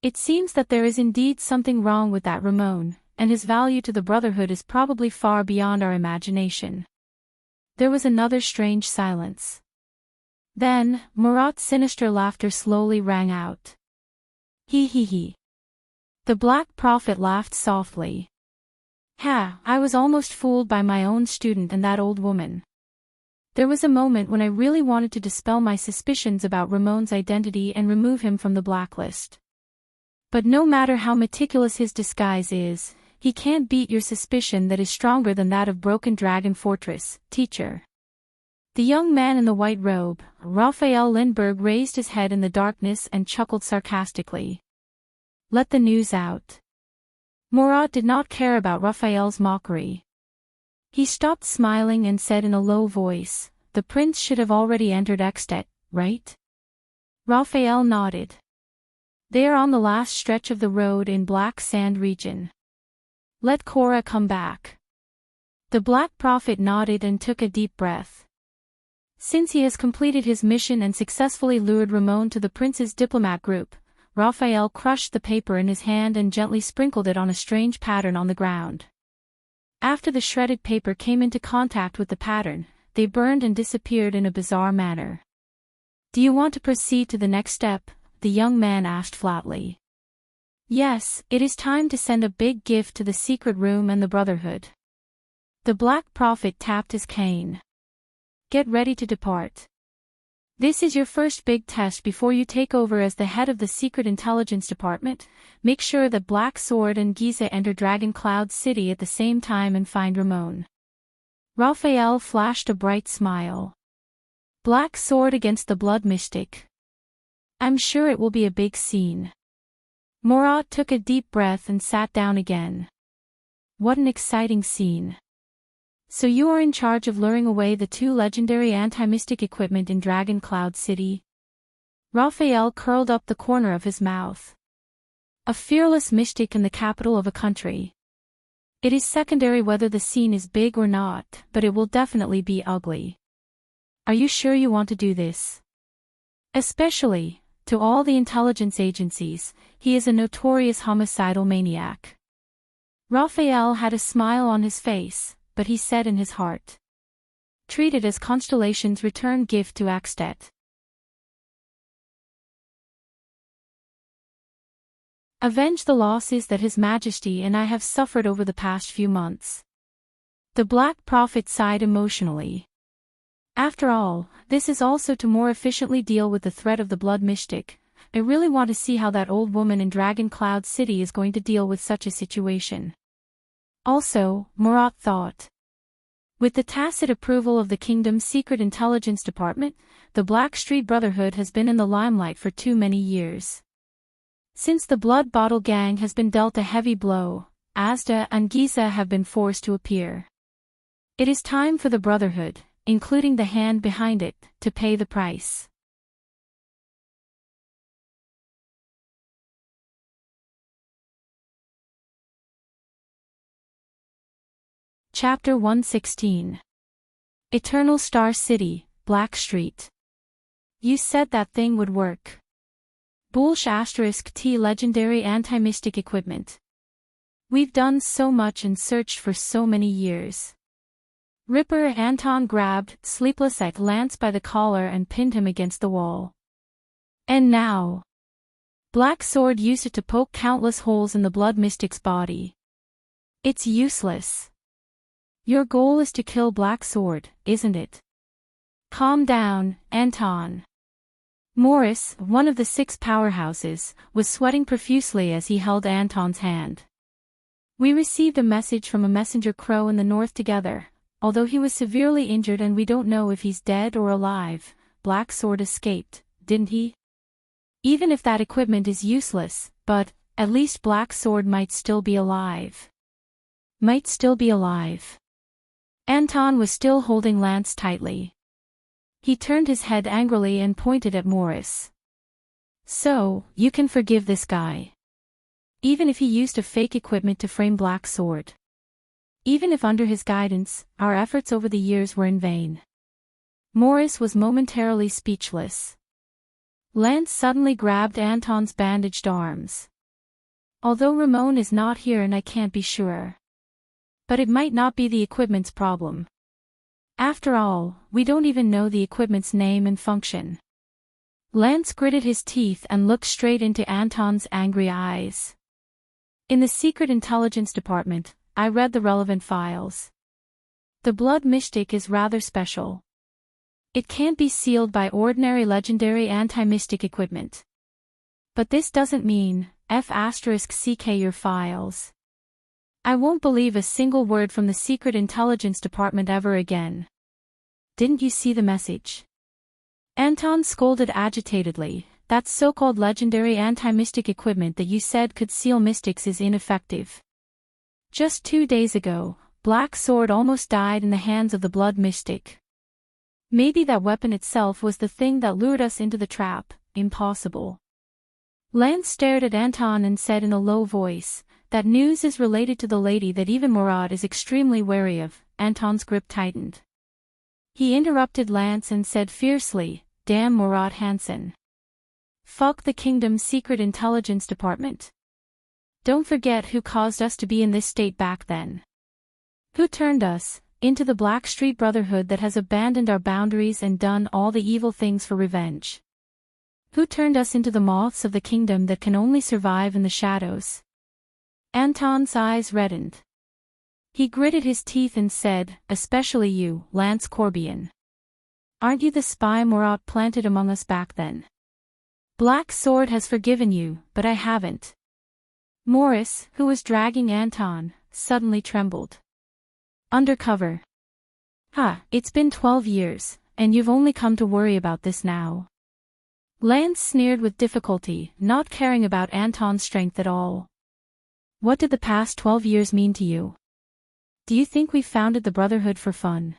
It seems that there is indeed something wrong with that Ramon, and his value to the Brotherhood is probably far beyond our imagination. There was another strange silence. Then, Murat's sinister laughter slowly rang out. He. The Black Prophet laughed softly. Ha, I was almost fooled by my own student and that old woman. There was a moment when I really wanted to dispel my suspicions about Ramon's identity and remove him from the blacklist. But no matter how meticulous his disguise is, he can't beat your suspicion that is stronger than that of Broken Dragon Fortress, teacher. The young man in the white robe, Raphael Lindbergh, raised his head in the darkness and chuckled sarcastically. Let the news out. Murat did not care about Raphael's mockery. He stopped smiling and said in a low voice, the prince should have already entered Ekstedt, right? Raphael nodded. They are on the last stretch of the road in Black Sand region. Let Cora come back. The Black Prophet nodded and took a deep breath. Since he has completed his mission and successfully lured Ramon to the prince's diplomat group, Raphael crushed the paper in his hand and gently sprinkled it on a strange pattern on the ground. After the shredded paper came into contact with the pattern, they burned and disappeared in a bizarre manner. Do you want to proceed to the next step? The young man asked flatly. Yes, it is time to send a big gift to the secret room and the Brotherhood. The Black Prophet tapped his cane. Get ready to depart. This is your first big test before you take over as the head of the Secret Intelligence Department. Make sure that Black Sword and Giza enter Dragon Cloud City at the same time and find Ramon. Raphael flashed a bright smile. Black Sword against the Blood Mystic. I'm sure it will be a big scene. Murat took a deep breath and sat down again. What an exciting scene. So you are in charge of luring away the two legendary anti-mystic equipment in Dragon Cloud City? Raphael curled up the corner of his mouth. A fearless mystic in the capital of a country. It is secondary whether the scene is big or not, but it will definitely be ugly. Are you sure you want to do this? Especially, to all the intelligence agencies, he is a notorious homicidal maniac. Raphael had a smile on his face, but he said in his heart, "Treat it as Constellation's return gift to Axtet." Avenge the losses that His Majesty and I have suffered over the past few months. The Black Prophet sighed emotionally. After all, this is also to more efficiently deal with the threat of the Blood Mystic. I really want to see how that old woman in Dragon Cloud City is going to deal with such a situation. Also, Murat thought. With the tacit approval of the kingdom's secret intelligence department, the Blackstreet Brotherhood has been in the limelight for too many years. Since the Blood Bottle Gang has been dealt a heavy blow, Asda and Giza have been forced to appear. It is time for the Brotherhood, including the hand behind it, to pay the price. Chapter 116. Eternal Star City, Blackstreet. You said that thing would work. Bullsh *T legendary anti-mystic equipment. We've done so much and searched for so many years. Ripper Anton grabbed Sleepless at Lance by the collar and pinned him against the wall. And now, Black Sword used it to poke countless holes in the Blood Mystic's body. It's useless. Your goal is to kill Black Sword, isn't it? Calm down, Anton. Morris, one of the 6 powerhouses, was sweating profusely as he held Anton's hand. We received a message from a messenger crow in the north together. Although he was severely injured and we don't know if he's dead or alive, Black Sword escaped, didn't he? Even if that equipment is useless, but, at least Black Sword might still be alive. Might still be alive. Anton was still holding Lance tightly. He turned his head angrily and pointed at Morris. So, you can forgive this guy. Even if he used a fake equipment to frame Black Sword. Even if under his guidance, our efforts over the years were in vain. Morris was momentarily speechless. Lance suddenly grabbed Anton's bandaged arms. Although Ramon is not here and I can't be sure. But it might not be the equipment's problem. After all, we don't even know the equipment's name and function. Lance gritted his teeth and looked straight into Anton's angry eyes. In the Secret Intelligence Department, I read the relevant files. The Blood Mystic is rather special. It can't be sealed by ordinary legendary anti-mystic equipment. But this doesn't mean, F***ck your files. I won't believe a single word from the Secret Intelligence Department ever again. Didn't you see the message? Anton scolded agitatedly. That so-called legendary anti-mystic equipment that you said could seal mystics is ineffective. Just 2 days ago, Black Sword almost died in the hands of the Blood Mystic. Maybe that weapon itself was the thing that lured us into the trap. Impossible. Lance stared at Anton and said in a low voice, "That news is related to the lady that even Murat is extremely wary of." Anton's grip tightened. He interrupted Lance and said fiercely, "Damn Murat Hansen. Fuck the kingdom's secret intelligence department. Don't forget who caused us to be in this state back then. Who turned us into the Blackstreet Brotherhood that has abandoned our boundaries and done all the evil things for revenge. Who turned us into the moths of the kingdom that can only survive in the shadows." Anton's eyes reddened. He gritted his teeth and said, "Especially you, Lance Corbian. Aren't you the spy Murat planted among us back then? Black Sword has forgiven you, but I haven't." Morris, who was dragging Anton, suddenly trembled. "Undercover. It's been 12 years, and you've only come to worry about this now." Lance sneered with difficulty, not caring about Anton's strength at all. "What did the past 12 years mean to you? Do you think we founded the Brotherhood for fun?"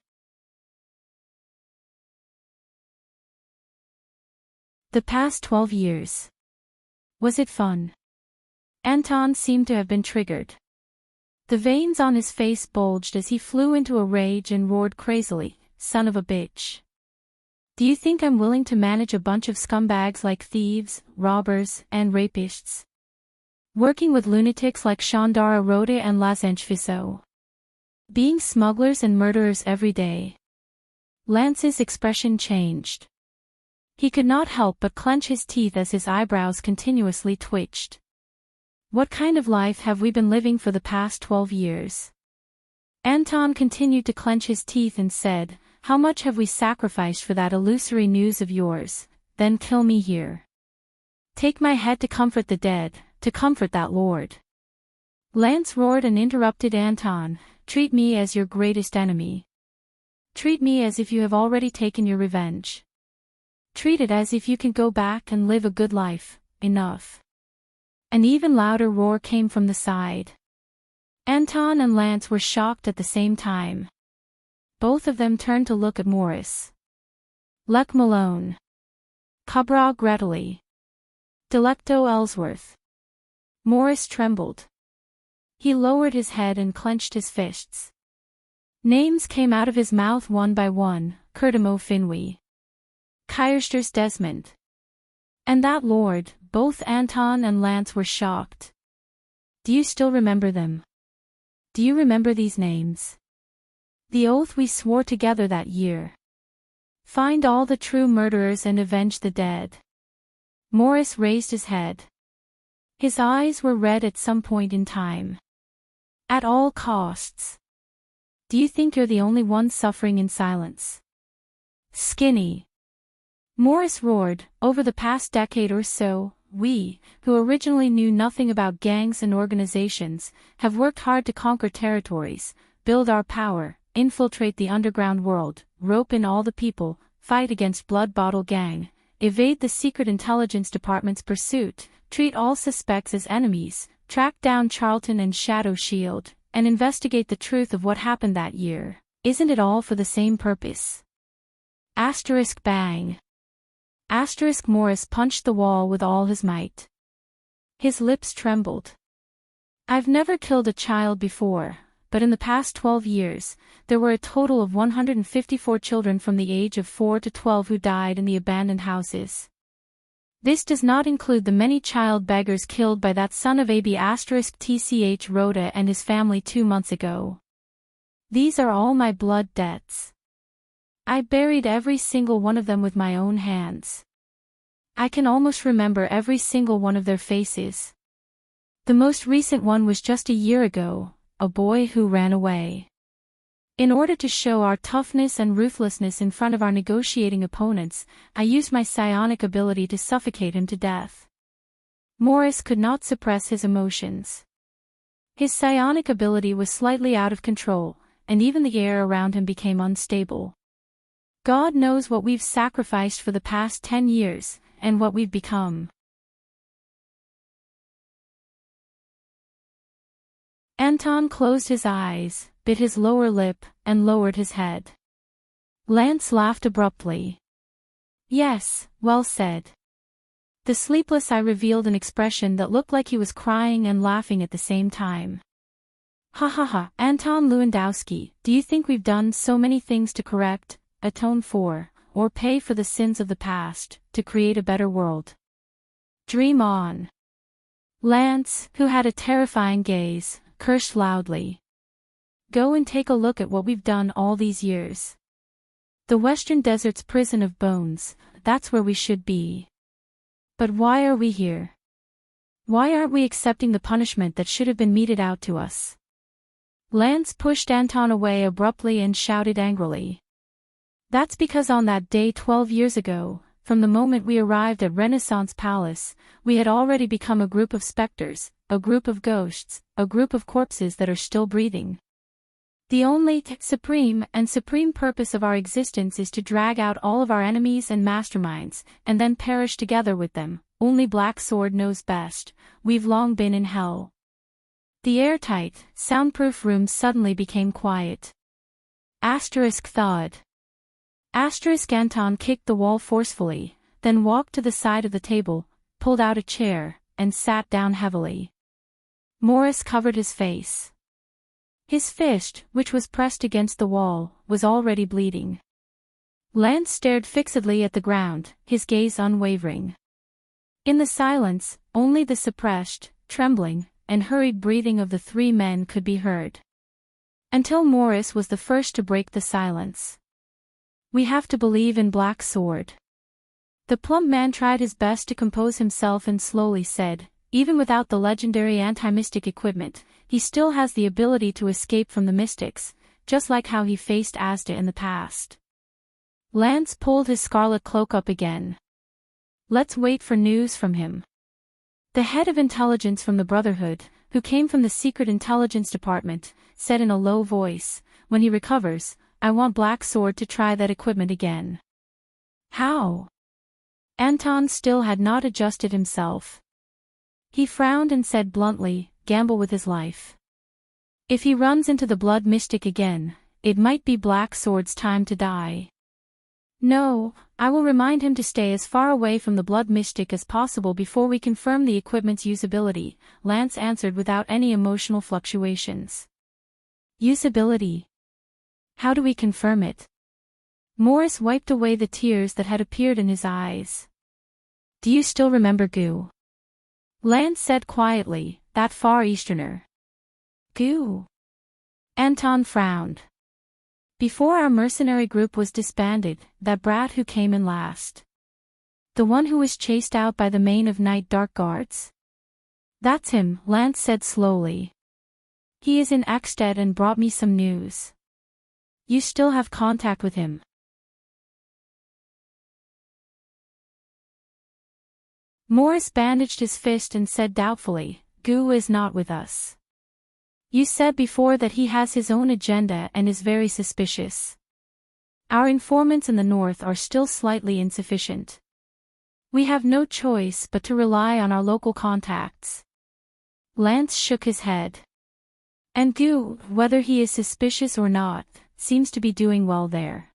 The past 12 years. Was it fun? Anton seemed to have been triggered. The veins on his face bulged as he flew into a rage and roared crazily, "Son of a bitch. Do you think I'm willing to manage a bunch of scumbags like thieves, robbers, and rapists? Working with lunatics like Chandara Rhoda and Lazenchviso. Being smugglers and murderers every day. Lance's expression changed. He could not help but clench his teeth as his eyebrows continuously twitched. What kind of life have we been living for the past 12 years? Anton continued to clench his teeth and said, "How much have we sacrificed for that illusory news of yours? Then kill me here. Take my head to comfort the dead, to comfort that lord." Lance roared and interrupted Anton, "Treat me as your greatest enemy. Treat me as if you have already taken your revenge. Treat it as if you can go back and live a good life, enough." An even louder roar came from the side. Anton and Lance were shocked at the same time. Both of them turned to look at Morris. Lech Malone. Cabra Greteley. Delecto Ellsworth. Morris trembled. He lowered his head and clenched his fists. Names came out of his mouth one by one: Curdimo Finwë. Kyrsters Desmond. And that lord. Both Anton and Lance were shocked. "Do you still remember them? Do you remember these names? The oath we swore together that year. Find all the true murderers and avenge the dead." Morris raised his head. His eyes were red at some point in time. "At all costs. Do you think you're the only one suffering in silence? Skinny." Morris roared, "Over the past decade or so, we, who originally knew nothing about gangs and organizations, have worked hard to conquer territories, build our power, infiltrate the underground world, rope in all the people, fight against Blood Bottle Gang, evade the Secret Intelligence Department's pursuit, treat all suspects as enemies, track down Charlton and Shadow Shield, and investigate the truth of what happened that year. Isn't it all for the same purpose?" Asterisk bang. Asterisk Morris punched the wall with all his might. His lips trembled. "I've never killed a child before, but in the past 12 years, there were a total of 154 children from the age of 4 to 12 who died in the abandoned houses. This does not include the many child beggars killed by that son of AB *TCH Rhoda and his family 2 months ago. These are all my blood debts. I buried every single one of them with my own hands. I can almost remember every single one of their faces. The most recent one was just a year ago, a boy who ran away. In order to show our toughness and ruthlessness in front of our negotiating opponents, I used my psionic ability to suffocate him to death." Morris could not suppress his emotions. His psionic ability was slightly out of control, and even the air around him became unstable. God knows what we've sacrificed for the past 10 years, and what we've become. Anton closed his eyes, bit his lower lip, and lowered his head. Lance laughed abruptly. "Yes, well said." The sleepless eye revealed an expression that looked like he was crying and laughing at the same time. "Ha ha ha, Anton Lewandowski, do you think we've done so many things to correct, atone for, or pay for the sins of the past, to create a better world? Dream on." Lance, who had a terrifying gaze, cursed loudly. "Go and take a look at what we've done all these years. The Western Desert's prison of bones, that's where we should be. But why are we here? Why aren't we accepting the punishment that should have been meted out to us?" Lance pushed Anton away abruptly and shouted angrily. "That's because on that day 12 years ago, from the moment we arrived at Renaissance Palace, we had already become a group of specters, a group of ghosts, a group of corpses that are still breathing. The only supreme purpose of our existence is to drag out all of our enemies and masterminds, and then perish together with them. Only Black Sword knows best. We've long been in hell." The airtight, soundproof room suddenly became quiet. Asterisk thawed. Asterisk Anton kicked the wall forcefully, then walked to the side of the table, pulled out a chair, and sat down heavily. Morris covered his face. His fist, which was pressed against the wall, was already bleeding. Lance stared fixedly at the ground, his gaze unwavering. In the silence, only the suppressed, trembling, and hurried breathing of the three men could be heard. Until Morris was the first to break the silence. "We have to believe in Black Sword." The plump man tried his best to compose himself and slowly said, "Even without the legendary anti-mystic equipment, he still has the ability to escape from the mystics, just like how he faced Asda in the past." Lance pulled his scarlet cloak up again. "Let's wait for news from him." The head of intelligence from the Brotherhood, who came from the Secret Intelligence Department, said in a low voice, "When he recovers, I want Black Sword to try that equipment again." "How?" Anton still had not adjusted himself. He frowned and said bluntly, "Gamble with his life. If he runs into the Blood Mystic again, it might be Black Sword's time to die." "No, I will remind him to stay as far away from the Blood Mystic as possible before we confirm the equipment's usability," Lance answered without any emotional fluctuations. "Usability? How do we confirm it?" Morris wiped away the tears that had appeared in his eyes. "Do you still remember Goo?" Lance said quietly, "That Far Easterner." "Goo?" Anton frowned. "Before our mercenary group was disbanded, that brat who came in last. The one who was chased out by the Mane of Night Dark Guards?" "That's him," Lance said slowly. "He is in Ekstedt and brought me some news." "You still have contact with him?" Morris bandaged his fist and said doubtfully, "Goo is not with us. You said before that he has his own agenda and is very suspicious. Our informants in the north are still slightly insufficient. We have no choice but to rely on our local contacts." Lance shook his head. "And Goo, whether he is suspicious or not, seems to be doing well there."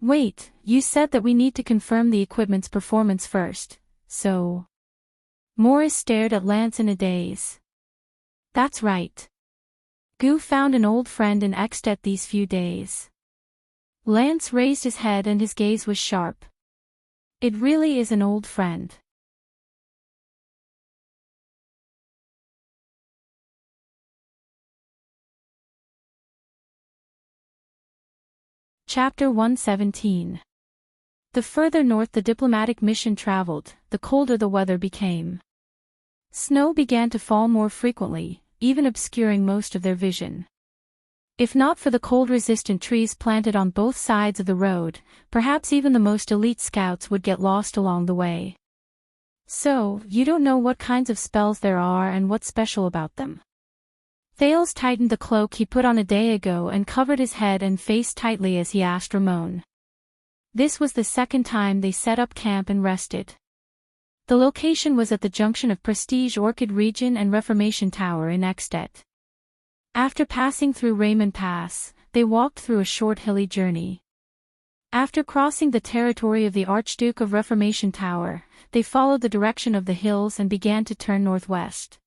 "Wait, you said that we need to confirm the equipment's performance first, so..." Morris stared at Lance in a daze. "That's right. Goo found an old friend in Ekstedt these few days." Lance raised his head and his gaze was sharp. "It really is an old friend." Chapter 117. The further north the diplomatic mission traveled, the colder the weather became. Snow began to fall more frequently, even obscuring most of their vision. If not for the cold-resistant trees planted on both sides of the road, perhaps even the most elite scouts would get lost along the way. "So, you don't know what kinds of spells there are and what's special about them?" Thales tightened the cloak he put on a day ago and covered his head and face tightly as he asked Ramon. This was the second time they set up camp and rested. The location was at the junction of Prestige Orchid Region and Reformation Tower in Ekstedt. After passing through Raymond Pass, they walked through a short hilly journey. After crossing the territory of the Archduke of Reformation Tower, they followed the direction of the hills and began to turn northwest.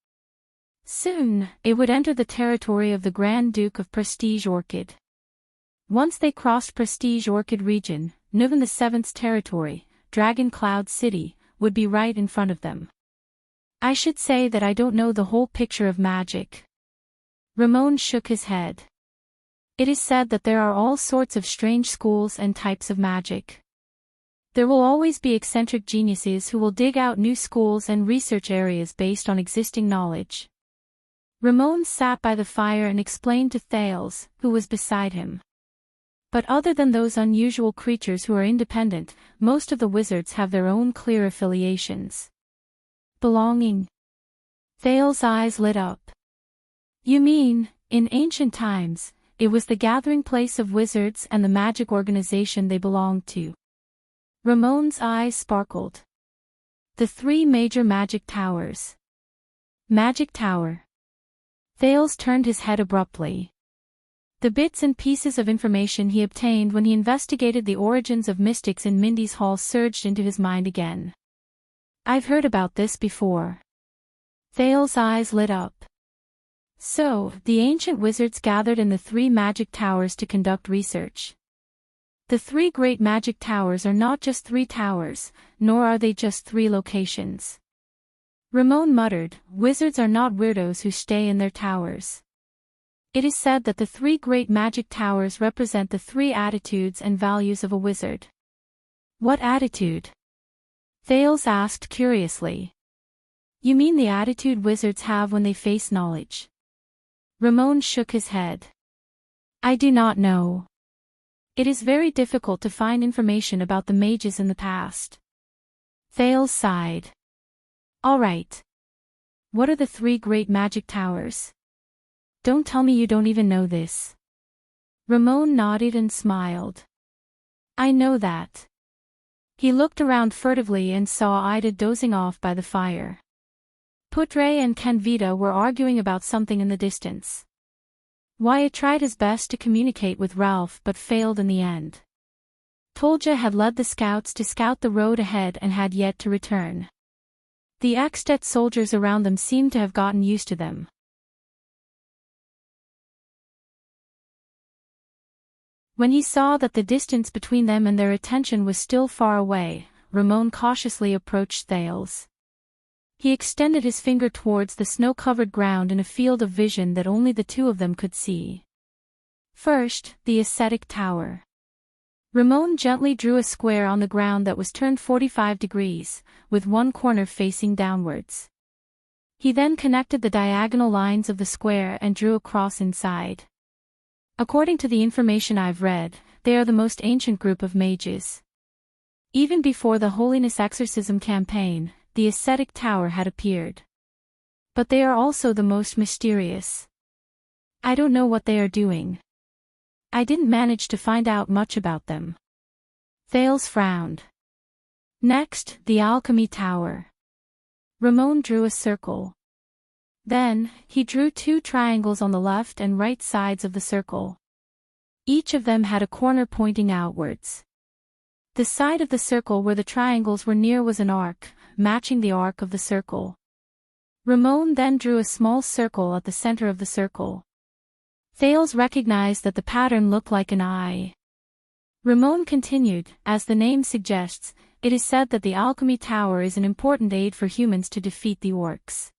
Soon, it would enter the territory of the Grand Duke of Prestige Orchid. Once they crossed Prestige Orchid Region, Nuven VII's territory, Dragon Cloud City, would be right in front of them. "I should say that I don't know the whole picture of magic." Ramon shook his head. "It is said that there are all sorts of strange schools and types of magic. There will always be eccentric geniuses who will dig out new schools and research areas based on existing knowledge." Ramon sat by the fire and explained to Thales, who was beside him. "But other than those unusual creatures who are independent, most of the wizards have their own clear affiliations." "Belonging?" Thales' eyes lit up. "You mean, in ancient times, it was the gathering place of wizards and the magic organization they belonged to?" Ramon's eyes sparkled. "The three major magic towers." "Magic Tower." Thales turned his head abruptly. The bits and pieces of information he obtained when he investigated the origins of mystics in Mindy's Hall surged into his mind again. "I've heard about this before." Thales' eyes lit up. "So, the ancient wizards gathered in the three magic towers to conduct research. The three great magic towers are not just three towers, nor are they just three locations. Ramon muttered, "Wizards are not weirdos who stay in their towers." It is said that the three great magic towers represent the three attitudes and values of a wizard. What attitude? Thales asked curiously. You mean the attitude wizards have when they face knowledge? Ramon shook his head. I do not know. It is very difficult to find information about the mages in the past. Thales sighed. All right. What are the three great magic towers? Don't tell me you don't even know this. Ramon nodded and smiled. I know that. He looked around furtively and saw Ida dozing off by the fire. Putre and Canvita were arguing about something in the distance. Wyatt tried his best to communicate with Ralph but failed in the end. Tolja had led the scouts to scout the road ahead and had yet to return. The Extet soldiers around them seemed to have gotten used to them. When he saw that the distance between them and their attention was still far away, Ramon cautiously approached Thales. He extended his finger towards the snow-covered ground in a field of vision that only the two of them could see. First, the ascetic tower. Ramon gently drew a square on the ground that was turned 45 degrees, with one corner facing downwards. He then connected the diagonal lines of the square and drew a cross inside. According to the information I've read, they are the most ancient group of mages. Even before the Holiness Exorcism campaign, the ascetic tower had appeared. But they are also the most mysterious. I don't know what they are doing. I didn't manage to find out much about them. Thales frowned. Next, the alchemy tower. Ramon drew a circle. Then, he drew two triangles on the left and right sides of the circle. Each of them had a corner pointing outwards. The side of the circle where the triangles were near was an arc, matching the arc of the circle. Ramon then drew a small circle at the center of the circle. Thales recognized that the pattern looked like an eye. Ramon continued, as the name suggests, it is said that the alchemy tower is an important aid for humans to defeat the orcs.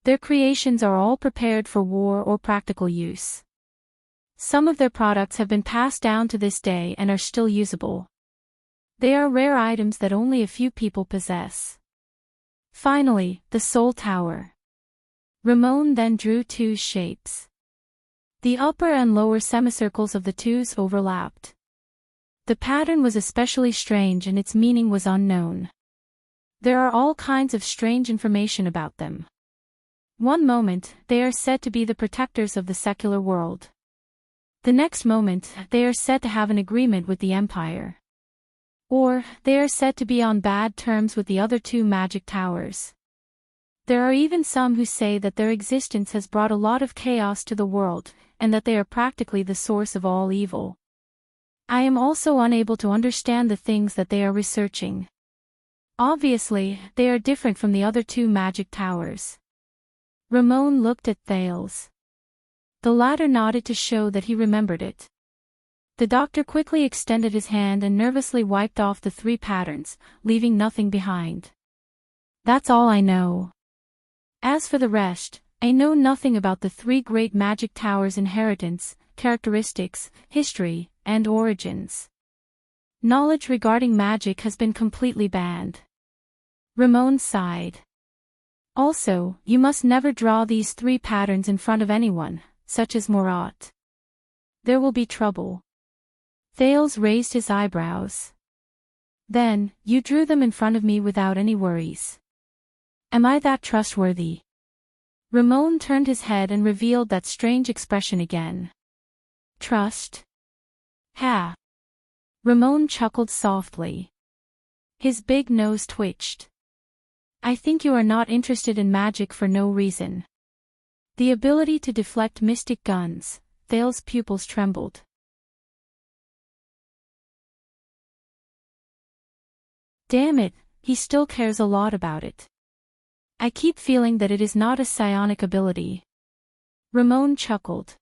Their creations are all prepared for war or practical use. Some of their products have been passed down to this day and are still usable. They are rare items that only a few people possess. Finally, the soul tower. Ramon then drew two shapes. The upper and lower semicircles of the twos overlapped. The pattern was especially strange and its meaning was unknown. There are all kinds of strange information about them. One moment, they are said to be the protectors of the secular world. The next moment, they are said to have an agreement with the Empire. Or, they are said to be on bad terms with the other two magic towers. There are even some who say that their existence has brought a lot of chaos to the world, and that they are practically the source of all evil. I am also unable to understand the things that they are researching. Obviously, they are different from the other two magic towers. Ramon looked at Thales. The latter nodded to show that he remembered it. The doctor quickly extended his hand and nervously wiped off the three patterns, leaving nothing behind. That's all I know. As for the rest, I know nothing about the three great magic towers' inheritance, characteristics, history, and origins. Knowledge regarding magic has been completely banned. Ramon sighed. Also, you must never draw these three patterns in front of anyone, such as Morat. There will be trouble. Thales raised his eyebrows. Then, you drew them in front of me without any worries. Am I that trustworthy? Ramon turned his head and revealed that strange expression again. Trust? Ha! Ramon chuckled softly. His big nose twitched. I think you are not interested in magic for no reason. The ability to deflect mystic guns. Thales' pupils trembled. Damn it, he still cares a lot about it. I keep feeling that it is not a psionic ability. Ramon chuckled.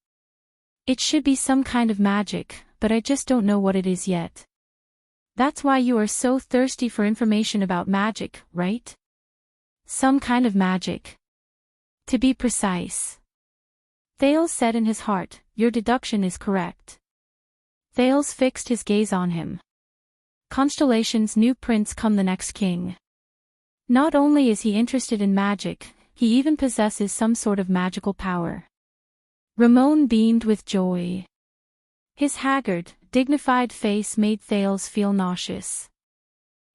It should be some kind of magic, but I just don't know what it is yet. That's why you are so thirsty for information about magic, right? Some kind of magic. To be precise. Thales said in his heart, your deduction is correct. Thales fixed his gaze on him. Constellation's new prince come the next king. Not only is he interested in magic, he even possesses some sort of magical power. Ramon beamed with joy. His haggard, dignified face made Thales feel nauseous.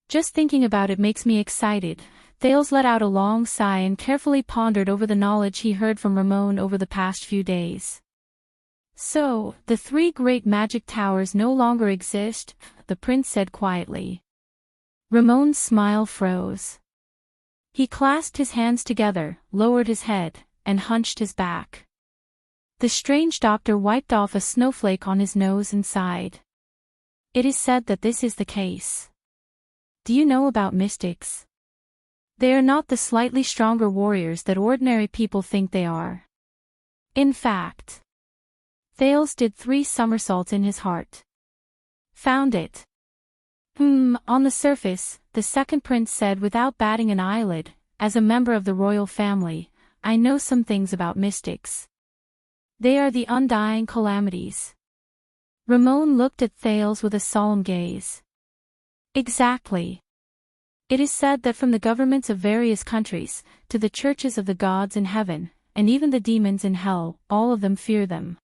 Just thinking about it makes me excited. Thales let out a long sigh and carefully pondered over the knowledge he heard from Ramon over the past few days. So, the three great magic towers no longer exist, the prince said quietly. Ramon's smile froze. He clasped his hands together, lowered his head, and hunched his back. The strange doctor wiped off a snowflake on his nose and sighed. It is said that this is the case. Do you know about mystics? They are not the slightly stronger warriors that ordinary people think they are. In fact, Thales did 3 somersaults in his heart. Found it. On the surface, the second prince said without batting an eyelid, as a member of the royal family, I know some things about mystics. They are the undying calamities. Ramon looked at Thales with a solemn gaze. Exactly. It is said that from the governments of various countries, to the churches of the gods in heaven, and even the demons in hell, all of them fear them.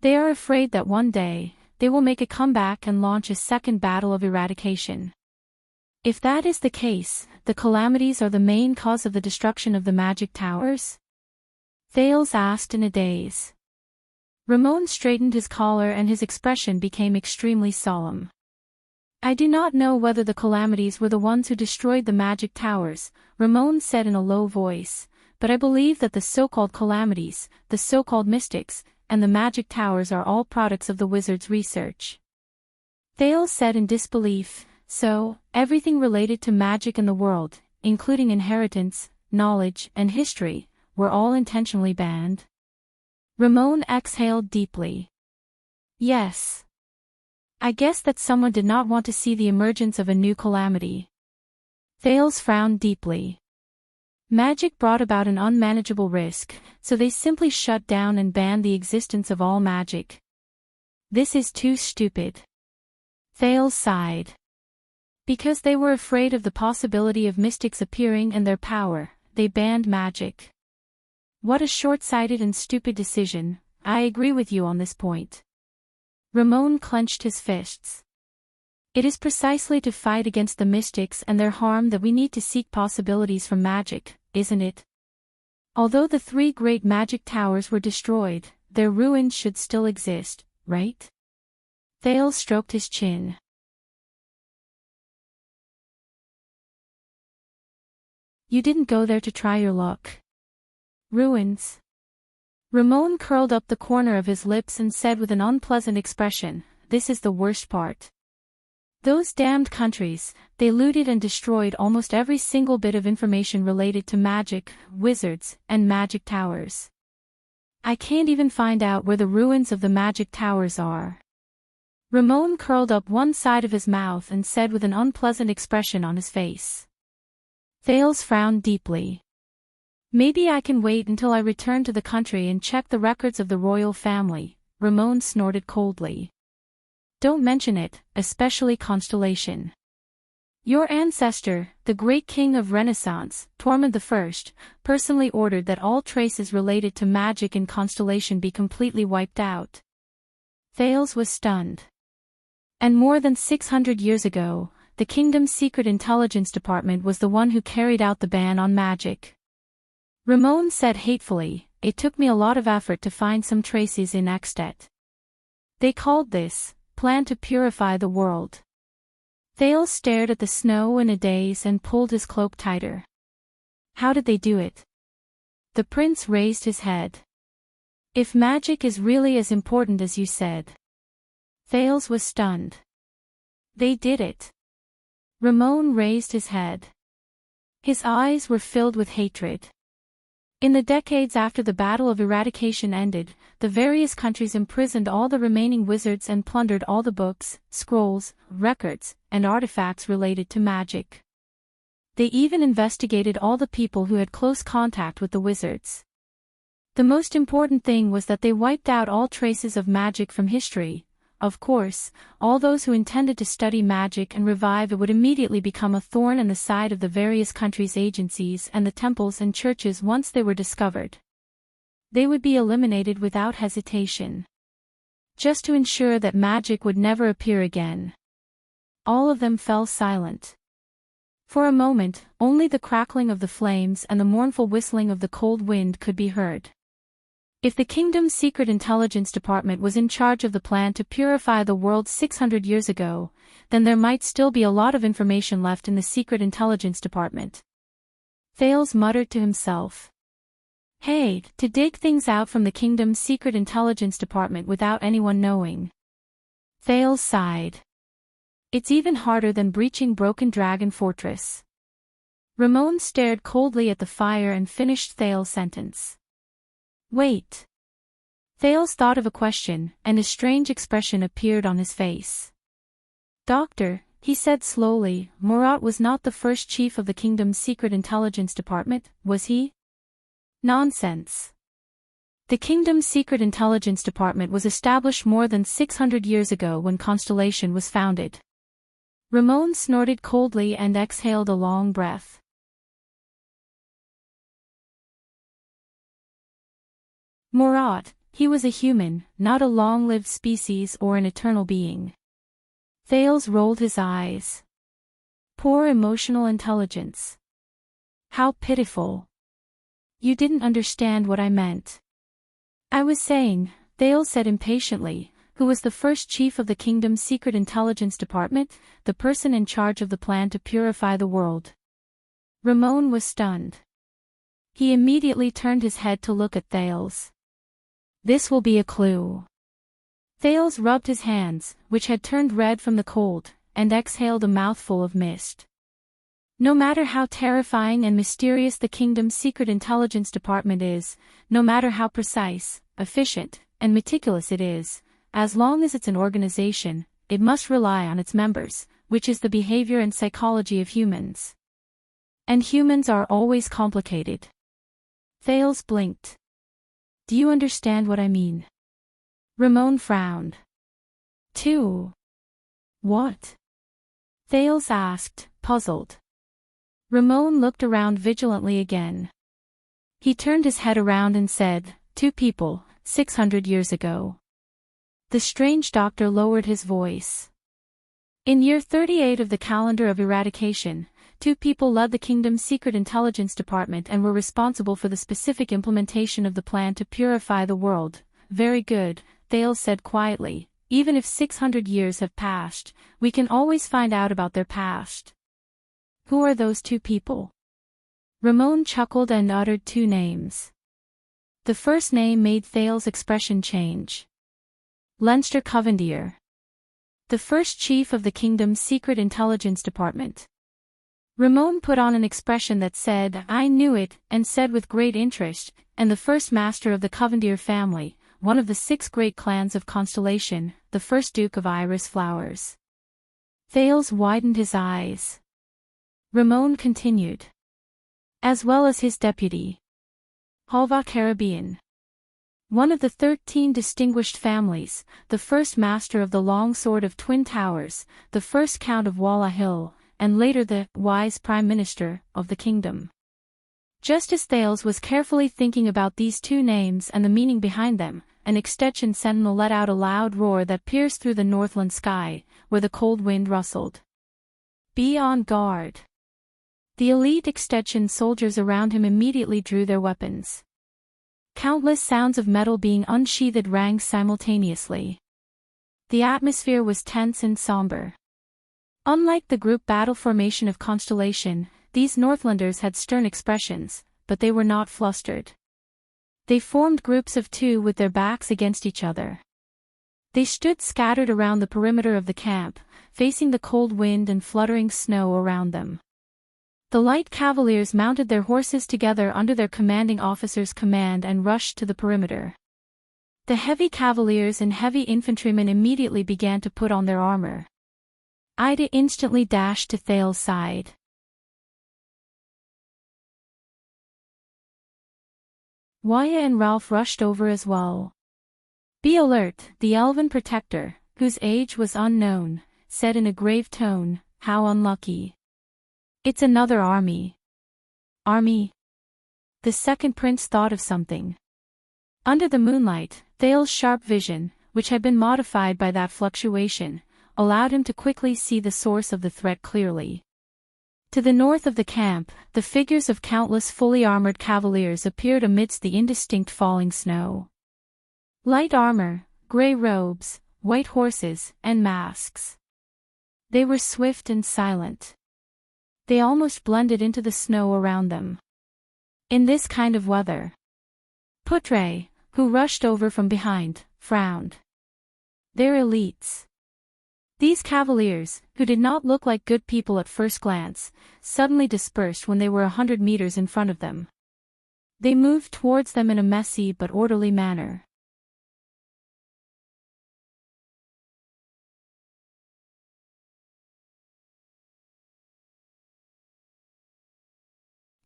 They are afraid that one day, they will make a comeback and launch a second battle of eradication. If that is the case, the calamities are the main cause of the destruction of the magic towers? Thales asked in a daze. Ramon straightened his collar and his expression became extremely solemn. I do not know whether the calamities were the ones who destroyed the magic towers, Ramon said in a low voice, but I believe that the so-called calamities, the so-called mystics, and the magic towers are all products of the wizard's research. Thales said in disbelief, so, everything related to magic in the world, including inheritance, knowledge, and history, were all intentionally banned? Ramon exhaled deeply. Yes. I guess that someone did not want to see the emergence of a new calamity. Thales frowned deeply. Magic brought about an unmanageable risk, so they simply shut down and banned the existence of all magic. This is too stupid. Thales sighed. Because they were afraid of the possibility of mystics appearing and their power, they banned magic. What a short-sighted and stupid decision, I agree with you on this point. Ramon clenched his fists. It is precisely to fight against the mystics and their harm that we need to seek possibilities from magic, isn't it? Although the 3 great magic towers were destroyed, their ruins should still exist, right? Thales stroked his chin. You didn't go there to try your luck. Ruins. Ramon curled up the corner of his lips and said with an unpleasant expression, this is the worst part. Those damned countries, they looted and destroyed almost every single bit of information related to magic, wizards, and magic towers. I can't even find out where the ruins of the magic towers are. Ramon curled up one side of his mouth and said with an unpleasant expression on his face. Thales frowned deeply. Maybe I can wait until I return to the country and check the records of the royal family, Ramon snorted coldly. Don't mention it, especially Constellation. Your ancestor, the great king of Renaissance, Tormund I, personally ordered that all traces related to magic in Constellation be completely wiped out. Thales was stunned. And more than 600 years ago, the kingdom's secret intelligence department was the one who carried out the ban on magic. Ramon said hatefully, it took me a lot of effort to find some traces in Extet. They called this, plan to purify the world. Thales stared at the snow in a daze and pulled his cloak tighter. How did they do it? The prince raised his head. If magic is really as important as you said. Thales was stunned. They did it. Ramon raised his head. His eyes were filled with hatred. In the decades after the Battle of Eradication ended, the various countries imprisoned all the remaining wizards and plundered all the books, scrolls, records, and artifacts related to magic. They even investigated all the people who had close contact with the wizards. The most important thing was that they wiped out all traces of magic from history. Of course, all those who intended to study magic and revive it would immediately become a thorn in the side of the various countries' agencies and the temples and churches once they were discovered. They would be eliminated without hesitation. Just to ensure that magic would never appear again. All of them fell silent. For a moment, only the crackling of the flames and the mournful whistling of the cold wind could be heard. If the kingdom's secret intelligence department was in charge of the plan to purify the world 600 years ago, then there might still be a lot of information left in the secret intelligence department. Thales muttered to himself. Hey, to dig things out from the kingdom's secret intelligence department without anyone knowing. Thales sighed. It's even harder than breaching Broken Dragon Fortress. Ramon stared coldly at the fire and finished Thales' sentence. Wait. Thales thought of a question, and a strange expression appeared on his face. Doctor, he said slowly, Murat was not the first chief of the kingdom's secret intelligence department, was he? Nonsense. The kingdom's secret intelligence department was established more than 600 years ago when Constellation was founded. Ramon snorted coldly and exhaled a long breath. Murat, he was a human, not a long-lived species or an eternal being. Thales rolled his eyes. Poor emotional intelligence. How pitiful. You didn't understand what I meant. I was saying, Thales said impatiently, who was the first chief of the kingdom's secret intelligence department, the person in charge of the plan to purify the world. Ramon was stunned. He immediately turned his head to look at Thales. This will be a clue. Thales rubbed his hands, which had turned red from the cold, and exhaled a mouthful of mist. No matter how terrifying and mysterious the kingdom's secret intelligence department is, no matter how precise, efficient, and meticulous it is, as long as it's an organization, it must rely on its members, which is the behavior and psychology of humans. And humans are always complicated. Thales blinked. Do you understand what I mean? Ramon frowned. What? Thales asked, puzzled. Ramon looked around vigilantly again. He turned his head around and said, 2 people, 600 years ago. The strange doctor lowered his voice. In year 38 of the calendar of eradication, 2 people led the kingdom's secret intelligence department and were responsible for the specific implementation of the plan to purify the world. Very good, Thales said quietly. Even if 600 years have passed, we can always find out about their past. Who are those 2 people? Ramon chuckled and uttered 2 names. The first name made Thales' expression change. Leinster Covendier. The first chief of the kingdom's secret intelligence department. Ramon put on an expression that said, I knew it, and said with great interest, and the first master of the Covendier family, one of the 6 great clans of Constellation, the first Duke of Iris Flowers. Thales widened his eyes. Ramon continued. As well as his deputy. Halva Caribbean. One of the 13 distinguished families, the first master of the Long Sword of Twin Towers, the first Count of Walla Hill, and later the wise Prime Minister of the kingdom. Just as Thales was carefully thinking about these 2 names and the meaning behind them, an extension sentinel let out a loud roar that pierced through the northland sky, where the cold wind rustled. Be on guard. The elite extension soldiers around him immediately drew their weapons. Countless sounds of metal being unsheathed rang simultaneously. The atmosphere was tense and somber. Unlike the group battle formation of Constellation, these Northlanders had stern expressions, but they were not flustered. They formed groups of 2 with their backs against each other. They stood scattered around the perimeter of the camp, facing the cold wind and fluttering snow around them. The light cavaliers mounted their horses together under their commanding officer's command and rushed to the perimeter. The heavy cavaliers and heavy infantrymen immediately began to put on their armor. Ida instantly dashed to Thales' side. Waya and Ralph rushed over as well. "Be alert," the elven protector, whose age was unknown, said in a grave tone. "How unlucky. It's another army." "Army?" The second prince thought of something. Under the moonlight, Thale's sharp vision, which had been modified by that fluctuation, allowed him to quickly see the source of the threat clearly. To the north of the camp, the figures of countless fully armored cavaliers appeared amidst the indistinct falling snow. Light armor, gray robes, white horses, and masks. They were swift and silent. They almost blended into the snow around them. In this kind of weather. Putre, who rushed over from behind, frowned. "They're elites." These cavaliers, who did not look like good people at first glance, suddenly dispersed when they were 100 meters in front of them. They moved towards them in a messy but orderly manner.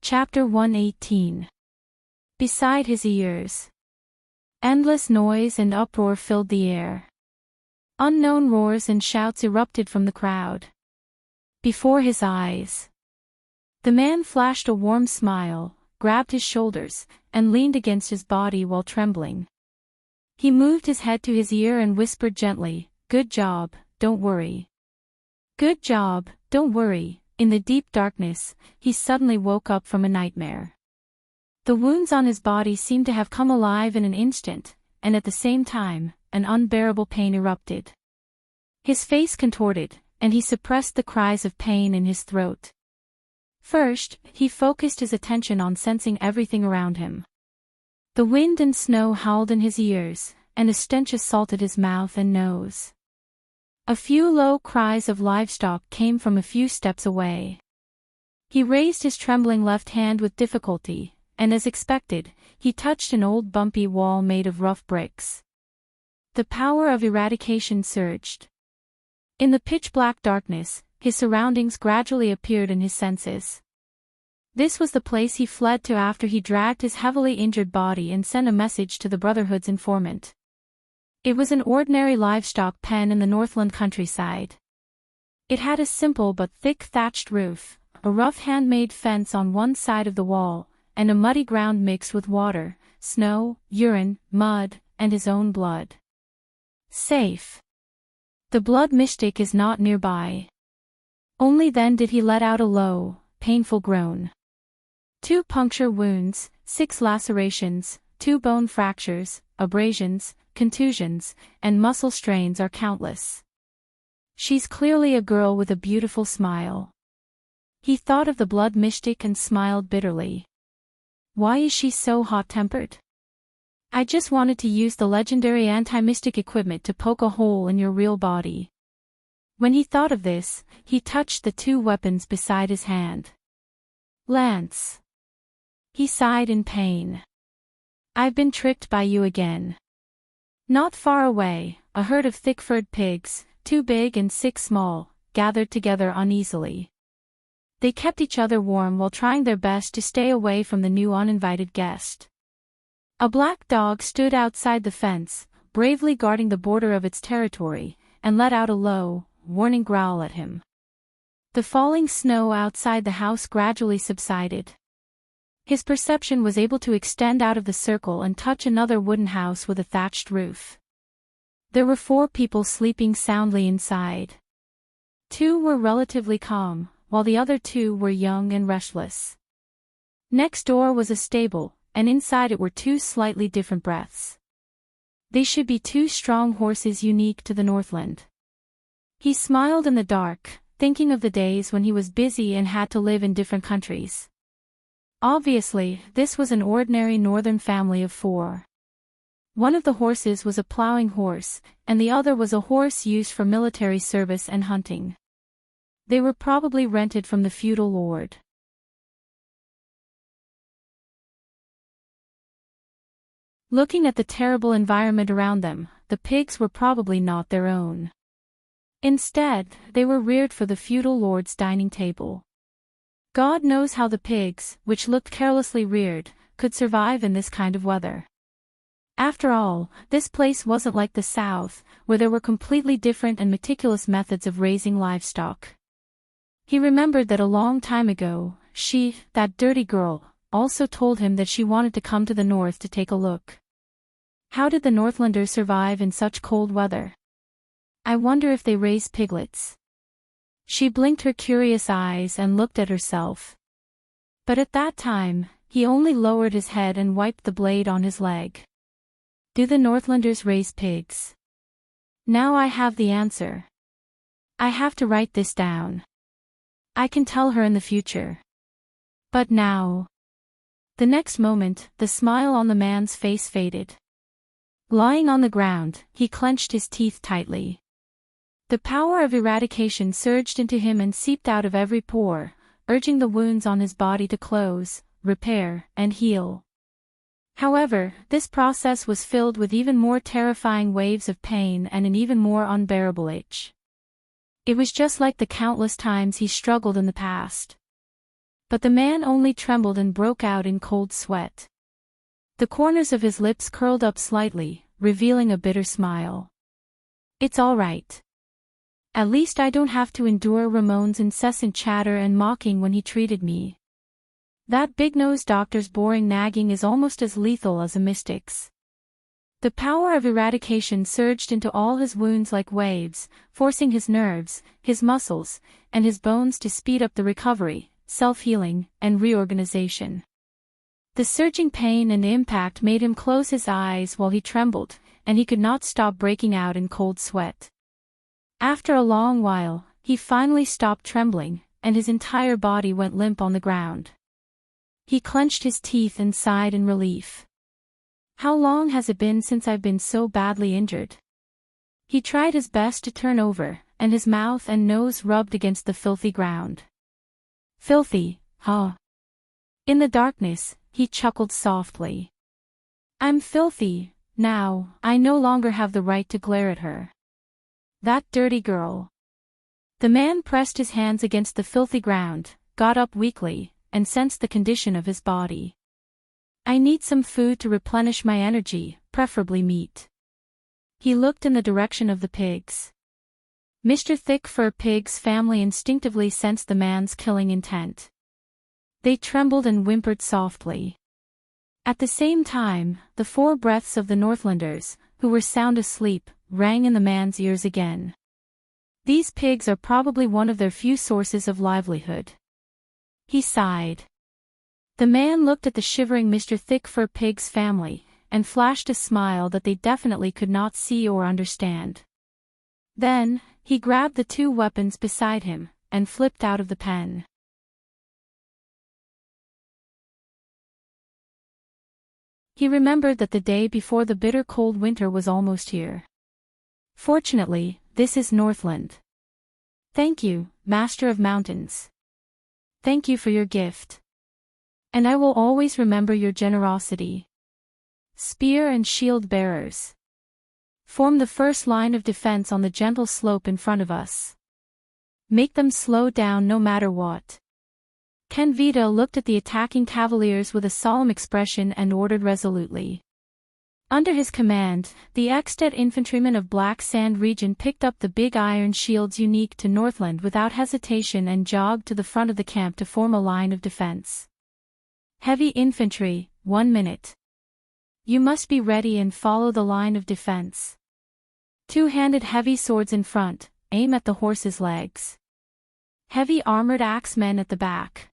Chapter 118. Beside his ears. Endless noise and uproar filled the air. Unknown roars and shouts erupted from the crowd. Before his eyes. The man flashed a warm smile, grabbed his shoulders, and leaned against his body while trembling. He moved his head to his ear and whispered gently, "Good job, don't worry. Good job, don't worry." In the deep darkness, he suddenly woke up from a nightmare. The wounds on his body seemed to have come alive in an instant, and at the same time, an unbearable pain erupted. His face contorted, and he suppressed the cries of pain in his throat. First, he focused his attention on sensing everything around him. The wind and snow howled in his ears, and a stench assaulted his mouth and nose. A few low cries of livestock came from a few steps away. He raised his trembling left hand with difficulty, and as expected, he touched an old bumpy wall made of rough bricks. The power of eradication surged. In the pitch-black darkness, his surroundings gradually appeared in his senses. This was the place he fled to after he dragged his heavily injured body and sent a message to the Brotherhood's informant. It was an ordinary livestock pen in the Northland countryside. It had a simple but thick thatched roof, a rough handmade fence on one side of the wall, and a muddy ground mixed with water, snow, urine, mud, and his own blood. Safe. The blood mystic is not nearby. Only then did he let out a low, painful groan. 2 puncture wounds, 6 lacerations, 2 bone fractures, abrasions, contusions, and muscle strains are countless. She's clearly a girl with a beautiful smile. He thought of the blood mystic and smiled bitterly. Why is she so hot-tempered? I just wanted to use the legendary anti-mystic equipment to poke a hole in your real body. When he thought of this, he touched the 2 weapons beside his hand. Lance. He sighed in pain. I've been tricked by you again. Not far away, a herd of thick-furred pigs, 2 big and 6 small, gathered together uneasily. They kept each other warm while trying their best to stay away from the new uninvited guest. A black dog stood outside the fence, bravely guarding the border of its territory, and let out a low, warning growl at him. The falling snow outside the house gradually subsided. His perception was able to extend out of the circle and touch another wooden house with a thatched roof. There were 4 people sleeping soundly inside. 2 were relatively calm, while the other 2 were young and restless. Next door was a stable, and inside it were 2 slightly different breaths. They should be 2 strong horses unique to the Northland. He smiled in the dark, thinking of the days when he was busy and had to live in different countries. Obviously, this was an ordinary northern family of 4. One of the horses was a plowing horse, and the other was a horse used for military service and hunting. They were probably rented from the feudal lord. Looking at the terrible environment around them, the pigs were probably not their own. Instead, they were reared for the feudal lord's dining table. God knows how the pigs, which looked carelessly reared, could survive in this kind of weather. After all, this place wasn't like the South, where there were completely different and meticulous methods of raising livestock. He remembered that a long time ago, she, that dirty girl, also told him that she wanted to come to the north to take a look. How did the Northlanders survive in such cold weather? I wonder if they raise piglets. She blinked her curious eyes and looked at herself. But at that time, he only lowered his head and wiped the blade on his leg. Do the Northlanders raise pigs? Now I have the answer. I have to write this down. I can tell her in the future. But now. The next moment, the smile on the man's face faded. Lying on the ground, he clenched his teeth tightly. The power of eradication surged into him and seeped out of every pore, urging the wounds on his body to close, repair, and heal. However, this process was filled with even more terrifying waves of pain and an even more unbearable itch. It was just like the countless times he struggled in the past. But the man only trembled and broke out in cold sweat. The corners of his lips curled up slightly, revealing a bitter smile. It's all right. At least I don't have to endure Ramon's incessant chatter and mocking when he treated me. That big-nosed doctor's boring nagging is almost as lethal as a mystic's. The power of eradication surged into all his wounds like waves, forcing his nerves, his muscles, and his bones to speed up the recovery, self-healing, and reorganization. The surging pain and impact made him close his eyes while he trembled, and he could not stop breaking out in cold sweat. After a long while, he finally stopped trembling, and his entire body went limp on the ground. He clenched his teeth and sighed in relief. How long has it been since I've been so badly injured? He tried his best to turn over, and his mouth and nose rubbed against the filthy ground. Filthy, huh? In the darkness, he chuckled softly. I'm filthy, now. I no longer have the right to glare at her. That dirty girl. The man pressed his hands against the filthy ground, got up weakly, and sensed the condition of his body. I need some food to replenish my energy, preferably meat. He looked in the direction of the pigs. Mr. Thick-Fur Pig's family instinctively sensed the man's killing intent. They trembled and whimpered softly. At the same time, the 4 breaths of the Northlanders, who were sound asleep, rang in the man's ears again. These pigs are probably one of their few sources of livelihood. He sighed. The man looked at the shivering Mr. Thick-Fur Pig's family, and flashed a smile that they definitely could not see or understand. Then, he grabbed the 2 weapons beside him, and flipped out of the pen. He remembered that the day before the bitter cold winter was almost here. Fortunately, this is Northland. Thank you, Master of Mountains. Thank you for your gift. And I will always remember your generosity. Spear and shield bearers. Form the first line of defense on the gentle slope in front of us. Make them slow down no matter what. Ken Vita looked at the attacking cavaliers with a solemn expression and ordered resolutely. Under his command, the Extet infantrymen of Black Sand region picked up the big iron shields unique to Northland without hesitation and jogged to the front of the camp to form a line of defense. Heavy infantry, 1 minute. You must be ready and follow the line of defense. 2-handed heavy swords in front, aim at the horse's legs. Heavy armored axemen at the back.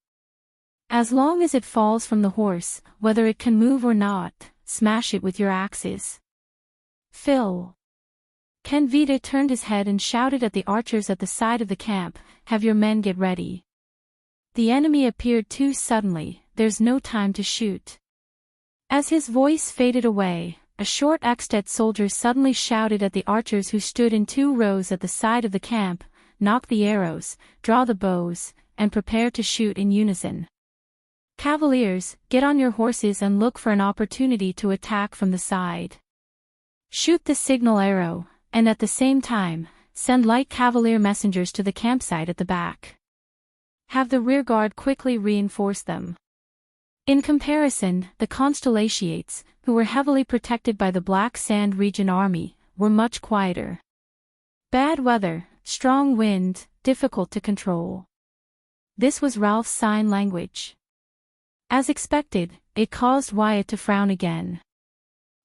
As long as it falls from the horse, whether it can move or not, smash it with your axes. Phil. Ken Vita turned his head and shouted at the archers at the side of the camp, have your men get ready. The enemy appeared too suddenly, there's no time to shoot. As his voice faded away, a short Extet soldier suddenly shouted at the archers who stood in 2 rows at the side of the camp, knock the arrows, draw the bows, and prepare to shoot in unison. Cavaliers, get on your horses and look for an opportunity to attack from the side. Shoot the signal arrow, and at the same time, send light cavalier messengers to the campsite at the back. Have the rearguard quickly reinforce them. In comparison, the Constellations, who were heavily protected by the Black Sand Region army, were much quieter. Bad weather, strong wind, difficult to control. This was Ralph's sign language. As expected, it caused Wyatt to frown again.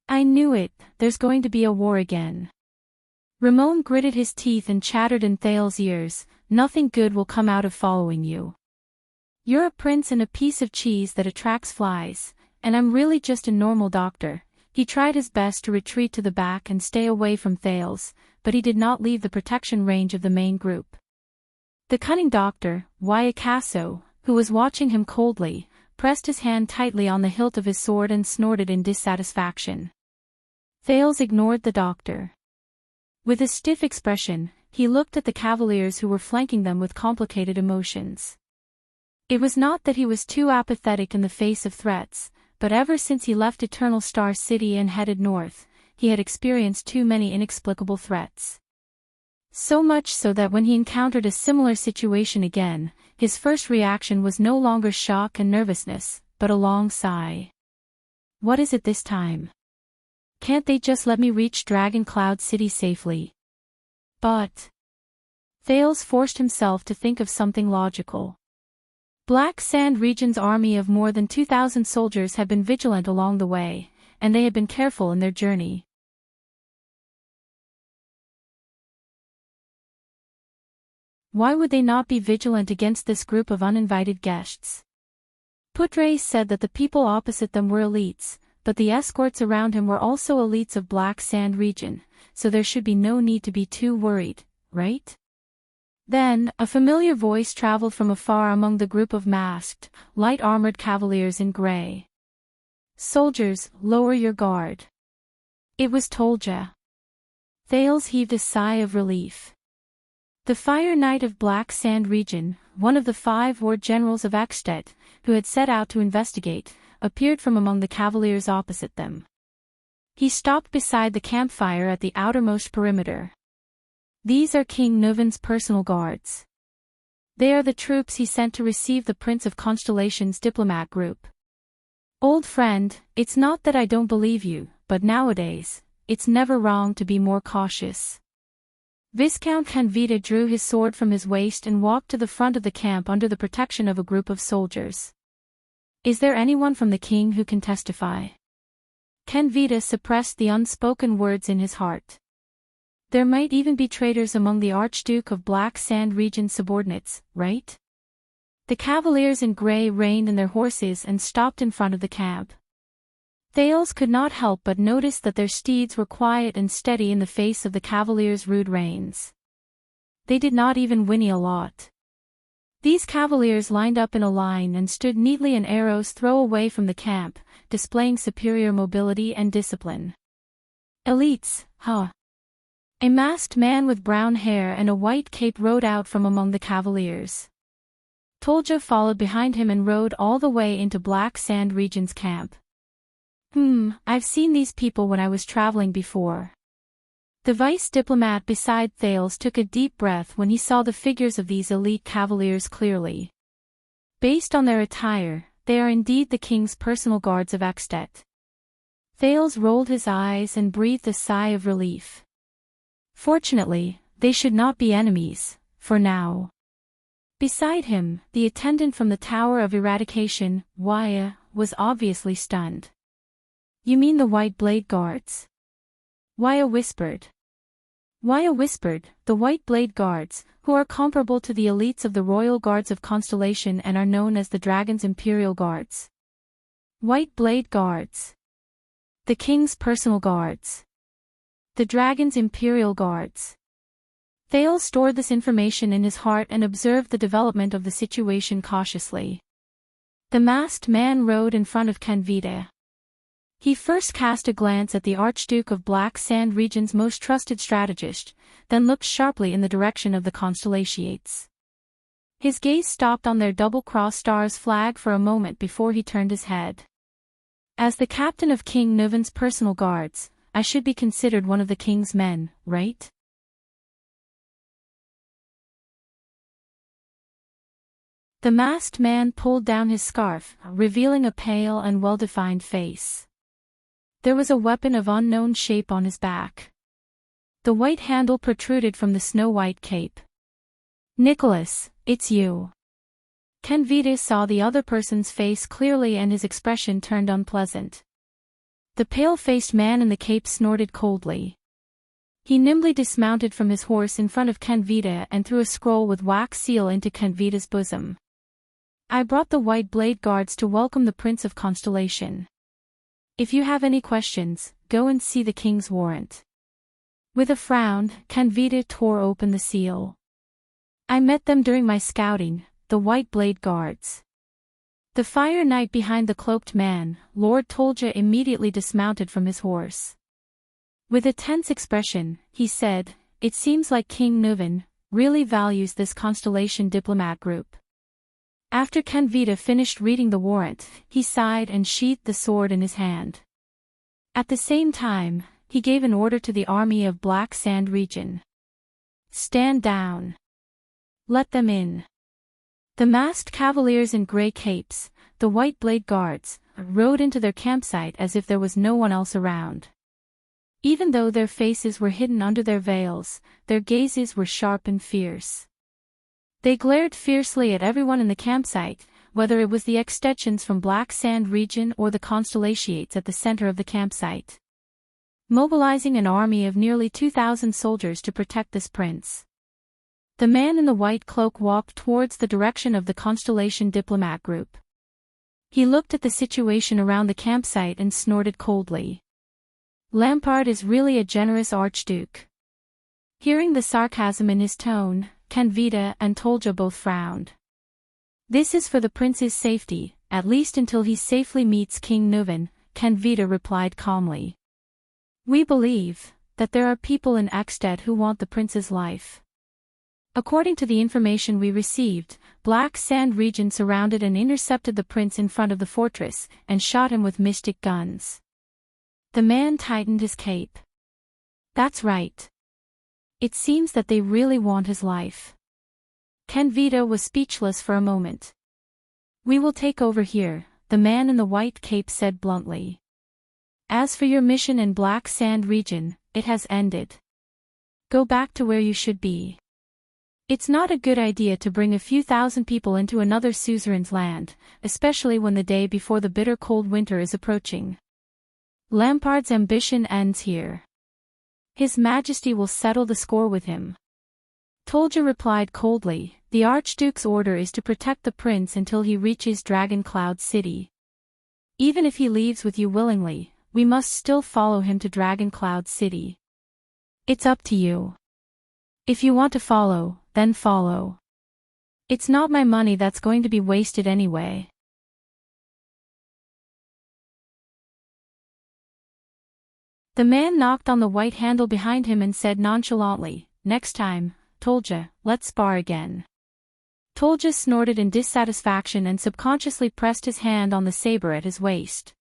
I knew it, there's going to be a war again. Ramon gritted his teeth and chattered in Thales's ears, nothing good will come out of following you. You're a prince and a piece of cheese that attracts flies, and I'm really just a normal doctor. He tried his best to retreat to the back and stay away from Thales, but he did not leave the protection range of the main group. The cunning doctor, Wyatt, who was watching him coldly, pressed his hand tightly on the hilt of his sword and snorted in dissatisfaction. Thales ignored the doctor. With a stiff expression, he looked at the cavaliers who were flanking them with complicated emotions. It was not that he was too apathetic in the face of threats, but ever since he left Eternal Star City and headed north, he had experienced too many inexplicable threats. So much so that when he encountered a similar situation again, his first reaction was no longer shock and nervousness, but a long sigh. What is it this time? Can't they just let me reach Dragon Cloud City safely? But Thales forced himself to think of something logical. Black Sand Region's army of more than 2,000 soldiers had been vigilant along the way, and they had been careful in their journey. Why would they not be vigilant against this group of uninvited guests? Putre said that the people opposite them were elites, but the escorts around him were also elites of Black Sand Region, so there should be no need to be too worried, right? Then, a familiar voice traveled from afar among the group of masked, light-armored cavaliers in gray. Soldiers, lower your guard. It was Tolja. Thales heaved a sigh of relief. The Fire Knight of Black Sand Region, one of the 5 war generals of Ekstedt, who had set out to investigate, appeared from among the cavaliers opposite them. He stopped beside the campfire at the outermost perimeter. These are King Nuven's personal guards. They are the troops he sent to receive the Prince of Constellation's diplomat group. Old friend, it's not that I don't believe you, but nowadays, it's never wrong to be more cautious. Viscount Canvita drew his sword from his waist and walked to the front of the camp under the protection of a group of soldiers. Is there anyone from the king who can testify? Canvita suppressed the unspoken words in his heart. There might even be traitors among the Archduke of Black Sand Region subordinates, right? The cavaliers in gray reined in their horses and stopped in front of the camp. Thales could not help but notice that their steeds were quiet and steady in the face of the cavaliers' rude reins. They did not even whinny a lot. These cavaliers lined up in a line and stood neatly an arrow's throw away from the camp, displaying superior mobility and discipline. Elites, huh? A masked man with brown hair and a white cape rode out from among the cavaliers. Tolja followed behind him and rode all the way into Black Sand Region's camp. I've seen these people when I was traveling before. The vice diplomat beside Thales took a deep breath when he saw the figures of these elite cavaliers clearly. Based on their attire, they are indeed the king's personal guards of Ekstedt. Thales rolled his eyes and breathed a sigh of relief. Fortunately, they should not be enemies, for now. Beside him, the attendant from the Tower of Eradication, Waya, was obviously stunned. You mean the White Blade Guards? Waya whispered. The White Blade Guards, who are comparable to the elites of the Royal Guards of Constellation and are known as the Dragon's Imperial Guards. White Blade Guards. The King's personal guards. The Dragon's Imperial Guards. Thales stored this information in his heart and observed the development of the situation cautiously. The masked man rode in front of Canvita. He first cast a glance at the Archduke of Black Sand Region's most trusted strategist, then looked sharply in the direction of the Constellations. His gaze stopped on their double-cross stars flag for a moment before he turned his head. As the captain of King Nuven's personal guards, I should be considered one of the king's men, right? The masked man pulled down his scarf, revealing a pale and well-defined face. There was a weapon of unknown shape on his back. The white handle protruded from the snow-white cape. "Nicholas, it's you." Kenvita saw the other person's face clearly and his expression turned unpleasant. The pale-faced man in the cape snorted coldly. He nimbly dismounted from his horse in front of Kenvita and threw a scroll with wax seal into Kenvita's bosom. "I brought the White Blade Guards to welcome the Prince of Constellation. If you have any questions, go and see the King's warrant." With a frown, Kenvita tore open the seal. "I met them during my scouting, the White Blade Guards." The Fire Knight behind the cloaked man, Lord Tolja, immediately dismounted from his horse. With a tense expression, he said, "It seems like King Nuven really values this Constellation diplomat group." After Kenvita finished reading the warrant, he sighed and sheathed the sword in his hand. At the same time, he gave an order to the army of Black Sand region. "Stand down. Let them in." The masked cavaliers in grey capes, the White Blade Guards, rode into their campsite as if there was no one else around. Even though their faces were hidden under their veils, their gazes were sharp and fierce. They glared fiercely at everyone in the campsite, whether it was the extensions from Black Sand region or the Constellations at the center of the campsite. Mobilizing an army of nearly 2,000 soldiers to protect this prince. The man in the white cloak walked towards the direction of the Constellation diplomat group. He looked at the situation around the campsite and snorted coldly. "Lampard is really a generous archduke." Hearing the sarcasm in his tone, Kenvita and Tolja both frowned. "This is for the prince's safety, at least until he safely meets King Nuven," Kenvita replied calmly. "We believe that there are people in Ekstedt who want the prince's life. According to the information we received, Black Sand region surrounded and intercepted the prince in front of the fortress and shot him with mystic guns." The man tightened his cape. "That's right. It seems that they really want his life." Kenvita was speechless for a moment. "We will take over here," the man in the white cape said bluntly. "As for your mission in Black Sand region, it has ended. Go back to where you should be. It's not a good idea to bring a few thousand people into another suzerain's land, especially when the day before the bitter cold winter is approaching. Lampard's ambition ends here. His Majesty will settle the score with him." Tolja replied coldly, "The Archduke's order is to protect the prince until he reaches Dragon Cloud City. Even if he leaves with you willingly, we must still follow him to Dragon Cloud City. It's up to you. If you want to follow, then follow. It's not my money that's going to be wasted anyway." The man knocked on the white handle behind him and said nonchalantly, "Next time, Tolja, let's spar again." Tolja snorted in dissatisfaction and subconsciously pressed his hand on the saber at his waist.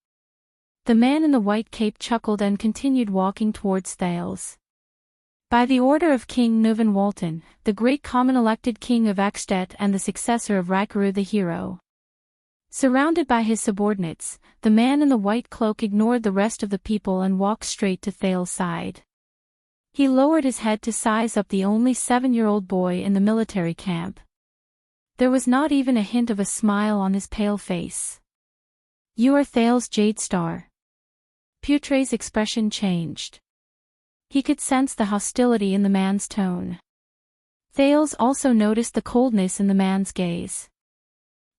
The man in the white cape chuckled and continued walking towards Thales. By the order of King Nuven Walton, the great common-elected king of Ekstedt and the successor of Rikaru the hero. Surrounded by his subordinates, the man in the white cloak ignored the rest of the people and walked straight to Thales' side. He lowered his head to size up the only 7-year-old boy in the military camp. There was not even a hint of a smile on his pale face. "You are Thales Jadestar." Putre's expression changed. He could sense the hostility in the man's tone. Thales also noticed the coldness in the man's gaze.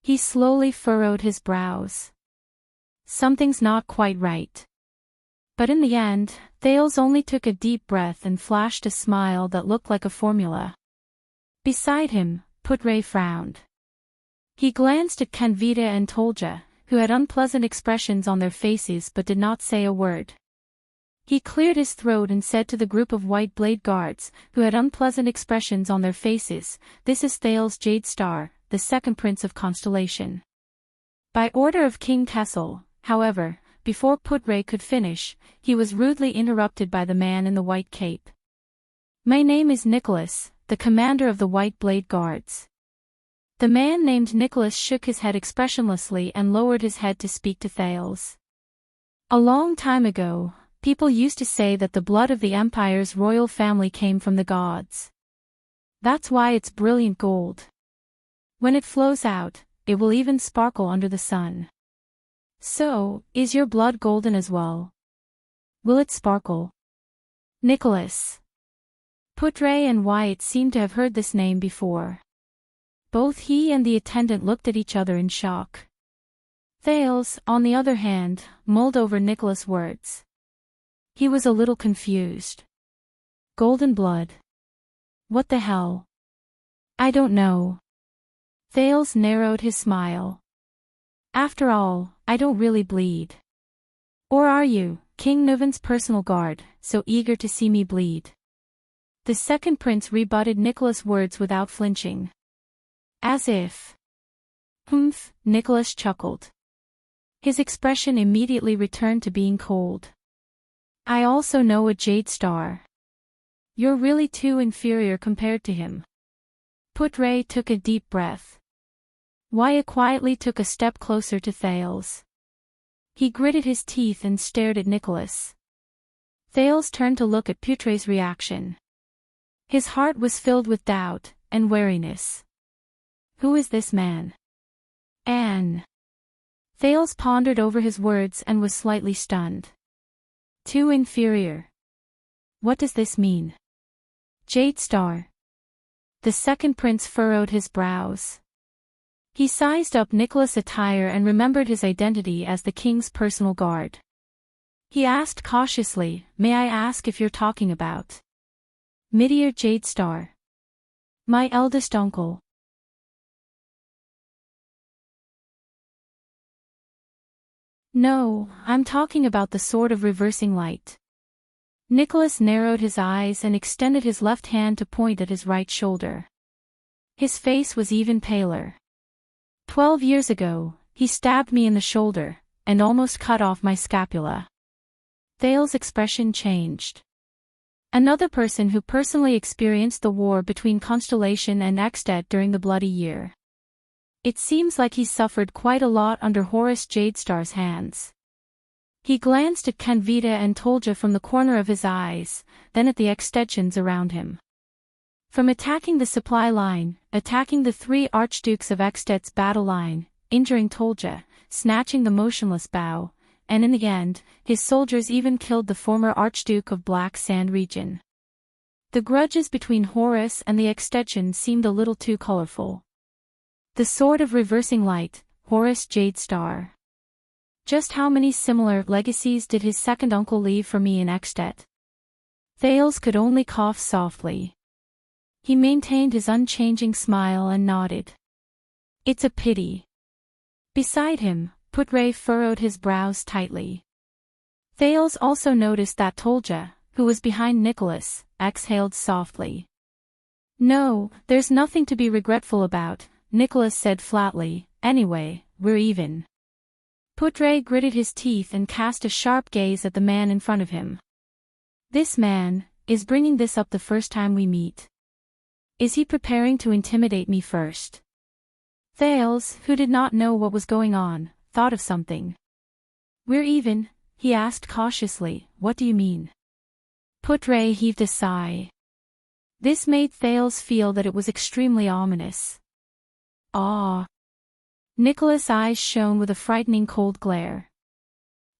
He slowly furrowed his brows. Something's not quite right. But in the end, Thales only took a deep breath and flashed a smile that looked like a formula. Beside him, Putre frowned. He glanced at Kenvita and Tolja, who had unpleasant expressions on their faces but did not say a word. He cleared his throat and said to the group of White Blade Guards, who had unpleasant expressions on their faces, "This is Thales Jadestar, the second Prince of Constellation." By order of King Kessel, however, before Putre could finish, he was rudely interrupted by the man in the white cape. "My name is Nicholas, the commander of the White Blade Guards." The man named Nicholas shook his head expressionlessly and lowered his head to speak to Thales. A long time ago, people used to say that the blood of the Empire's royal family came from the gods. That's why it's brilliant gold. When it flows out, it will even sparkle under the sun. So, is your blood golden as well? Will it sparkle? Nicholas. Putre and Wyatt seemed to have heard this name before. Both he and the attendant looked at each other in shock. Thales, on the other hand, mulled over Nicholas' words. He was a little confused. Golden blood. What the hell? I don't know. Thales narrowed his smile. After all, I don't really bleed. Or are you, King Nuvan's personal guard, so eager to see me bleed? The second prince rebutted Nicholas' words without flinching. As if. Humph, Nicholas chuckled. His expression immediately returned to being cold. I also know a jade star. You're really too inferior compared to him. Putre took a deep breath. Wyatt quietly took a step closer to Thales. He gritted his teeth and stared at Nicholas. Thales turned to look at Putre's reaction. His heart was filled with doubt and wariness. Who is this man? Anne. Thales pondered over his words and was slightly stunned. Too inferior. What does this mean? Jade Star. The second prince furrowed his brows. He sized up Nicholas' attire and remembered his identity as the king's personal guard. He asked cautiously, May I ask if you're talking about Midir Jade Star? My eldest uncle. No, I'm talking about the Sword of Reversing Light. Nicholas narrowed his eyes and extended his left hand to point at his right shoulder. His face was even paler. 12 years ago, he stabbed me in the shoulder, and almost cut off my scapula. Thales' expression changed. Another person who personally experienced the war between Constellation and Extet during the Bloody Year. It seems like he suffered quite a lot under Horus Jadestar's hands. He glanced at Canvita and Tolja from the corner of his eyes, then at the Extetians around him. From attacking the supply line, attacking the 3 archdukes of Extet's battle line, injuring Tolja, snatching the motionless bow, and in the end, his soldiers even killed the former Archduke of Black Sand region. The grudges between Horus and the Extetians seemed a little too colorful. The Sword of Reversing Light, Horus Jadestar. Just how many similar legacies did his second uncle leave for me in Extet? Thales could only cough softly. He maintained his unchanging smile and nodded. It's a pity. Beside him, Putre furrowed his brows tightly. Thales also noticed that Tolja, who was behind Nicholas, exhaled softly. No, there's nothing to be regretful about, Nicholas said flatly. Anyway, we're even. Putre gritted his teeth and cast a sharp gaze at the man in front of him. This man is bringing this up the first time we meet. Is he preparing to intimidate me first? Thales, who did not know what was going on, thought of something. We're even, he asked cautiously. What do you mean? Putre heaved a sigh. This made Thales feel that it was extremely ominous. Ah. Nicholas' eyes shone with a frightening cold glare.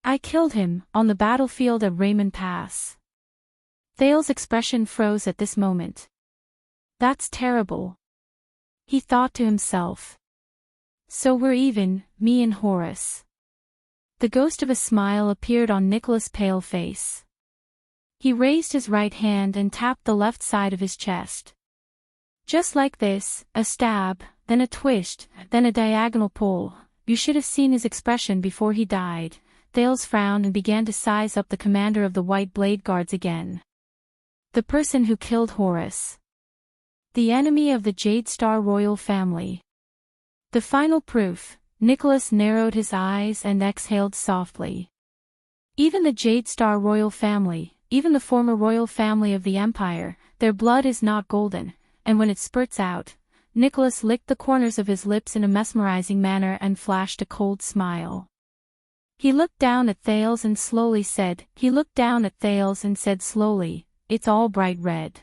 I killed him, on the battlefield at Raymond Pass. Thales' expression froze at this moment. That's terrible. He thought to himself. So we're even, me and Horus. The ghost of a smile appeared on Nicholas' pale face. He raised his right hand and tapped the left side of his chest. Just like this, a stab, then a twist, then a diagonal pull. You should have seen his expression before he died. Thales frowned and began to size up the commander of the White Blade Guards again. The person who killed Horus. The enemy of the Jadestar royal family. The final proof. Nicholas narrowed his eyes and exhaled softly. Even the Jadestar royal family, even the former royal family of the Empire, their blood is not golden, and when it spurts out, Nicholas licked the corners of his lips in a mesmerizing manner and flashed a cold smile. He looked down at Thales and said slowly, "It's all bright red."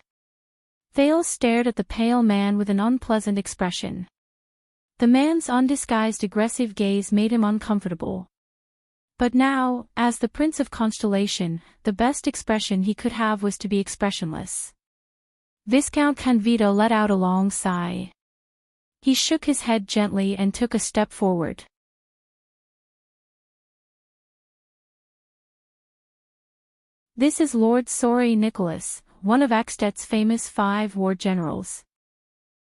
Thales stared at the pale man with an unpleasant expression. The man's undisguised aggressive gaze made him uncomfortable. But now, as the Prince of Constellation, the best expression he could have was to be expressionless. Viscount Canvito let out a long sigh. He shook his head gently and took a step forward. "This is Lord Sorry Nicholas, one of Axtet's famous 5 war generals."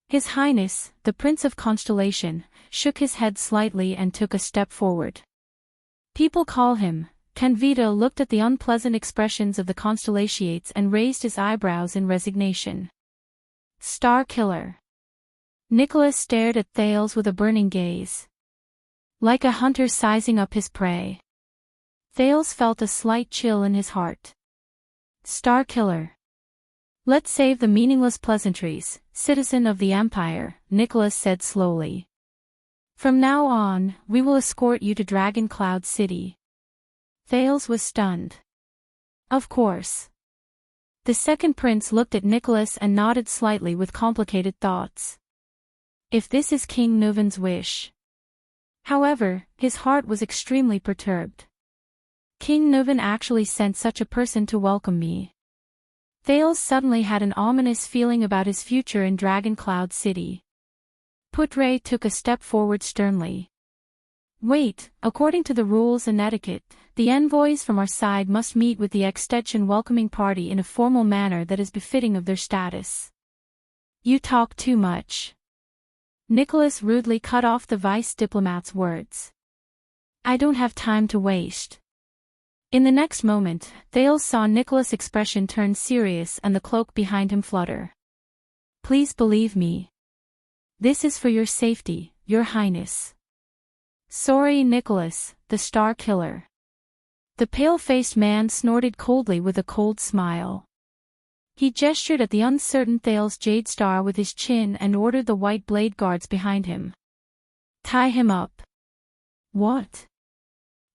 His Highness, the Prince of Constellation, shook his head slightly and took a step forward. "People call him." Canvito looked at the unpleasant expressions of the Constellatiates and raised his eyebrows in resignation. "Star Killer." Nicholas stared at Thales with a burning gaze. Like a hunter sizing up his prey. Thales felt a slight chill in his heart. "Star Killer. Let's save the meaningless pleasantries, citizen of the Empire," Nicholas said slowly. "From now on, we will escort you to Dragon Cloud City." Thales was stunned. "Of course." The second prince looked at Nicholas and nodded slightly with complicated thoughts. If this is King Nuvan's wish. However, his heart was extremely perturbed. King Nuvan actually sent such a person to welcome me. Thales suddenly had an ominous feeling about his future in Dragon Cloud City. Putre took a step forward sternly. "Wait, according to the rules and etiquette, the envoys from our side must meet with the extension welcoming party in a formal manner that is befitting of their status." "You talk too much." Nicholas rudely cut off the vice diplomat's words. "I don't have time to waste." In the next moment, Thales saw Nicholas' expression turn serious and the cloak behind him flutter. "Please believe me. This is for your safety, Your Highness." "Sorry Nicholas, the Star Killer." The pale-faced man snorted coldly with a cold smile. He gestured at the uncertain Thales Jade Star with his chin and ordered the white blade guards behind him. "Tie him up." "What?"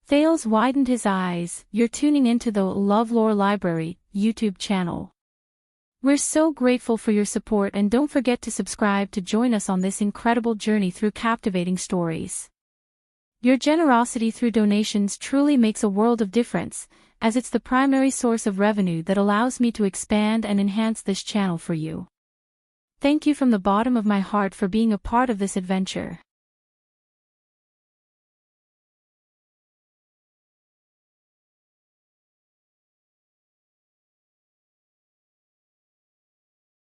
Thales widened his eyes. "You're tuning into the LoveLore Library YouTube channel. We're so grateful for your support and don't forget to subscribe to join us on this incredible journey through captivating stories. Your generosity through donations truly makes a world of difference, as it's the primary source of revenue that allows me to expand and enhance this channel for you. Thank you from the bottom of my heart for being a part of this adventure.